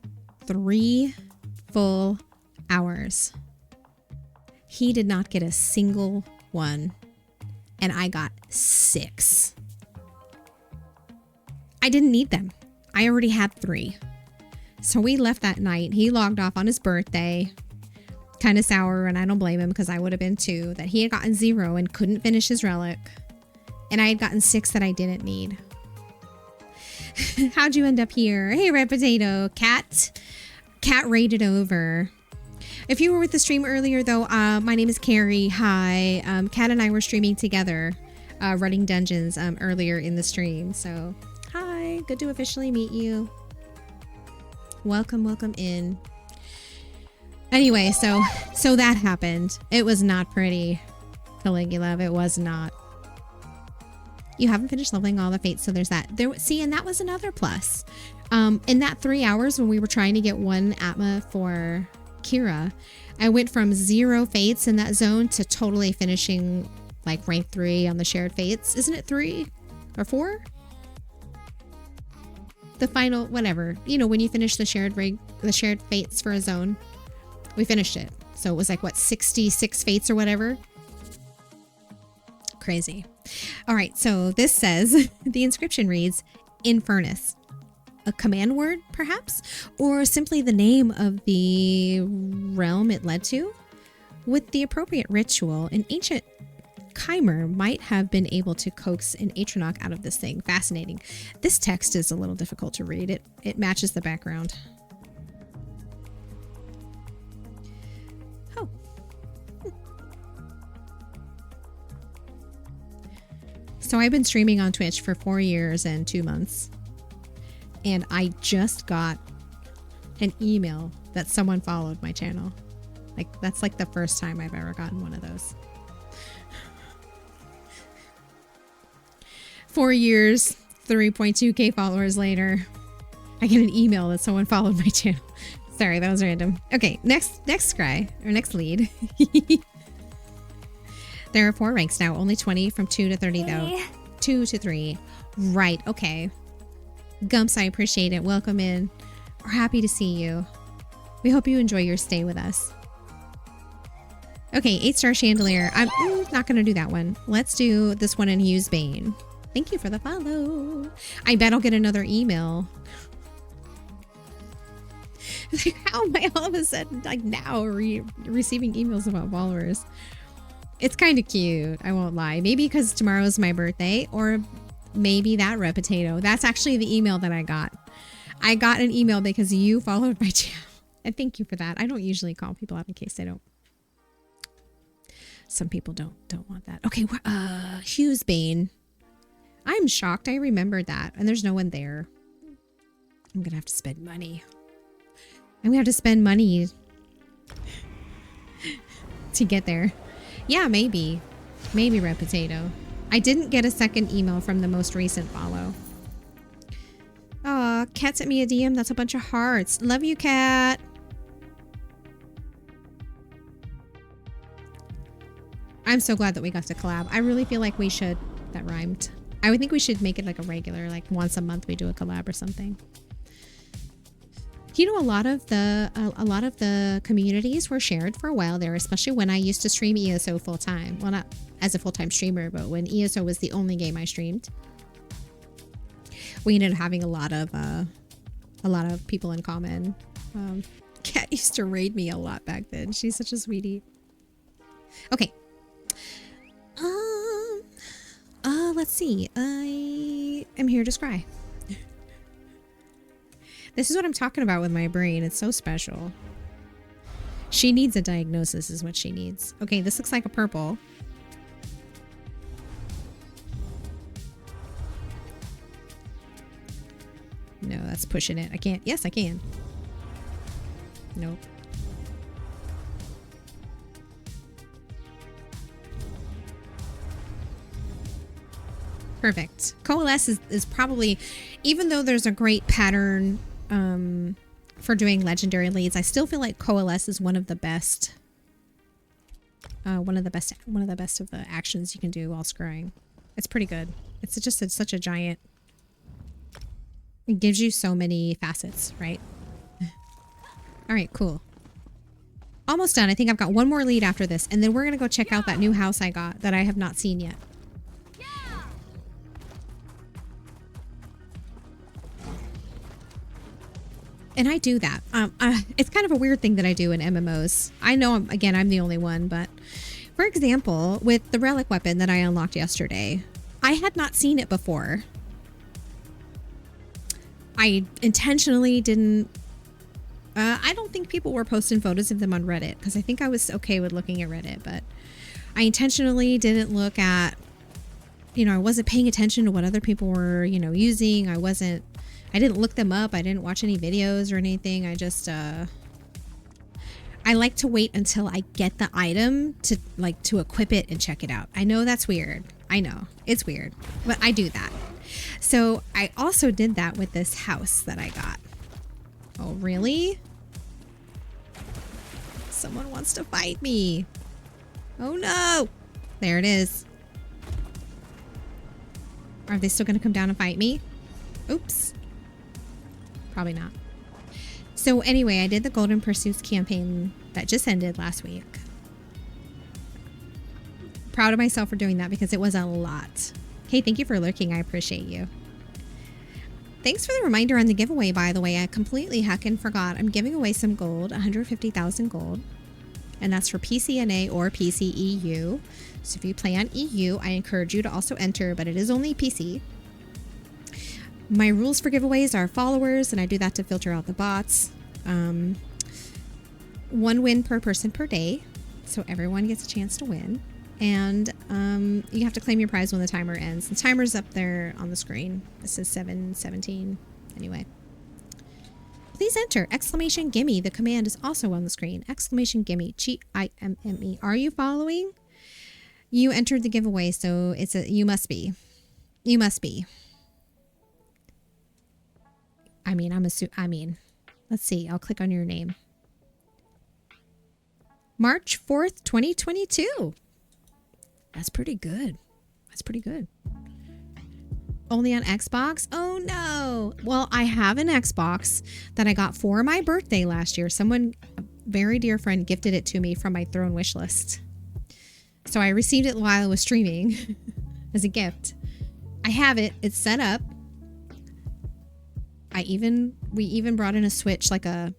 3 full hours. He did not get a single one, and I got 6. I didn't need them. I already had 3. So we left that night. He logged off on his birthday. Kind of sour, and I don't blame him because I would have been too. That he had gotten 0 and couldn't finish his relic. And I had gotten 6 that I didn't need. How'd you end up here? Hey, Red Potato. Cat raided over. If you were with the stream earlier, though, my name is Carrie. Hi. Kat and I were streaming together, running dungeons earlier in the stream. So, hi. Good to officially meet you. Welcome in. Anyway, so that happened. It was not pretty, Caligula. It was not. You haven't finished leveling all the fates, so there's that. See, and that was another plus. In that 3 hours when we were trying to get one Atma for Kira, I went from 0 fates in that zone to totally finishing like rank 3 on the shared fates. Isn't it 3 or 4? The final, whatever. You know, when you finish the shared fates for a zone, we finished it. So it was like what, 66 fates or whatever. Crazy. All right, so this says the inscription reads Infernus. A command word, perhaps, or simply the name of the realm it led to. With the appropriate ritual, an ancient Chimer might have been able to coax an Atronach out of this thing. Fascinating. This text is a little difficult to read. It matches the background. Oh. So I've been streaming on Twitch for 4 years and 2 months. And I just got an email that someone followed my channel. Like, that's like the first time I've ever gotten one of those. 4 years, 3.2k followers later, I get an email that someone followed my channel. Sorry, that was random. Okay, next lead. There are 4 ranks now, only 20 from 2 to 30 though. 2 to 3. Right, okay. Gumps, I appreciate it. Welcome in. We're happy to see you. We hope you enjoy your stay with us. Okay, 8-star chandelier. I'm not going to do that one. Let's do this one in Hughes Bane. Thank you for the follow. I bet I'll get another email. How am I all of a sudden, like now, receiving emails about followers? It's kind of cute. I won't lie. Maybe because tomorrow's my birthday, or maybe that Red Potato. That's actually the email that I got. I got an email because you followed my channel. And thank you for that. I don't usually call people out in case they don't. Some people don't want that. Okay, Hughes Bane. I'm shocked I remembered that. And there's no one there. I'm going to have to spend money. I'm going to have to spend money to get there. Yeah, maybe. Maybe Red Potato. I didn't get a second email from the most recent follow. Aw, Cat sent me a DM. That's a bunch of hearts. Love you, Cat. I'm so glad that we got to collab. I really feel like we should. That rhymed. I would think we should make it like a regular, like once a month we do a collab or something. You know, a lot of the communities were shared for a while there, especially when I used to stream ESO full time. Well, not as a full-time streamer, but when ESO was the only game I streamed. We ended up having a lot of a lot of people in common. Kat used to raid me a lot back then. She's such a sweetie. Okay. Let's see. I am here to scry. This is what I'm talking about with my brain. It's so special. She needs a diagnosis is what she needs. Okay, this looks like a purple. No, that's pushing it. I can't. Yes, I can. Nope. Perfect. Coalesce is probably, even though there's a great pattern for doing legendary leads, I still feel like Coalesce is one of the best. One of the best of the actions you can do while scrying. It's pretty good. It's just such a giant. It gives you so many facets, right? All right, cool. Almost done. I think I've got one more lead after this, and then we're gonna go check out that new house I got that I have not seen yet. And I do that. It's kind of a weird thing that I do in MMOs. I know, I'm the only one, but for example, with the relic weapon that I unlocked yesterday, I had not seen it before. I intentionally didn't. I don't think people were posting photos of them on Reddit because I think I was okay with looking at Reddit, but I intentionally didn't look at, I wasn't paying attention to what other people were, using. I didn't look them up. I didn't watch any videos or anything. I just, I like to wait until I get the item to equip it and check it out. I know that's weird. I know it's weird, but I do that. So I also did that with this house that I got. Oh, really? Someone wants to fight me. Oh no. There it is. Are they still going to come down and fight me? Oops. Probably not. So anyway, I did the Golden Pursuits campaign that just ended last week. Proud of myself for doing that because it was a lot. Hey, thank you for lurking. I appreciate you. Thanks for the reminder on the giveaway, by the way. I completely heckin' forgot. I'm giving away some gold, 150,000 gold. And that's for PCNA or PCEU. So if you play on EU, I encourage you to also enter, but it is only PC. My rules for giveaways are followers, and I do that to filter out the bots. 1 win per person per day, so everyone gets a chance to win. And you have to claim your prize when the timer ends. The timer's up there on the screen. This is 7:17. Anyway. Please enter! Exclamation gimme. The command is also on the screen. Exclamation gimme. G-I-M-M-E. Are you following? You entered the giveaway, so you must be. You must be. Let's see. I'll click on your name. March 4th, 2022. That's pretty good. That's pretty good. Only on Xbox? Oh no. Well, I have an Xbox that I got for my birthday last year. Someone, a very dear friend, gifted it to me from my Throne wish list. So I received it while I was streaming as a gift. I have it. It's set up. We even brought in a switch, like a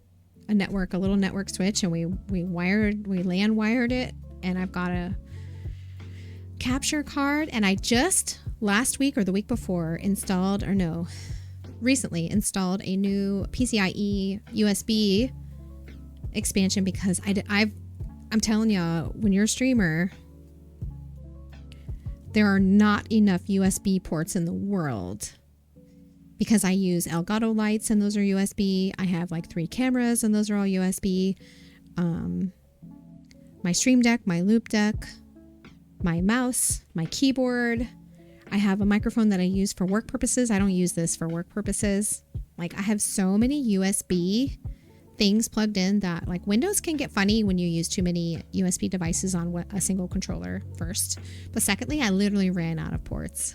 little network switch, and we LAN wired it, and I've got a capture card, and I just last week or the week before recently installed a new PCIe USB expansion because I'm telling y'all, when you're a streamer, there are not enough USB ports in the world. Because I use Elgato lights and those are USB. I have like 3 cameras and those are all USB. My stream deck, my loop deck, my mouse, my keyboard. I have a microphone that I use for work purposes. I don't use this for work purposes. Like I have so many USB things plugged in that like Windows can get funny when you use too many USB devices on a single controller first. But secondly, I literally ran out of ports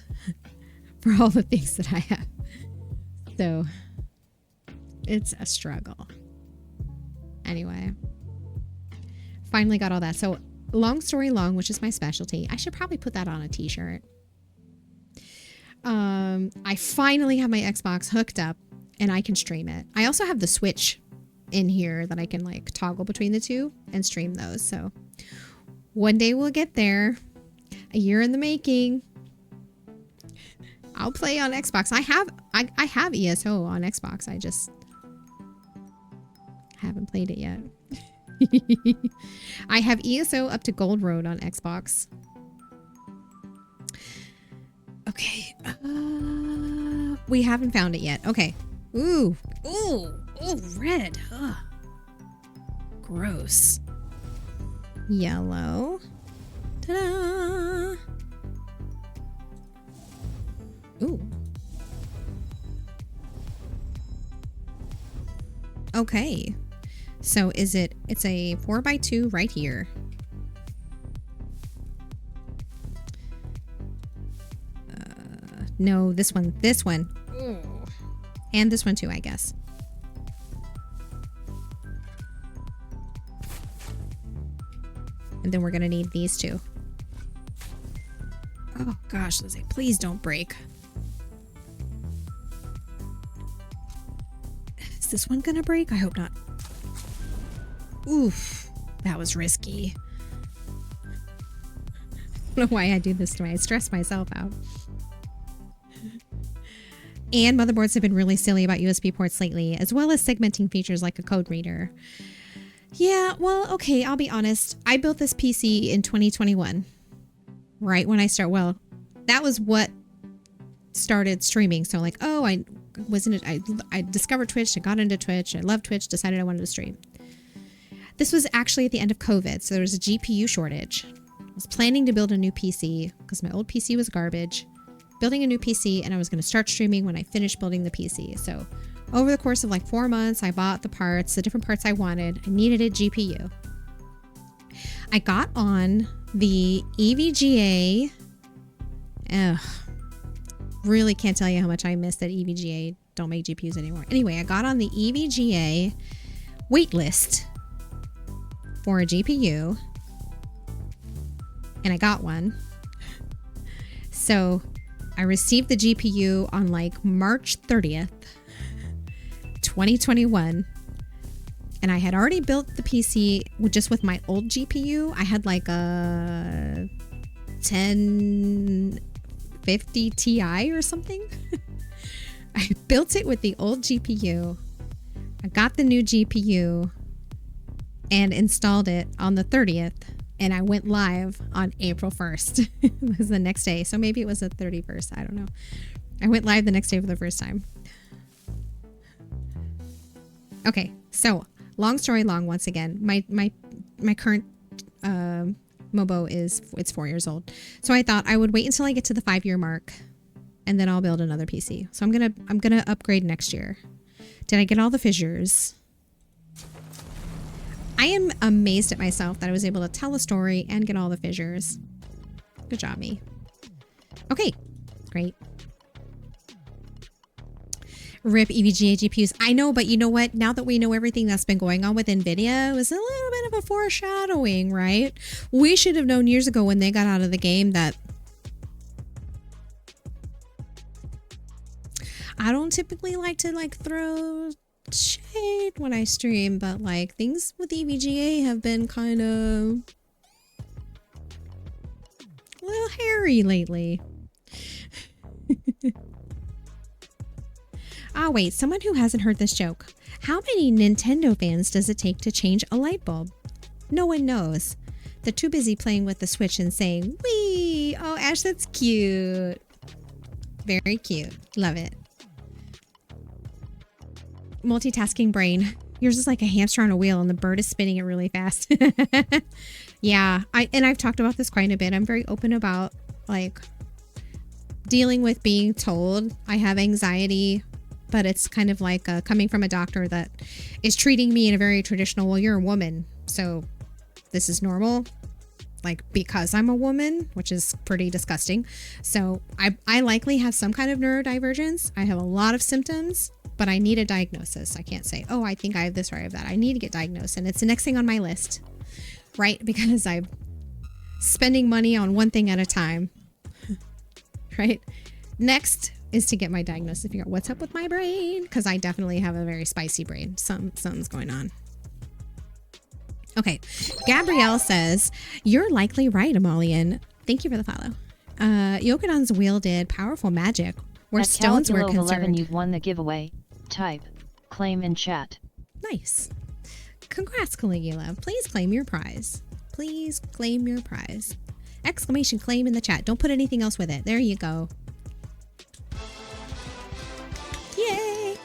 for all the things that I have. So it's a struggle. Anyway, finally got all that. So long story long, which is my specialty. I should probably put that on a t-shirt. I finally have my Xbox hooked up and I can stream it. I also have the Switch in here that I can like toggle between the two and stream those. So one day we'll get there. A year in the making. I'll play on Xbox. I have ESO on Xbox. I just haven't played it yet. I have ESO up to Gold Road on Xbox. Okay. We haven't found it yet. Okay. Ooh. Ooh. Ooh, red. Ugh. Gross. Yellow. Ta-da! Ooh. Okay. So it's a 4x2 right here. No, this one. Ooh. And this one too, I guess. And then we're gonna need these two. Oh gosh, Lizzie, please don't break. Is this one gonna break? I hope not. Oof, that was risky. I don't know why I do this to me. I stress myself out. And motherboards have been really silly about USB ports lately, as well as segmenting features like a code reader. Yeah, well, okay, I'll be honest. I built this PC in 2021. Right when I that was what started streaming. So like, oh, I discovered Twitch, I got into Twitch, I love Twitch, decided I wanted to stream. This was actually at the end of COVID, so there was a GPU shortage. I was planning to build a new PC because my old PC was garbage. Building a new PC, and I was going to start streaming when I finished building the PC. So over the course of like 4 months, I bought the different parts I wanted. I needed a GPU. I got on the EVGA. Ugh. Really can't tell you how much I miss that EVGA don't make GPUs anymore. Anyway, I got on the EVGA wait list for a GPU. And I got one. So I received the GPU on like March 30th, 2021. And I had already built the PC with my old GPU. I had like a 1050 Ti or something. I built it with the old GPU. I got the new GPU and installed it on the 30th. And I went live on April 1st. It was the next day. So maybe it was the 31st. I don't know. I went live the next day for the first time. Okay. So long story long, once again, my current Mobo it's 4 years old. So I thought I would wait until I get to the 5-year mark and then I'll build another PC. So I'm gonna upgrade next year. Did I get all the fissures? I am amazed at myself that I was able to tell a story and get all the fissures. Good job, me. Okay, great. RIP EVGA GPUs. I know, but you know what? Now that we know everything that's been going on with NVIDIA, it was a little bit of a foreshadowing, right? We should have known years ago when they got out of the game that I don't typically like to throw shade when I stream, but like things with EVGA have been kind of a little hairy lately. Wait, someone who hasn't heard this joke. How many Nintendo fans does it take to change a light bulb? No one knows. They're too busy playing with the Switch and saying, "Wee! Oh, Ash, that's cute." Very cute. Love it. Multitasking brain. Yours is like a hamster on a wheel and the bird is spinning it really fast. Yeah, I've talked about this quite a bit. I'm very open about like dealing with being told I have anxiety, but it's kind of like coming from a doctor that is treating me in a very traditional, well, you're a woman, so this is normal, like because I'm a woman, which is pretty disgusting. So I likely have some kind of neurodivergence. I have a lot of symptoms, but I need a diagnosis. I can't say, oh, I think I have this or I have that. I need to get diagnosed, and it's the next thing on my list, right? Because I'm spending money on one thing at a time, right? Next is to get my diagnosis to figure out what's up with my brain, because I definitely have a very spicy brain. Something's going on. Okay. Gabrielle says, you're likely right, Amalian. Thank you for the follow. Yokodon's wielded powerful magic where At stones were Calipilo of 11, concerned. you've won the giveaway. Type claim in chat. Nice. Congrats, Caligula. Please claim your prize. Please claim your prize. Exclamation claim in the chat. Don't put anything else with it. There you go. Yay!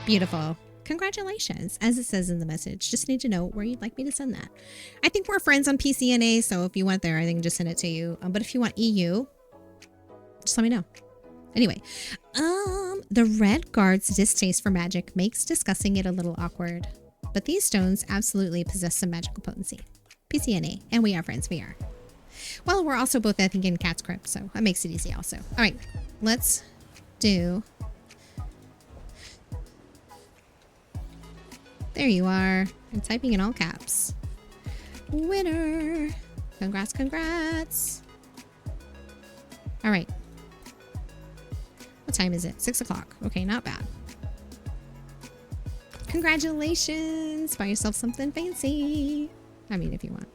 Beautiful. Congratulations. As it says in the message, just need to know where you'd like me to send that. I think we're friends on PCNA, so if you want there, I think just send it to you. But if you want EU, just let me know. Anyway, the red guard's distaste for magic makes discussing it a little awkward. But these stones absolutely possess some magical potency. PCNA, and we are friends, we are. Well, we're also both, I think, in Cat's Crypt, so that makes it easy also. All right, let's do... There you are. I'm typing in all caps. Winner. Congrats, congrats. All right. What time is it? 6 o'clock. Okay, not bad. Congratulations. Buy yourself something fancy. I mean, if you want.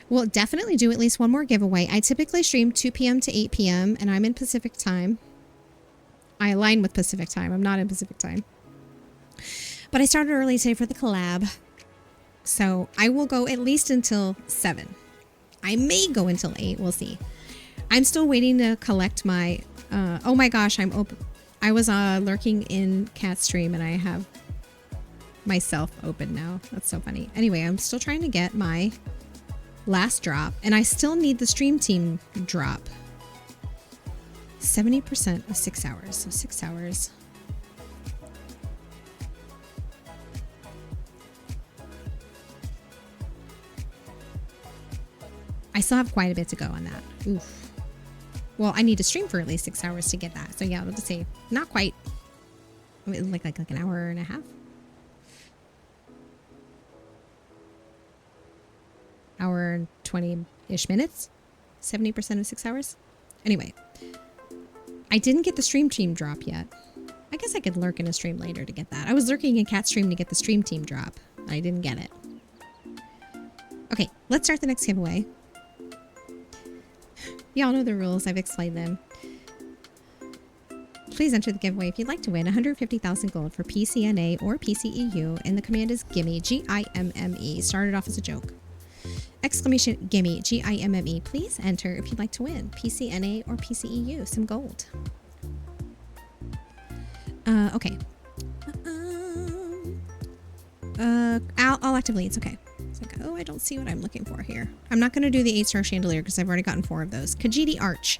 We'll definitely do at least one more giveaway. I typically stream 2 p.m. to 8 p.m. and I'm in Pacific time. I align with Pacific time. I'm not in Pacific time. But I started early today for the collab. So I will go at least until 7. I may go until 8. We'll see. I'm still waiting to collect my... oh my gosh, I'm open. I was lurking in Cat's stream and I have myself open now. That's so funny. Anyway, I'm still trying to get my last drop. And I still need the stream team drop. 70% of 6 hours. So 6 hours... I still have quite a bit to go on that. Oof. Well, I need to stream for at least 6 hours to get that. So yeah, let's see. Not quite. I mean, like an hour and a half. Hour and 20-ish minutes. 70% of 6 hours. Anyway. I didn't get the stream team drop yet. I guess I could lurk in a stream later to get that. I was lurking in Cat's stream to get the stream team drop. I didn't get it. Okay, let's start the next giveaway. Y'all know the rules. I've explained them. Please enter the giveaway if you'd like to win 150,000 gold for PCNA or PCEU, and the command is GIMME, G-I-M-M-E. Started off as a joke. Exclamation GIMME, G-I-M-M-E. Please enter if you'd like to win PCNA or PCEU, some gold. Okay. I'll active leads. Okay. It's like, oh, I don't see what I'm looking for here. I'm not going to do the 8-star chandelier because I've already gotten 4 of those. Khajiit Arch.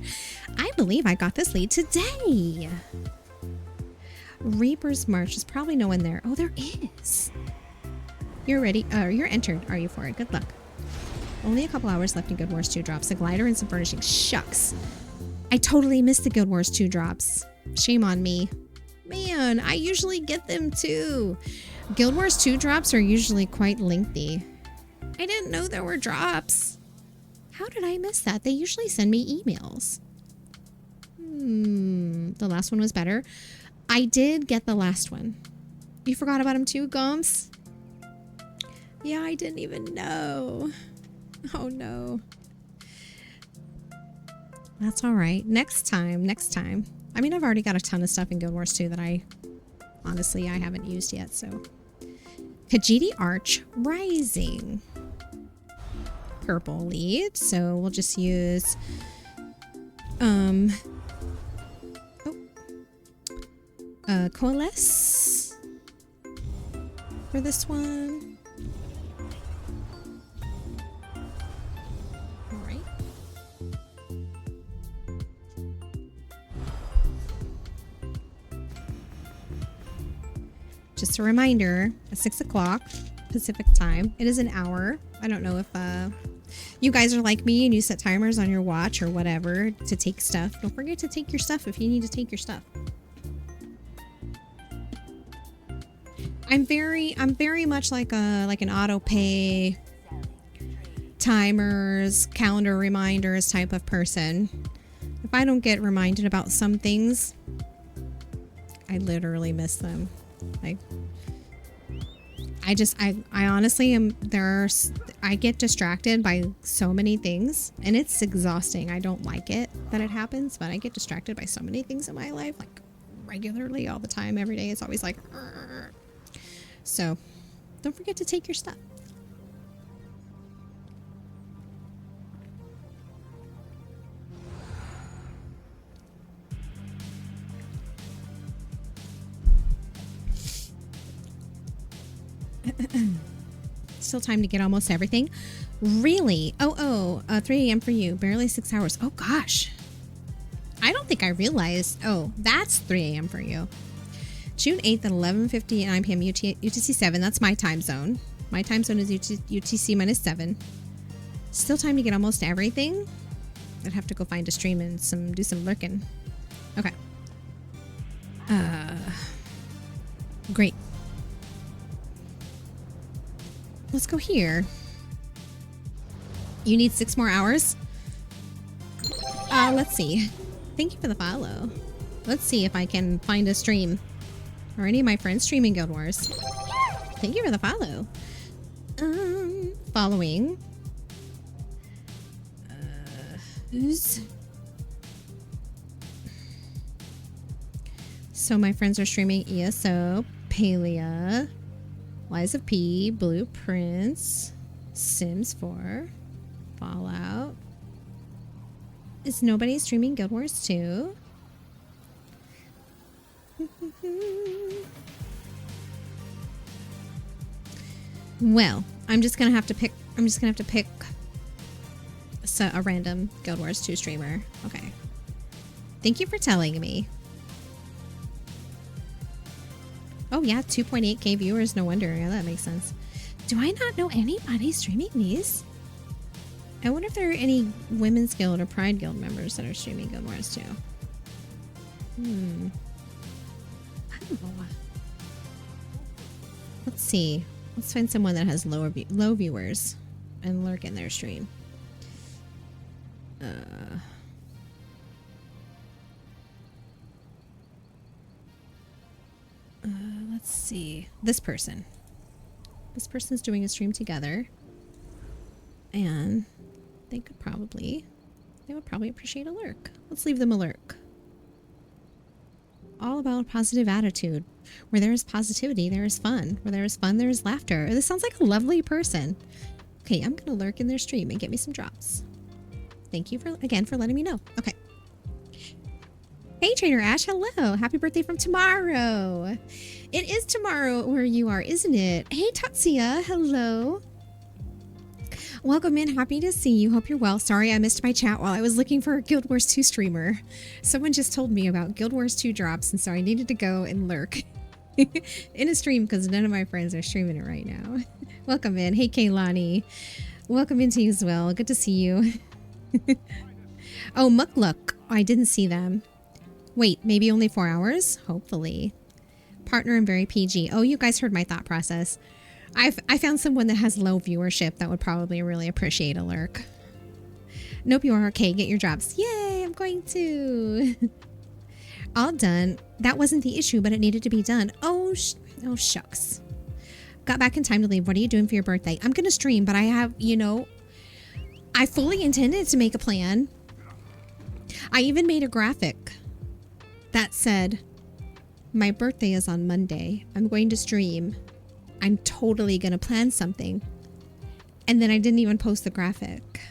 I believe I got this lead today. Reaper's March. There's probably no one there. Oh, there is. You're ready. You're entered. Are you for it? Good luck. Only a couple hours left in Guild Wars 2 drops. A glider and some furnishings. Shucks. I totally missed the Guild Wars 2 drops. Shame on me. Man, I usually get them too. Guild Wars 2 drops are usually quite lengthy. I didn't know there were drops. How did I miss that? They usually send me emails. The last one was better. I did get the last one. You forgot about him too, Gums? Yeah, I didn't even know. Oh no. That's all right. Next time. I mean, I've already got a ton of stuff in Guild Wars 2 that I haven't used yet, so. Khajiit Arch Rising. Purple lead, so we'll just use Coalesce for this one. All right. Just a reminder, at 6 o'clock Pacific time. It is an hour. I don't know if you guys are like me and you set timers on your watch or whatever to take stuff. Don't forget to take your stuff if you need to take your stuff. I'm very much like an auto pay timers, calendar reminders type of person. If I don't get reminded about some things, I literally miss them. Like, I honestly am, I get distracted by so many things, and it's exhausting. I don't like it that it happens, but I get distracted by so many things in my life, like regularly, all the time, every day. It's always like, "Arr." So don't forget to take your stuff. Still time to get almost everything. Really? 3 a.m. for you. Barely 6 hours. Oh, gosh. I don't think I realized. Oh, that's 3 a.m. for you. June 8th at 11:59 p.m. UTC 7. That's my time zone. My time zone is UTC minus 7. Still time to get almost everything. I'd have to go find a stream and do some lurking. Okay. Great. Let's go here. You need 6 more hours? Let's see. Thank you for the follow. Let's see if I can find a stream. Or any of my friends streaming Guild Wars. Thank you for the follow. Following. Who's... So my friends are streaming ESO, Palia, Lies of P, Blueprints, Sims 4, Fallout. Is nobody streaming Guild Wars 2? Well, I'm just gonna have to pick a random Guild Wars 2 streamer. Okay. Thank you for telling me. Oh yeah, 2.8k viewers, no wonder. Yeah, that makes sense. Do I not know anybody streaming these? I wonder if there are any Women's Guild or Pride Guild members that are streaming Guild Wars 2. I don't know. Let's see. Let's find someone that has low viewers and lurk in their stream. Let's see. This person. This person's doing a stream together. And they would probably appreciate a lurk. Let's leave them a lurk. All about positive attitude. Where there is positivity, there is fun. Where there is fun, there is laughter. This sounds like a lovely person. Okay, I'm gonna lurk in their stream and get me some drops. Thank you again for letting me know. Okay. Hey, Trader Ash, hello. Happy birthday from tomorrow. It is tomorrow where you are, isn't it? Hey, Tatsia, hello. Welcome in. Happy to see you. Hope you're well. Sorry I missed my chat while I was looking for a Guild Wars 2 streamer. Someone just told me about Guild Wars 2 drops, and so I needed to go and lurk in a stream because none of my friends are streaming it right now. Welcome in. Hey, Kaylani. Welcome into you as well. Good to see you. Oh, Muckluck. Oh, I didn't see them. Wait, maybe only 4 hours? Hopefully. Partner and very PG. Oh, you guys heard my thought process. I found someone that has low viewership that would probably really appreciate a lurk. Nope, you are okay. Get your drops. Yay, I'm going to. All done. That wasn't the issue, but it needed to be done. Oh shucks. Got back in time to leave. What are you doing for your birthday? I'm going to stream, but I have, I fully intended to make a plan. I even made a graphic that said, my birthday is on Monday. I'm going to stream. I'm totally going to plan something. And then I didn't even post the graphic.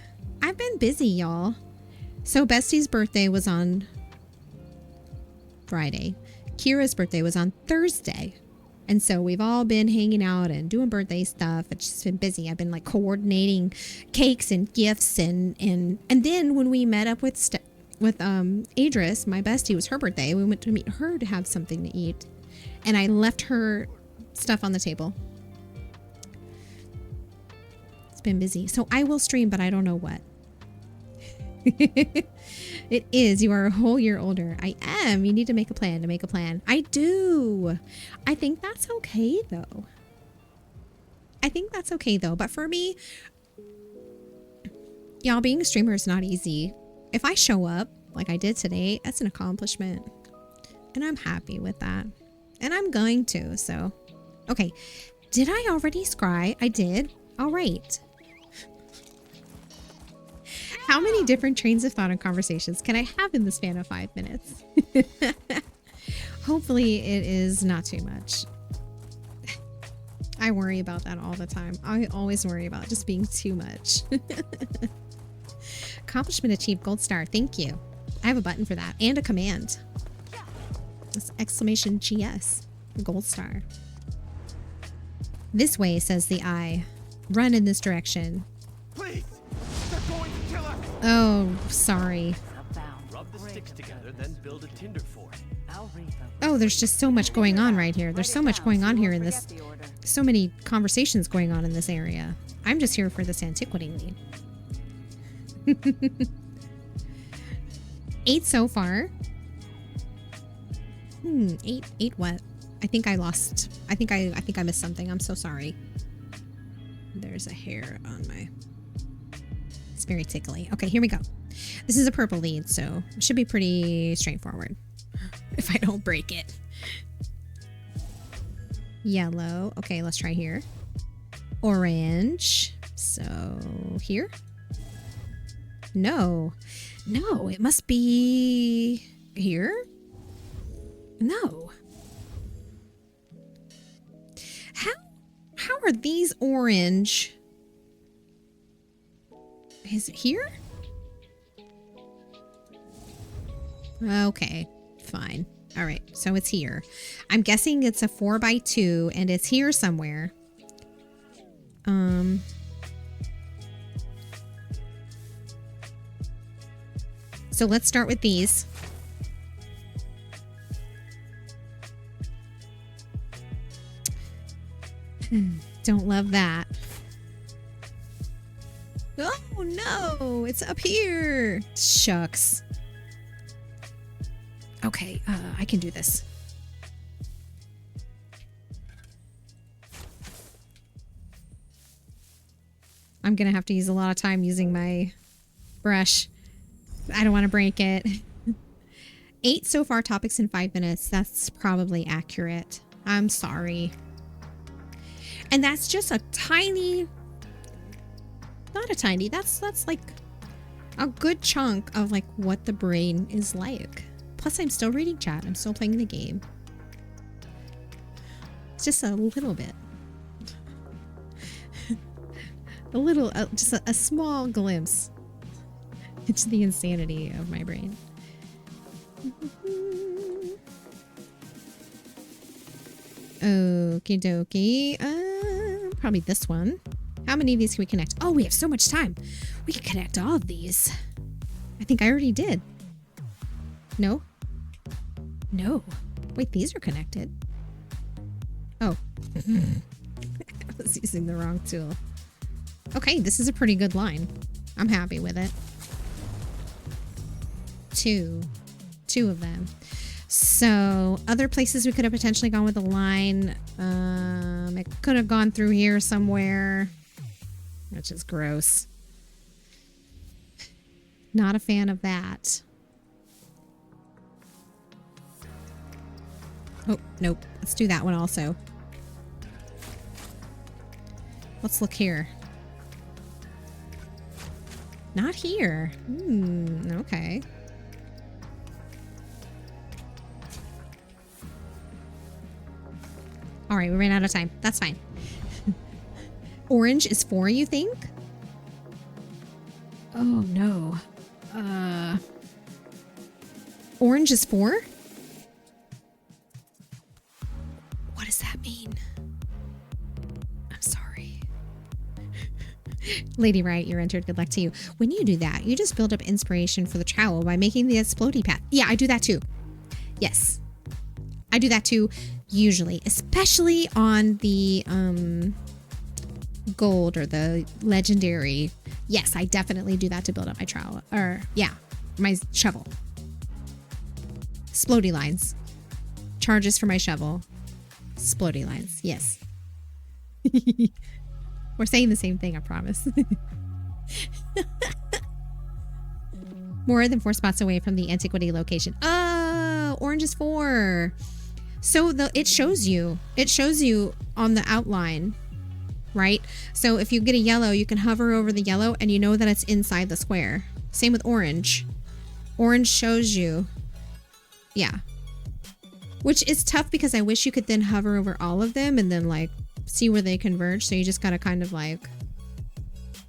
I've been busy, y'all. So Bestie's birthday was on Friday. Kira's birthday was on Thursday. And so we've all been hanging out and doing birthday stuff. It's just been busy. I've been like coordinating cakes and gifts and then when we met up with Adris, my bestie, it was her birthday. We went to meet her to have something to eat. And I left her stuff on the table. It's been busy. So I will stream, but I don't know what. It is. You are a whole year older. I am. You need to make a plan to make a plan. I do. I think that's okay, though. But for me, Y'all, being a streamer is not easy. If I show up like I did today, that's an accomplishment. And I'm happy with that. And I'm going to, so. Okay. Did I already scry? I did. All right. How many different trains of thought and conversations can I have in the span of 5 minutes? Hopefully it is not too much. I worry about that all the time. I always worry about just being too much. Accomplishment achieved, gold star. Thank you. I have a button for that and a command. This exclamation GS, gold star. This way, says the eye. Run in this direction. Please, they're going to kill us. Oh, sorry. Rub the sticks together, then build a tinder fort. Oh, there's just so much going on right here. There's so much going on here in this. So many conversations going on in this area. I'm just here for this antiquity lead. 8 so far. 8 what? I think I lost. I think I missed something. I'm so sorry. There's a hair on my. It's very tickly. Okay, here we go. This is a purple lead, so it should be pretty straightforward. If I don't break it. Yellow. Okay, let's try here. Orange. So here. No. No, it must be here. No. How are these orange? Is it here? Okay, fine. All right, so it's here. I'm guessing it's a 4x2 and it's here somewhere. So let's start with these. Don't love that. Oh no, it's up here. Shucks. Okay, I can do this. I'm gonna have to use a lot of time using my brush. I don't want to break it. 8 so far topics in 5 minutes. That's probably accurate. I'm sorry. And that's just a tiny, not a tiny, that's like a good chunk of like what the brain is like. Plus I'm still reading chat. I'm still playing the game. It's just a little bit. A little, just a small glimpse into the insanity of my brain. Okie dokie. Probably this one. How many of these can we connect? Oh, we have so much time. We can connect all of these. I think I already did. No? No. Wait, these are connected. Oh. I was using the wrong tool. Okay, this is a pretty good line. I'm happy with it. Two of them. So other places we could have potentially gone with the line. It could have gone through here somewhere, which is gross. Not a fan of that. Oh, nope. Let's do that one also. Let's look here. Not here. Okay. All right, we ran out of time. That's fine. Orange is 4, you think? Oh, no. Orange is 4? What does that mean? I'm sorry. Lady Riot, you're entered. Good luck to you. When you do that, you just build up inspiration for the trowel by making the explodey path. Yeah, I do that too. Yes. I do that too. Usually, especially on the gold or the legendary. Yes, I definitely do that to build up my trowel. Or, yeah, my shovel. Splody lines. Charges for my shovel. Splody lines. Yes. We're saying the same thing, I promise. More than 4 spots away from the antiquity location. Oh, orange is 4. So it shows you on the outline, right? So if you get a yellow, you can hover over the yellow and you know that it's inside the square. Same with orange. Orange shows you. Yeah. Which is tough because I wish you could then hover over all of them and then like see where they converge. So you just gotta kind of like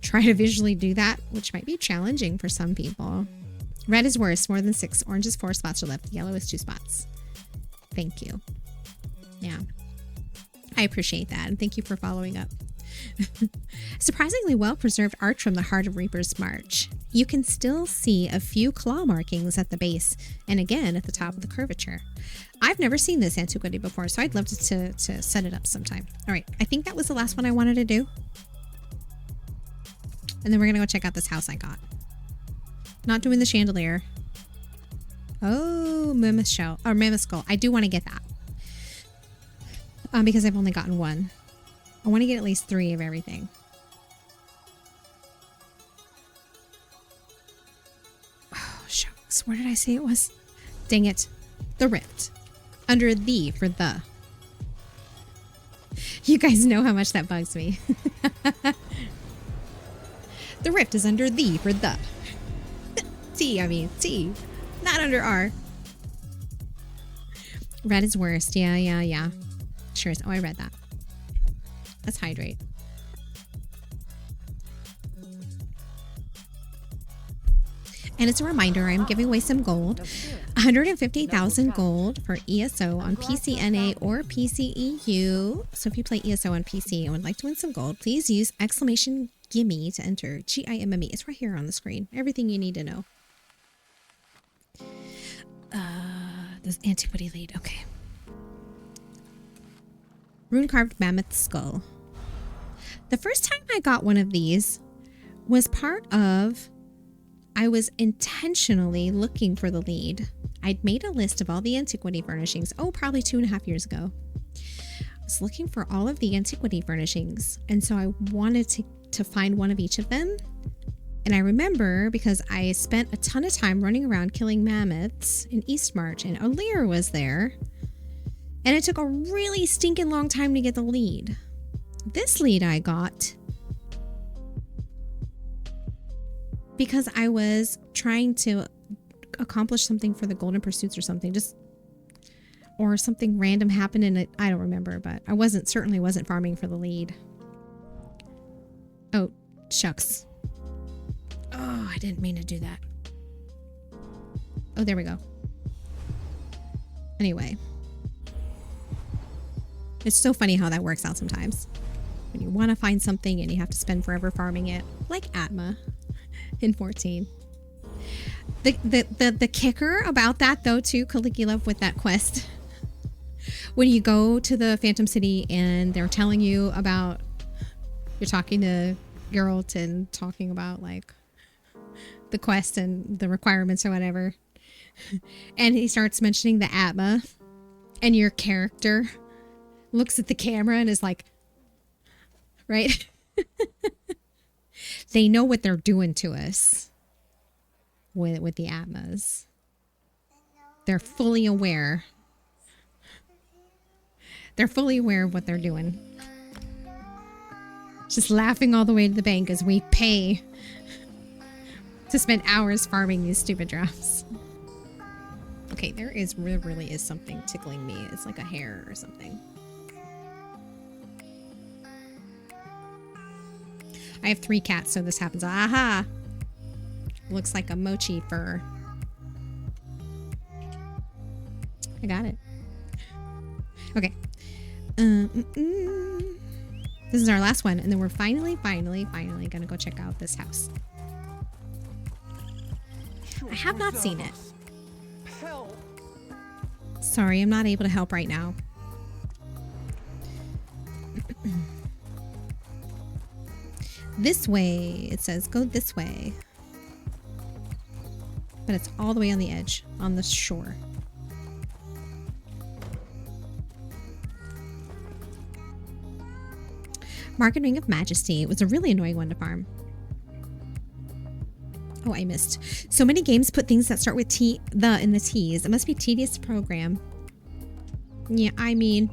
try to visually do that, which might be challenging for some people. Red is worse, more than 6. Orange is 4 spots are left. Yellow is 2 spots. Thank you. Yeah. I appreciate that. And thank you for following up. Surprisingly well-preserved arch from the Heart of Reaper's March. You can still see a few claw markings at the base and again at the top of the curvature. I've never seen this antiquity before, so I'd love to set it up sometime. All right, I think that was the last one I wanted to do. And then we're going to go check out this house I got. Not doing the chandelier. Oh, mammoth shell or mammoth skull. I do want to get that. Because I've only gotten 1. I want to get at least 3 of everything. Oh, shucks. Where did I say it was? Dang it. The Rift. Under the for the. You guys know how much that bugs me. The Rift is under the for the. T. Not under R. Red is worst. Yeah. Sure is. Oh, I read that. Let's hydrate. And it's a reminder, I'm giving away some gold. 150,000 gold for ESO on PCNA or PCEU. So if you play ESO on PC and would like to win some gold, please use exclamation gimme to enter. GIMME. It's right here on the screen. Everything you need to know. This antiquity lead. Okay. Rune carved mammoth skull. The first time I got one of these was part of, I was intentionally looking for the lead. I'd made a list of all the antiquity furnishings. Oh, probably 2.5 years ago. I was looking for all of the antiquity furnishings. And so I wanted to find one of each of them. And I remember because I spent a ton of time running around killing mammoths in Eastmarch and O'Lear was there. And it took a really stinking long time to get the lead. This lead I got because I was trying to accomplish something for the Golden Pursuits or something, or something random happened in it. I don't remember, but I certainly wasn't farming for the lead. Oh, shucks. Oh, I didn't mean to do that. Oh, there we go. Anyway. It's so funny how that works out sometimes. When you want to find something and you have to spend forever farming it. Like Atma in 14. The kicker about that though too, Caligula, with that quest. When you go to the Phantom City and they're telling you about, you're talking to Geralt and talking about like the quest and the requirements or whatever. And he starts mentioning the Atma and your character looks at the camera and is like, right? They know what they're doing to us with the Atmas. They're fully aware. They're fully aware of what they're doing. Just laughing all the way to the bank as we pay to spend hours farming these stupid drafts. Okay, there really is something tickling me. It's like a hair or something. I have 3 cats, so this happens. Aha! Looks like a mochi fur. I got it. Okay. This is our last one, and then we're finally gonna go check out this house. I have not seen it. Sorry, I'm not able to help right now. This way, it says go this way. But it's all the way on the edge, on the shore. Market Ring of Majesty. It was a really annoying one to farm. Oh, I missed. So many games put things that start with the in the T's. It must be tedious to program. Yeah, I mean...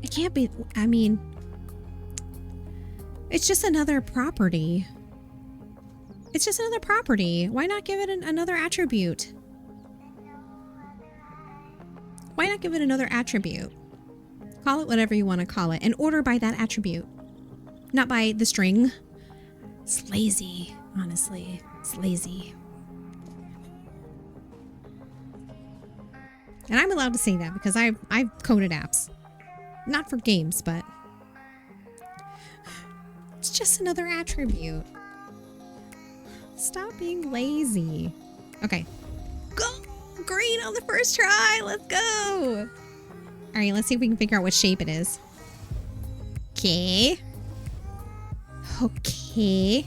It can't be... I mean... It's just another property. It's just another property. Why not give it another attribute? Why not give it another attribute? Call it whatever you want to call it and order by that attribute. Not by the string. It's lazy, honestly. It's lazy. And I'm allowed to say that because I've coded apps. Not for games, but it's just another attribute. Stop being lazy. Okay. Go! Green on the first try! Let's go! Alright, let's see if we can figure out what shape it is. Okay. Okay.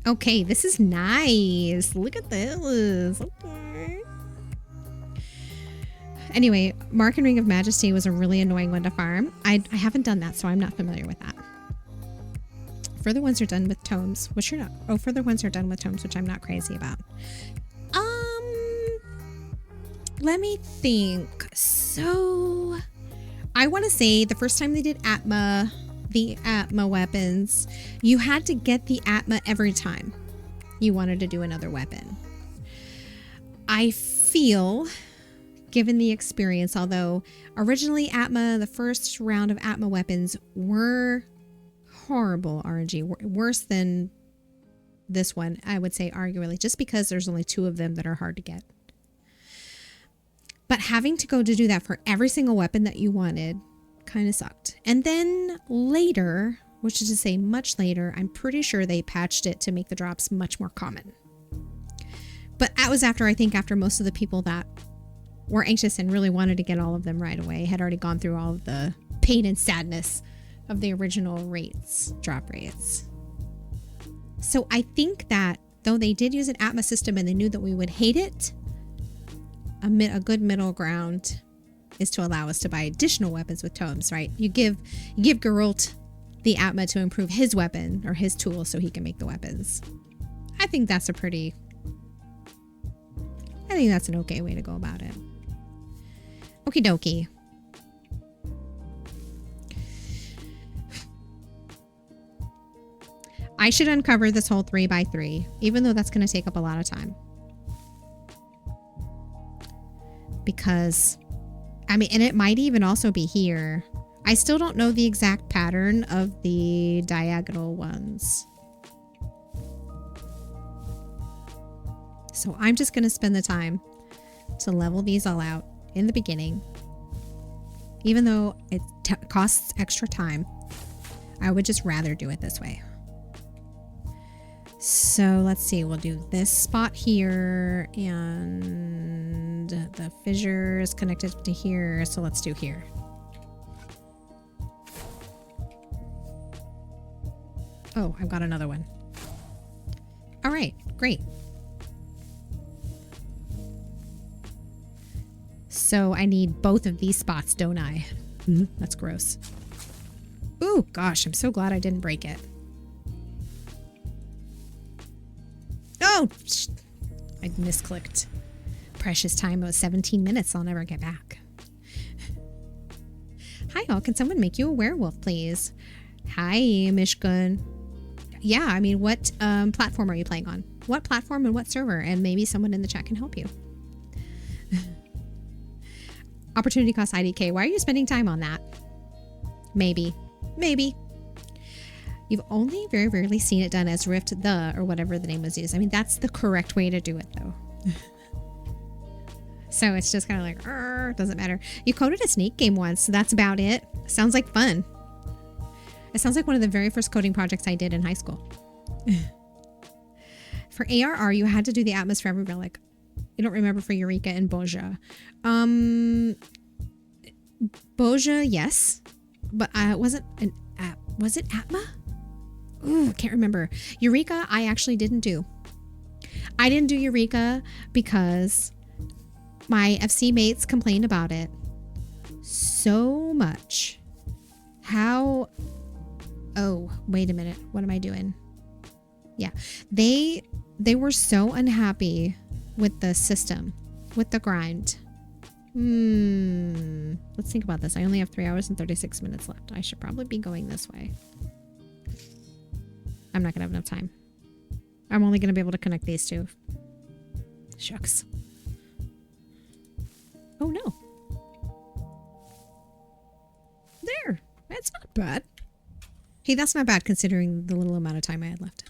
Okay, this is nice. Look at this. Okay. Anyway, Mark and Ring of Majesty was a really annoying one to farm. I haven't done that, so I'm not familiar with that. Further ones are done with tomes, which you're not. Oh, further ones are done with tomes, which I'm not crazy about. Let me think. So, I want to say the first time they did Atma, the Atma weapons, you had to get the Atma every time you wanted to do another weapon. I feel, given the experience, although originally Atma, the first round of Atma weapons were horrible RNG, worse than this one, I would say, arguably, just because there's only 2 of them that are hard to get. But having to go to do that for every single weapon that you wanted kind of sucked. And then later, which is to say much later, I'm pretty sure they patched it to make the drops much more common. But that was after, I think, after most of the people that were anxious and really wanted to get all of them right away had already gone through all of the pain and sadness of the original rates, drop rates. So I think that though they did use an Atma system and they knew that we would hate it, a good middle ground is to allow us to buy additional weapons with tomes, right? You give Geralt the Atma to improve his weapon or his tool so he can make the weapons. I think that's an okay way to go about it. Okie dokie. I should uncover this whole 3x3, even though that's going to take up a lot of time. Because, I mean, and it might even also be here. I still don't know the exact pattern of the diagonal ones. So I'm just going to spend the time to level these all out in the beginning. Even though it costs extra time, I would just rather do it this way. So let's see, we'll do this spot here and the fissure is connected to here. So let's do here. Oh, I've got another one. All right, great. So I need both of these spots, don't I? That's gross. Ooh, gosh, I'm so glad I didn't break it. Oh, I misclicked. Precious time of 17 minutes I'll never get back. Hi all, can someone make you a werewolf, please? Hi, Mishkun. Yeah, I mean, what platform are you playing on? What platform and what server? And maybe someone in the chat can help you. Opportunity cost IDK. Why are you spending time on that? Maybe. You've only very rarely seen it done as Rift the, or whatever the name was used. I mean, that's the correct way to do it, though. So it's just kind of like, doesn't matter. You coded a Snake game once, so that's about it. Sounds like fun. It sounds like one of the very first coding projects I did in high school. For ARR, you had to do the Atmos for every relic. I don't remember for Eureka and Boja. Boja, yes. But wasn't an app. Was it Atma? Ooh, I can't remember. Eureka, I actually didn't do. I didn't do Eureka because my FC mates complained about it so much how... Oh, wait a minute. What am I doing? Yeah. They were so unhappy with the system, with the grind. Let's think about this. I only have 3 hours and 36 minutes left. I should probably be going this way. I'm not going to have enough time. I'm only going to be able to connect these two. Shucks. Oh, no. There. That's not bad. Hey, that's not bad considering the little amount of time I had left.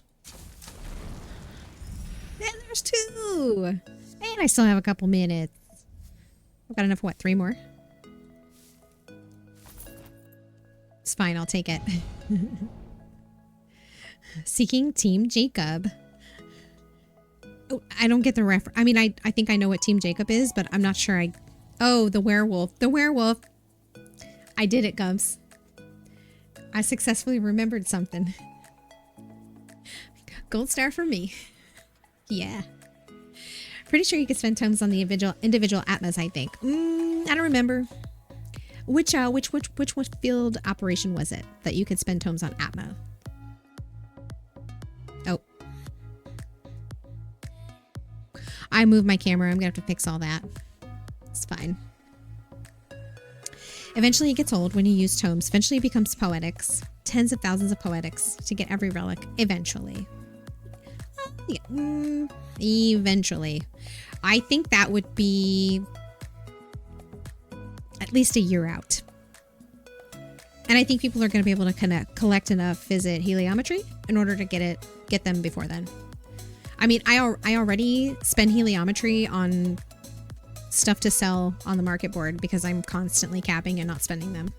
And there's 2. And I still have a couple minutes. I've got enough, what, 3 more? It's fine, I'll take it. Seeking Team Jacob. Oh, I don't get the reference. I mean, I think I know what Team Jacob is, but I'm not sure Oh, the werewolf. The werewolf. I did it, Gubs. I successfully remembered something. Gold star for me. Yeah. Pretty sure you could spend tomes on the individual Atmas, I think. I don't remember. Which field operation was it that you could spend tomes on Atma? Oh. I moved my camera. I'm going to have to fix all that. It's fine. Eventually it gets old when you use tomes. Eventually it becomes poetics. Tens of thousands of poetics to get every relic. Eventually. Yeah. Eventually. I think that would be at least a year out. And I think people are going to be able to collect enough visit heliometry in order to get them before then. I mean, I already spend heliometry on stuff to sell on the market board because I'm constantly capping and not spending them.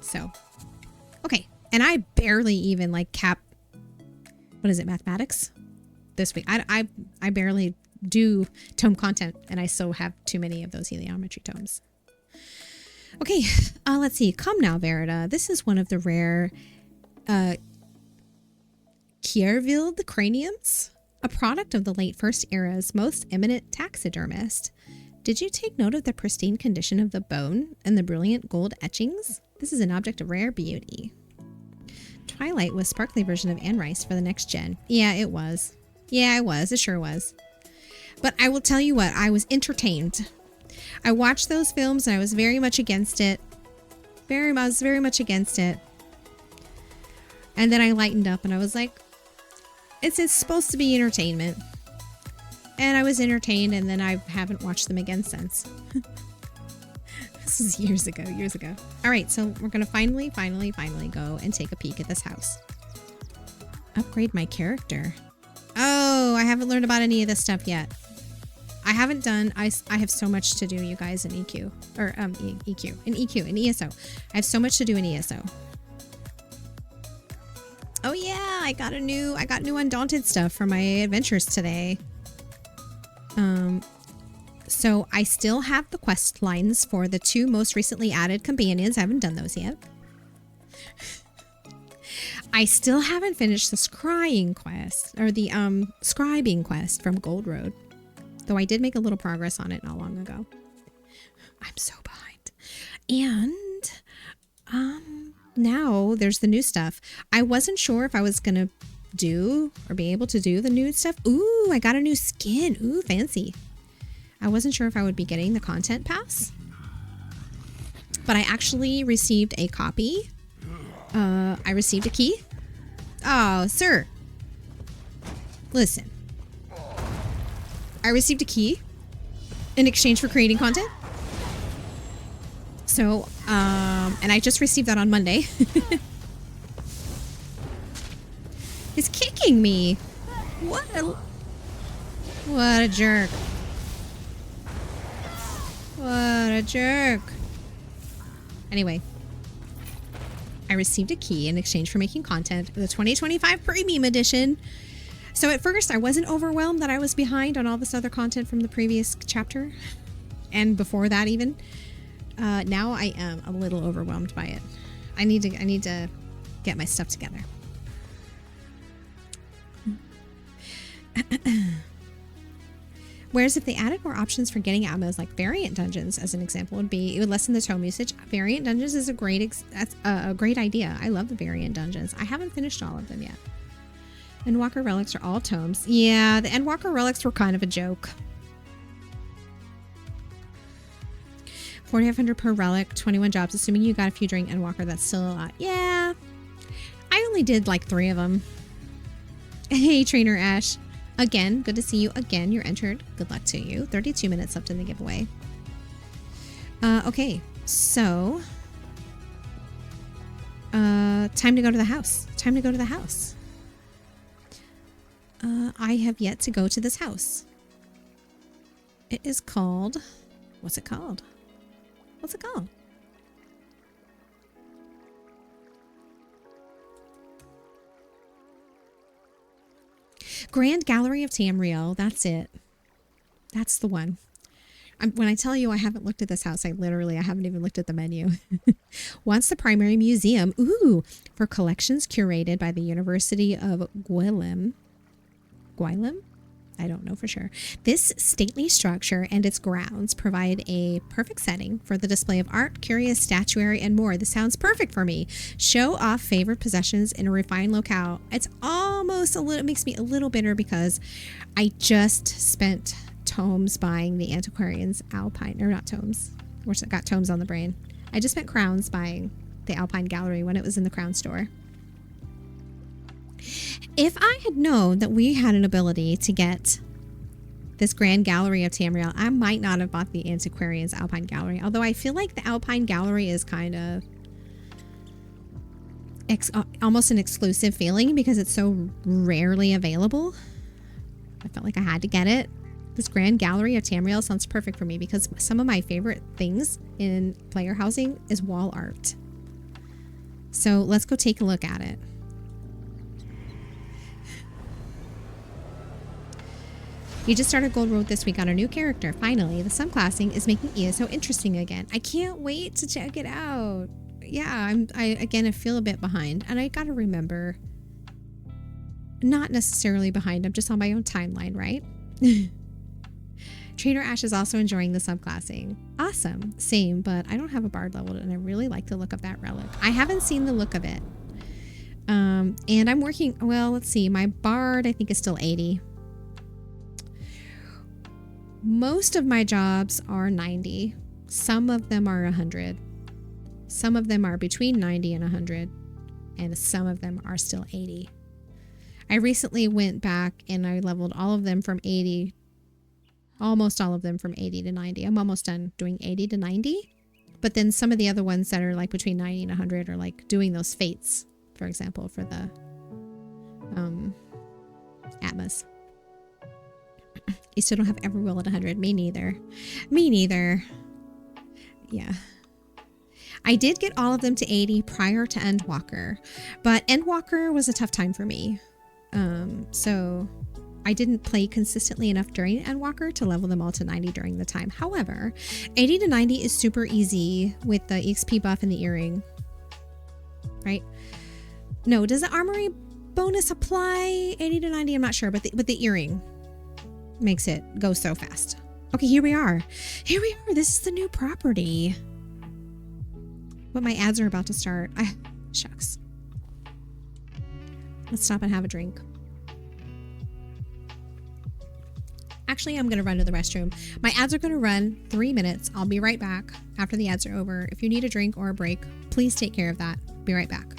So, okay. And I barely even like cap, what is it, mathematics this week. I barely do tome content and I so have too many of those heliometry tomes. Okay, let's see. Come now, Verida. This is one of the rare Kierville craniums, a product of the late First Era's most eminent taxidermist. Did you take note of the pristine condition of the bone and the brilliant gold etchings? This is an object of rare beauty. Twilight was sparkly version of Anne Rice for the next gen. Yeah, it was. Yeah, it was. It sure was. But I will tell you what, I was entertained. I watched those films and I was very much against it. I was very much against it. And then I lightened up and I was like, it's supposed to be entertainment. And I was entertained and then I haven't watched them again since. This was years ago. All right, so we're going to finally go and take a peek at this house. Upgrade my character. Oh, I haven't learned about any of this stuff yet. I haven't done, I have so much to do, you guys, in EQ. Or, in ESO. I have so much to do in ESO. Oh yeah, I got new Undaunted stuff for my adventures today. So I still have the quest lines for the 2 most recently added companions. I haven't done those yet. I still haven't finished the scrying quest, or the scribing quest from Gold Road. Though I did make a little progress on it not long ago. I'm so behind. And now there's the new stuff. I wasn't sure if I was gonna do or be able to do the new stuff. Ooh, I got a new skin. Ooh, fancy. I wasn't sure if I would be getting the content pass, but I actually received a copy. I received a key. Oh, sir. Listen. I received a key in exchange for creating content. So, and I just received that on Monday. He's kicking me. What a jerk. What a jerk. Anyway, I received a key in exchange for making content for the 2025 Premium Edition. So at first I wasn't overwhelmed that I was behind on all this other content from the previous chapter and before that even. Now I am a little overwhelmed by it. I need to get my stuff together. Whereas if they added more options for getting ammos, like variant dungeons, as an example, it would lessen the tome usage. Variant dungeons is a great idea. I love the variant dungeons. I haven't finished all of them yet. Endwalker relics are all tomes. Yeah, the Endwalker relics were kind of a joke. 4,500 per relic, 21 jobs. Assuming you got a few during Endwalker, that's still a lot. Yeah, I only did like 3 of them. Hey, Trainer Ash. Again, good to see you again. You're entered. Good luck to you. 32 minutes left in the giveaway. Okay, so time to go to the house. Time to go to the house. I have yet to go to this house. It is called... What's it called? What's it called? Grand Gallery of Tamriel. That's it. That's the one. When I tell you I haven't looked at this house, I haven't even looked at the menu. Wants the primary museum. Ooh, for collections curated by the University of Gwilym. Gwilym? I don't know for sure. This stately structure and its grounds provide a perfect setting for the display of art, curious statuary, and more. This sounds perfect for me. Show off favorite possessions in a refined locale. It's almost it makes me a little bitter because I just spent tomes buying the Antiquarian's Alpine, or not tomes. I got tomes on the brain. I just spent crowns buying the Alpine Gallery when it was in the Crown store. If I had known that we had an ability to get this Grand Gallery of Tamriel, I might not have bought the Antiquarian's Alpine Gallery. Although I feel like the Alpine Gallery is kind of almost an exclusive feeling because it's so rarely available. I felt like I had to get it. This Grand Gallery of Tamriel sounds perfect for me because some of my favorite things in player housing is wall art. So let's go take a look at it. You just started Gold Road this week on a new character. Finally, the subclassing is making ESO interesting again. I can't wait to check it out. Yeah, I feel a bit behind, and I gotta remember, not necessarily behind, I'm just on my own timeline, right? Trainer Ash is also enjoying the subclassing. Awesome. Same, but I don't have a bard leveled, and I really like the look of that relic. I haven't seen the look of it. And I'm working, well, let's see, my bard I think is still 80. Most of my jobs are 90. Some of them are 100. Some of them are between 90 and 100. And some of them are still 80. I recently went back and I leveled all of them from 80. Almost all of them from 80 to 90. I'm almost done doing 80 to 90. But then some of the other ones that are like between 90 and 100 are like doing those fates, for example, for the Atmos. You still don't have Everwill at 100. Me neither. Me neither. Yeah. I did get all of them to 80 prior to Endwalker, but Endwalker was a tough time for me. So I didn't play consistently enough during Endwalker to level them all to 90 during the time. However, 80 to 90 is super easy with the EXP buff and the earring. Right? No, does the armory bonus apply 80 to 90? I'm not sure, but the earring makes it go so fast. Okay, here we are. Here we are. This is the new property. But my ads are about to start. Shucks. Let's stop and have a drink. Actually, I'm going to run to the restroom. My ads are going to run 3 minutes. I'll be right back after the ads are over. If you need a drink or a break, please take care of that. Be right back.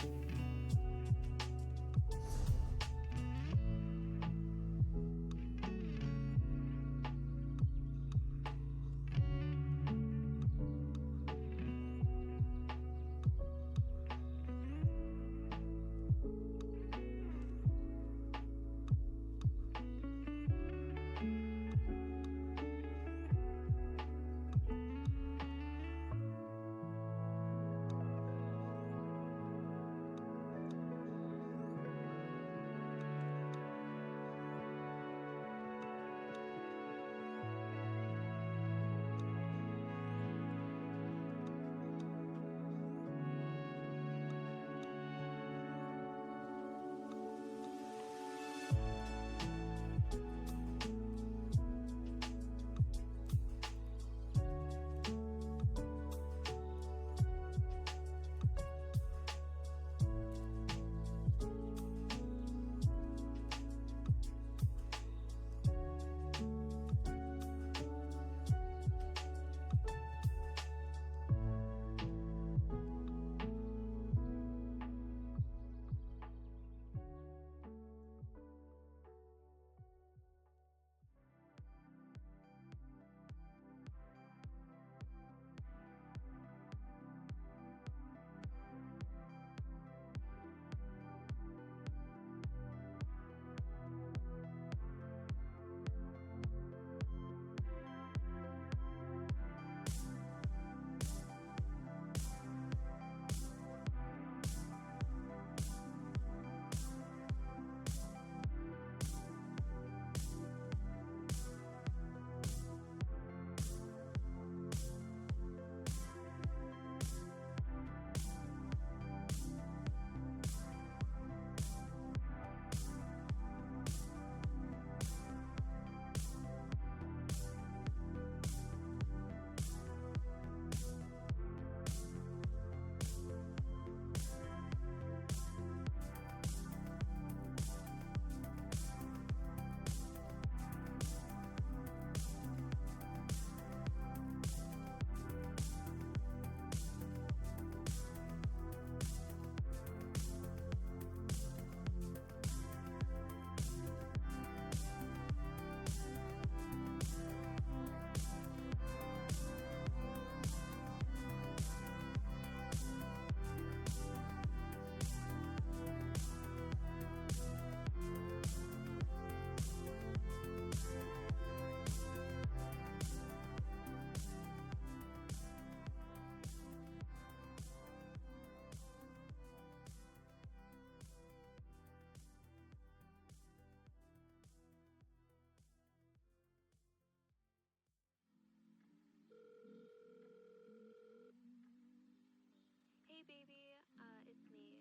baby. It's me.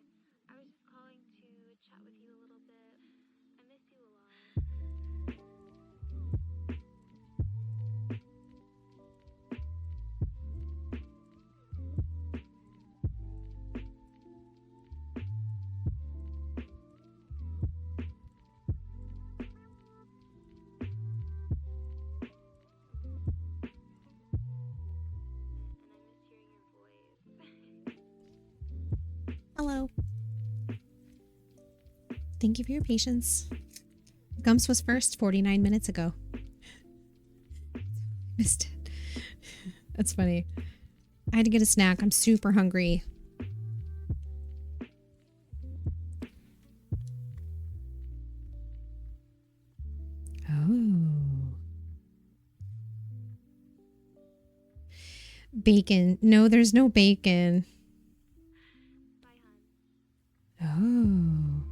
I was just calling to chat with you a little bit. I miss you a lot. Hello. Thank you for your patience. Gumps was first 49 minutes ago. Missed it. That's funny. I had to get a snack. I'm super hungry. Oh. Bacon. No, there's no bacon. Oh.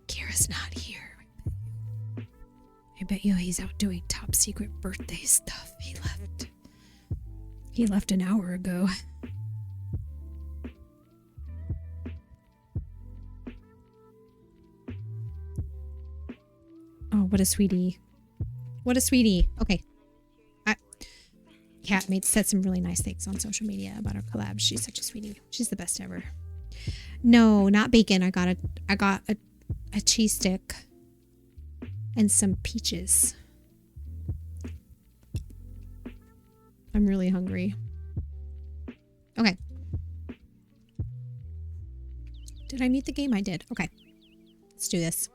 Kira's not here. I bet you he's out doing top secret birthday stuff. He left. He left an hour ago. Oh, what a sweetie. What a sweetie. Okay. Kat said some really nice things on social media about our collab. She's such a sweetie. She's the best ever. No, not bacon. I got a cheese stick and some peaches. I'm really hungry. Okay. Did I mute the game? I did. Okay. Let's do this.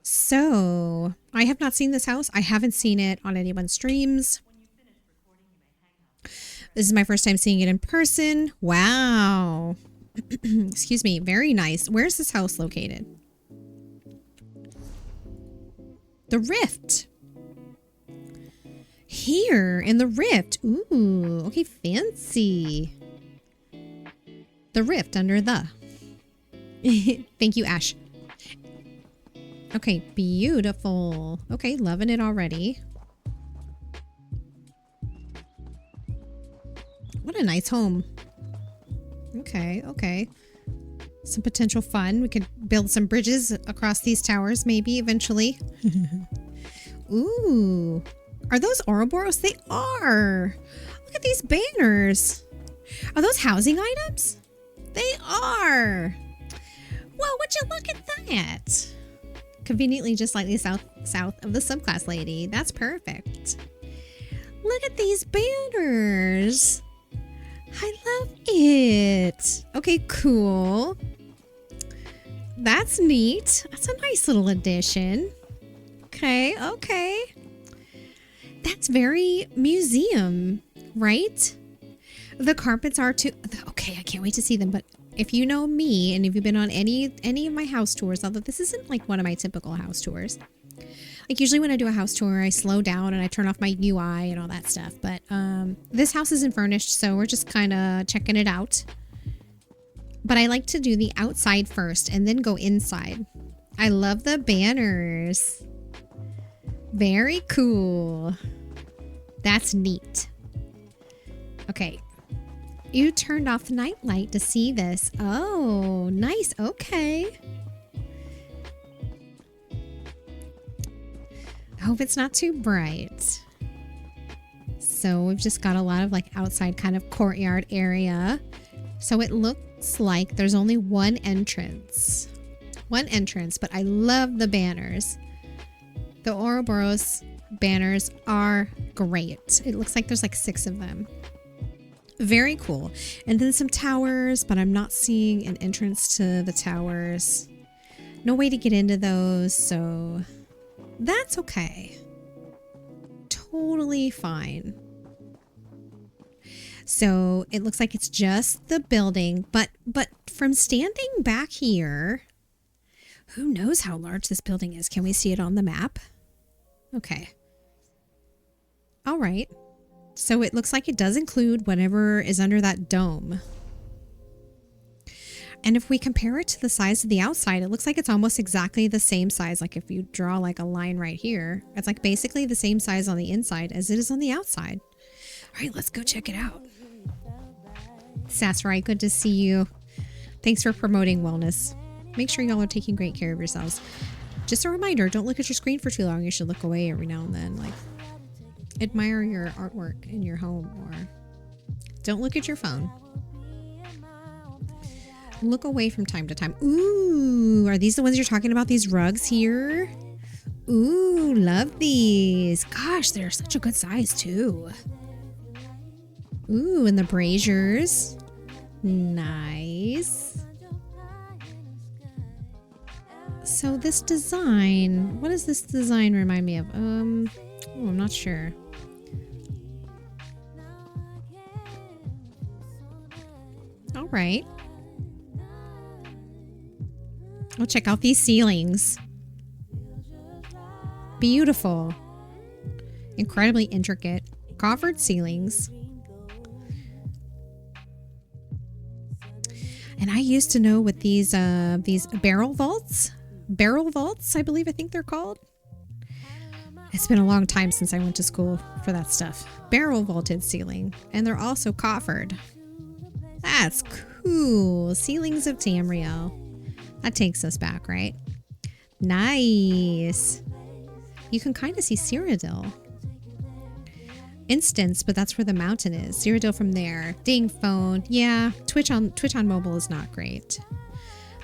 So, I have not seen this house. I haven't seen it on anyone's streams. This is my first time seeing it in person. Wow. Excuse me. Very nice. Where's this house located? The Rift. Here in the Rift. Ooh, okay, fancy. The Rift under the. Thank you, Ash. Okay, beautiful. Okay, loving it already. What a nice home. Okay, okay. Some potential fun. We could build some bridges across these towers, maybe, eventually. Ooh. Are those Ouroboros? They are. Look at these banners. Are those housing items? They are. Well, would you look at that? Conveniently just slightly south of the subclass lady. That's perfect. Look at these banners. I love it. Okay, cool. That's neat. That's a nice little addition. Okay, okay. That's very museum, right? The carpets are too. Okay, I can't wait to see them. But if you know me and if you've been on any of my house tours, although this isn't like one of my typical house tours. Like usually when I do a house tour, I slow down and I turn off my UI and all that stuff. But this house isn't furnished, so we're just kind of checking it out. But I like to do the outside first and then go inside. I love the banners. Very cool. That's neat. Okay. You turned off the night light to see this. Oh, nice. Okay. I hope it's not too bright. So we've just got a lot of like outside kind of courtyard area. So it looks like there's only one entrance. One entrance, but I love the banners. The Ouroboros banners are great. It looks like there's like 6 of them. Very cool. And then some towers, but I'm not seeing an entrance to the towers. No way to get into those, so that's okay. Totally fine. So it looks like it's just the building, but from standing back here, who knows how large this building is? Can we see it on the map? Okay. All right. So it looks like it does include whatever is under that dome. And if we compare it to the size of the outside, it looks like it's almost exactly the same size. Like if you draw like a line right here, it's like basically the same size on the inside as it is on the outside. All right, let's go check it out. Sassafras, good to see you. Thanks for promoting wellness. Make sure y'all are taking great care of yourselves. Just a reminder, don't look at your screen for too long. You should look away every now and then. Like, admire your artwork in your home, or don't look at your phone. Look away from time to time. Ooh, are these the ones you're talking about? These rugs here? Ooh, love these. Gosh, they're such a good size too. Ooh, and the braziers. Nice. So this design, what does this design remind me of? I'm not sure. All right. I'll check out these ceilings. Beautiful. Incredibly intricate. Coffered ceilings. And I used to know what these barrel vaults, I think they're called. It's been a long time since I went to school for that stuff. Barrel vaulted ceiling, and they're also coffered. That's cool. Ceilings of Tamriel. That takes us back, right? Nice. You can kind of see Cyrodiil. Instance, but that's where the mountain is. Cyrodiil from there. Ding phone. Yeah, Twitch on mobile is not great.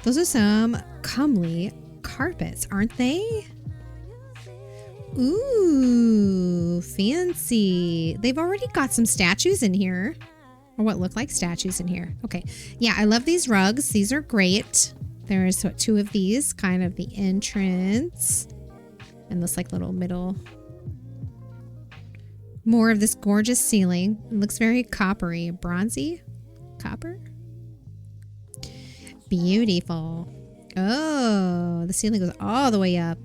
Those are some comely carpets, aren't they? Ooh, fancy. They've already got some statues in here. Or what look like statues in here. Okay. Yeah, I love these rugs. These are great. There's two of these, kind of the entrance. And this like little middle. More of this gorgeous ceiling. It looks very coppery, bronzy. Copper? Beautiful. Oh, the ceiling goes all the way up.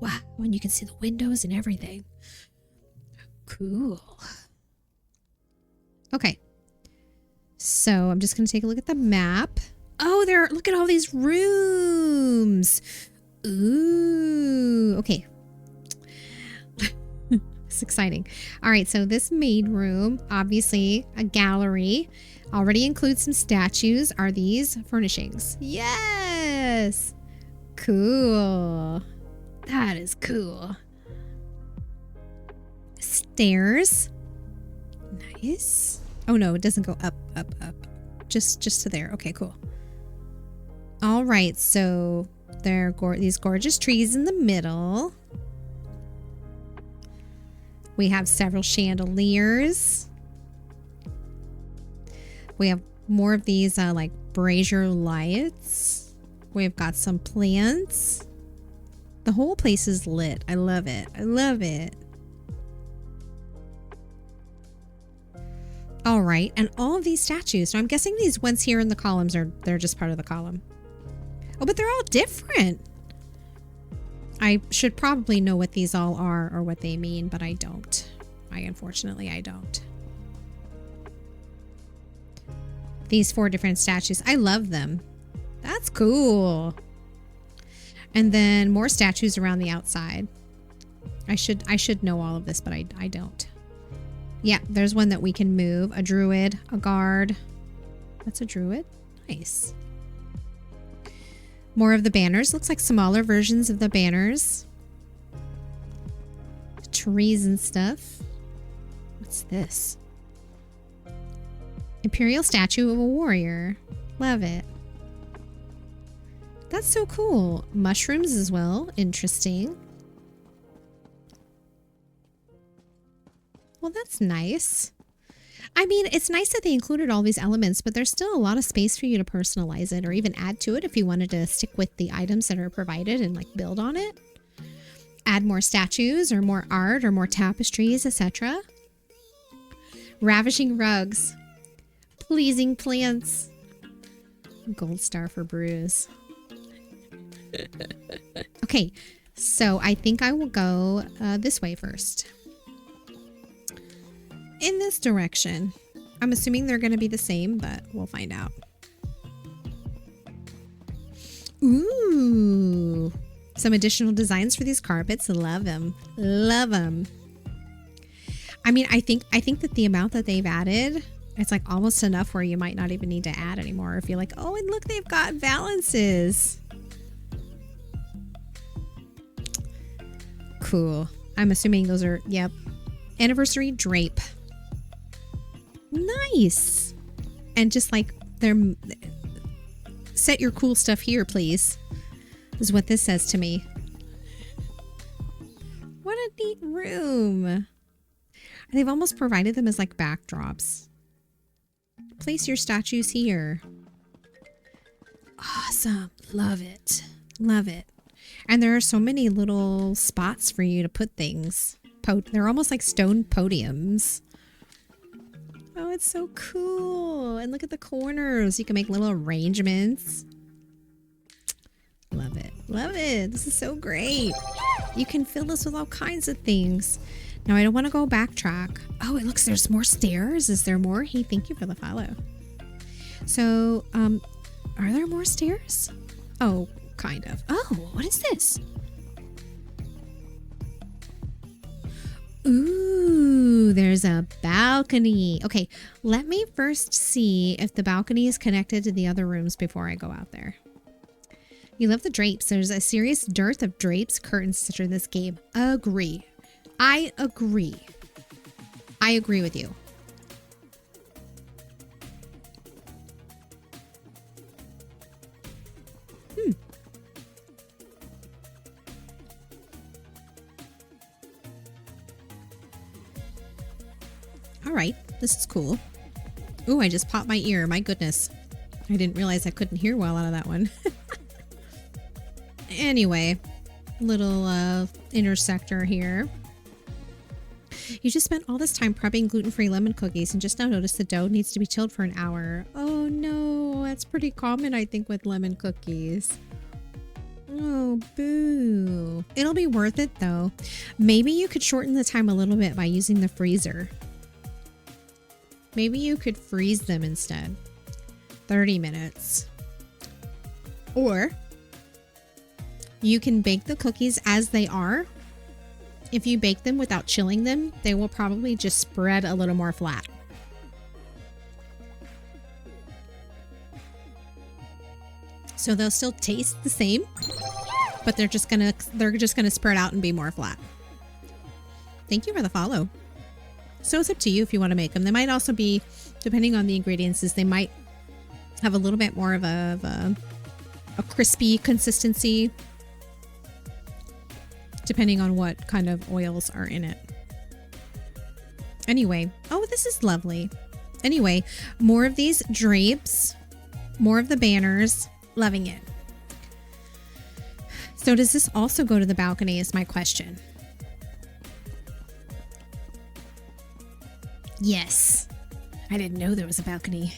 Wow, and you can see the windows and everything. Cool. Okay. So I'm just going to take a look at the map. Oh, look at all these rooms. Ooh, okay. It's exciting. All right, so this maid room, obviously a gallery, already includes some statues. Are these furnishings? Yes. Cool. That is cool. Stairs. Nice. Oh no, it doesn't go up. Just to there. Okay, cool. All right, so there are these gorgeous trees in the middle. We have several chandeliers. We have more of these like brazier lights. We've got some plants. The whole place is lit. I love it. I love it. All right, and all of these statues. So I'm guessing these ones here in the columns they're just part of the column. Oh, but they're all different. I should probably know what these all are or what they mean, but I don't. Unfortunately, I don't. These 4 different statues. I love them. That's cool. And then more statues around the outside. I should know all of this, but I don't. Yeah, there's one that we can move. A druid, a guard. That's a druid. Nice. More of the banners. Looks like smaller versions of the banners. Trees and stuff. What's this? Imperial statue of a warrior. Love it. That's so cool. Mushrooms as well. Interesting. Well, that's nice. I mean, it's nice that they included all these elements, but there's still a lot of space for you to personalize it or even add to it if you wanted to stick with the items that are provided and like build on it. Add more statues or more art or more tapestries, etc. Ravishing rugs. Pleasing plants. Gold star for Bruce. Okay, so I think I will go this way first. In this direction. I'm assuming they're going to be the same, but we'll find out. Ooh. Some additional designs for these carpets. Love them. Love them. I mean, I think that the amount that they've added It's like almost enough where you might not even need to add anymore if you're like, oh, and look, they've got balances. Cool. I'm assuming those are, yep. Anniversary drape. Nice. And just like they're, set your cool stuff here, please, is what this says to me. What a neat room. They've almost provided them as like backdrops. Place your statues here. Awesome. Love it. Love it. And there are so many little spots for you to put things. They're almost like stone podiums. Oh, it's so cool. And look at the corners. You can make little arrangements. Love it. Love it. This is so great. You can fill this with all kinds of things. Now, I don't want to go backtrack. Oh, it looks, there's more stairs. Is there more? Hey, thank you for the follow. So, are there more stairs? Oh, kind of. Oh, what is this? Ooh, there's a balcony. Okay, let me first see if the balcony is connected to the other rooms before I go out there. You love the drapes. There's a serious dearth of drapes, curtains, etc. in this game. Agree. I agree. I agree with you. All right, this is cool. Ooh, I just popped my ear. My goodness. I didn't realize I couldn't hear well out of that one. Anyway, little inner sector here. You just spent all this time prepping gluten-free lemon cookies and just now noticed the dough needs to be chilled for an hour. Oh no, that's pretty common, I think, with lemon cookies. Oh, boo. It'll be worth it though. Maybe you could shorten the time a little bit by using the freezer. Maybe you could freeze them instead. 30 minutes. Or you can bake the cookies as they are. If you bake them without chilling them, they will probably just spread a little more flat. So they'll still taste the same, but they're just gonna spread out and be more flat. Thank you for the follow. So it's up to you if you want to make them. They might also be, depending on the ingredients, they might have a little bit more of a crispy consistency, depending on what kind of oils are in it. Anyway, oh, this is lovely. Anyway, more of these drapes, more of the banners. Loving it. So does this also go to the balcony is my question. Yes. I didn't know there was a balcony.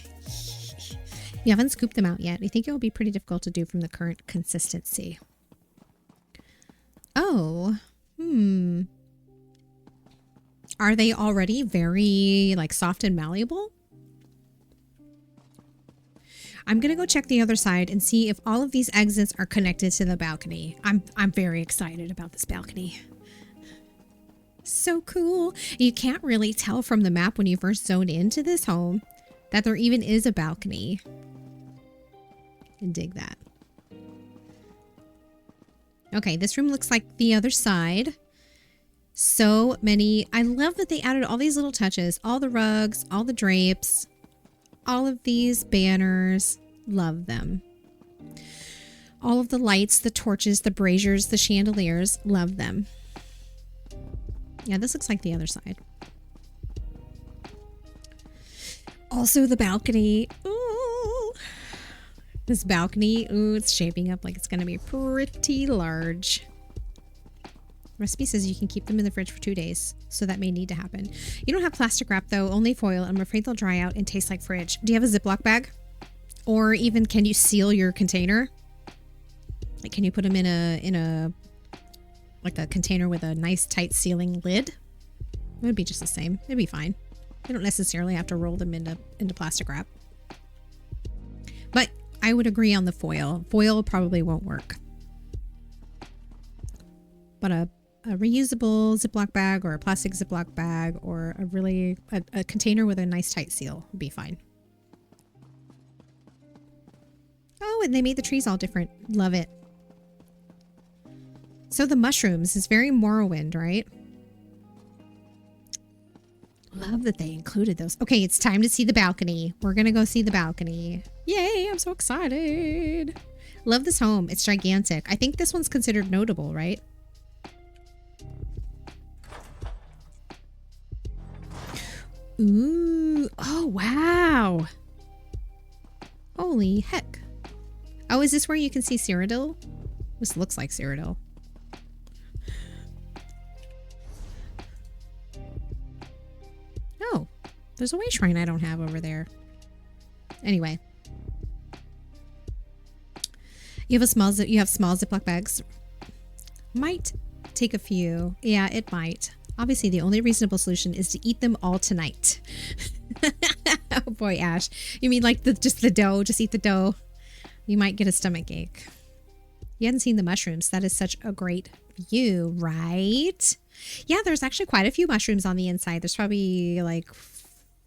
You haven't scooped them out yet. I think it will be pretty difficult to do from the current consistency. Oh. Are they already very like soft and malleable? I'm going to go check the other side and see if all of these exits are connected to the balcony. I'm very excited about this balcony. So cool. You can't really tell from the map when you first zone into this home that there even is a balcony. And dig that. Okay, this room looks like the other side. So many. I love that they added all these little touches. All the rugs, all the drapes, all of these banners. Love them. All of the lights, the torches, the braziers, the chandeliers. Love them. Yeah, this looks like the other side. Also the balcony. Ooh. This balcony, ooh, it's shaping up like it's going to be pretty large. Recipe says you can keep them in the fridge for 2 days, so that may need to happen. You don't have plastic wrap though, only foil. I'm afraid they'll dry out and taste like fridge. Do you have a Ziploc bag? Or even can you seal your container? Like, can you put them in a like a container with a nice tight sealing lid? It would be just the same. It'd be fine. You don't necessarily have to roll them into plastic wrap. But I would agree on the foil. Foil probably won't work. But a reusable Ziploc bag or a plastic Ziploc bag or a container with a nice tight seal would be fine. Oh, and they made the trees all different. Love it. So the mushrooms is very Morrowind, right? Love that they included those. Okay, it's time to see the balcony. We're gonna go see the balcony. Yay, I'm so excited. Love this home. It's gigantic. I think this one's considered notable, right? Ooh. Oh, wow. Holy heck. Oh, is this where you can see Cyrodiil? This looks like Cyrodiil. Oh, there's a way shrine I don't have over there. Anyway. You have small Ziploc bags. Might take a few. Yeah, it might. Obviously, the only reasonable solution is to eat them all tonight. Oh boy, Ash. You mean like just the dough? Just eat the dough. You might get a stomach ache. You hadn't seen the mushrooms. That is such a great view, right? Yeah, there's actually quite a few mushrooms on the inside. There's probably like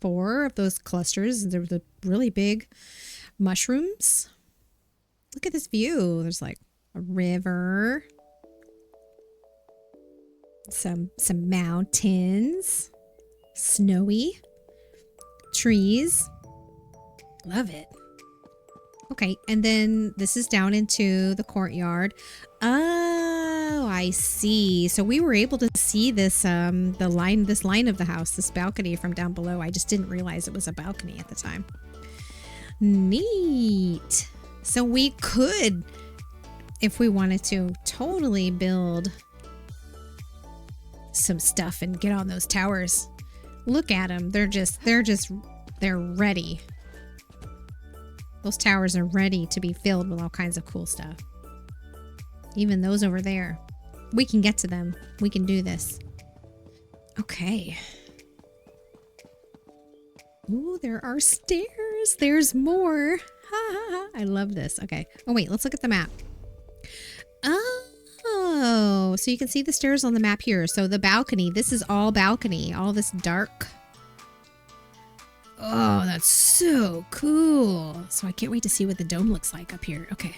4 of those clusters. They're the really big mushrooms. Look at this view. There's like a river. Some mountains. Snowy. Trees. Love it. Okay, and then this is down into the courtyard. Oh, I see. So we were able to see this this line of the house, this balcony from down below. I just didn't realize it was a balcony at the time. Neat. So we could, if we wanted to, totally build some stuff and get on those towers. Look at them. They're ready. Those towers are ready to be filled with all kinds of cool stuff. Even those over there. We can get to them. We can do this. Okay. Ooh, there are stairs. There's more. Ha ha ha. I love this. Okay. Oh, wait. Let's look at the map. Oh, so you can see the stairs on the map here. So the balcony. This is all balcony. All this dark. Oh, that's so cool. So I can't wait to see what the dome looks like up here. Okay.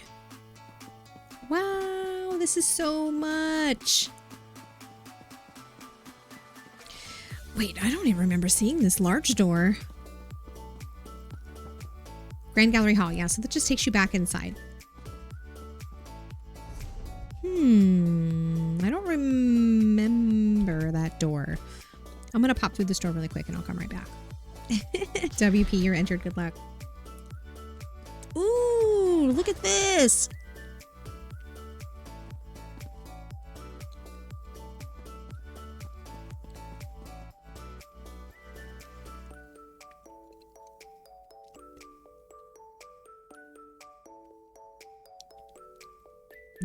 Wow, this is so much. Wait, I don't even remember seeing this large door. Grand Gallery Hall. Yeah, so that just takes you back inside. I don't remember that door. I'm going to pop through this door really quick and I'll come right back. WP, you're entered. Good luck. Ooh, look at this.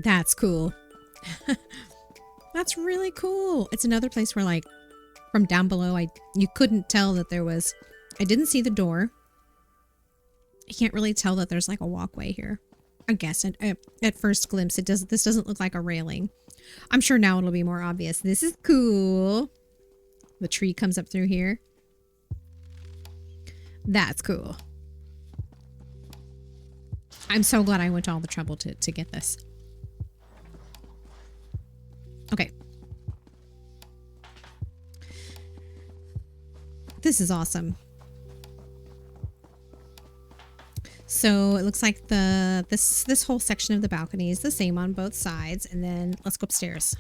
That's cool. That's really cool. It's another place where, like, from down below, you couldn't tell that there was. I didn't see the door. I can't really tell that there's like a walkway here. I guess at first glimpse, this doesn't look like a railing. I'm sure now it'll be more obvious. This is cool. The tree comes up through here. That's cool. I'm so glad I went to all the trouble to get this. Okay. This is awesome. So it looks like this whole section of the balcony is the same on both sides, and then let's go upstairs.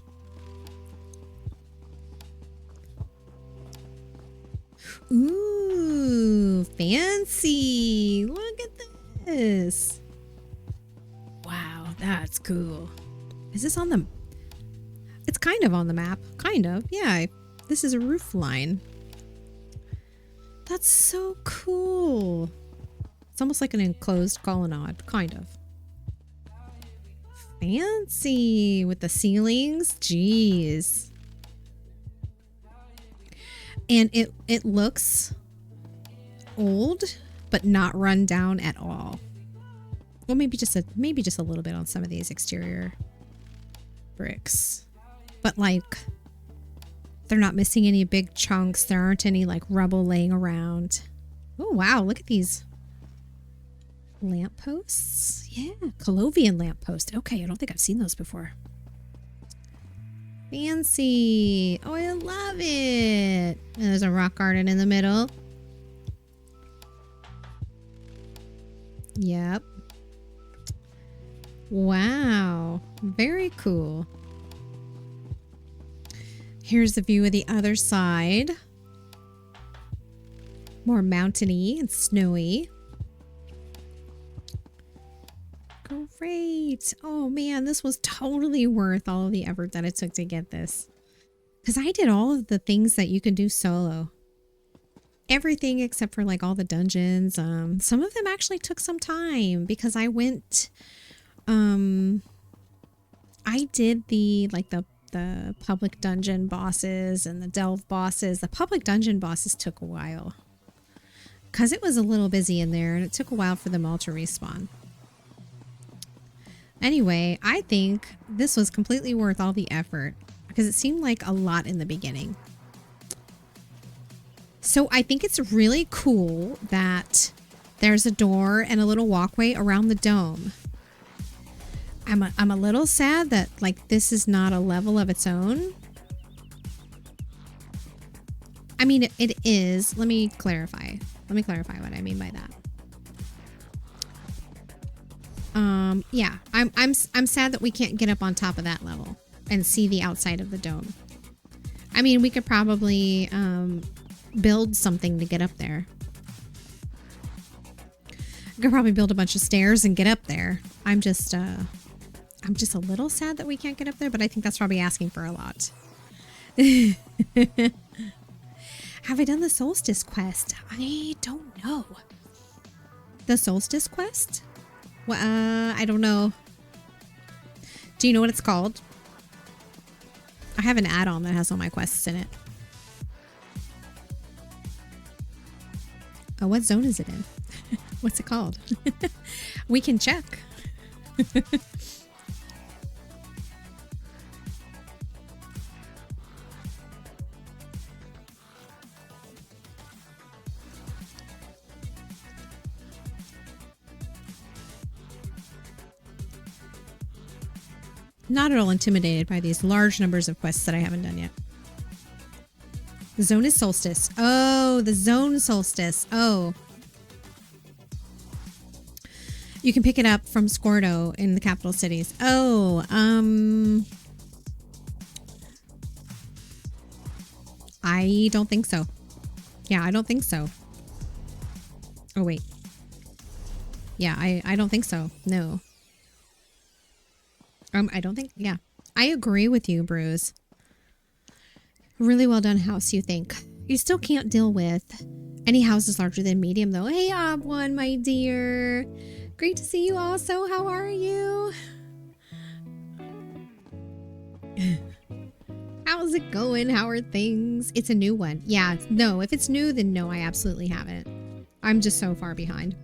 Ooh, fancy. Look at this. Wow, that's cool. Is this on the... It's kind of on the map. Kind of, yeah. This is a roof line. That's so cool. It's almost like an enclosed colonnade, kind of. Fancy with the ceilings. Jeez. And it looks old, but not run down at all. Well, maybe just a little bit on some of these exterior bricks. but like they're not missing any big chunks. There aren't any like rubble laying around. Oh wow, look at these lampposts. Yeah, Colovian lamppost. Okay, I don't think I've seen those before. Fancy. Oh, I love it. And there's a rock garden in the middle. Yep. Wow. Very cool. Here's the view of the other side. More mountainy and snowy. Great. Oh man, this was totally worth all of the effort that it took to get this. Because I did all of the things that you can do solo. Everything except for like all the dungeons. Some of them actually took some time because I went... I did the public dungeon bosses and the delve bosses. The public dungeon bosses took a while. Because it was a little busy in there and it took a while for them all to respawn. Anyway, I think this was completely worth all the effort because it seemed like a lot in the beginning. So I think it's really cool that there's a door and a little walkway around the dome. I'm a little sad that like this is not a level of its own. I mean, it is. Let me clarify. Let me clarify what I mean by that. Yeah, I'm sad that we can't get up on top of that level and see the outside of the dome. I mean, we could probably build something to get up there. We could probably build a bunch of stairs and get up there. I'm just a little sad that we can't get up there, but I think that's probably asking for a lot. Have I done the solstice quest? I don't know. The solstice quest? Well, I don't know. Do you know what it's called? I have an add-on that has all my quests in it. Oh, what zone is it in? What's it called? We can check. Not at all intimidated by these large numbers of quests that I haven't done yet. The zone is solstice. Oh, the zone solstice. Oh. You can pick it up from Scordo in the capital cities. Oh, I don't think so. Yeah, I don't think so. Oh, wait. Yeah, I don't think so. No. I don't think, yeah. I agree with you, Bruce. Really well done house, you think. You still can't deal with any houses larger than medium, though. Hey, Ob1, my dear. Great to see you also. How are you? How's it going? How are things? It's a new one. Yeah, no. If it's new, then no, I absolutely haven't. I'm just so far behind.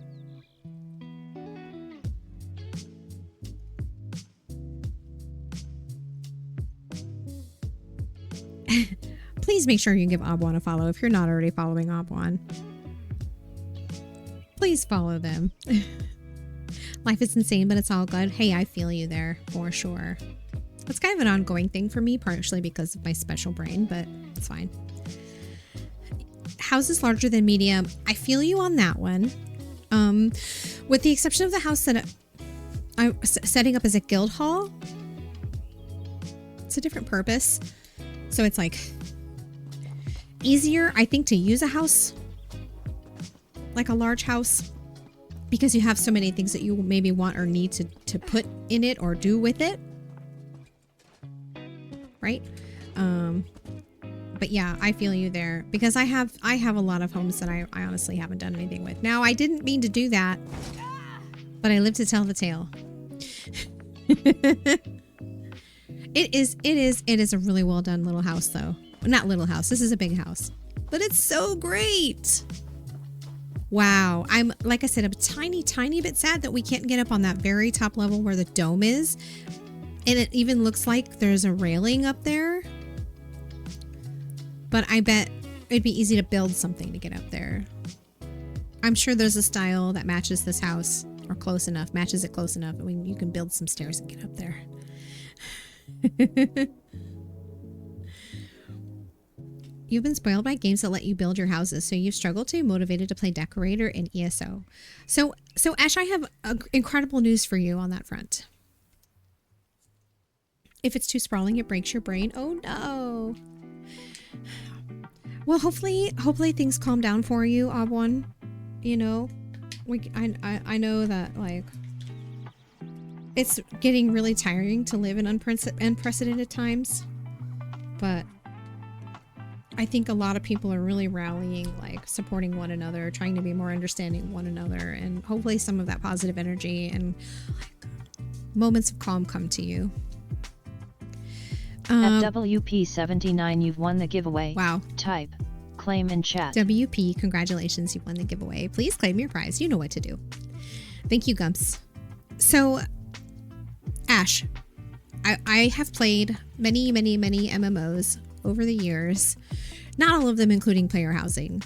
Please make sure you give Ob1 a follow if you're not already following Ob1. Please follow them. Life is insane, but it's all good. Hey, I feel you there for sure. It's kind of an ongoing thing for me, partially because of my special brain, but it's fine. Houses larger than medium. I feel you on that one. With the exception of the house that I'm setting up as a guild hall. It's a different purpose. So it's like easier, I think, to use a house like a large house because you have so many things that you maybe want or need to put in it or do with it. Right? But yeah, I feel you there because I have a lot of homes that I honestly haven't done anything with. Now, I didn't mean to do that, but I live to tell the tale. It is a really well done little house though. Not little house. This is a big house, but it's so great. Wow. I'm, like I said, a tiny bit sad that we can't get up on that very top level where the dome is And it even looks like there's a railing up there. But I bet it'd be easy to build something to get up there. I'm sure there's a style that matches this house, or close enough, matches it close enough. I mean, you can build some stairs and get up there. You've been spoiled by games that let you build your houses, so you've struggled to be motivated to play Decorator in ESO. So Ash, I have incredible news for you on that front. If it's too sprawling, it breaks your brain. Oh no. Well, hopefully things calm down for you, Obwan. You know, I know that, like, it's getting really tiring to live in unprecedented times, but I think a lot of people are really rallying, like supporting one another, trying to be more understanding of one another, and hopefully some of that positive energy and like moments of calm come to you. At WP79, you've won the giveaway. Wow. Type claim in chat. WP, congratulations, you've won the giveaway. Please claim your prize. You know what to do. Thank you, Gumps. So, Ash, I have played many MMOs over the years. Not all of them including player housing.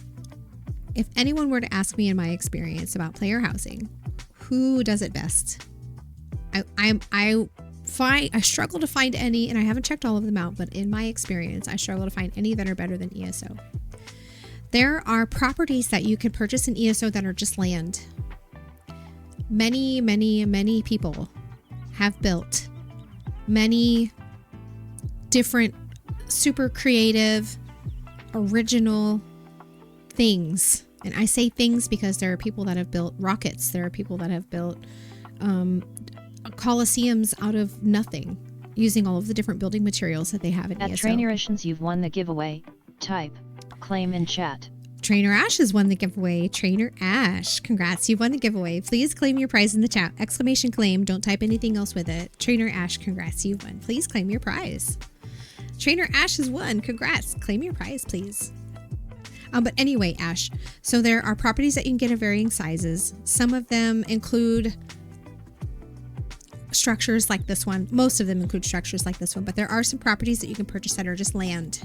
If anyone were to ask me in my experience about player housing, who does it best? I struggle to find any, and I haven't checked all of them out, but in my experience, I struggle to find any that are better than ESO. There are properties that you can purchase in ESO that are just land. Many people have built many different super creative, original things. And I say things because there are people that have built rockets. There are people that have built coliseums out of nothing, using all of the different building materials that they have in ESO. At Trainerations, you've won the giveaway. Type claim in chat. Trainer Ash has won the giveaway. Trainer Ash, congrats, you've won the giveaway. Please claim your prize in the chat. Exclamation claim, don't type anything else with it. Trainer Ash, congrats, you've won. Please claim your prize. Trainer Ash has won. Congrats. Claim your prize, please. But anyway, Ash, so there are properties that you can get in varying sizes. Some of them include structures like this one. Most of them include structures like this one, but there are some properties that you can purchase that are just land.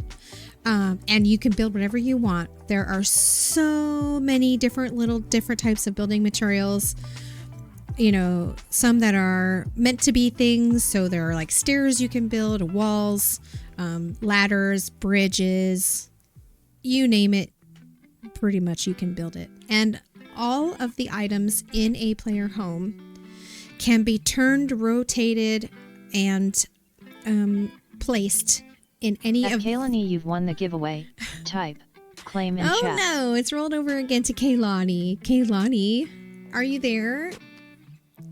And you can build whatever you want. There are so many different types of building materials. You know, some that are meant to be things. So there are like stairs you can build, walls, ladders, bridges, you name it, pretty much you can build it. And all of the items in a player home can be turned, rotated, and placed in any At of... Kaylani, you've won the giveaway. Type claim in chat. Oh no, it's rolled over again to Kaylani. Kaylani, are you there?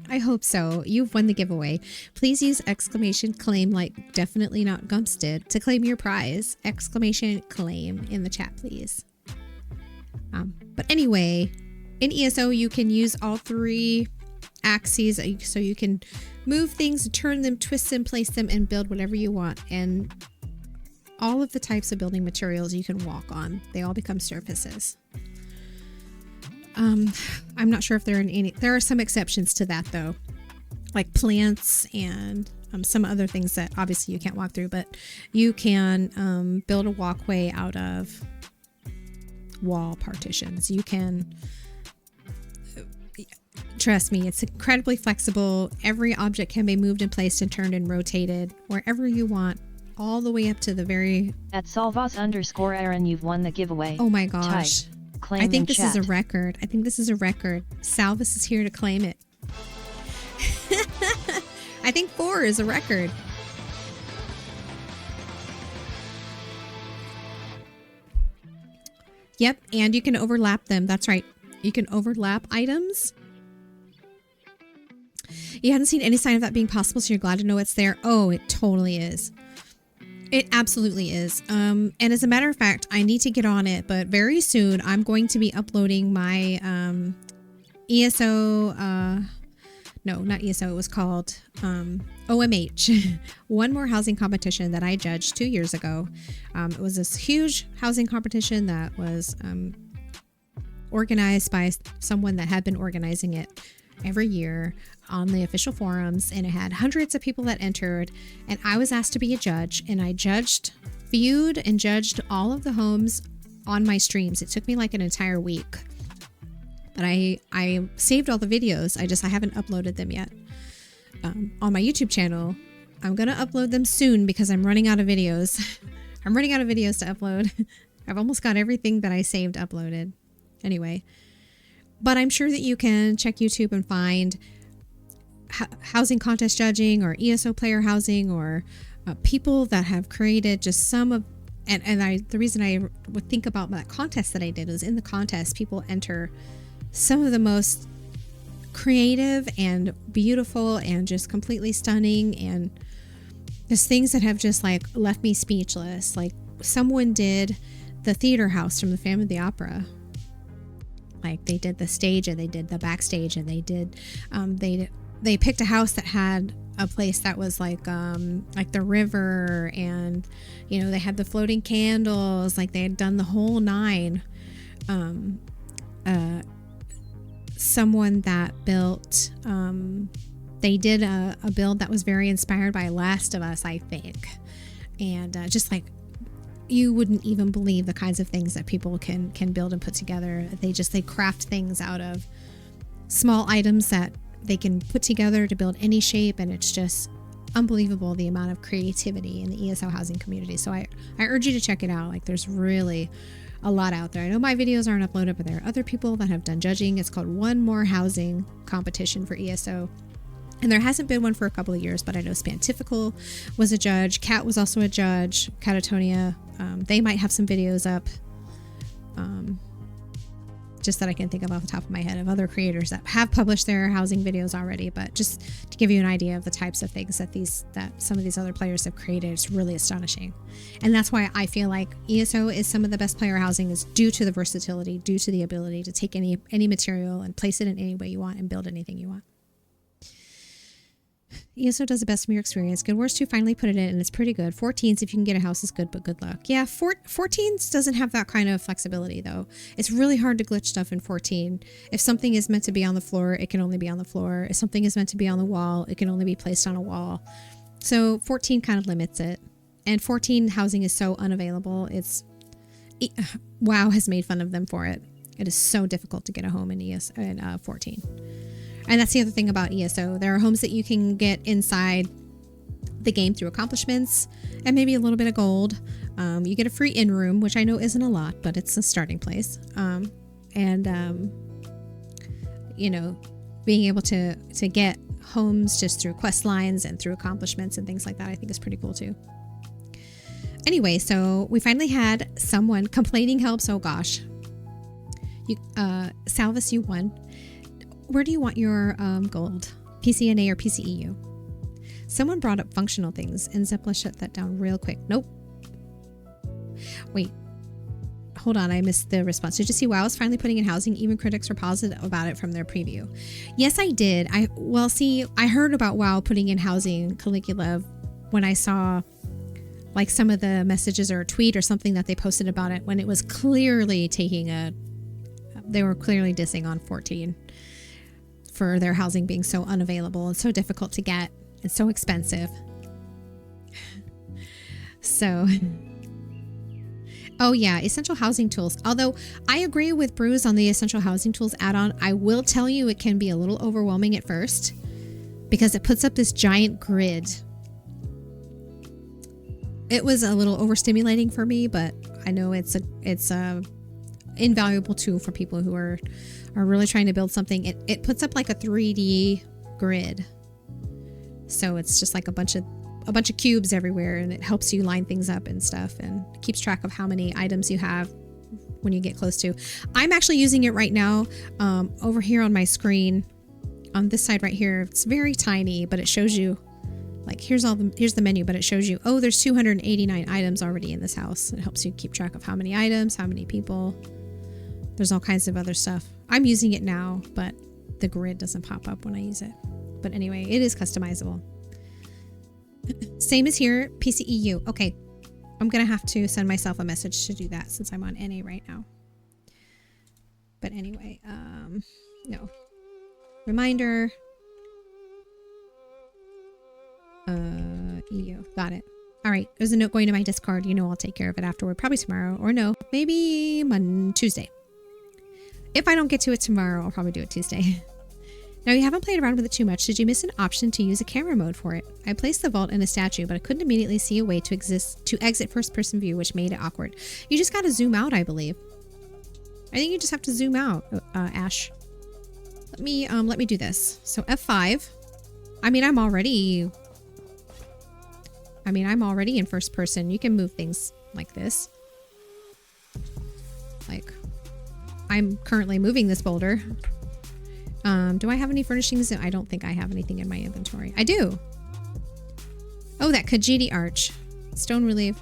I hope so. You've won the giveaway. Please use exclamation claim like definitely not Gumps did to claim your prize. Exclamation claim in the chat, please. But anyway, in ESO, you can use all three axes. So you can move things, turn them, twist them, place them, and build whatever you want. And all of the types of building materials you can walk on. They all become surfaces. I'm not sure if there are some exceptions to that though, like plants and some other things that obviously you can't walk through, but you can build a walkway out of wall partitions. You can, trust me, it's incredibly flexible. Every object can be moved and placed and turned and rotated wherever you want, all the way up to the very... At Salvas_Aaron, you've won the giveaway. Oh my gosh. Type claim I think in this chat. is a record. I think this is a record. Salvis is here to claim it. I think 4 is a record. Yep, and you can overlap them. That's right. You can overlap items. You hadn't seen any sign of that being possible, so you're glad to know it's there. Oh, it totally is. It absolutely is. And as a matter of fact, I need to get on it, but very soon I'm going to be uploading my ESO, no, not ESO, it was called OMH, One More Housing Competition that I judged 2 years ago. It was this huge housing competition that was organized by someone that had been organizing it every year on the official forums, and it had hundreds of people that entered, and I was asked to be a judge, and I viewed and judged all of the homes on my streams. It took me like an entire week, but I saved all the videos. I haven't uploaded them yet on my YouTube channel. I'm gonna upload them soon because I'm running out of videos. I'm running out of videos to upload. I've almost got everything that I saved uploaded. Anyway, but I'm sure that you can check YouTube and find housing contest judging or ESO player housing, or people that have created just some of, the reason I would think about that contest that I did is in the contest, people enter some of the most creative and beautiful and just completely stunning, and just things that have just like left me speechless. Like someone did the theater house from the Phantom of the Opera. Like they did the stage and they did the backstage, and they did they picked a house that had a place that was like the river, and you know, they had the floating candles, like they had done the whole nine. Someone that built they did a build that was very inspired by Last of Us, I think, and just like, you wouldn't even believe the kinds of things that people can build and put together. They craft things out of small items that they can put together to build any shape, and it's just unbelievable the amount of creativity in the ESO housing community. So I urge you to check it out. Like, there's really a lot out there. I know my videos aren't uploaded, but there are other people that have done judging. It's called One More Housing Competition for ESO. And there hasn't been one for a couple of years, but I know Spantifical was a judge. Cat was also a judge. Catatonia. They might have some videos up. Just that I can think of off the top of my head of other creators that have published their housing videos already. But just to give you an idea of the types of things that some of these other players have created, it's really astonishing. And that's why I feel like ESO is some of the best player housing, is due to the versatility, due to the ability to take any material and place it in any way you want and build anything you want. ESO does the best from your experience. Good Wars 2 finally put it in, and it's pretty good. 14s, if you can get a house, is good, but good luck. Yeah, 14s doesn't have that kind of flexibility, though. It's really hard to glitch stuff in 14. If something is meant to be on the floor, it can only be on the floor. If something is meant to be on the wall, it can only be placed on a wall. So 14 kind of limits it. And 14 housing is so unavailable. WoW has made fun of them for it. It is so difficult to get a home in 14. And that's the other thing about ESO. There are homes that you can get inside the game through accomplishments and maybe a little bit of gold. You get a free in-room, which I know isn't a lot, but it's a starting place. You know, being able to get homes just through quest lines and through accomplishments and things like that, I think is pretty cool too. Anyway, so we finally had someone complaining helps. Oh gosh. Salvis, you won. Where do you want your gold? PCNA or PCEU? Someone brought up functional things, and Zepla shut that down real quick. Nope. Wait. Hold on, I missed the response. Did you see WoW is finally putting in housing? Even critics were positive about it from their preview. Yes, I did. I heard about WoW putting in housing, Caligula, when I saw like some of the messages or a tweet or something that they posted about it, when it was clearly they were clearly dissing on 14. For their housing being so unavailable and so difficult to get and so expensive. So, oh yeah, essential housing tools. Although I agree with Bruce on the essential housing tools add-on, I will tell you it can be a little overwhelming at first because it puts up this giant grid. It was a little overstimulating for me, but I know it's a invaluable tool for people who are really trying to build something. It puts up like a 3D grid, so it's just like a bunch of cubes everywhere, and it helps you line things up and stuff, and keeps track of how many items you have when you get close to. I'm actually using it right now over here on my screen on this side right here. It's very tiny, but it shows you like here's the menu, but it shows you, oh, there's 289 items already in this house. It helps you keep track of how many items, how many people. There's all kinds of other stuff. I'm using it now, but the grid doesn't pop up when I use it. But anyway, it is customizable. Same as here, PCEU. Okay, I'm going to have to send myself a message to do that since I'm on NA right now. But anyway, no. Reminder. EU. Got it. All right. There's a note going to my Discord. You know I'll take care of it afterward. Probably tomorrow. Or no. Maybe Tuesday. If I don't get to it tomorrow, I'll probably do it Tuesday. Now, you haven't played around with it too much. Did you miss an option to use a camera mode for it? I placed the vault in a statue, but I couldn't immediately see a way to exit first-person view, which made it awkward. You just got to zoom out, I believe. I think you just have to zoom out, Ash. Let me do this. So F5. I mean, I'm already in first person. You can move things like this. Like, I'm currently moving this boulder. Do I have any furnishings? I don't think I have anything in my inventory. I do. Oh, that Khajiit arch. Stone relief.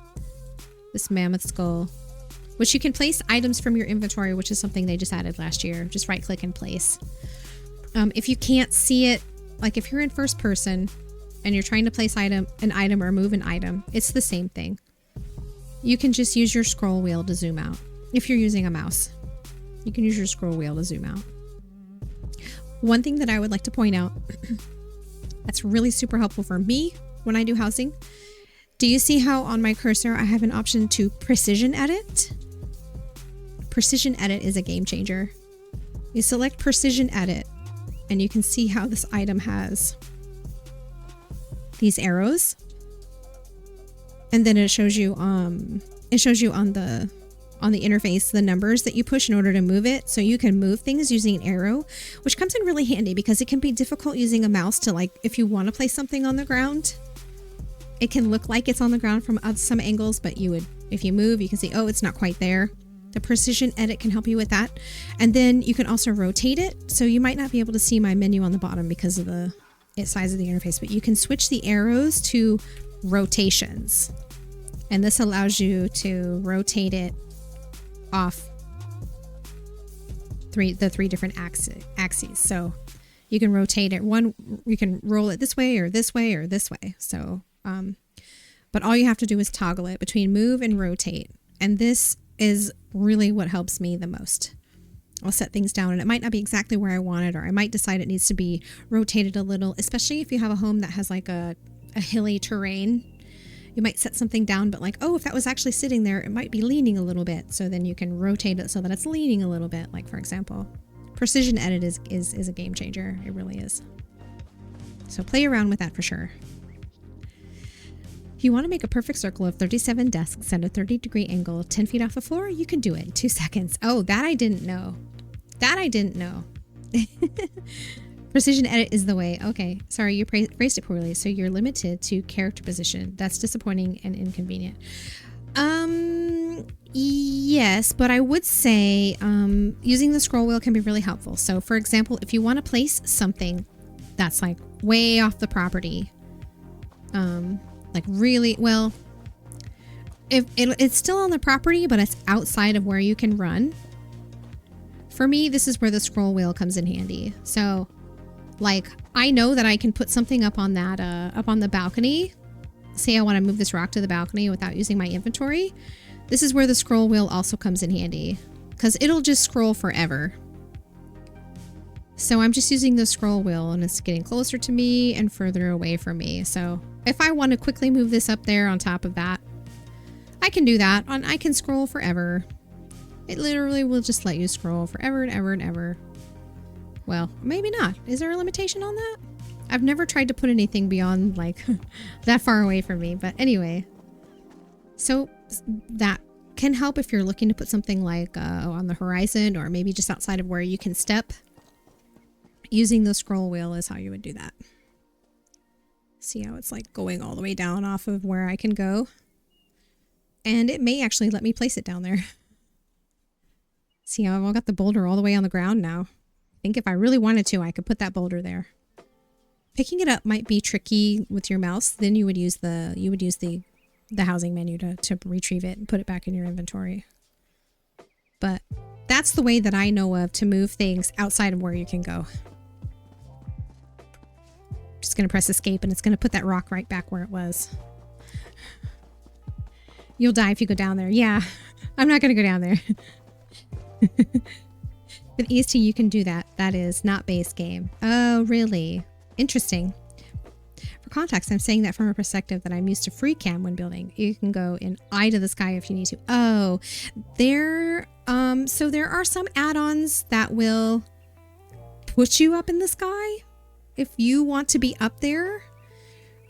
This mammoth skull. Which you can place items from your inventory, which is something they just added last year. Just right click and place. If you can't see it, like if you're in first person and you're trying to place an item or move an item, it's the same thing. You can just use your scroll wheel to zoom out. If you're using a mouse, you can use your scroll wheel to zoom out. One thing that I would like to point out that's really super helpful for me when I do housing. Do you see how on my cursor I have an option to precision edit? Precision edit is a game changer. You select precision edit and you can see how this item has these arrows. And then it shows you on the interface the numbers that you push in order to move it. So you can move things using an arrow, which comes in really handy because it can be difficult using a mouse to, like, if you want to place something on the ground, it can look like it's on the ground from some angles, but if you move, you can see, oh, it's not quite there. The precision edit can help you with that. And then you can also rotate it. So you might not be able to see my menu on the bottom because of the size of the interface, but you can switch the arrows to rotations. And this allows you to rotate it off the three different axes. So you can rotate it you can roll it this way or this way or this way. So, but all you have to do is toggle it between move and rotate. And this is really what helps me the most. I'll set things down and it might not be exactly where I want it, or I might decide it needs to be rotated a little, especially if you have a home that has like a hilly terrain. You might set something down, but like, oh, if that was actually sitting there, it might be leaning a little bit. So then you can rotate it so that it's leaning a little bit. Like, for example, precision edit is a game changer. It really is. So play around with that for sure. If you want to make a perfect circle of 37 desks at a 30-degree angle 10 feet off the floor, you can do it in 2 seconds. Oh, that I didn't know. That I didn't know. Precision edit is the way. Okay, sorry, you phrased it poorly. So you're limited to character position. That's disappointing and inconvenient. Yes, but I would say using the scroll wheel can be really helpful. So for example, if you want to place something that's like way off the property, like really, well, if it's still on the property, but it's outside of where you can run. For me, this is where the scroll wheel comes in handy. So like, I know that I can put something up on that, up on the balcony. Say I want to move this rock to the balcony without using my inventory. This is where the scroll wheel also comes in handy because it'll just scroll forever. So I'm just using the scroll wheel and it's getting closer to me and further away from me. So if I want to quickly move this up there on top of that, I can do that. And I can scroll forever. It literally will just let you scroll forever and ever and ever. Well, maybe not. Is there a limitation on that? I've never tried to put anything beyond like that far away from me, but anyway. So that can help if you're looking to put something like on the horizon or maybe just outside of where you can step. Using the scroll wheel is how you would do that. See how it's like going all the way down off of where I can go. And it may actually let me place it down there. See how I've got the boulder all the way on the ground now. I think if I really wanted to, I could put that boulder there. Picking it up might be tricky with your mouse. Then you would use the housing menu to retrieve it and put it back in your inventory. But that's the way that I know of to move things outside of where you can go. Just gonna press escape and it's gonna put that rock right back where it was. You'll die if you go down there. Yeah, I'm not gonna go down there. With EST, you can do that. That is not base game. Oh, really? Interesting. For context, I'm saying that from a perspective that I'm used to free cam when building. You can go in eye to the sky if you need to. Oh, so there are some add-ons that will put you up in the sky if you want to be up there.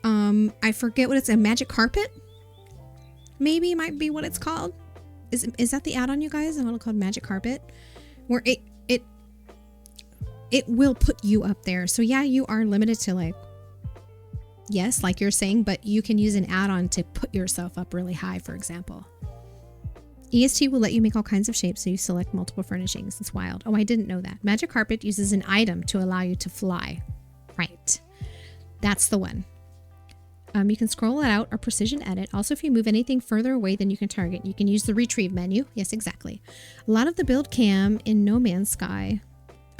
I forget what it's a magic carpet. Maybe might be what it's called. Is that the add-on, you guys? Is it called magic carpet? Where it will put you up there. So yeah, you are limited to like, yes, like you're saying, but you can use an add-on to put yourself up really high, for example. EST will let you make all kinds of shapes, so you select multiple furnishings. It's wild. Oh, I didn't know that. Magic carpet uses an item to allow you to fly. Right. That's the one. You can scroll it out or precision edit. Also, if you move anything further away than you can target, you can use the retrieve menu. Yes, exactly. A lot of the build cam in No Man's Sky.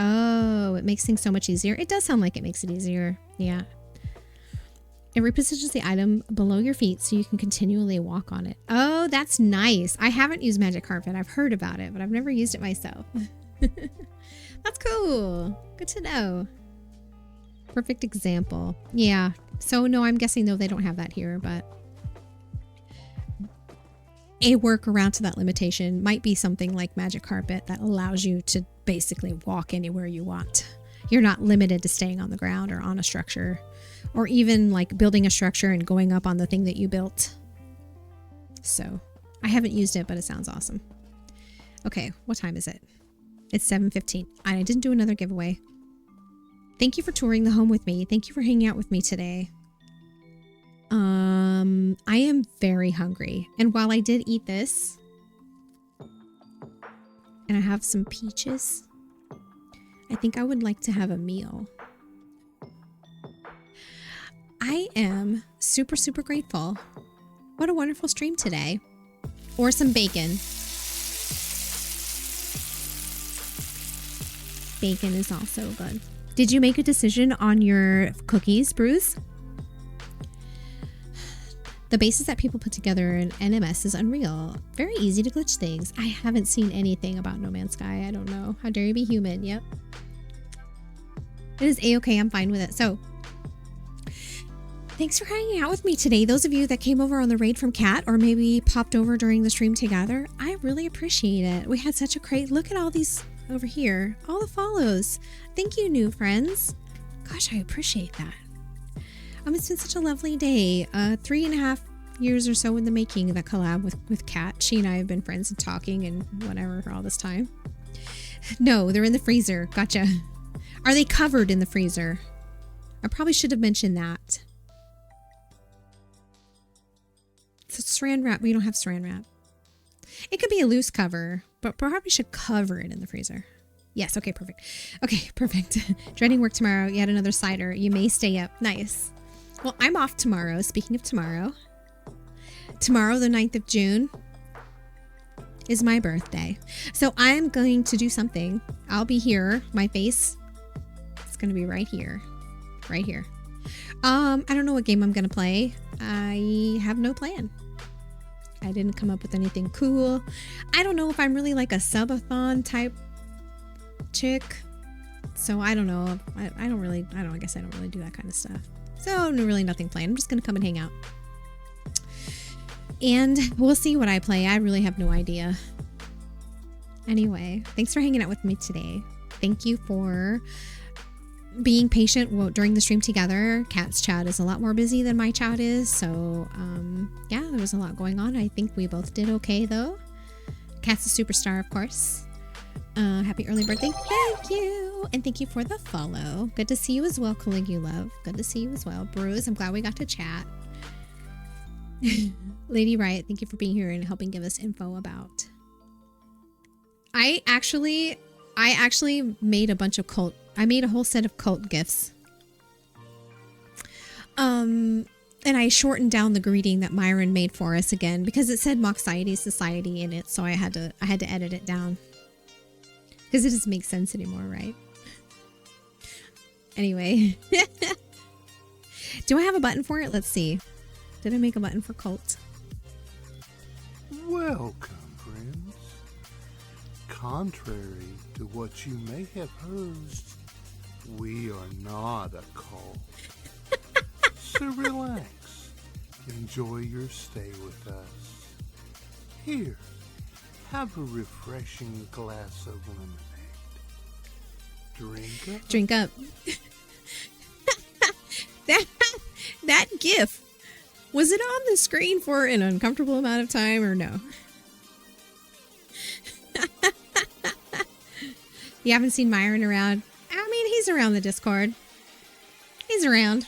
Oh, it makes things so much easier. It does sound like it makes it easier. Yeah. It repositions the item below your feet so you can continually walk on it. Oh, that's nice. I haven't used Magic Carpet. I've heard about it, but I've never used it myself. That's cool. Good to know. Perfect example. Yeah. So no, I'm guessing though they don't have that here, but a workaround to that limitation might be something like Magic Carpet that allows you to basically walk anywhere you want. You're not limited to staying on the ground or on a structure, or even like building a structure and going up on the thing that you built. So I haven't used it, but it sounds awesome. Okay, what time is it? It's 7:15. I didn't do another giveaway. Thank you for touring the home with me. Thank you for hanging out with me today. I am very hungry. And while I did eat this, and I have some peaches, I think I would like to have a meal. I am super, super grateful. What a wonderful stream today. Or some bacon. Bacon is also good. Did you make a decision on your cookies, Bruce? The bases that people put together in NMS is unreal. Very easy to glitch things. I haven't seen anything about No Man's Sky. I don't know. How dare you be human? Yep. It is A-okay. I'm fine with it. So, thanks for hanging out with me today. Those of you that came over on the raid from Kat or maybe popped over during the stream together, I really appreciate it. We had such a great look at all these over here. All the follows. Thank you, new friends. Gosh, I appreciate that. It's been such a lovely day. 3.5 years or so in the making, that collab with Kat. She and I have been friends and talking and whatever for all this time. No, they're in the freezer. Gotcha. Are they covered in the freezer? I probably should have mentioned that. So saran wrap. We don't have saran wrap. It could be a loose cover, but probably should cover it in the freezer. Yes. Okay. Perfect. Okay. Perfect. Dreading work tomorrow. Yet another cider. You may stay up. Nice. Well, I'm off tomorrow. Speaking of tomorrow, the 9th of June is my birthday. So I'm going to do something. I'll be here. My face is going to be right here. Right here. I don't know what game I'm going to play. I have no plan. I didn't come up with anything cool. I don't know if I'm really like a subathon type chick. So I don't know. I guess I don't really do that kind of stuff. So really nothing planned. I'm just going to come and hang out. And we'll see what I play. I really have no idea. Anyway, thanks for hanging out with me today. Thank you for being patient during the stream together. Kat's chat is a lot more busy than my chat is. So, yeah, there was a lot going on. I think we both did okay, though. Kat's a superstar, of course. Happy early birthday. Thank you. And thank you for the follow. Good to see you as well, Caligula Love. Good to see you as well. Bruce, I'm glad we got to chat. Lady Riot, thank you for being here and helping give us info about. I actually made a bunch of I made a whole set of cult gifts. And I shortened down the greeting that Myron made for us again because it said Moxiety Society in it, so I had to edit it down. Because it doesn't make sense anymore, right? Anyway. Do I have a button for it? Let's see. Did I make a button for cult? Welcome, friends. Contrary to what you may have heard, we are not a cult. So relax. Enjoy your stay with us. Here, have a refreshing glass of lemonade. Drink up. Drink up. that GIF, was it on the screen for an uncomfortable amount of time or no? You haven't seen Myron around? I mean, he's around the Discord. He's around.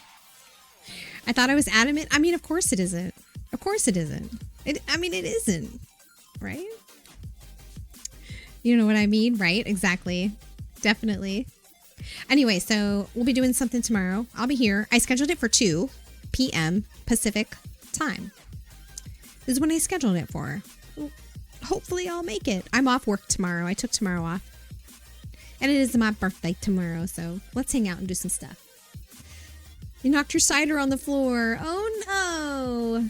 I thought I was adamant. I mean, of course it isn't. Of course it isn't. It isn't. Right? You know what I mean? Right? Exactly. Definitely. Anyway, so we'll be doing something tomorrow. I'll be here. I scheduled it for 2 p.m. Pacific time. This is when I scheduled it for. Hopefully I'll make it. I'm off work tomorrow. I took tomorrow off. And it is my birthday tomorrow, so let's hang out and do some stuff. You knocked your cider on the floor. Oh,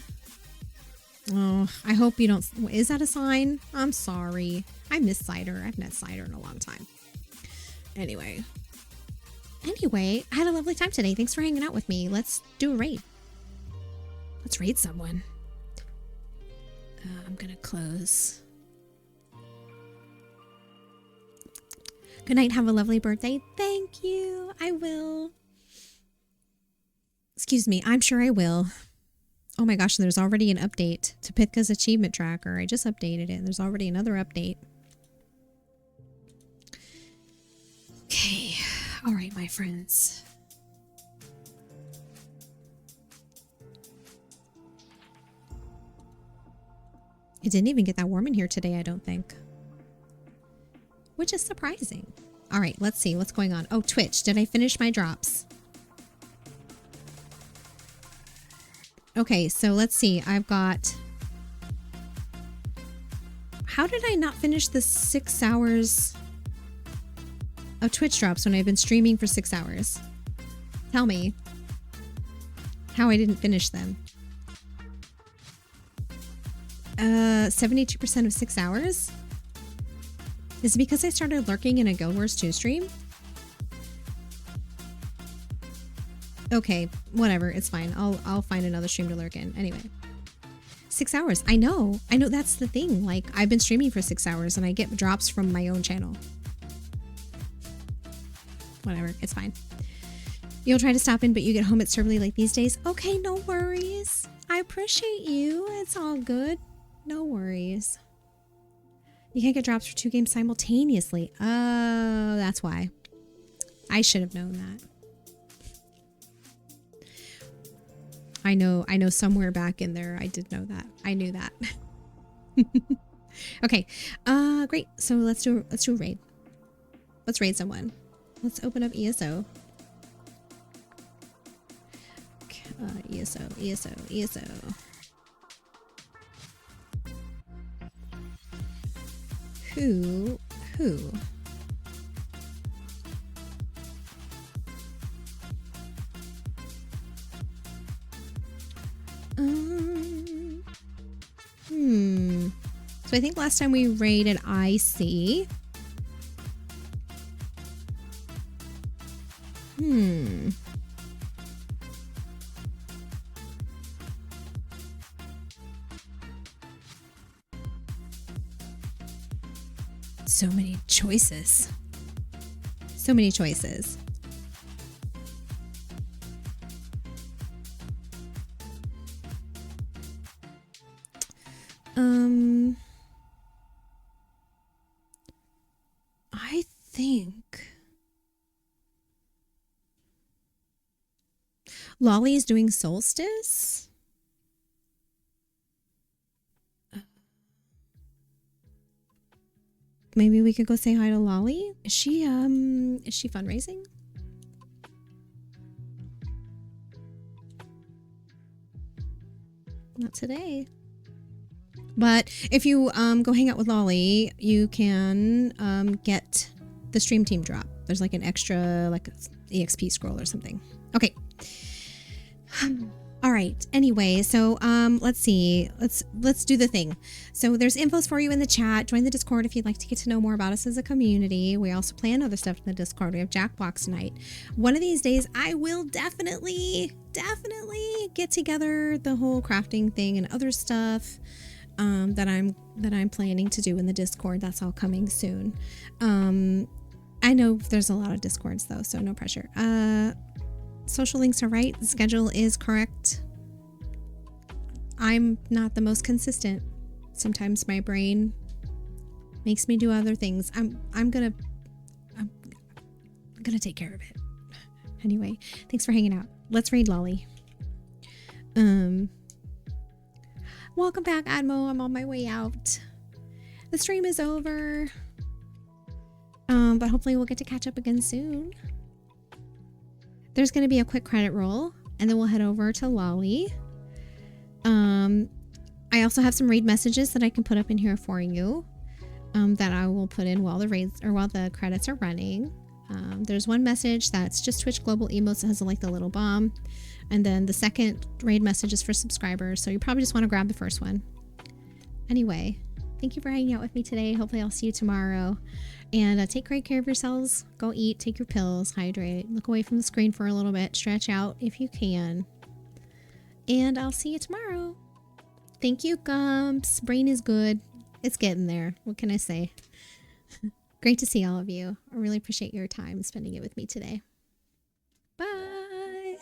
no. Oh, I hope you don't. Is that a sign? I'm sorry. I miss cider. I haven't had cider in a long time. Anyway, I had a lovely time today. Thanks for hanging out with me. Let's do a raid. Let's raid someone. I'm going to close. Good night. Have a lovely birthday. Thank you. I will. Excuse me. I'm sure I will. Oh my gosh, there's already an update to Pitka's achievement tracker. I just updated it. There's already another update. Okay. All right, my friends. It didn't even get that warm in here today, I don't think. Which is surprising. All right, let's see what's going on. Oh, Twitch. Did I finish my drops? Okay, so let's see. I've got... How did I not finish the 6 hours of Twitch drops when I've been streaming for 6 hours? Tell me how I didn't finish them. 72% of 6 hours? Is it because I started lurking in a Guild Wars 2 stream? Okay, whatever. It's fine. I'll find another stream to lurk in. Anyway. 6 hours. I know. That's the thing. Like, I've been streaming for 6 hours and I get drops from my own channel. Whatever. It's fine. You'll try to stop in, but you get home absurdly late these days. Okay, no worries. I appreciate you. It's all good. No worries. You can't get drops for 2 games simultaneously. Oh, that's why. I should have known that. I know somewhere back in there I did know that. I knew that. Okay. Great. So let's do a raid. Let's raid someone. Let's open up ESO. ESO. Who? So I think last time we raided IC. So many choices. So many choices. I think Lolly's doing Solstice. Maybe we could go say hi to Lolly. Is she fundraising? Not today. But if you go hang out with Lolly, you can get the stream team drop. There's like an extra like EXP scroll or something. Okay. All right. Anyway, so let's see. Let's do the thing. So there's infos for you in the chat. Join the Discord if you'd like to get to know more about us as a community. We also plan other stuff in the Discord. We have Jackbox tonight. One of these days, I will definitely get together the whole crafting thing and other stuff that I'm planning to do in the Discord. That's all coming soon. I know there's a lot of Discords though, so no pressure. Social links are right. The schedule is correct. I'm not the most consistent. Sometimes my brain makes me do other things. I'm gonna take care of it. Anyway, thanks for hanging out. Let's raid Lolly. Welcome back, Admo. I'm on my way out. The stream is over. But hopefully we'll get to catch up again soon. There's going to be a quick credit roll, and then we'll head over to Lolly. I also have some raid messages that I can put up in here for you, that I will put in while the raids or while the credits are running. There's one message that's just Twitch Global Emotes that has like the little bomb, and then the second raid message is for subscribers. So you probably just want to grab the first one. Anyway, thank you for hanging out with me today. Hopefully I'll see you tomorrow. And take great care of yourselves. Go eat, take your pills, hydrate, look away from the screen for a little bit, stretch out if you can. And I'll see you tomorrow. Thank you, Gumps. Brain is good. It's getting there. What can I say? Great to see all of you. I really appreciate your time spending it with me today. Bye.